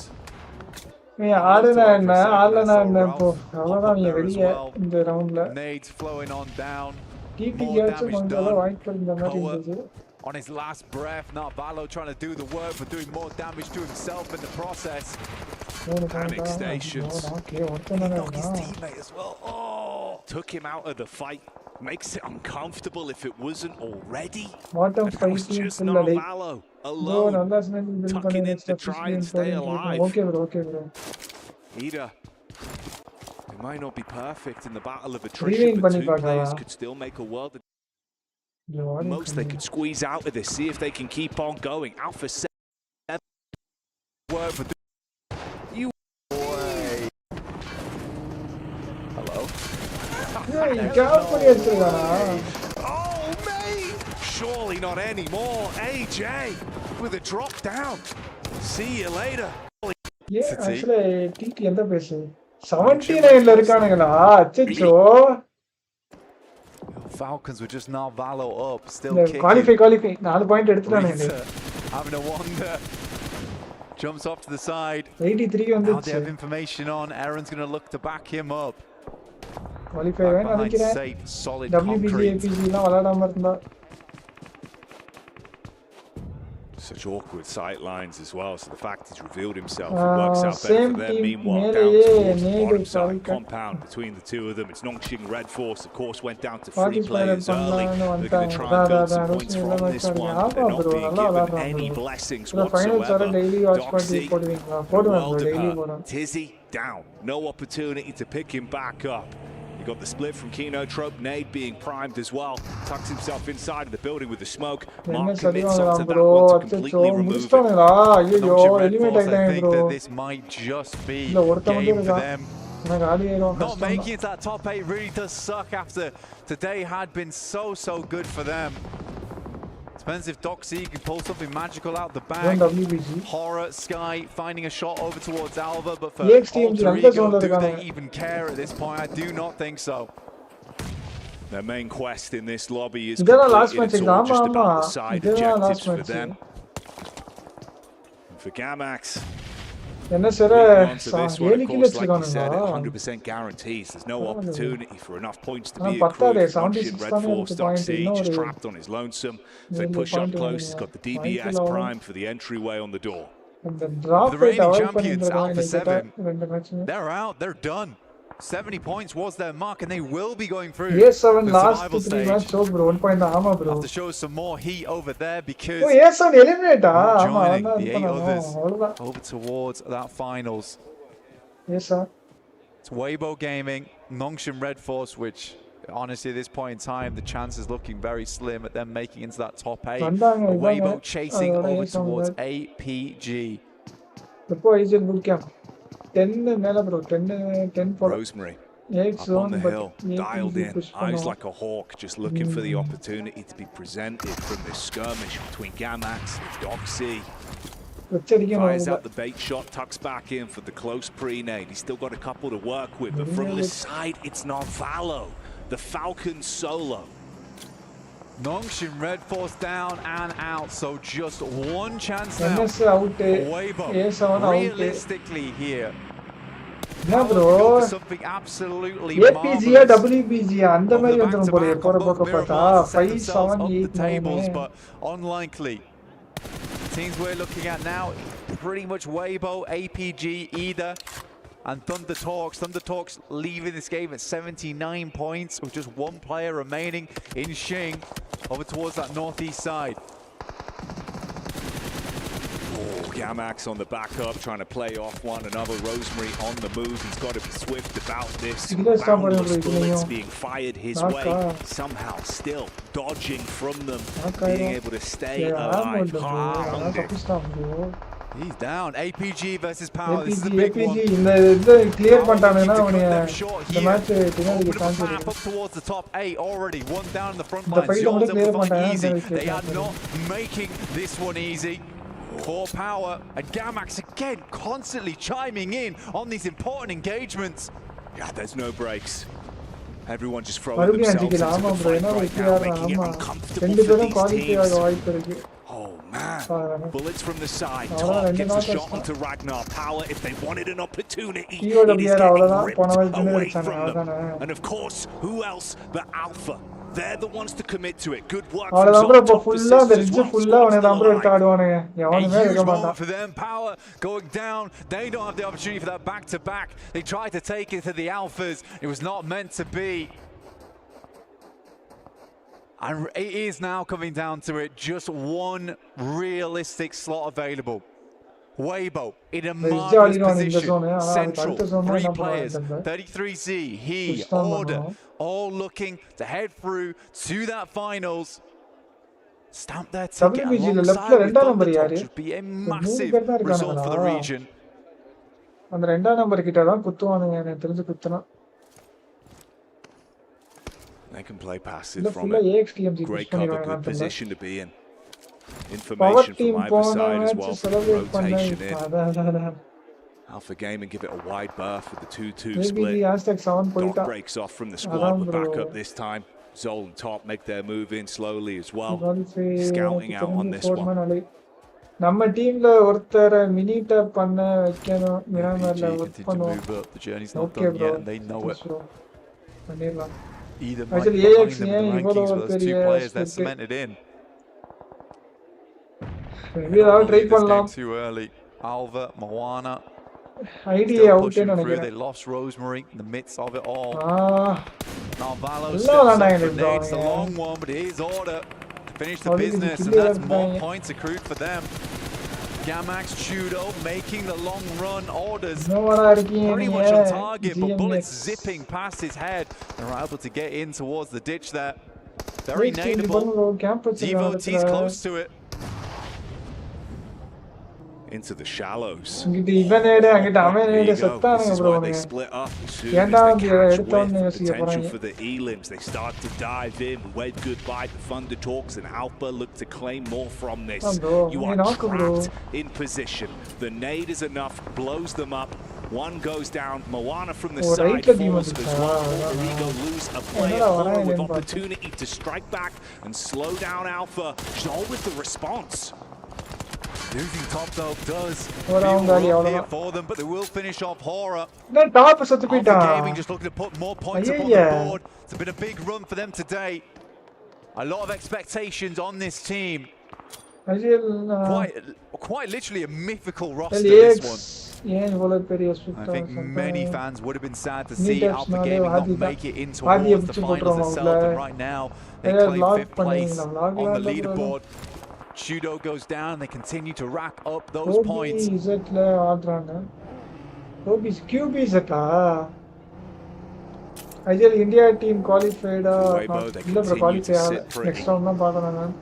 [SPEAKER 1] ஆடுனா என்ன ஆடலனா என்ன போ அவ்வளவுதான் நீ வெளியே இந்த ரவுண்ட்ல
[SPEAKER 17] nades flowing on down.
[SPEAKER 1] TT gets கொஞ்சம் வாய்ப்பு இந்த மாதிரி இருந்துச்சு.
[SPEAKER 17] on his last breath. Now Valo trying to do the work, but doing more damage to himself in the process.
[SPEAKER 11] Panic stations.
[SPEAKER 6] Okay,
[SPEAKER 11] He knocked his teammate as well. Oh, took him out of the fight. Makes it uncomfortable if it wasn't already.
[SPEAKER 1] Bottom
[SPEAKER 11] That was just not Valo alone, tucking in to try and stay alive.
[SPEAKER 1] Okay, bro.
[SPEAKER 11] Ida, it might not be perfect in the battle of attrition, but two players could still make a world. Most they could squeeze out of this, see if they can keep on going. Alpha 7 work for you. Boy. Hello. Oh, mate! Surely not anymore. AJ with a drop down. See you later.
[SPEAKER 1] Yeah, actually, TT எந்த பேசு 79 ல இருக்கானுங்களா அச்சச்சோ.
[SPEAKER 17] Falcons were just now Valo up, still kicking.
[SPEAKER 1] Qualify 4 point எடுத்துட்டானுங்க.
[SPEAKER 17] Having a wonder. Jumps off to the side.
[SPEAKER 1] 83
[SPEAKER 17] Now
[SPEAKER 1] வந்துச்சு.
[SPEAKER 17] they have information on. Aaron's going to look to back him up.
[SPEAKER 1] Qualify வேணும் நினைக்கிறேன்.
[SPEAKER 17] Safe, solid
[SPEAKER 1] WBG
[SPEAKER 17] concrete.
[SPEAKER 1] APG எல்லாம் விளையாடாம இருந்தா.
[SPEAKER 11] Such awkward sight lines as well, so the fact he's revealed himself, it works out better for them. Meanwhile, down towards the bottom side compound between the two of them, it's Nongshin Red Force, of course, went down to 3 players early. They're going to try and build some points from this one. They're not being given any blessings whatsoever. Doxy, well done. Tizzy down, no opportunity to pick him back up. You got the split from Kino Trope, Nade being primed as well. Tucks himself inside of the building with the smoke. Mark commits onto that one to completely remove it.
[SPEAKER 17] Nongshin Red Force, I think that this might just be game for them. Not making it to that top 8 really does suck after today had been so good for them. Depends if Doxy can pull something magical out the bag. Horror, Sky finding a shot over towards Alva, but for Alter Ego, do they even care at this point? I do not think so.
[SPEAKER 11] Their main quest in this lobby is completed. It's all just about the side objectives for them. And for Gamax,
[SPEAKER 1] என்ன sir
[SPEAKER 11] like you said, 100% guarantees. There's no opportunity for enough points to be accrued. Nongshin Red Force, Doxy just trapped on his lonesome. If they push up close, he's got the DBS prime for the entryway on the door.
[SPEAKER 17] The reigning champions, Alpha 7, they're out, they're done. 70 points was their mark, and they will be going through
[SPEAKER 1] A7
[SPEAKER 17] the
[SPEAKER 1] last
[SPEAKER 17] survival
[SPEAKER 1] 3
[SPEAKER 17] stage.
[SPEAKER 1] match bro 1 point ஆமா bro.
[SPEAKER 17] Have to show some more heat over there because
[SPEAKER 1] A7 eliminate
[SPEAKER 17] joining the 8 others over towards that finals.
[SPEAKER 1] Yes sir.
[SPEAKER 17] It's Weibo Gaming, Nongshin Red Force, which honestly at this point in time the chance is looking very slim at them making into that top 8. Weibo chasing over towards APG.
[SPEAKER 1] Before is in boot camp 10 மேல bro 10 for
[SPEAKER 11] Rosemary up on the hill, dialed in, eyes like a hawk, just looking for the opportunity to be presented from this skirmish between Gamax and Doxy. Fires out the bait shot, tucks back in for the close pre-nade. He's still got a couple to work with, but from the side, it's not Valo. The Falcon solo.
[SPEAKER 17] Nongshin Red Force down and out, so just one chance now. Weibo, realistically here.
[SPEAKER 1] Yeah bro.
[SPEAKER 17] Something absolutely
[SPEAKER 1] APG WBG அந்த மாதிரி வந்துரும் போல போற போக பார்த்தா 5 7 8
[SPEAKER 17] tables, but unlikely. Teams we're looking at now, pretty much Weibo, APG, Ida, and Thunder Talks. Thunder Talks leaving this game at 79 points with just one player remaining in Xing over towards that northeast side.
[SPEAKER 11] Gamax on the back up, trying to play off one another. Rosemary on the move. He's got to be swift about this. Boundless bullets being fired his way. Somehow still dodging from them. Being able to stay alive.
[SPEAKER 17] He's down. APG versus Power. This is a big one.
[SPEAKER 1] இந்த clear பண்ணிட்டானேனா அவனே இந்த match பின்னாடி chance இருக்கு.
[SPEAKER 17] Up towards the top 8 already. One down in the front line. Jones able to find easy. They are not making this one easy. For Power, and Gamax again constantly chiming in on these important engagements.
[SPEAKER 11] Yeah, there's no breaks. Everyone just throwing themselves into the fight right now, making it uncomfortable for these teams. Oh man, bullets from the side. Top gets a shot onto Ragnar. Power, if they wanted an opportunity, it is getting ripped away from them. And of course, who else but Alpha? They're the ones to commit to it. Good work from
[SPEAKER 1] அவ்வளவுதான் bro. இப்ப
[SPEAKER 11] top
[SPEAKER 1] ஃபுல்லா அந்த
[SPEAKER 11] assist as
[SPEAKER 1] ridge
[SPEAKER 11] well.
[SPEAKER 1] ஃபுல்லா அவனே தான் bro எடுத்து ஆடுவானுங்க.
[SPEAKER 17] A
[SPEAKER 1] எவனுமே
[SPEAKER 17] huge
[SPEAKER 1] இருக்க
[SPEAKER 17] moment
[SPEAKER 1] மாட்டான்.
[SPEAKER 17] for them. Power going down. They don't have the opportunity for that back-to-back. They tried to take it to the Alphas. It was not meant to be. And it is now coming down to it. Just one realistic slot available. Weibo in a marvelous position. Central, 3 players. 33Z, he, Order, all looking to head through to that finals. Stamp their ticket alongside with Thundertop should be a massive result for the region.
[SPEAKER 1] அந்த ரெண்டாம் number கிட்ட தான் குத்துவானுங்க எனக்கு தெரிஞ்சு குத்துனா.
[SPEAKER 11] They can play passive from it. Great cover, good position to be in. Information from either side as well. Rotation in. Alpha Gaming give it a wide berth with the 2-2 split. Dot breaks off from the squad, but back up this time. Zol and Top make their move in slowly as well. Scouting out on this one.
[SPEAKER 1] நம்ம டீம்ல ஒருத்தர mini top பண்ண வைக்கணும். மிராமர்ல work பண்ணுவோம். Okay bro.
[SPEAKER 17] They know it.
[SPEAKER 1] பண்ணிரலாம்.
[SPEAKER 17] Either might be behind them in the rankings for those 2 players they're cemented in.
[SPEAKER 1] Maybe I'll try பண்ணலாம்.
[SPEAKER 17] Too early. Alva, Moana.
[SPEAKER 1] Idea out in
[SPEAKER 17] through. They lost Rosemary in the midst of it all. Now Valo grenades the long one, but it is Order to finish the business, and that's more points accrued for them. Gamax Chudo making the long run. Orders pretty much on target, but bullets zipping past his head and are able to get in towards the ditch there. Very nadeable. Devotees close to it.
[SPEAKER 11] Into the shallows.
[SPEAKER 1] They
[SPEAKER 11] split up as soon as they catch with potential for the elims. They start to dive in. Wed goodbye to Thunder Talks, and Alpha look to claim more from this. You are trapped in position. The nade is enough, blows them up. One goes down. Moana from the side falls as well. Rigo lose a player with opportunity to strike back and slow down Alpha. Zol with the response.
[SPEAKER 17] Losing top though does feel here for them, but they will finish off Horror. Alpha Gaming just looking to put more points up on the board. It's been a big run for them today. A lot of expectations on this team. Quite literally a mythical roster, this one. I think many fans would have been sad to see Alpha Gaming not make it in towards the finals itself, and right now they claim 5th place on the leaderboard. Chudo goes down, they continue to rack up those points.
[SPEAKER 1] India team qualified. Next round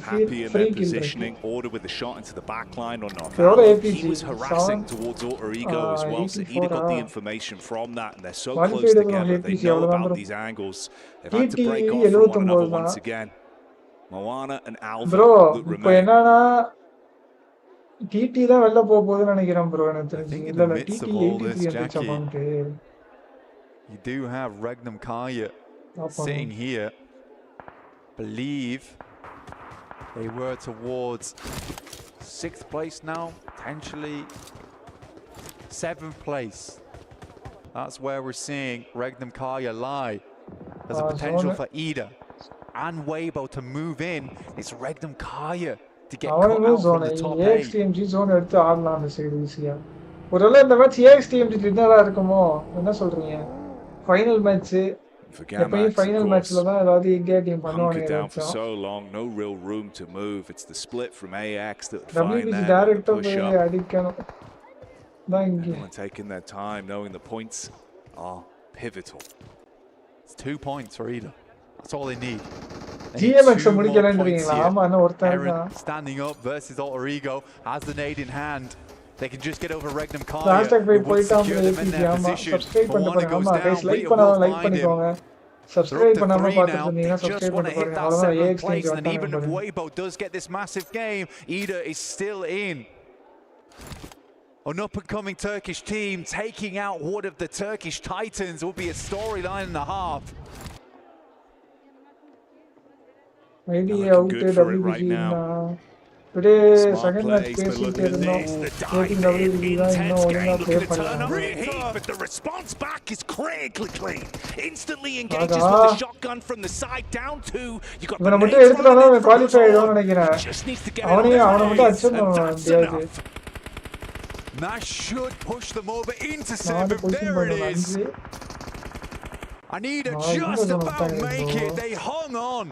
[SPEAKER 11] happy in their positioning. Order with the shot into the back line on Novak. He was harassing towards Alter Ego as well, so Ida got the information from that, and they're so close together. They know about these angles. They've had to break off from one another once again. Moana and Alva look remain.
[SPEAKER 1] TT தான் வெளில போகுதுன்னு நினைக்கிறேன் bro. எனக்கு தெரிஞ்சு
[SPEAKER 17] இல்ல TT 83 You do have Regnum Kaya sitting here. Believe they were towards 6th place now, potentially 7th place. That's where we're seeing Regnum Kaya lie. There's a potential for Ida and Weibo to move in. It's Regnum Kaya to get cut out from the top 8.
[SPEAKER 1] AXTMG zone எடுத்து ஆடலாம் அந்த side ஈஸியா. ஒருவேளை இந்த match AXTMG வின்னரா இருக்குமோ? என்ன சொல்றீங்க? Final match எப்பவும் ஃபைனல் மேட்ச்ல தான் ஏதாவது இந்தியா டீம் பண்ணுவாங்க.
[SPEAKER 11] Down for so long, no real room to move. It's the split from AX that find them
[SPEAKER 1] direct
[SPEAKER 11] push up.
[SPEAKER 1] அடிக்கணும். தான் இங்க.
[SPEAKER 11] Everyone taking their time, knowing the points are pivotal.
[SPEAKER 17] It's 2 points for Ida. That's all they need.
[SPEAKER 1] GMX முடிக்கலன்றீங்களா? ஆமா அண்ணா ஒருத்தர்
[SPEAKER 17] standing up versus Alter Ego has the nade in hand. They can just get over Regnum Kaya.
[SPEAKER 1] Hashtag போய்ட்டாம் subscribe பண்ணுங்க. guys like பண்ணிக்கோங்க. Subscribe பண்ணாம பார்த்துட்டு இருந்தீங்கன்னா subscribe பண்ணுங்க. அவ்வளவுதான் AXTMG
[SPEAKER 17] and even if Weibo does get this massive game, Ida is still in. An up-and-coming Turkish team taking out one of the Turkish Titans will be a storyline and a half.
[SPEAKER 1] Maybe out WBG Today
[SPEAKER 11] Smart
[SPEAKER 1] second match
[SPEAKER 11] plays, but look
[SPEAKER 1] பேசிட்டே
[SPEAKER 11] at
[SPEAKER 1] இருந்தோம்.
[SPEAKER 11] this. The dive in, intense game, looking to turn up the heat, but the response back is critically clean. Instantly engages with the shotgun from the side down two. You got the
[SPEAKER 1] மட்டும் எடுத்துட்டு வந்தா அவன் qualify ஆயிடுவான்னு நினைக்கிறேன்.
[SPEAKER 11] just needs to get
[SPEAKER 1] அவனை மட்டும் அடிச்சிடணும் எப்படியாவது.
[SPEAKER 17] That should push them over into 7. There it is. Anita just about make it. They hung on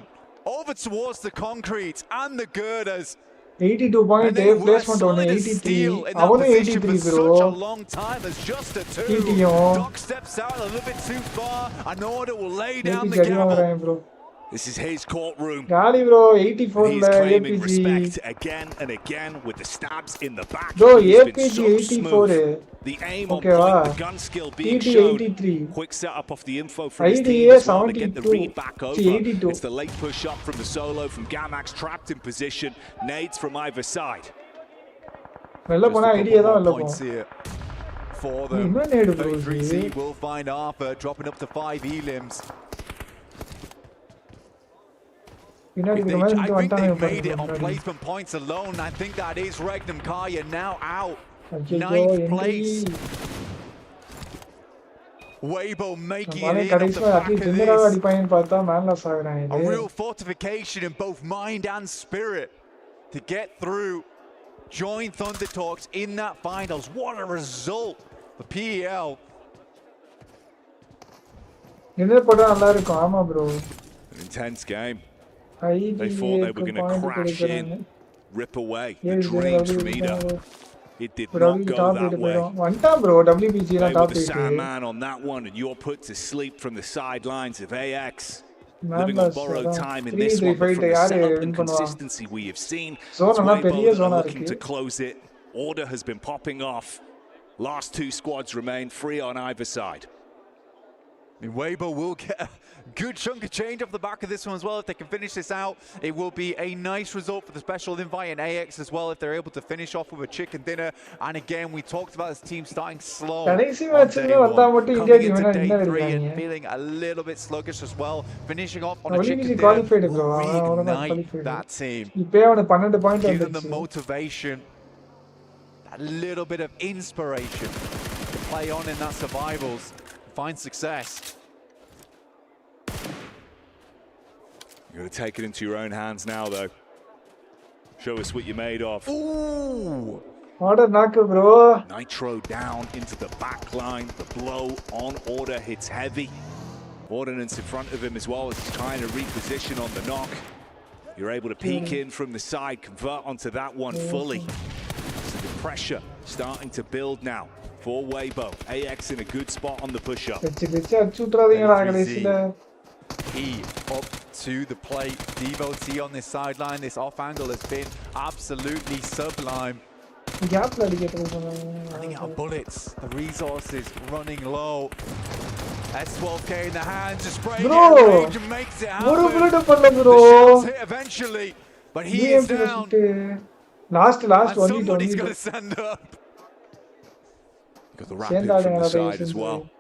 [SPEAKER 17] over towards the concrete and the girders.
[SPEAKER 1] 82 point placement on 83. அவனு 83 bro.
[SPEAKER 17] Such a long time as just a 2. Doc steps out a little bit too far. An order will lay down the gavel.
[SPEAKER 11] This is his courtroom.
[SPEAKER 1] Gali bro 84
[SPEAKER 11] He's
[SPEAKER 1] la
[SPEAKER 11] claiming
[SPEAKER 1] APG.
[SPEAKER 11] respect again and again with the stabs in the back.
[SPEAKER 1] Bro
[SPEAKER 11] He's
[SPEAKER 1] APG
[SPEAKER 11] been so
[SPEAKER 1] 84.
[SPEAKER 11] smooth. The aim
[SPEAKER 1] Okay,
[SPEAKER 11] on point, the gun skill being
[SPEAKER 1] TT
[SPEAKER 11] shown.
[SPEAKER 1] 83.
[SPEAKER 11] Quick setup off the info from his team as well to get the read back over.
[SPEAKER 1] 82.
[SPEAKER 11] It's the late push up from the solo from Gamax, trapped in position. Nades from either side.
[SPEAKER 1] வெல்ல போனா idea தான் வெல்ல போகும்.
[SPEAKER 17] For them, 33C will find Arthur dropping up to 5 elims. I think they made it on placement points alone. I think that is Regnum Kaya now out. 9th place. Weibo making it in off the back of this. A real fortification in both mind and spirit to get through. Join Thunder Talks in that finals. What a result for PEL.
[SPEAKER 11] Intense game. They thought they were going to crash in, rip away the dreams from Ida. It did not go that way. They were the Sandman on that one, and you're put to sleep from the sidelines of AX. Living on borrowed time in this one, but from the setup and consistency we have seen, it's Weibo that are looking to close it. Order has been popping off. Last two squads remain free on either side.
[SPEAKER 17] Weibo will get a good chunk of change off the back of this one as well. If they can finish this out, it will be a nice result for the special invite and AX as well if they're able to finish off with a chicken dinner. And again, we talked about this team starting slow on day one, coming into day 3 and feeling a little bit sluggish as well. Finishing off on a chicken dinner will reignite that team. Give them the motivation, that little bit of inspiration to play on in that survivals. Find success.
[SPEAKER 11] You're going to take it into your own hands now, though. Show us what you're made of.
[SPEAKER 17] Ooh!
[SPEAKER 1] Order knock, bro.
[SPEAKER 11] Nitro down into the back line. The blow on Order hits heavy. Ordnance in front of him as well as he's trying to reposition on the knock. You're able to peek in from the side, convert onto that one fully. So the pressure starting to build now. For Weibo, AX in a good spot on the push-up.
[SPEAKER 17] He up to the plate. Devo T on this sideline. This off angle has been absolutely sublime. Running out of bullets. The resources running low. S12K in the hands, just spraying it range and makes it happen. The shots hit eventually, but he is down.
[SPEAKER 1] Last
[SPEAKER 17] and somebody's going to send up.
[SPEAKER 11] Got the rapid from the side as well.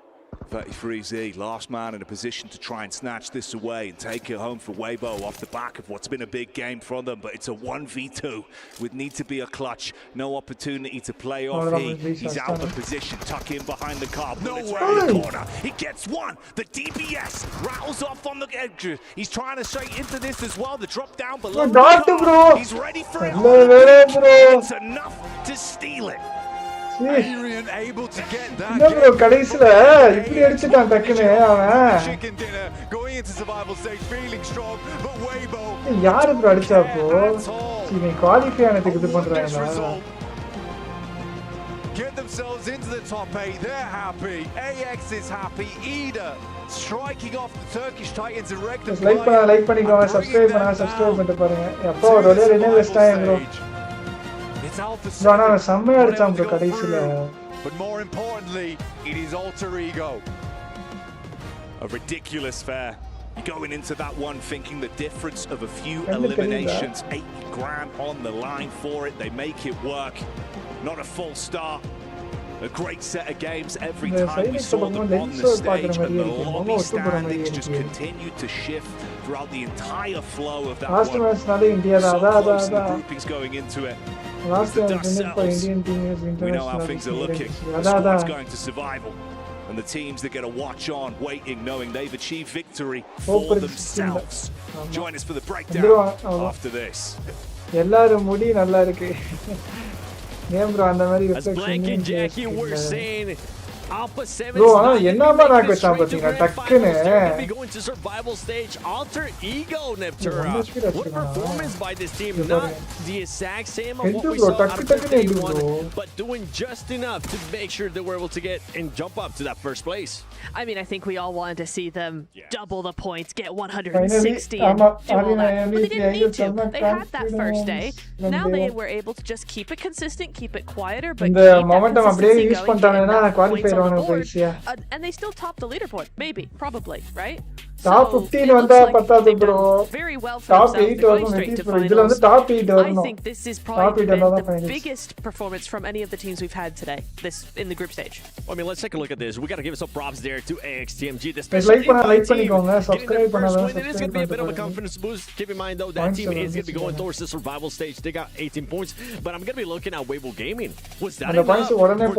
[SPEAKER 11] 33Z, last man in a position to try and snatch this away and take it home for Weibo off the back of what's been a big game for them, but it's a 1v2. Would need to be a clutch. No opportunity to play off He's out of position, tuck in behind the car. No way! In the corner. He gets one. The DBS rattles off on the edge. He's trying to straight into this as well. The drop down below. He's ready for it. It's enough to steal it.
[SPEAKER 17] Adrian able to get that. Chicken dinner going into survival stage, feeling strong, but Weibo. Get themselves into the top 8. They're happy. AX is happy. Ida striking off the Turkish Titans and Regnum. It's Alpha 7. But more importantly, it is Alter Ego.
[SPEAKER 11] A ridiculous fair. You're going into that one thinking the difference of a few eliminations, 8 grand on the line for it. They make it work. Not a full start. A great set of games every time we saw them on the stage, and the lobby standings just continued to shift throughout the entire flow of that
[SPEAKER 1] Last
[SPEAKER 11] one.
[SPEAKER 1] match nale India
[SPEAKER 11] So
[SPEAKER 1] da
[SPEAKER 11] close in the groupings going into it.
[SPEAKER 1] Last
[SPEAKER 11] The
[SPEAKER 1] match
[SPEAKER 11] dust
[SPEAKER 1] winner for
[SPEAKER 11] settles.
[SPEAKER 1] Indian team is
[SPEAKER 11] We know how
[SPEAKER 1] international.
[SPEAKER 11] things are looking. The squad's going to survival. And the teams that get a watch on, waiting, knowing they've achieved victory for themselves. Join us for the breakdown after this.
[SPEAKER 1] எல்லாரும் முடி நல்லா இருக்கு. ஏன் bro அந்த மாதிரி
[SPEAKER 3] As Blank and Jackie were saying, Alpha 7
[SPEAKER 1] bro என்னமா நான் பேசாம பாத்தீங்க டக்குன்னு
[SPEAKER 3] be going to survival stage. Alter Ego Neptura. What performance by this team? Not the exact same of what we saw out of day one, but doing just enough to make sure that we're able to get and jump up to that first place.
[SPEAKER 8] I mean, I think we all wanted to see them double the points, get 160 and do all that. But they didn't need to. They had that first day. Now they were able to just keep it consistent, keep it quieter, but keep that consistency going, get enough points on the board. And they still top the leaderboard. Maybe. Probably. Right?
[SPEAKER 1] Top 15 வந்தா பத்தாது bro.
[SPEAKER 8] Very well for
[SPEAKER 1] Top
[SPEAKER 8] themselves.
[SPEAKER 1] 8
[SPEAKER 8] They're going
[SPEAKER 1] வரணும்
[SPEAKER 8] straight to
[SPEAKER 1] bro. இதுல வந்து
[SPEAKER 8] finals.
[SPEAKER 1] top 8 வரணும்.
[SPEAKER 8] I think this is probably been the biggest performance from any of the teams we've had today. This in the group stage.
[SPEAKER 3] I mean, let's take a look at this. We got to give some props there to AXTMG. This
[SPEAKER 1] like பண்ணிக்கோங்க, subscribe பண்ணாதவங்க
[SPEAKER 3] it is going to be a bit of a confidence boost. Keep in mind though that team is going to be going towards the survival stage. They got 18 points, but I'm going to be looking at Weibo Gaming. Was that enough for them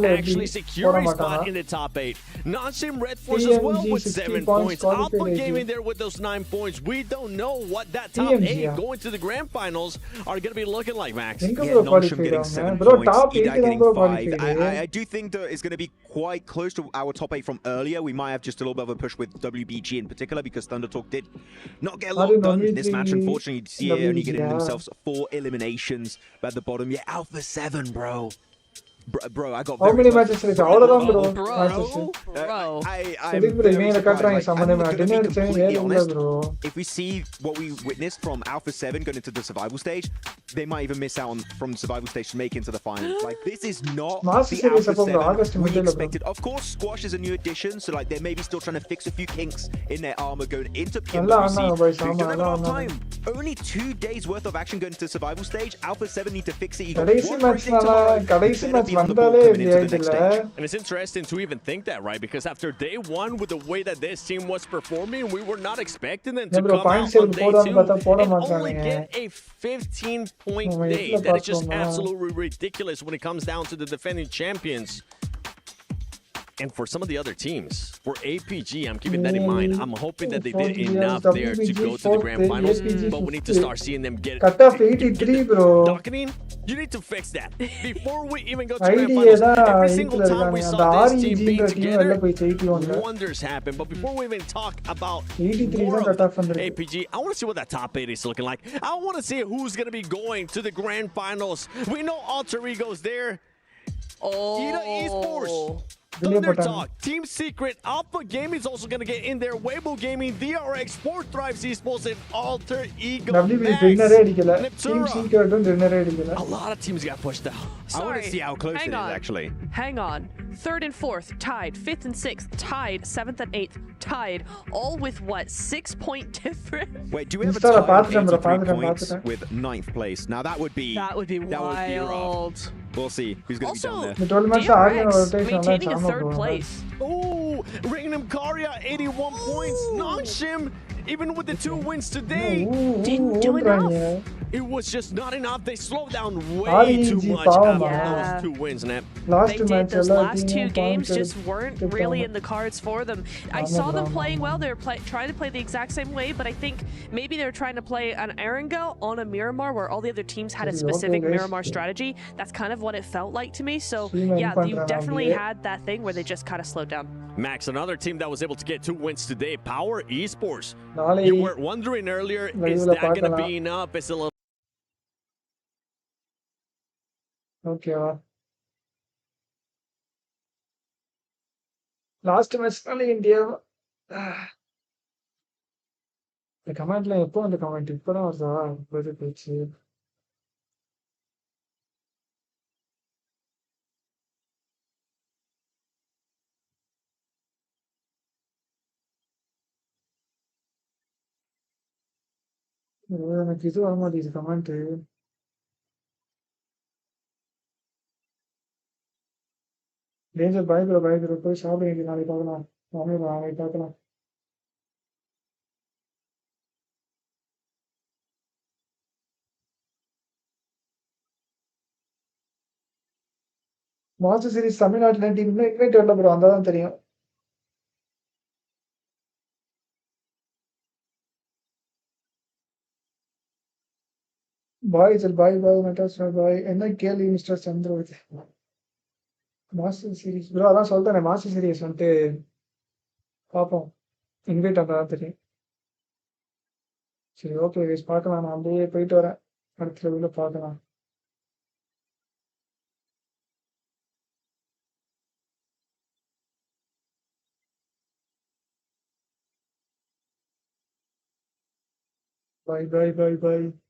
[SPEAKER 3] to actually secure a spot in the top 8? Nongshin Red Force as well with 7 points. Alpha Gaming there with those 9 points. We don't know what that top 8 going to the grand finals are going to be looking like, Max.
[SPEAKER 18] Nongshin getting 7 points, Ida getting 5. I do think that it's going to be quite close to our top 8 from earlier. We might have just a little bit of a push with WBG in particular because Thundertalk did not get a lot done in this match. Unfortunately, CA only getting themselves 4 eliminations. But at the bottom, yeah, Alpha 7, bro. Bro, I got
[SPEAKER 1] how many matches இருக்கு அவ்வளவுதான் bro
[SPEAKER 18] if we see what we witnessed from Alpha 7 going into the survival stage, they might even miss out on from survival stage to make into the finals. Like, this is not the Alpha 7 we expected. Of course, Squash is a new addition, so like they're maybe still trying to fix a few kinks in their armor going into Pmwc. We don't have enough time. Only 2 days worth of action going into the survival stage. Alpha 7 need to fix it. You got
[SPEAKER 3] and it's interesting to even think that, right? Because after day 1, with the way that this team was performing, we were not expecting them to come out on day 2 and only get a 15-point day. That is just absolutely ridiculous when it comes down to the defending champions. And for some of the other teams, for APG, I'm keeping that in mind. I'm hoping that they did enough there to go to the grand finals, but we need to start seeing them get
[SPEAKER 1] cut off 83, bro.
[SPEAKER 3] Docketing, you need to fix that before we even go to grand finals. Every single time we saw this team be together, wonders happen. But before we even talk about more of APG, I want to see what that top 8 is looking like. I want to see who's going to be going to the grand finals. We know Alter Ego's there. Ida Esports. Thunder Talk, Team Secret, Alpha Gaming is also going to get in there. Weibo Gaming, DRX, Sport Thrives Esports, and Alter Ego. A lot of teams got pushed out.
[SPEAKER 11] I want to see how close it is, actually.
[SPEAKER 8] Hang on. 3rd and 4th, tied. 5th and 6th, tied. 7th and 8th, tied. All with what, 6-point difference?
[SPEAKER 18] Wait, do we have a tie of 83 points with 9th place? Now that would be
[SPEAKER 8] wild.
[SPEAKER 18] We'll see who's going to be down there.
[SPEAKER 8] DRX maintaining a 3rd place.
[SPEAKER 3] Oh, Regnum Karya, 81 points. Nongshin, even with the 2 wins today,
[SPEAKER 8] didn't do enough.
[SPEAKER 3] It was just not enough. They slowed down way too much after those 2 wins, Nep.
[SPEAKER 8] They did. Those last 2 games just weren't really in the cards for them. I saw them playing well. They were trying to play the exact same way, but I think maybe they were trying to play an Erangel on a Miramar where all the other teams had a specific Miramar strategy. That's kind of what it felt like to me. So, yeah, you definitely had that thing where they just kind of slowed down.
[SPEAKER 3] Max, another team that was able to get 2 wins today, Power Esports. You were wondering earlier, is that going to be enough? It's a little...
[SPEAKER 1] Okay. Last match only India. The command line எப்போ அந்த comment இப்பதான் வருதா போது போச்சு எனக்கு இது வர மாட்டேங்குது கமெண்ட் டேஞ்சர் பயங்கர போய் சாப்பிட வேண்டிய நாளைக்கு பார்க்கலாம் நாளைக்கு பார்க்கலாம் மாஸ்டர் சீரிஸ் தமிழ்நாட்டுல டீம் இன்னும் இன்வைட் வரல ப்ரோ, வந்தாதான் தெரியும். பாய் சார், பாய் பாய் நட்டாஸ் பாய். என்ன கேள்வி mister Chandravathi? Master series bro, அதான் சொல்றேன், மாஸ்டர் சீரிஸ் வந்துட்டு பார்ப்போம், இன்வைட் வந்தாதான் தெரியும். சரி ஓகே கைஸ், பார்க்கலாம். நான் அப்படியே போயிட்டு வரேன், அடுத்த லெவலில் பார்க்கலாம். Bye bye bye bye.